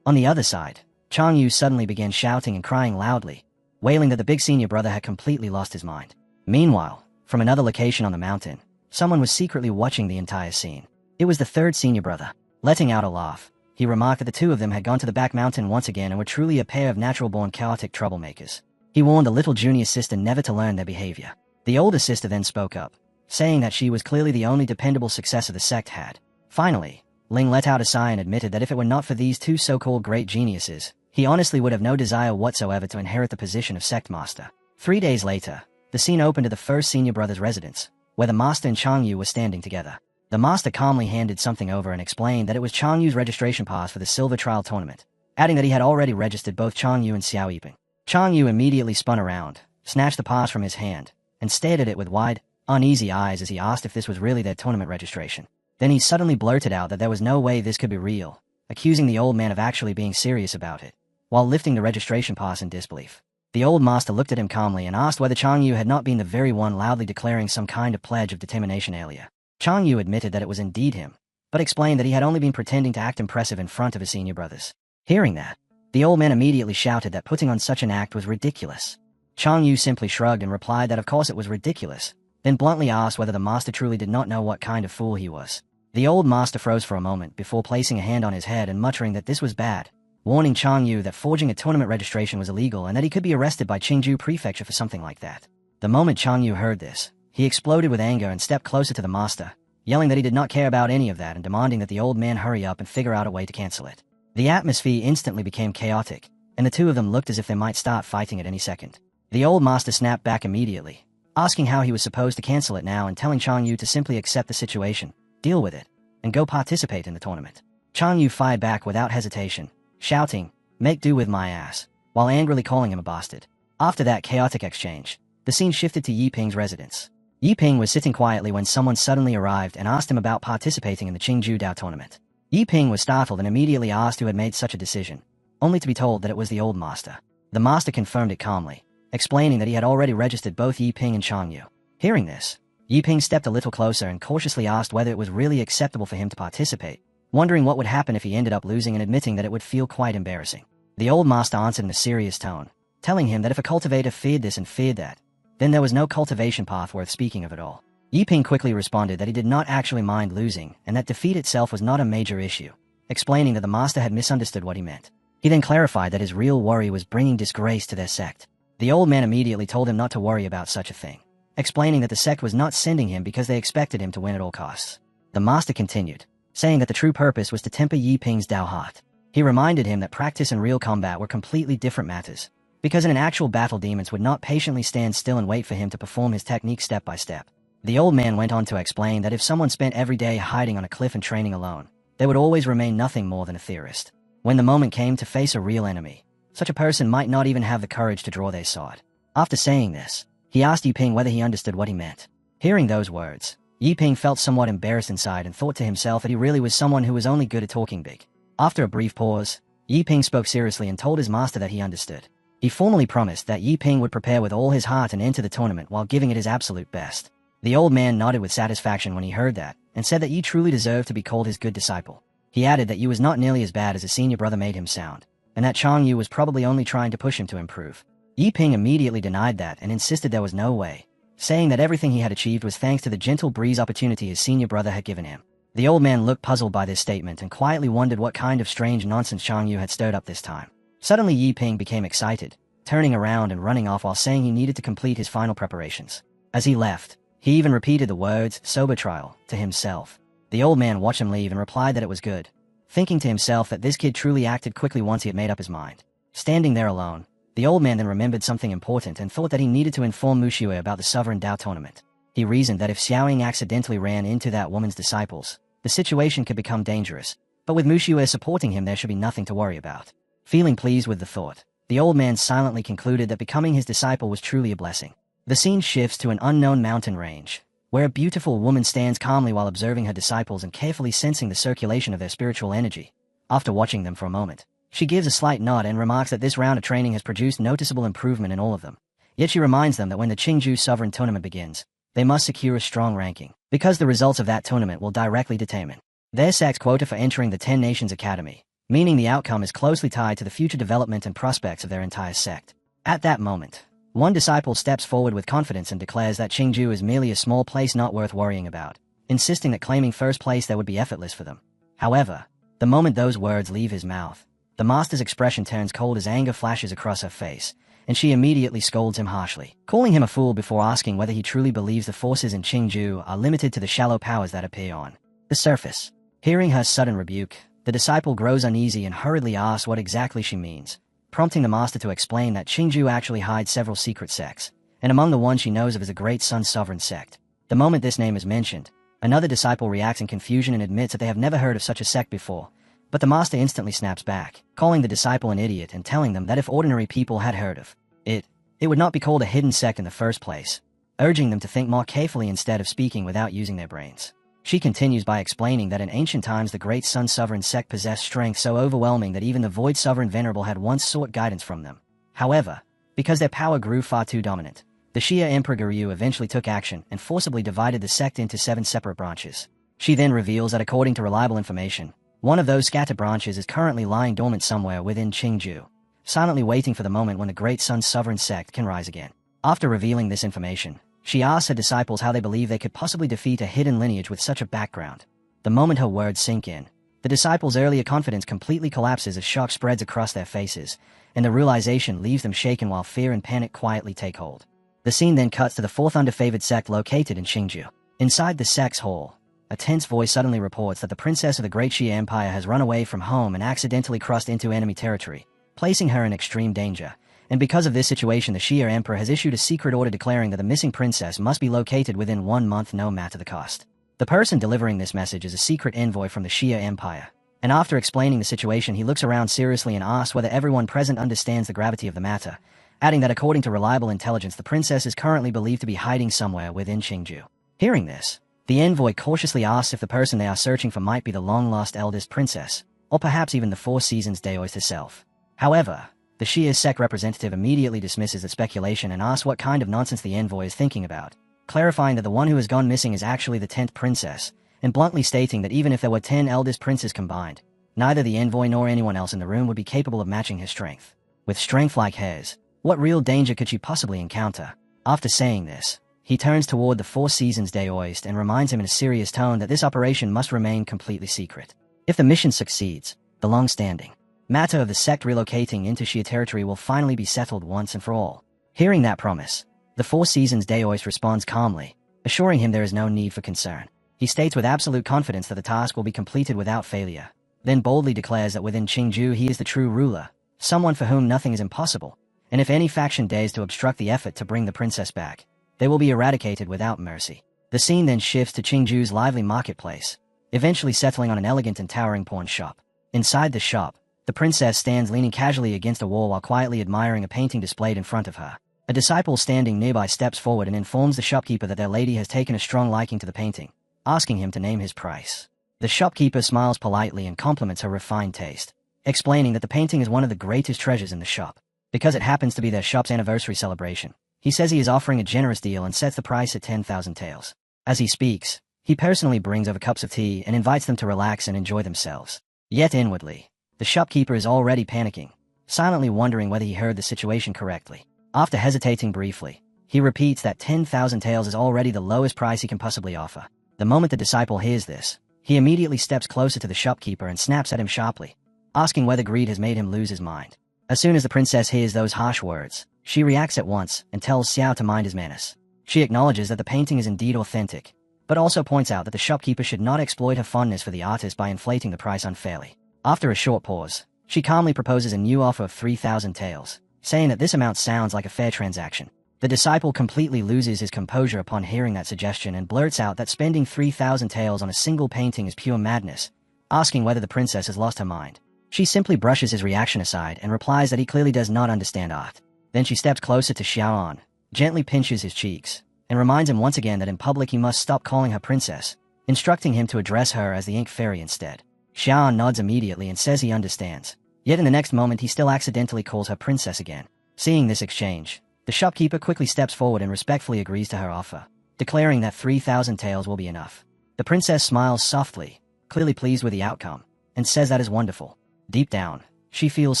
On the other side, Chang Yu suddenly began shouting and crying loudly, wailing that the big senior brother had completely lost his mind. Meanwhile, from another location on the mountain, someone was secretly watching the entire scene. It was the third senior brother. Letting out a laugh, he remarked that the two of them had gone to the back mountain once again and were truly a pair of natural-born chaotic troublemakers. He warned the little junior sister never to learn their behavior. The older sister then spoke up, saying that she was clearly the only dependable successor the sect had. Finally, Ling let out a sigh and admitted that if it were not for these two so-called great geniuses, he honestly would have no desire whatsoever to inherit the position of sect master. 3 days later, the scene opened to the first senior brother's residence, where the master and Chang Yu were standing together. The master calmly handed something over and explained that it was Chang Yu's registration pass for the Silver Trial Tournament, adding that he had already registered both Chang Yu and Xiao Yiping. Chang Yu immediately spun around, snatched the pass from his hand, and stared at it with wide, uneasy eyes as he asked if this was really their tournament registration. Then he suddenly blurted out that there was no way this could be real, accusing the old man of actually being serious about it, while lifting the registration pass in disbelief. The old master looked at him calmly and asked whether Chang Yu had not been the very one loudly declaring some kind of pledge of determination earlier. Chang Yu admitted that it was indeed him, but explained that he had only been pretending to act impressive in front of his senior brothers. Hearing that, the old man immediately shouted that putting on such an act was ridiculous. Chang Yu simply shrugged and replied that of course it was ridiculous, then bluntly asked whether the master truly did not know what kind of fool he was. The old master froze for a moment before placing a hand on his head and muttering that this was bad, warning Chang Yu that forging a tournament registration was illegal and that he could be arrested by Qingju Prefecture for something like that. The moment Chang Yu heard this, he exploded with anger and stepped closer to the master, yelling that he did not care about any of that and demanding that the old man hurry up and figure out a way to cancel it. The atmosphere instantly became chaotic, and the two of them looked as if they might start fighting at any second. The old master snapped back immediately, asking how he was supposed to cancel it now and telling Chang Yu to simply accept the situation, deal with it, and go participate in the tournament. Chang Yu fired back without hesitation, shouting, "Make do with my ass," while angrily calling him a bastard. After that chaotic exchange, the scene shifted to Yiping's residence. Yiping was sitting quietly when someone suddenly arrived and asked him about participating in the Qingju Dao tournament. Yiping was startled and immediately asked who had made such a decision, only to be told that it was the old master. The master confirmed it calmly, explaining that he had already registered both Yiping and Changyu. Hearing this, Yiping stepped a little closer and cautiously asked whether it was really acceptable for him to participate, wondering what would happen if he ended up losing and admitting that it would feel quite embarrassing. The old master answered in a serious tone, telling him that if a cultivator feared this and feared that, then there was no cultivation path worth speaking of at all. Yiping quickly responded that he did not actually mind losing and that defeat itself was not a major issue, explaining that the master had misunderstood what he meant. He then clarified that his real worry was bringing disgrace to their sect. The old man immediately told him not to worry about such a thing, explaining that the sect was not sending him because they expected him to win at all costs. The master continued, saying that the true purpose was to temper Yiping's Dao heart. He reminded him that practice and real combat were completely different matters, because in an actual battle demons would not patiently stand still and wait for him to perform his technique step by step. The old man went on to explain that if someone spent every day hiding on a cliff and training alone, they would always remain nothing more than a theorist. When the moment came to face a real enemy, such a person might not even have the courage to draw their sword. After saying this, he asked Yiping whether he understood what he meant. Hearing those words, Yiping felt somewhat embarrassed inside and thought to himself that he really was someone who was only good at talking big. After a brief pause, Yiping spoke seriously and told his master that he understood. He formally promised that Yiping would prepare with all his heart and enter the tournament while giving it his absolute best. The old man nodded with satisfaction when he heard that, and said that Yi truly deserved to be called his good disciple. He added that Yi was not nearly as bad as his senior brother made him sound, and that Changyu was probably only trying to push him to improve. Yiping immediately denied that and insisted there was no way, saying that everything he had achieved was thanks to the gentle breeze opportunity his senior brother had given him. The old man looked puzzled by this statement and quietly wondered what kind of strange nonsense Changyu had stirred up this time. Suddenly Yiping became excited, turning around and running off while saying he needed to complete his final preparations. As he left, he even repeated the words, sober trial, to himself. The old man watched him leave and replied that it was good, thinking to himself that this kid truly acted quickly once he had made up his mind. Standing there alone, the old man then remembered something important and thought that he needed to inform Muxue about the Sovereign Dao tournament. He reasoned that if Xiaoying accidentally ran into that woman's disciples, the situation could become dangerous, but with Muxue supporting him there should be nothing to worry about. Feeling pleased with the thought, the old man silently concluded that becoming his disciple was truly a blessing. The scene shifts to an unknown mountain range, where a beautiful woman stands calmly while observing her disciples and carefully sensing the circulation of their spiritual energy. After watching them for a moment, she gives a slight nod and remarks that this round of training has produced noticeable improvement in all of them. Yet she reminds them that when the Qingju Sovereign Tournament begins, they must secure a strong ranking, because the results of that tournament will directly determine their sect's quota for entering the 10 Nations Academy, meaning the outcome is closely tied to the future development and prospects of their entire sect. At that moment, one disciple steps forward with confidence and declares that Qingju is merely a small place not worth worrying about, insisting that claiming first place there would be effortless for them. However, the moment those words leave his mouth, the master's expression turns cold as anger flashes across her face, and she immediately scolds him harshly, calling him a fool before asking whether he truly believes the forces in Qingju are limited to the shallow powers that appear on the surface. Hearing her sudden rebuke, the disciple grows uneasy and hurriedly asks what exactly she means, prompting the master to explain that Qingju actually hides several secret sects, and among the ones she knows of is the Great Sun Sovereign sect. The moment this name is mentioned, another disciple reacts in confusion and admits that they have never heard of such a sect before, but the master instantly snaps back, calling the disciple an idiot and telling them that if ordinary people had heard of it, it would not be called a hidden sect in the first place, urging them to think more carefully instead of speaking without using their brains. She continues by explaining that in ancient times the Great Sun Sovereign sect possessed strength so overwhelming that even the Void Sovereign Venerable had once sought guidance from them. However, because their power grew far too dominant, the Xia Emperor Guryu eventually took action and forcibly divided the sect into 7 separate branches. She then reveals that according to reliable information, one of those scattered branches is currently lying dormant somewhere within Qingju, silently waiting for the moment when the Great Sun Sovereign sect can rise again. After revealing this information, she asks her disciples how they believe they could possibly defeat a hidden lineage with such a background. The moment her words sink in, the disciples' earlier confidence completely collapses as shock spreads across their faces, and the realization leaves them shaken while fear and panic quietly take hold. The scene then cuts to the 4th underfavored sect located in Qingju. Inside the sect's hall, a tense voice suddenly reports that the princess of the Great Xia Empire has run away from home and accidentally crossed into enemy territory, placing her in extreme danger. And because of this situation, the Xia Emperor has issued a secret order declaring that the missing princess must be located within 1 month no matter the cost. The person delivering this message is a secret envoy from the Xia Empire, and after explaining the situation he looks around seriously and asks whether everyone present understands the gravity of the matter, adding that according to reliable intelligence the princess is currently believed to be hiding somewhere within Qingju. Hearing this, The envoy cautiously asks if the person they are searching for might be the long-lost eldest princess, or perhaps even the Four Seasons Daoist herself. However, the Shia sect representative immediately dismisses the speculation and asks what kind of nonsense the envoy is thinking about, clarifying that the one who has gone missing is actually the 10th princess, and bluntly stating that even if there were 10 eldest princes combined, neither the envoy nor anyone else in the room would be capable of matching her strength. With strength like hers, what real danger could she possibly encounter? After saying this, he turns toward the Four Seasons Daoist and reminds him in a serious tone that this operation must remain completely secret. If the mission succeeds, the long-standing matter of the sect relocating into Shia territory will finally be settled once and for all. Hearing that promise, the Four Seasons Daoist responds calmly, assuring him there is no need for concern. He states with absolute confidence that the task will be completed without failure, then boldly declares that within Qingju he is the true ruler, someone for whom nothing is impossible, and if any faction dares to obstruct the effort to bring the princess back, they will be eradicated without mercy. The scene then shifts to Qingju's lively marketplace, eventually settling on an elegant and towering pawn shop. Inside the shop, the princess stands leaning casually against a wall while quietly admiring a painting displayed in front of her. A disciple standing nearby steps forward and informs the shopkeeper that their lady has taken a strong liking to the painting, asking him to name his price. The shopkeeper smiles politely and compliments her refined taste, explaining that the painting is one of the greatest treasures in the shop. Because it happens to be their shop's anniversary celebration, he says he is offering a generous deal and sets the price at 10,000 taels. As he speaks, he personally brings over cups of tea and invites them to relax and enjoy themselves. Yet inwardly, the shopkeeper is already panicking, silently wondering whether he heard the situation correctly. After hesitating briefly, he repeats that 10,000 taels is already the lowest price he can possibly offer. The moment the disciple hears this, he immediately steps closer to the shopkeeper and snaps at him sharply, asking whether greed has made him lose his mind. As soon as the princess hears those harsh words, she reacts at once and tells Xiao to mind his manners. She acknowledges that the painting is indeed authentic, but also points out that the shopkeeper should not exploit her fondness for the artist by inflating the price unfairly. After a short pause, she calmly proposes a new offer of 3,000 taels, saying that this amount sounds like a fair transaction. The disciple completely loses his composure upon hearing that suggestion and blurts out that spending 3,000 taels on a single painting is pure madness, asking whether the princess has lost her mind. She simply brushes his reaction aside and replies that he clearly does not understand art. Then she steps closer to Xiaoan, gently pinches his cheeks, and reminds him once again that in public he must stop calling her princess, instructing him to address her as the Ink Fairy instead. Xiaoan nods immediately and says he understands, yet in the next moment he still accidentally calls her princess again. Seeing this exchange, the shopkeeper quickly steps forward and respectfully agrees to her offer, declaring that 3,000 taels will be enough. The princess smiles softly, clearly pleased with the outcome, and says that is wonderful. Deep down, she feels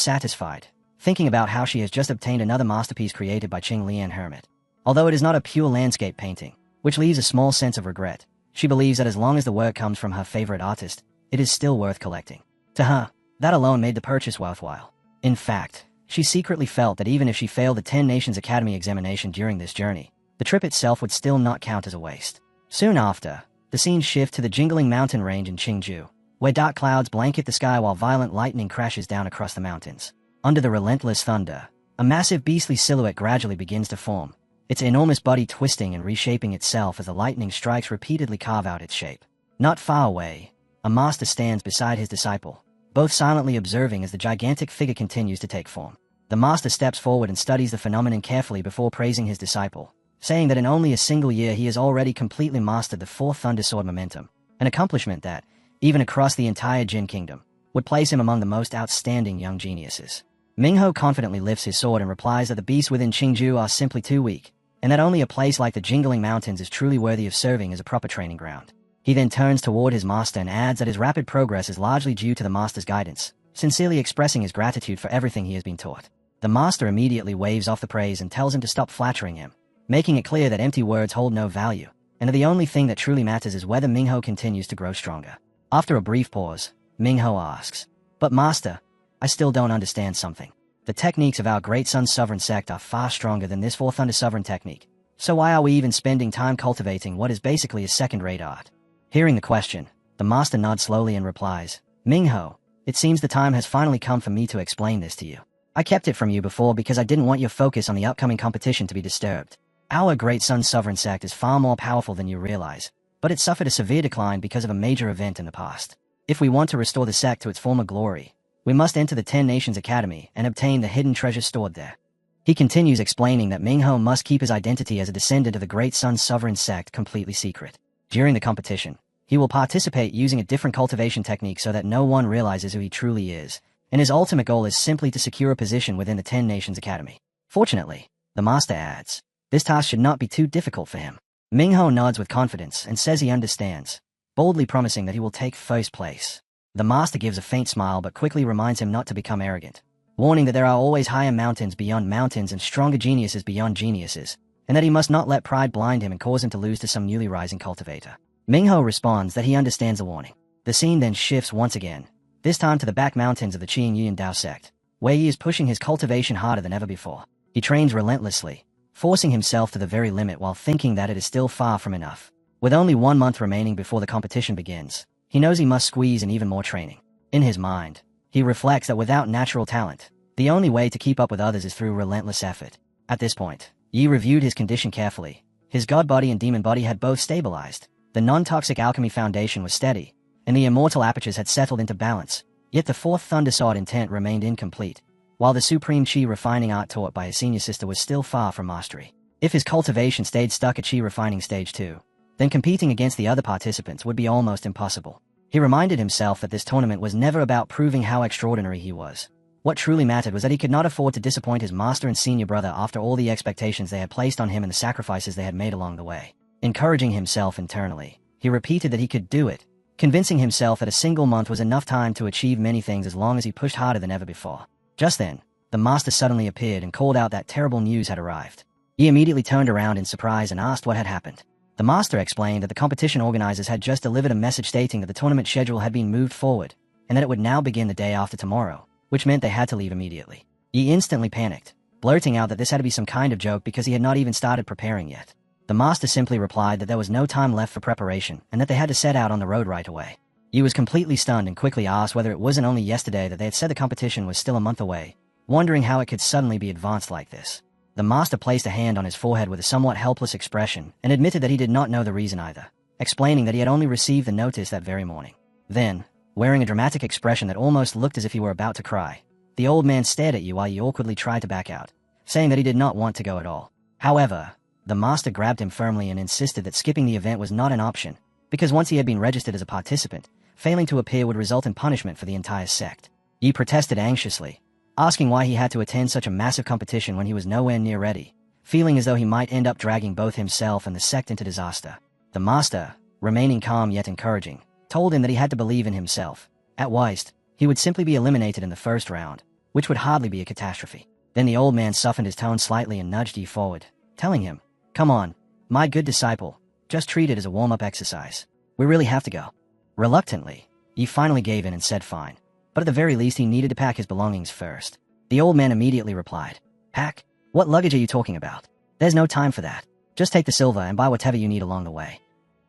satisfied, thinking about how she has just obtained another masterpiece created by Qing Lian Hermit. Although it is not a pure landscape painting, which leaves a small sense of regret, she believes that as long as the work comes from her favorite artist, it is still worth collecting. To her, that alone made the purchase worthwhile. In fact, she secretly felt that even if she failed the 10 Nations Academy examination during this journey, the trip itself would still not count as a waste. Soon after, the scene shifts to the jingling mountain range in Qingju, where dark clouds blanket the sky while violent lightning crashes down across the mountains. Under the relentless thunder, a massive beastly silhouette gradually begins to form, its enormous body twisting and reshaping itself as the lightning strikes repeatedly carve out its shape. Not far away, a master stands beside his disciple, both silently observing as the gigantic figure continues to take form. The master steps forward and studies the phenomenon carefully before praising his disciple, saying that in only a single year he has already completely mastered the fourth Thunder Sword momentum, an accomplishment that, even across the entire Jin Kingdom, would place him among the most outstanding young geniuses. Mingho confidently lifts his sword and replies that the beasts within Qingju are simply too weak, and that only a place like the Jingling Mountains is truly worthy of serving as a proper training ground. He then turns toward his master and adds that his rapid progress is largely due to the master's guidance, sincerely expressing his gratitude for everything he has been taught. The master immediately waves off the praise and tells him to stop flattering him, making it clear that empty words hold no value, and that the only thing that truly matters is whether Mingho continues to grow stronger. After a brief pause, Mingho asks, "But master, I still don't understand something. The techniques of our Great Sun Sovereign sect are far stronger than this Four Thunder Sovereign technique, so why are we even spending time cultivating what is basically a second-rate art?" Hearing the question, the master nods slowly and replies, "Mingho, it seems the time has finally come for me to explain this to you. I kept it from you before because I didn't want your focus on the upcoming competition to be disturbed. Our Great Sun Sovereign sect is far more powerful than you realize, but it suffered a severe decline because of a major event in the past. If we want to restore the sect to its former glory, we must enter the 10 Nations Academy and obtain the hidden treasure stored there." He continues explaining that Mingho must keep his identity as a descendant of the Great Sun Sovereign sect completely secret. During the competition, he will participate using a different cultivation technique so that no one realizes who he truly is, and his ultimate goal is simply to secure a position within the 10 Nations Academy. Fortunately, the master adds, this task should not be too difficult for him. Mingho nods with confidence and says he understands, boldly promising that he will take first place. The master gives a faint smile but quickly reminds him not to become arrogant, warning that there are always higher mountains beyond mountains and stronger geniuses beyond geniuses, and that he must not let pride blind him and cause him to lose to some newly rising cultivator. Mingho responds that he understands the warning. The scene then shifts once again, this time to the back mountains of the Qing Yuan Dao sect, where he is pushing his cultivation harder than ever before. He trains relentlessly, forcing himself to the very limit while thinking that it is still far from enough. With only 1 month remaining before the competition begins, he knows he must squeeze in even more training. In his mind, he reflects that without natural talent, the only way to keep up with others is through relentless effort. At this point, Yi reviewed his condition carefully. His god body and demon body had both stabilized, the non-toxic alchemy foundation was steady, and the immortal apertures had settled into balance, yet the fourth Thunder Sword intent remained incomplete, while the supreme Qi refining art taught by his senior sister was still far from mastery. If his cultivation stayed stuck at Qi refining stage 2, then competing against the other participants would be almost impossible. He reminded himself that this tournament was never about proving how extraordinary he was. What truly mattered was that he could not afford to disappoint his master and senior brother after all the expectations they had placed on him and the sacrifices they had made along the way. Encouraging himself internally, he repeated that he could do it, convincing himself that a single month was enough time to achieve many things as long as he pushed harder than ever before. Just then, the master suddenly appeared and called out that terrible news had arrived. He immediately turned around in surprise and asked what had happened. The master explained that the competition organizers had just delivered a message stating that the tournament schedule had been moved forward, and that it would now begin the day after tomorrow, which meant they had to leave immediately. He instantly panicked, blurting out that this had to be some kind of joke because he had not even started preparing yet. The master simply replied that there was no time left for preparation and that they had to set out on the road right away. He was completely stunned and quickly asked whether it wasn't only yesterday that they had said the competition was still a month away, wondering how it could suddenly be advanced like this. The master placed a hand on his forehead with a somewhat helpless expression and admitted that he did not know the reason either, explaining that he had only received the notice that very morning. Then, wearing a dramatic expression that almost looked as if he were about to cry, the old man stared at you while he awkwardly tried to back out, saying that he did not want to go at all. However, the master grabbed him firmly and insisted that skipping the event was not an option, because once he had been registered as a participant, failing to appear would result in punishment for the entire sect. Yi protested anxiously, asking why he had to attend such a massive competition when he was nowhere near ready, feeling as though he might end up dragging both himself and the sect into disaster. The master, remaining calm yet encouraging, told him that he had to believe in himself. At worst, he would simply be eliminated in the first round, which would hardly be a catastrophe. Then the old man softened his tone slightly and nudged Yi forward, telling him, "Come on, my good disciple, just treat it as a warm-up exercise. We really have to go." Reluctantly, Yi finally gave in and said fine, but at the very least he needed to pack his belongings first. The old man immediately replied, "Pack? What luggage are you talking about? There's no time for that. Just take the silver and buy whatever you need along the way."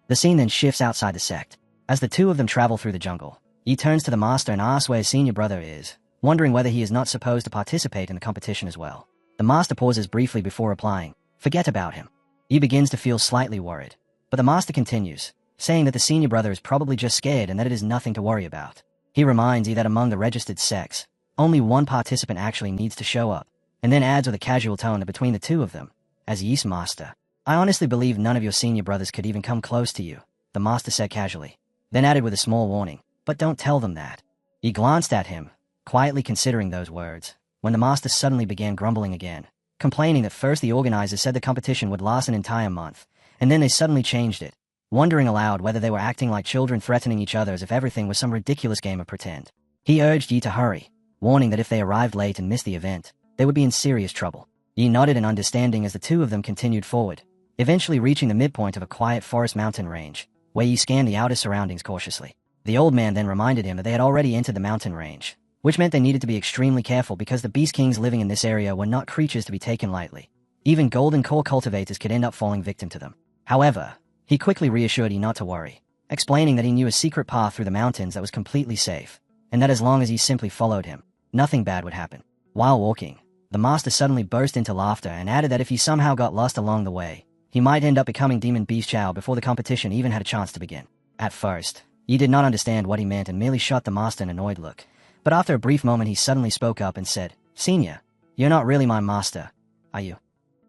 The scene then shifts outside the sect. As the two of them travel through the jungle, Yi turns to the master and asks where his senior brother is, wondering whether he is not supposed to participate in the competition as well. The master pauses briefly before replying, "Forget about him." Yi begins to feel slightly worried, but the master continues, saying that the senior brother is probably just scared and that it is nothing to worry about. He reminds Yi that among the registered sects, only one participant actually needs to show up, and then adds with a casual tone that between the two of them, as Yi's master, "I honestly believe none of your senior brothers could even come close to you," the master said casually, then added with a small warning, "But don't tell them that." He glanced at him, quietly considering those words, when the master suddenly began grumbling again, complaining that first the organizers said the competition would last an entire month, and then they suddenly changed it, wondering aloud whether they were acting like children threatening each other as if everything was some ridiculous game of pretend. He urged Yi to hurry, warning that if they arrived late and missed the event, they would be in serious trouble. Yi nodded in understanding as the two of them continued forward, eventually reaching the midpoint of a quiet forest mountain range, where Yi scanned the outer surroundings cautiously. The old man then reminded him that they had already entered the mountain range, which meant they needed to be extremely careful because the beast kings living in this area were not creatures to be taken lightly. Even golden core cultivators could end up falling victim to them. However, he quickly reassured Yi not to worry, explaining that he knew a secret path through the mountains that was completely safe, and that as long as he simply followed him, nothing bad would happen. While walking, the master suddenly burst into laughter and added that if he somehow got lost along the way, he might end up becoming Demon Beast Chow before the competition even had a chance to begin. At first, Yi did not understand what he meant and merely shot the master an annoyed look, but after a brief moment he suddenly spoke up and said, "Senior, you're not really my master, are you?"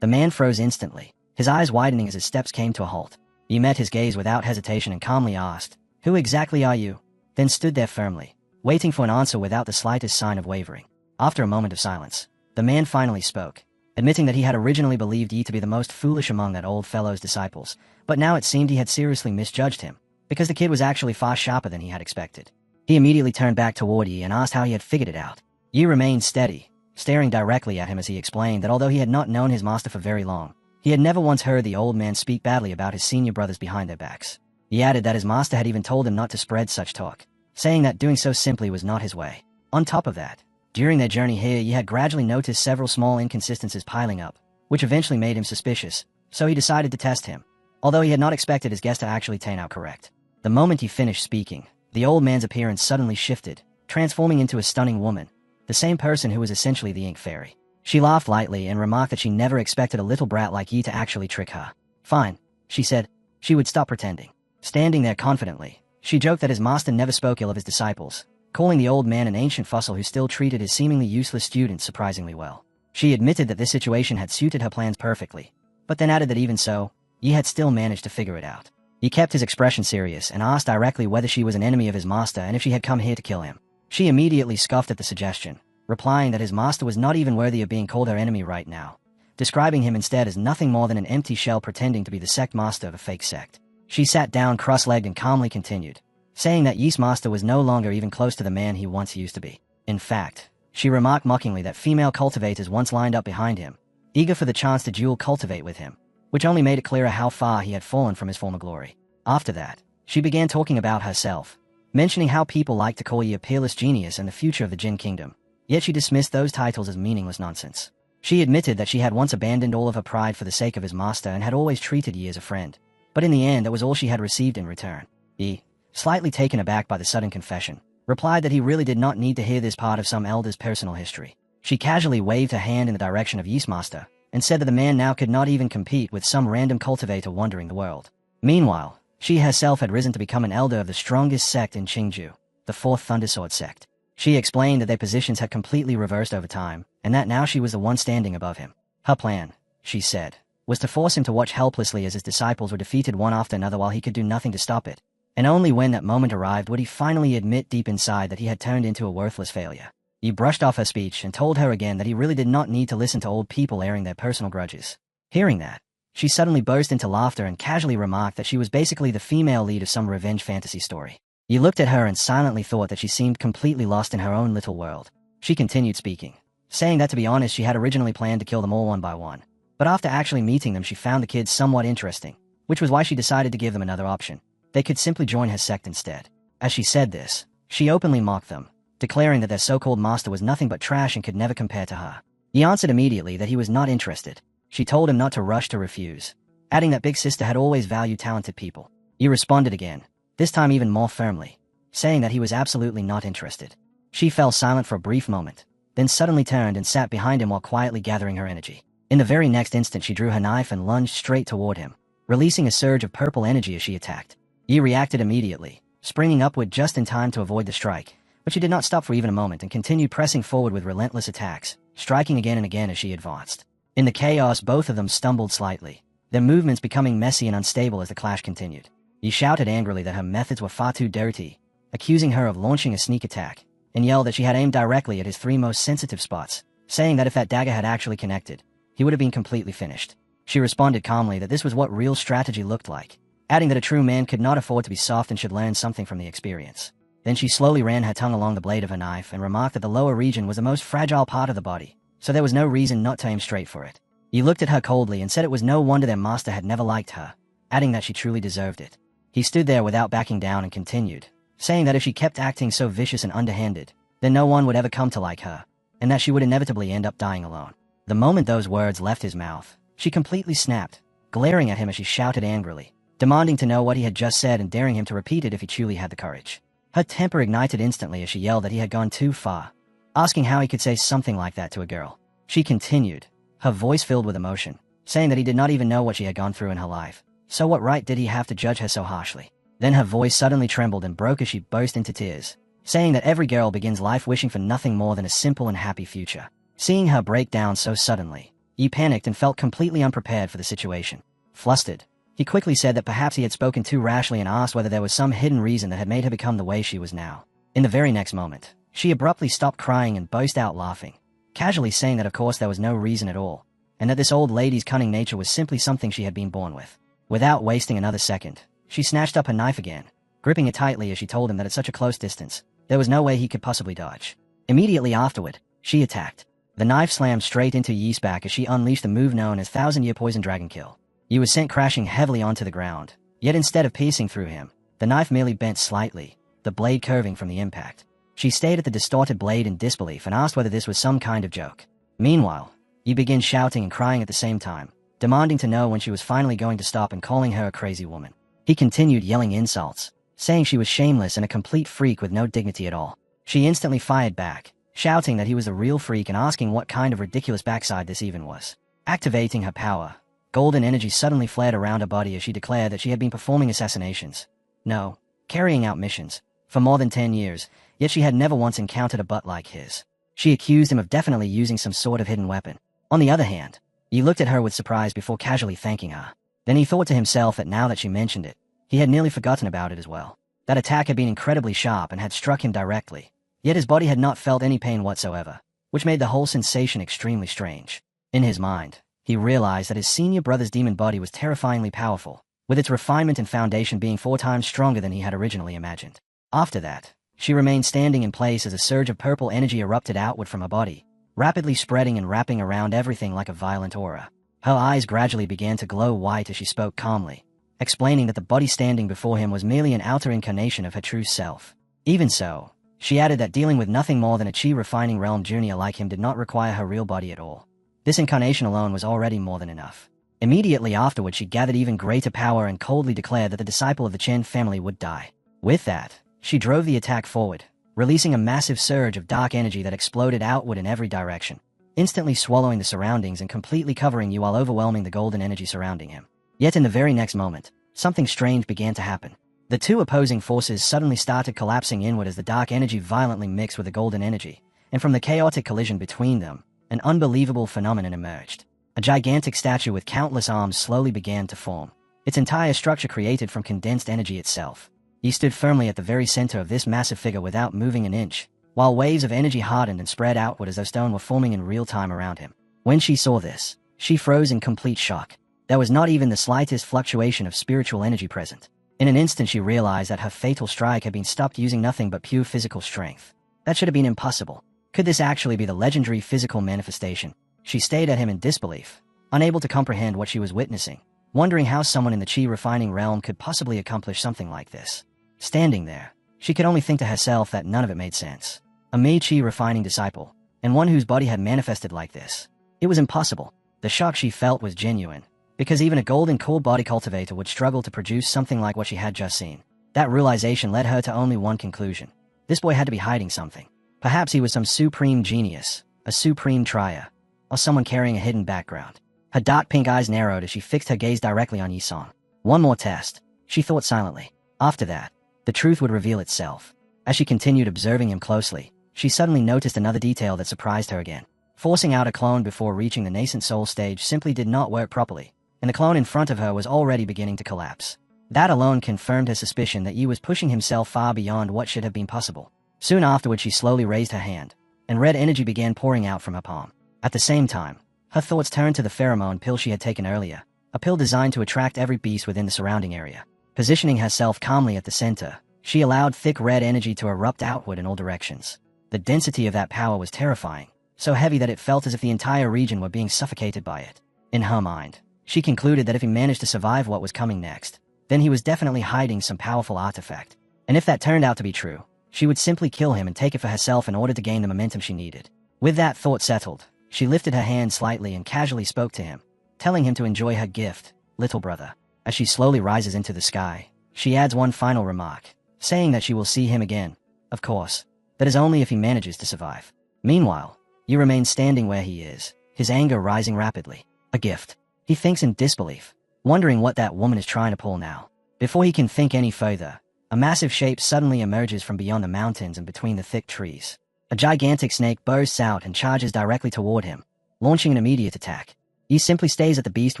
The man froze instantly, his eyes widening as his steps came to a halt. Yi met his gaze without hesitation and calmly asked, "Who exactly are you?" Then stood there firmly, waiting for an answer without the slightest sign of wavering. After a moment of silence, the man finally spoke, admitting that he had originally believed Yi to be the most foolish among that old fellow's disciples, but now it seemed he had seriously misjudged him, because the kid was actually far sharper than he had expected. He immediately turned back toward Yi and asked how he had figured it out. Yi remained steady, staring directly at him as he explained that although he had not known his master for very long, he had never once heard the old man speak badly about his senior brothers behind their backs. He added that his master had even told him not to spread such talk, saying that doing so simply was not his way. On top of that, during their journey here, Yi had gradually noticed several small inconsistencies piling up, which eventually made him suspicious, so he decided to test him, although he had not expected his guest to actually turn out correct. The moment he finished speaking, the old man's appearance suddenly shifted, transforming into a stunning woman, the same person who was essentially the ink fairy. She laughed lightly and remarked that she never expected a little brat like Yi to actually trick her. "Fine," she said. She would stop pretending. Standing there confidently, she joked that his master never spoke ill of his disciples, calling the old man an ancient fossil who still treated his seemingly useless students surprisingly well. She admitted that this situation had suited her plans perfectly, but then added that even so, Yi had still managed to figure it out. He kept his expression serious and asked directly whether she was an enemy of his master and if she had come here to kill him. She immediately scoffed at the suggestion, replying that his master was not even worthy of being called her enemy right now, describing him instead as nothing more than an empty shell pretending to be the sect master of a fake sect. She sat down cross-legged and calmly continued, saying that Yi's master was no longer even close to the man he once used to be. In fact, she remarked mockingly that female cultivators once lined up behind him, eager for the chance to dual cultivate with him, which only made it clearer how far he had fallen from his former glory. After that, she began talking about herself, mentioning how people like to call Yi a peerless genius and the future of the Jin Kingdom, yet she dismissed those titles as meaningless nonsense. She admitted that she had once abandoned all of her pride for the sake of his master and had always treated Yi as a friend, but in the end that was all she had received in return. Yi, slightly taken aback by the sudden confession, replied that he really did not need to hear this part of some elder's personal history. She casually waved her hand in the direction of Yi's master, and said that the man now could not even compete with some random cultivator wandering the world. Meanwhile, she herself had risen to become an elder of the strongest sect in Qingju, the Fourth Thundersword sect. She explained that their positions had completely reversed over time, and that now she was the one standing above him. Her plan, she said, was to force him to watch helplessly as his disciples were defeated one after another while he could do nothing to stop it. And only when that moment arrived would he finally admit deep inside that he had turned into a worthless failure. He brushed off her speech and told her again that he really did not need to listen to old people airing their personal grudges. Hearing that, she suddenly burst into laughter and casually remarked that she was basically the female lead of some revenge fantasy story. He looked at her and silently thought that she seemed completely lost in her own little world. She continued speaking, saying that to be honest she had originally planned to kill them all one by one, but after actually meeting them she found the kids somewhat interesting, which was why she decided to give them another option. They could simply join her sect instead. As she said this, she openly mocked them, declaring that their so-called master was nothing but trash and could never compare to her. He answered immediately that he was not interested. She told him not to rush to refuse, adding that Big Sister had always valued talented people. He responded again, this time even more firmly, saying that he was absolutely not interested. She fell silent for a brief moment, then suddenly turned and sat behind him while quietly gathering her energy. In the very next instant she drew her knife and lunged straight toward him, releasing a surge of purple energy as she attacked. Yi reacted immediately, springing upward just in time to avoid the strike, but she did not stop for even a moment and continued pressing forward with relentless attacks, striking again and again as she advanced. In the chaos both of them stumbled slightly, their movements becoming messy and unstable as the clash continued. Yi shouted angrily that her methods were far too dirty, accusing her of launching a sneak attack, and yelled that she had aimed directly at his three most sensitive spots, saying that if that dagger had actually connected, he would have been completely finished. She responded calmly that this was what real strategy looked like, adding that a true man could not afford to be soft and should learn something from the experience. Then she slowly ran her tongue along the blade of her knife and remarked that the lower region was the most fragile part of the body, so there was no reason not to aim straight for it. He looked at her coldly and said it was no wonder their master had never liked her, adding that she truly deserved it. He stood there without backing down and continued, saying that if she kept acting so vicious and underhanded, then no one would ever come to like her, and that she would inevitably end up dying alone. The moment those words left his mouth, she completely snapped, glaring at him as she shouted angrily, demanding to know what he had just said and daring him to repeat it if he truly had the courage. Her temper ignited instantly as she yelled that he had gone too far, asking how he could say something like that to a girl. She continued, her voice filled with emotion, saying that he did not even know what she had gone through in her life, so what right did he have to judge her so harshly? Then her voice suddenly trembled and broke as she burst into tears, saying that every girl begins life wishing for nothing more than a simple and happy future. Seeing her break down so suddenly, he panicked and felt completely unprepared for the situation. Flustered, He quickly said that perhaps he had spoken too rashly and asked whether there was some hidden reason that had made her become the way she was now. In the very next moment, she abruptly stopped crying and burst out laughing, casually saying that of course there was no reason at all, and that this old lady's cunning nature was simply something she had been born with. Without wasting another second, she snatched up her knife again, gripping it tightly as she told him that at such a close distance, there was no way he could possibly dodge. Immediately afterward, she attacked. The knife slammed straight into Yi's back as she unleashed the move known as Thousand-Year Poison Dragon Kill. Yi was sent crashing heavily onto the ground, yet instead of piercing through him, the knife merely bent slightly, the blade curving from the impact. She stared at the distorted blade in disbelief and asked whether this was some kind of joke. Meanwhile, Yi began shouting and crying at the same time, demanding to know when she was finally going to stop and calling her a crazy woman. He continued yelling insults, saying she was shameless and a complete freak with no dignity at all. She instantly fired back, shouting that he was a real freak and asking what kind of ridiculous backside this even was. Activating her power, golden energy suddenly flared around her body as she declared that she had been performing assassinations. No, carrying out missions, for more than 10 years, yet she had never once encountered a butt like his. She accused him of definitely using some sort of hidden weapon. On the other hand, he looked at her with surprise before casually thanking her. Then he thought to himself that now that she mentioned it, he had nearly forgotten about it as well. That attack had been incredibly sharp and had struck him directly, yet his body had not felt any pain whatsoever, which made the whole sensation extremely strange. In his mind, he realized that his senior brother's demon body was terrifyingly powerful, with its refinement and foundation being 4 times stronger than he had originally imagined. After that, she remained standing in place as a surge of purple energy erupted outward from her body, rapidly spreading and wrapping around everything like a violent aura. Her eyes gradually began to glow white as she spoke calmly, explaining that the body standing before him was merely an outer incarnation of her true self. Even so, she added that dealing with nothing more than a chi-refining realm junior like him did not require her real body at all. This incarnation alone was already more than enough. Immediately afterward, she gathered even greater power and coldly declared that the disciple of the Chen family would die. With that, she drove the attack forward, releasing a massive surge of dark energy that exploded outward in every direction, instantly swallowing the surroundings and completely covering you while overwhelming the golden energy surrounding him. Yet in the very next moment, something strange began to happen. The two opposing forces suddenly started collapsing inward as the dark energy violently mixed with the golden energy, and from the chaotic collision between them, an unbelievable phenomenon emerged. A gigantic statue with countless arms slowly began to form, its entire structure created from condensed energy itself. He stood firmly at the very center of this massive figure without moving an inch, while waves of energy hardened and spread outward as though stone were forming in real time around him. When she saw this, she froze in complete shock. There was not even the slightest fluctuation of spiritual energy present. In an instant she realized that her fatal strike had been stopped using nothing but pure physical strength. That should have been impossible. Could this actually be the legendary physical manifestation? She stared at him in disbelief, unable to comprehend what she was witnessing, wondering how someone in the chi-refining realm could possibly accomplish something like this. Standing there, she could only think to herself that none of it made sense. A mere chi-refining disciple, and one whose body had manifested like this. It was impossible. The shock she felt was genuine, because even a golden core body cultivator would struggle to produce something like what she had just seen. That realization led her to only one conclusion. This boy had to be hiding something. Perhaps he was some supreme genius, a supreme trier, or someone carrying a hidden background. Her dark pink eyes narrowed as she fixed her gaze directly on Yi-song. One more test, she thought silently. After that, the truth would reveal itself. As she continued observing him closely, she suddenly noticed another detail that surprised her again. Forcing out a clone before reaching the nascent soul stage simply did not work properly, and the clone in front of her was already beginning to collapse. That alone confirmed her suspicion that Yi was pushing himself far beyond what should have been possible. Soon afterward, she slowly raised her hand, and red energy began pouring out from her palm. At the same time, her thoughts turned to the pheromone pill she had taken earlier, a pill designed to attract every beast within the surrounding area. Positioning herself calmly at the center, she allowed thick red energy to erupt outward in all directions. The density of that power was terrifying, so heavy that it felt as if the entire region were being suffocated by it. In her mind, she concluded that if he managed to survive what was coming next, then he was definitely hiding some powerful artifact. And if that turned out to be true, she would simply kill him and take it for herself in order to gain the momentum she needed. With that thought settled, she lifted her hand slightly and casually spoke to him, telling him to enjoy her gift, little brother. As she slowly rises into the sky, she adds one final remark, saying that she will see him again. Of course, that is only if he manages to survive. Meanwhile, Yi remains standing where he is, his anger rising rapidly. A gift. He thinks in disbelief, wondering what that woman is trying to pull now. Before he can think any further, a massive shape suddenly emerges from beyond the mountains and between the thick trees. A gigantic snake bursts out and charges directly toward him, launching an immediate attack. Yi simply stays at the beast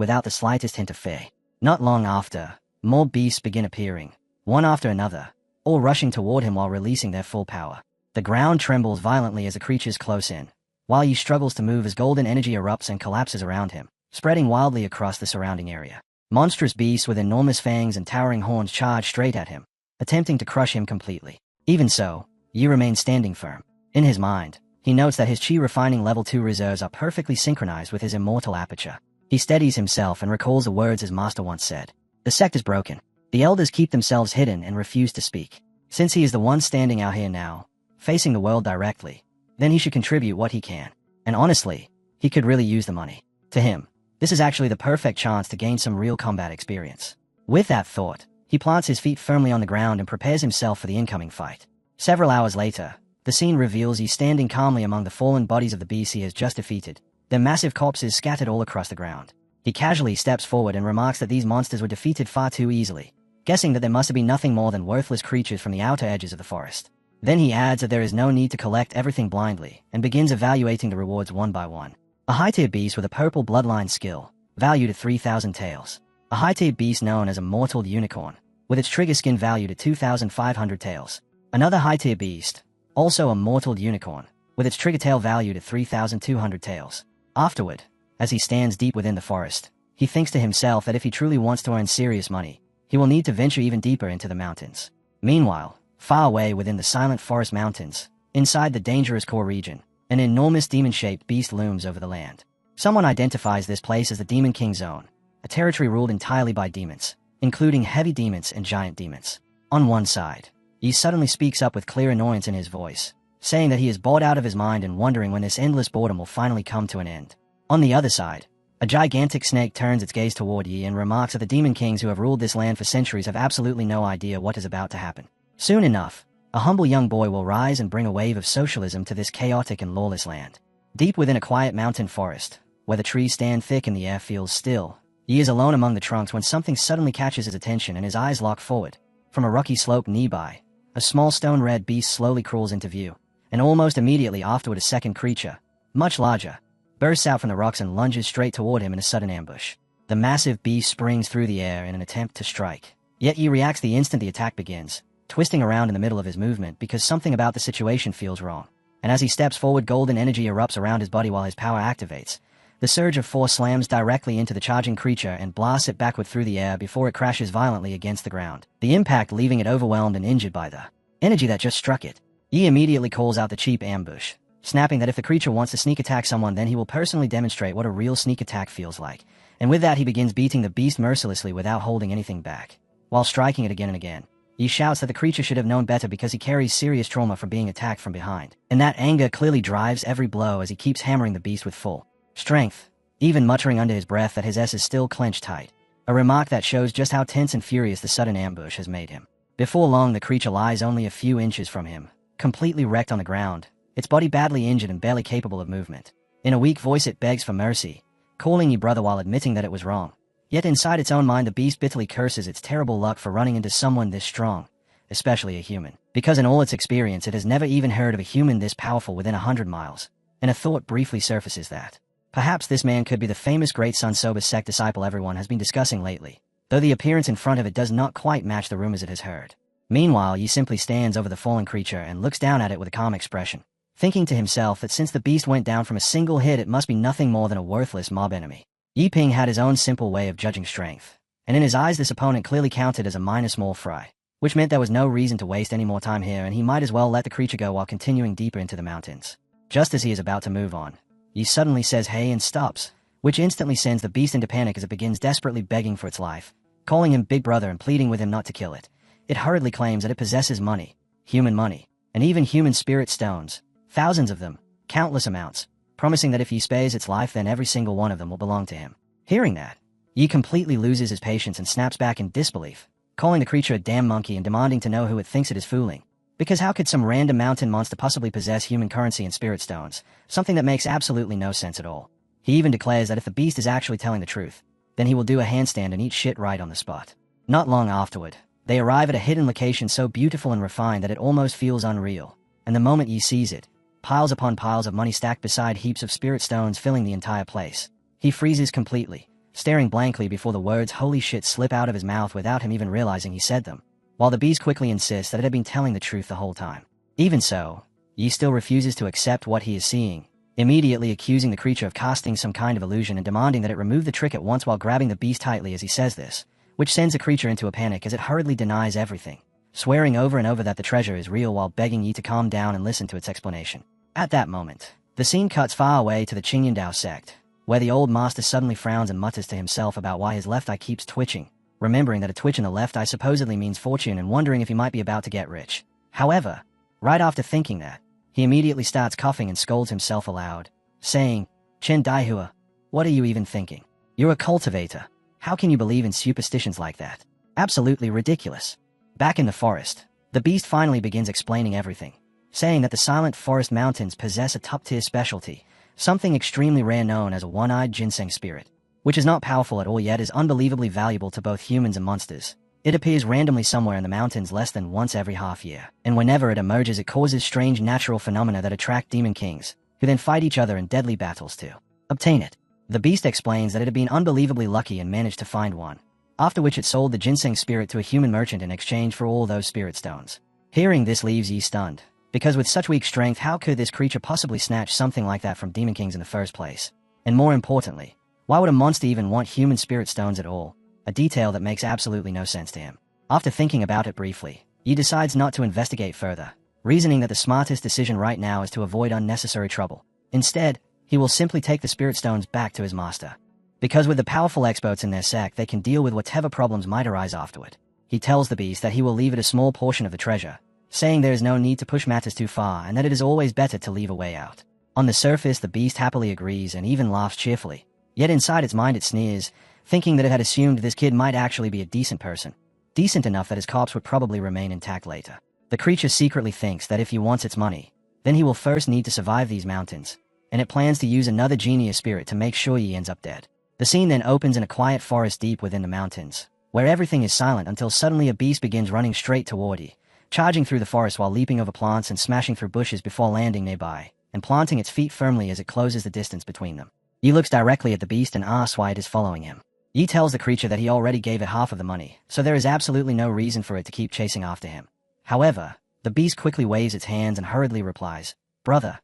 without the slightest hint of fear. Not long after, more beasts begin appearing, one after another, all rushing toward him while releasing their full power. The ground trembles violently as the creatures close in, while he struggles to move as golden energy erupts and collapses around him, spreading wildly across the surrounding area. Monstrous beasts with enormous fangs and towering horns charge straight at him, attempting to crush him completely. Even so, Yi remains standing firm. In his mind, he notes that his chi refining level 2 reserves are perfectly synchronized with his immortal aperture. He steadies himself and recalls the words his master once said. The sect is broken. The elders keep themselves hidden and refuse to speak. Since he is the one standing out here now, facing the world directly, then he should contribute what he can. And honestly, he could really use the money. To him, this is actually the perfect chance to gain some real combat experience. With that thought, he plants his feet firmly on the ground and prepares himself for the incoming fight. Several hours later, the scene reveals he's standing calmly among the fallen bodies of the beasts he has just defeated, their massive corpses scattered all across the ground. He casually steps forward and remarks that these monsters were defeated far too easily, guessing that there must be nothing more than worthless creatures from the outer edges of the forest. Then he adds that there is no need to collect everything blindly, and begins evaluating the rewards one by one. A high-tier beast with a purple bloodline skill, valued at 3,000 taels. A high-tier beast known as a mortal unicorn, with its trigger skin valued at 2,500 taels. Another high-tier beast, also a mortal unicorn, with its trigger tail valued at 3,200 taels. Afterward, as he stands deep within the forest, he thinks to himself that if he truly wants to earn serious money, he will need to venture even deeper into the mountains. Meanwhile, far away within the silent forest mountains, inside the dangerous core region, an enormous demon-shaped beast looms over the land. Someone identifies this place as the Demon King Zone, a territory ruled entirely by demons, including heavy demons and giant demons. On one side, he suddenly speaks up with clear annoyance in his voice, saying that he is bored out of his mind and wondering when this endless boredom will finally come to an end. On the other side, a gigantic snake turns its gaze toward Yi and remarks that the demon kings who have ruled this land for centuries have absolutely no idea what is about to happen. Soon enough, a humble young boy will rise and bring a wave of socialism to this chaotic and lawless land. Deep within a quiet mountain forest, where the trees stand thick and the air feels still, Yi is alone among the trunks when something suddenly catches his attention and his eyes lock forward. From a rocky slope nearby, a small stone-red beast slowly crawls into view, and almost immediately afterward a second creature, much larger, bursts out from the rocks and lunges straight toward him in a sudden ambush. The massive beast springs through the air in an attempt to strike. Yet Yi reacts the instant the attack begins, twisting around in the middle of his movement because something about the situation feels wrong. And as he steps forward, golden energy erupts around his body while his power activates. The surge of force slams directly into the charging creature and blasts it backward through the air before it crashes violently against the ground, the impact leaving it overwhelmed and injured by the energy that just struck it. Yi immediately calls out the cheap ambush, snapping that if the creature wants to sneak attack someone, then he will personally demonstrate what a real sneak attack feels like. And with that, he begins beating the beast mercilessly without holding anything back. While striking it again and again, he shouts that the creature should have known better because he carries serious trauma from being attacked from behind. And that anger clearly drives every blow as he keeps hammering the beast with full strength, even muttering under his breath that his S is still clenched tight. A remark that shows just how tense and furious the sudden ambush has made him. Before long, the creature lies only a few inches from him, completely wrecked on the ground, its body badly injured and barely capable of movement. In a weak voice it begs for mercy, calling Yi brother while admitting that it was wrong. Yet inside its own mind the beast bitterly curses its terrible luck for running into someone this strong, especially a human, because in all its experience it has never even heard of a human this powerful within 100 miles. And a thought briefly surfaces that perhaps this man could be the famous Great Sun Sober sect disciple everyone has been discussing lately, though the appearance in front of it does not quite match the rumors it has heard. Meanwhile, Yi simply stands over the fallen creature and looks down at it with a calm expression, thinking to himself that since the beast went down from a single hit, it must be nothing more than a worthless mob enemy. Yi Ping had his own simple way of judging strength, and in his eyes this opponent clearly counted as a minor small fry, which meant there was no reason to waste any more time here and he might as well let the creature go while continuing deeper into the mountains. Just as he is about to move on, Yi suddenly says hey and stops, which instantly sends the beast into panic as it begins desperately begging for its life, calling him big brother and pleading with him not to kill it. It hurriedly claims that it possesses money, and even human spirit stones, thousands of them, countless amounts, promising that if Yi spares its life then every single one of them will belong to him. Hearing that, Yi completely loses his patience and snaps back in disbelief, calling the creature a damn monkey and demanding to know who it thinks it is fooling. Because how could some random mountain monster possibly possess human currency and spirit stones, something that makes absolutely no sense at all? He even declares that if the beast is actually telling the truth, then he will do a handstand and eat shit right on the spot. Not long afterward, they arrive at a hidden location so beautiful and refined that it almost feels unreal, and the moment Yi sees it, piles upon piles of money stacked beside heaps of spirit stones filling the entire place, he freezes completely, staring blankly before the words "holy shit" slip out of his mouth without him even realizing he said them, while the beast quickly insists that it had been telling the truth the whole time. Even so, Yi still refuses to accept what he is seeing, immediately accusing the creature of casting some kind of illusion and demanding that it remove the trick at once while grabbing the beast tightly as he says this, which sends the creature into a panic as it hurriedly denies everything, swearing over and over that the treasure is real while begging Yi to calm down and listen to its explanation. At that moment, the scene cuts far away to the Qingyandao sect, where the old master suddenly frowns and mutters to himself about why his left eye keeps twitching, remembering that a twitch in the left eye supposedly means fortune and wondering if he might be about to get rich. However, right after thinking that, he immediately starts coughing and scolds himself aloud, saying, "Chen Daihua, what are you even thinking? You're a cultivator. How can you believe in superstitions like that? Absolutely ridiculous." Back in the forest, the beast finally begins explaining everything, saying that the Silent Forest Mountains possess a top-tier specialty, something extremely rare known as a one-eyed ginseng spirit, which is not powerful at all yet is unbelievably valuable to both humans and monsters. It appears randomly somewhere in the mountains less than once every half year, and whenever it emerges it causes strange natural phenomena that attract demon kings, who then fight each other in deadly battles to obtain it. The beast explains that it had been unbelievably lucky and managed to find one, after which it sold the ginseng spirit to a human merchant in exchange for all those spirit stones. Hearing this leaves Yi stunned, because with such weak strength how could this creature possibly snatch something like that from demon kings in the first place? And more importantly, why would a monster even want human spirit stones at all? A detail that makes absolutely no sense to him. After thinking about it briefly, Yi decides not to investigate further, reasoning that the smartest decision right now is to avoid unnecessary trouble. Instead, he will simply take the spirit stones back to his master. Because with the powerful experts in their sect they can deal with whatever problems might arise afterward. He tells the beast that he will leave it a small portion of the treasure, saying there is no need to push matters too far and that it is always better to leave a way out. On the surface the beast happily agrees and even laughs cheerfully, yet inside its mind it sneers, thinking that it had assumed this kid might actually be a decent person. Decent enough that his corpse would probably remain intact later. The creature secretly thinks that if he wants its money, then he will first need to survive these mountains, and it plans to use another genius spirit to make sure Yi ends up dead. The scene then opens in a quiet forest deep within the mountains, where everything is silent until suddenly a beast begins running straight toward Yi, charging through the forest while leaping over plants and smashing through bushes before landing nearby, and planting its feet firmly as it closes the distance between them. Yi looks directly at the beast and asks why it is following him. Yi tells the creature that he already gave it half of the money, so there is absolutely no reason for it to keep chasing after him. However, the beast quickly waves its hands and hurriedly replies, brother,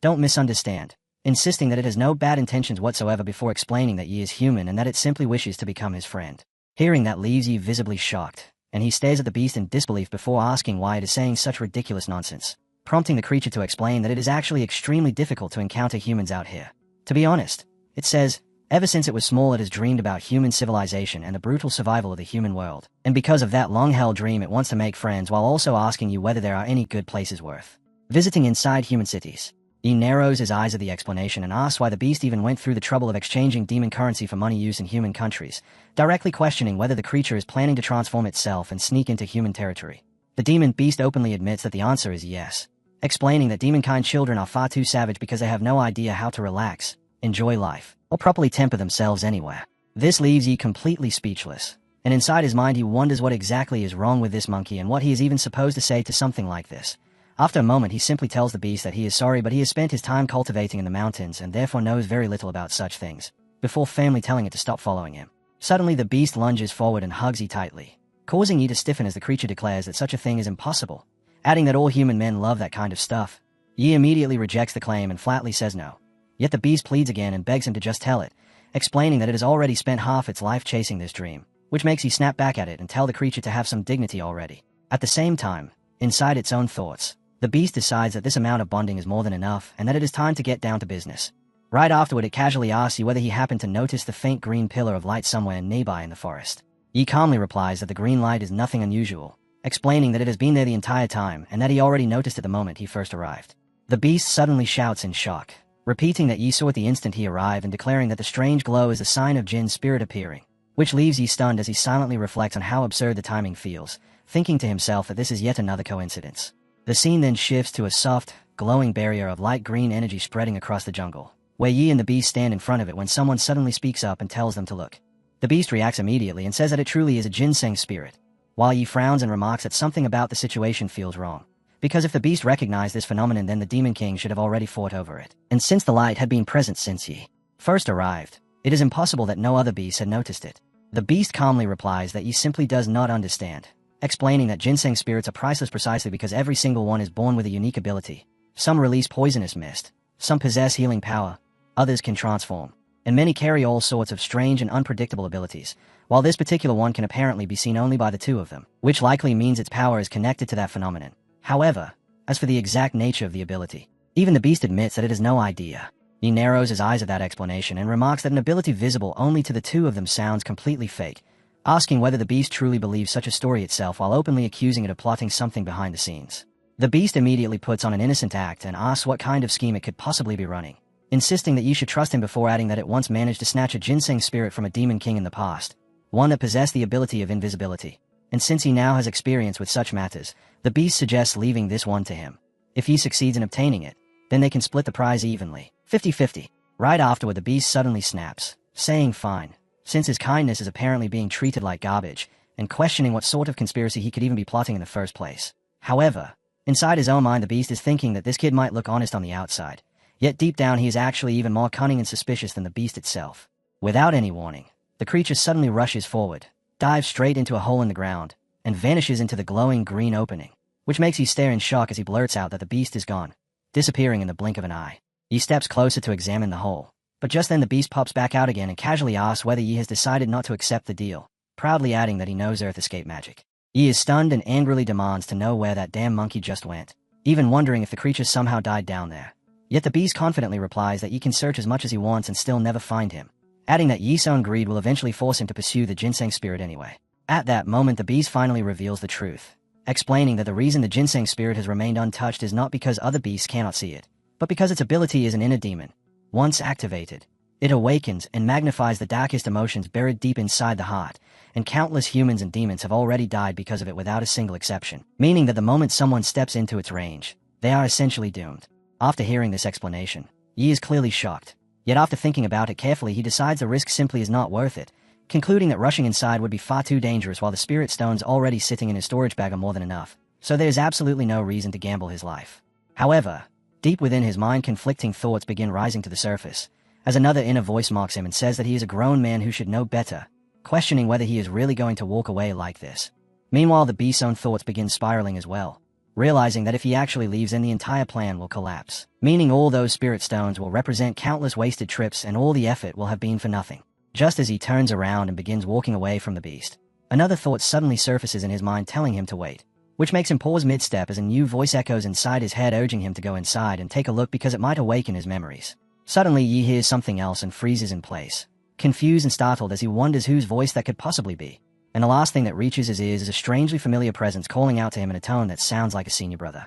don't misunderstand," insisting that it has no bad intentions whatsoever before explaining that Yi is human and that it simply wishes to become his friend. Hearing that leaves Yi visibly shocked, and he stares at the beast in disbelief before asking why it is saying such ridiculous nonsense, prompting the creature to explain that it is actually extremely difficult to encounter humans out here. To be honest, it says, ever since it was small it has dreamed about human civilization and the brutal survival of the human world, and because of that long-held dream it wants to make friends while also asking you whether there are any good places worth visiting inside human cities. He narrows his eyes at the explanation and asks why the beast even went through the trouble of exchanging demon currency for money used in human countries, directly questioning whether the creature is planning to transform itself and sneak into human territory. The demon beast openly admits that the answer is yes, explaining that demonkind children are far too savage because they have no idea how to relax, enjoy life, or properly temper themselves anywhere. This leaves Yi completely speechless, and inside his mind he wonders what exactly is wrong with this monkey and what he is even supposed to say to something like this. After a moment he simply tells the beast that he is sorry but he has spent his time cultivating in the mountains and therefore knows very little about such things, before firmly telling it to stop following him. Suddenly the beast lunges forward and hugs Yi tightly, causing Yi to stiffen as the creature declares that such a thing is impossible, adding that all human men love that kind of stuff. Yi immediately rejects the claim and flatly says no. Yet the beast pleads again and begs him to just tell it, explaining that it has already spent half its life chasing this dream, which makes Yi snap back at it and tell the creature to have some dignity already. At the same time, inside its own thoughts, the beast decides that this amount of bonding is more than enough and that it is time to get down to business. Right afterward it casually asks Yi whether he happened to notice the faint green pillar of light somewhere nearby in the forest. Yi calmly replies that the green light is nothing unusual, explaining that it has been there the entire time and that he already noticed it the moment he first arrived. The beast suddenly shouts in shock, repeating that Yi saw it the instant he arrived and declaring that the strange glow is the sign of Jin's spirit appearing, which leaves Yi stunned as he silently reflects on how absurd the timing feels, thinking to himself that this is yet another coincidence. The scene then shifts to a soft, glowing barrier of light green energy spreading across the jungle, where Yi and the beast stand in front of it when someone suddenly speaks up and tells them to look. The beast reacts immediately and says that it truly is a ginseng spirit, while Yi frowns and remarks that something about the situation feels wrong, because if the beast recognized this phenomenon then the Demon King should have already fought over it. And since the light had been present since Yi first arrived, It is impossible that no other beast had noticed it. The beast calmly replies that Yi simply does not understand, explaining that ginseng spirits are priceless precisely because every single one is born with a unique ability. Some release poisonous mist, some possess healing power, others can transform, and many carry all sorts of strange and unpredictable abilities, while this particular one can apparently be seen only by the two of them, which likely means its power is connected to that phenomenon. However, as for the exact nature of the ability, even the beast admits that it has no idea. He narrows his eyes at that explanation and remarks that an ability visible only to the two of them sounds completely fake, asking whether the beast truly believes such a story itself while openly accusing it of plotting something behind the scenes. The beast immediately puts on an innocent act and asks what kind of scheme it could possibly be running, insisting that Yi should trust him before adding that it once managed to snatch a ginseng spirit from a demon king in the past, one that possessed the ability of invisibility. And since he now has experience with such matters, the beast suggests leaving this one to him. If he succeeds in obtaining it, then they can split the prize evenly, 50-50. Right afterward, the beast suddenly snaps, saying fine, since his kindness is apparently being treated like garbage, and questioning what sort of conspiracy he could even be plotting in the first place. However, inside his own mind, the beast is thinking that this kid might look honest on the outside, yet deep down he is actually even more cunning and suspicious than the beast itself. Without any warning, the creature suddenly rushes forward, dives straight into a hole in the ground, and vanishes into the glowing green opening, which makes Yi stare in shock as he blurts out that the beast is gone, disappearing in the blink of an eye. Yi steps closer to examine the hole, but just then the beast pops back out again and casually asks whether Yi has decided not to accept the deal, proudly adding that he knows Earth escape magic. Yi is stunned and angrily demands to know where that damn monkey just went, even wondering if the creature somehow died down there. Yet the beast confidently replies that Yi can search as much as he wants and still never find him, adding that Yi's own greed will eventually force him to pursue the ginseng spirit anyway. At that moment, the beast finally reveals the truth, explaining that the reason the ginseng spirit has remained untouched is not because other beasts cannot see it, but because its ability is an inner demon. Once activated, it awakens and magnifies the darkest emotions buried deep inside the heart, and countless humans and demons have already died because of it without a single exception, meaning that the moment someone steps into its range, they are essentially doomed. After hearing this explanation, Yi is clearly shocked, yet after thinking about it carefully he decides the risk simply is not worth it, concluding that rushing inside would be far too dangerous while the spirit stones already sitting in his storage bag are more than enough, so there is absolutely no reason to gamble his life. However, deep within his mind, conflicting thoughts begin rising to the surface, as another inner voice mocks him and says that he is a grown man who should know better, questioning whether he is really going to walk away like this. Meanwhile, the beast's own thoughts begin spiraling as well, realizing that if he actually leaves then the entire plan will collapse, meaning all those spirit stones will represent countless wasted trips and all the effort will have been for nothing. Just as he turns around and begins walking away from the beast, another thought suddenly surfaces in his mind telling him to wait, which makes him pause mid-step as a new voice echoes inside his head urging him to go inside and take a look because it might awaken his memories. Suddenly Yi hears something else and freezes in place, confused and startled as he wonders whose voice that could possibly be. And the last thing that reaches his ears is a strangely familiar presence calling out to him in a tone that sounds like a senior brother.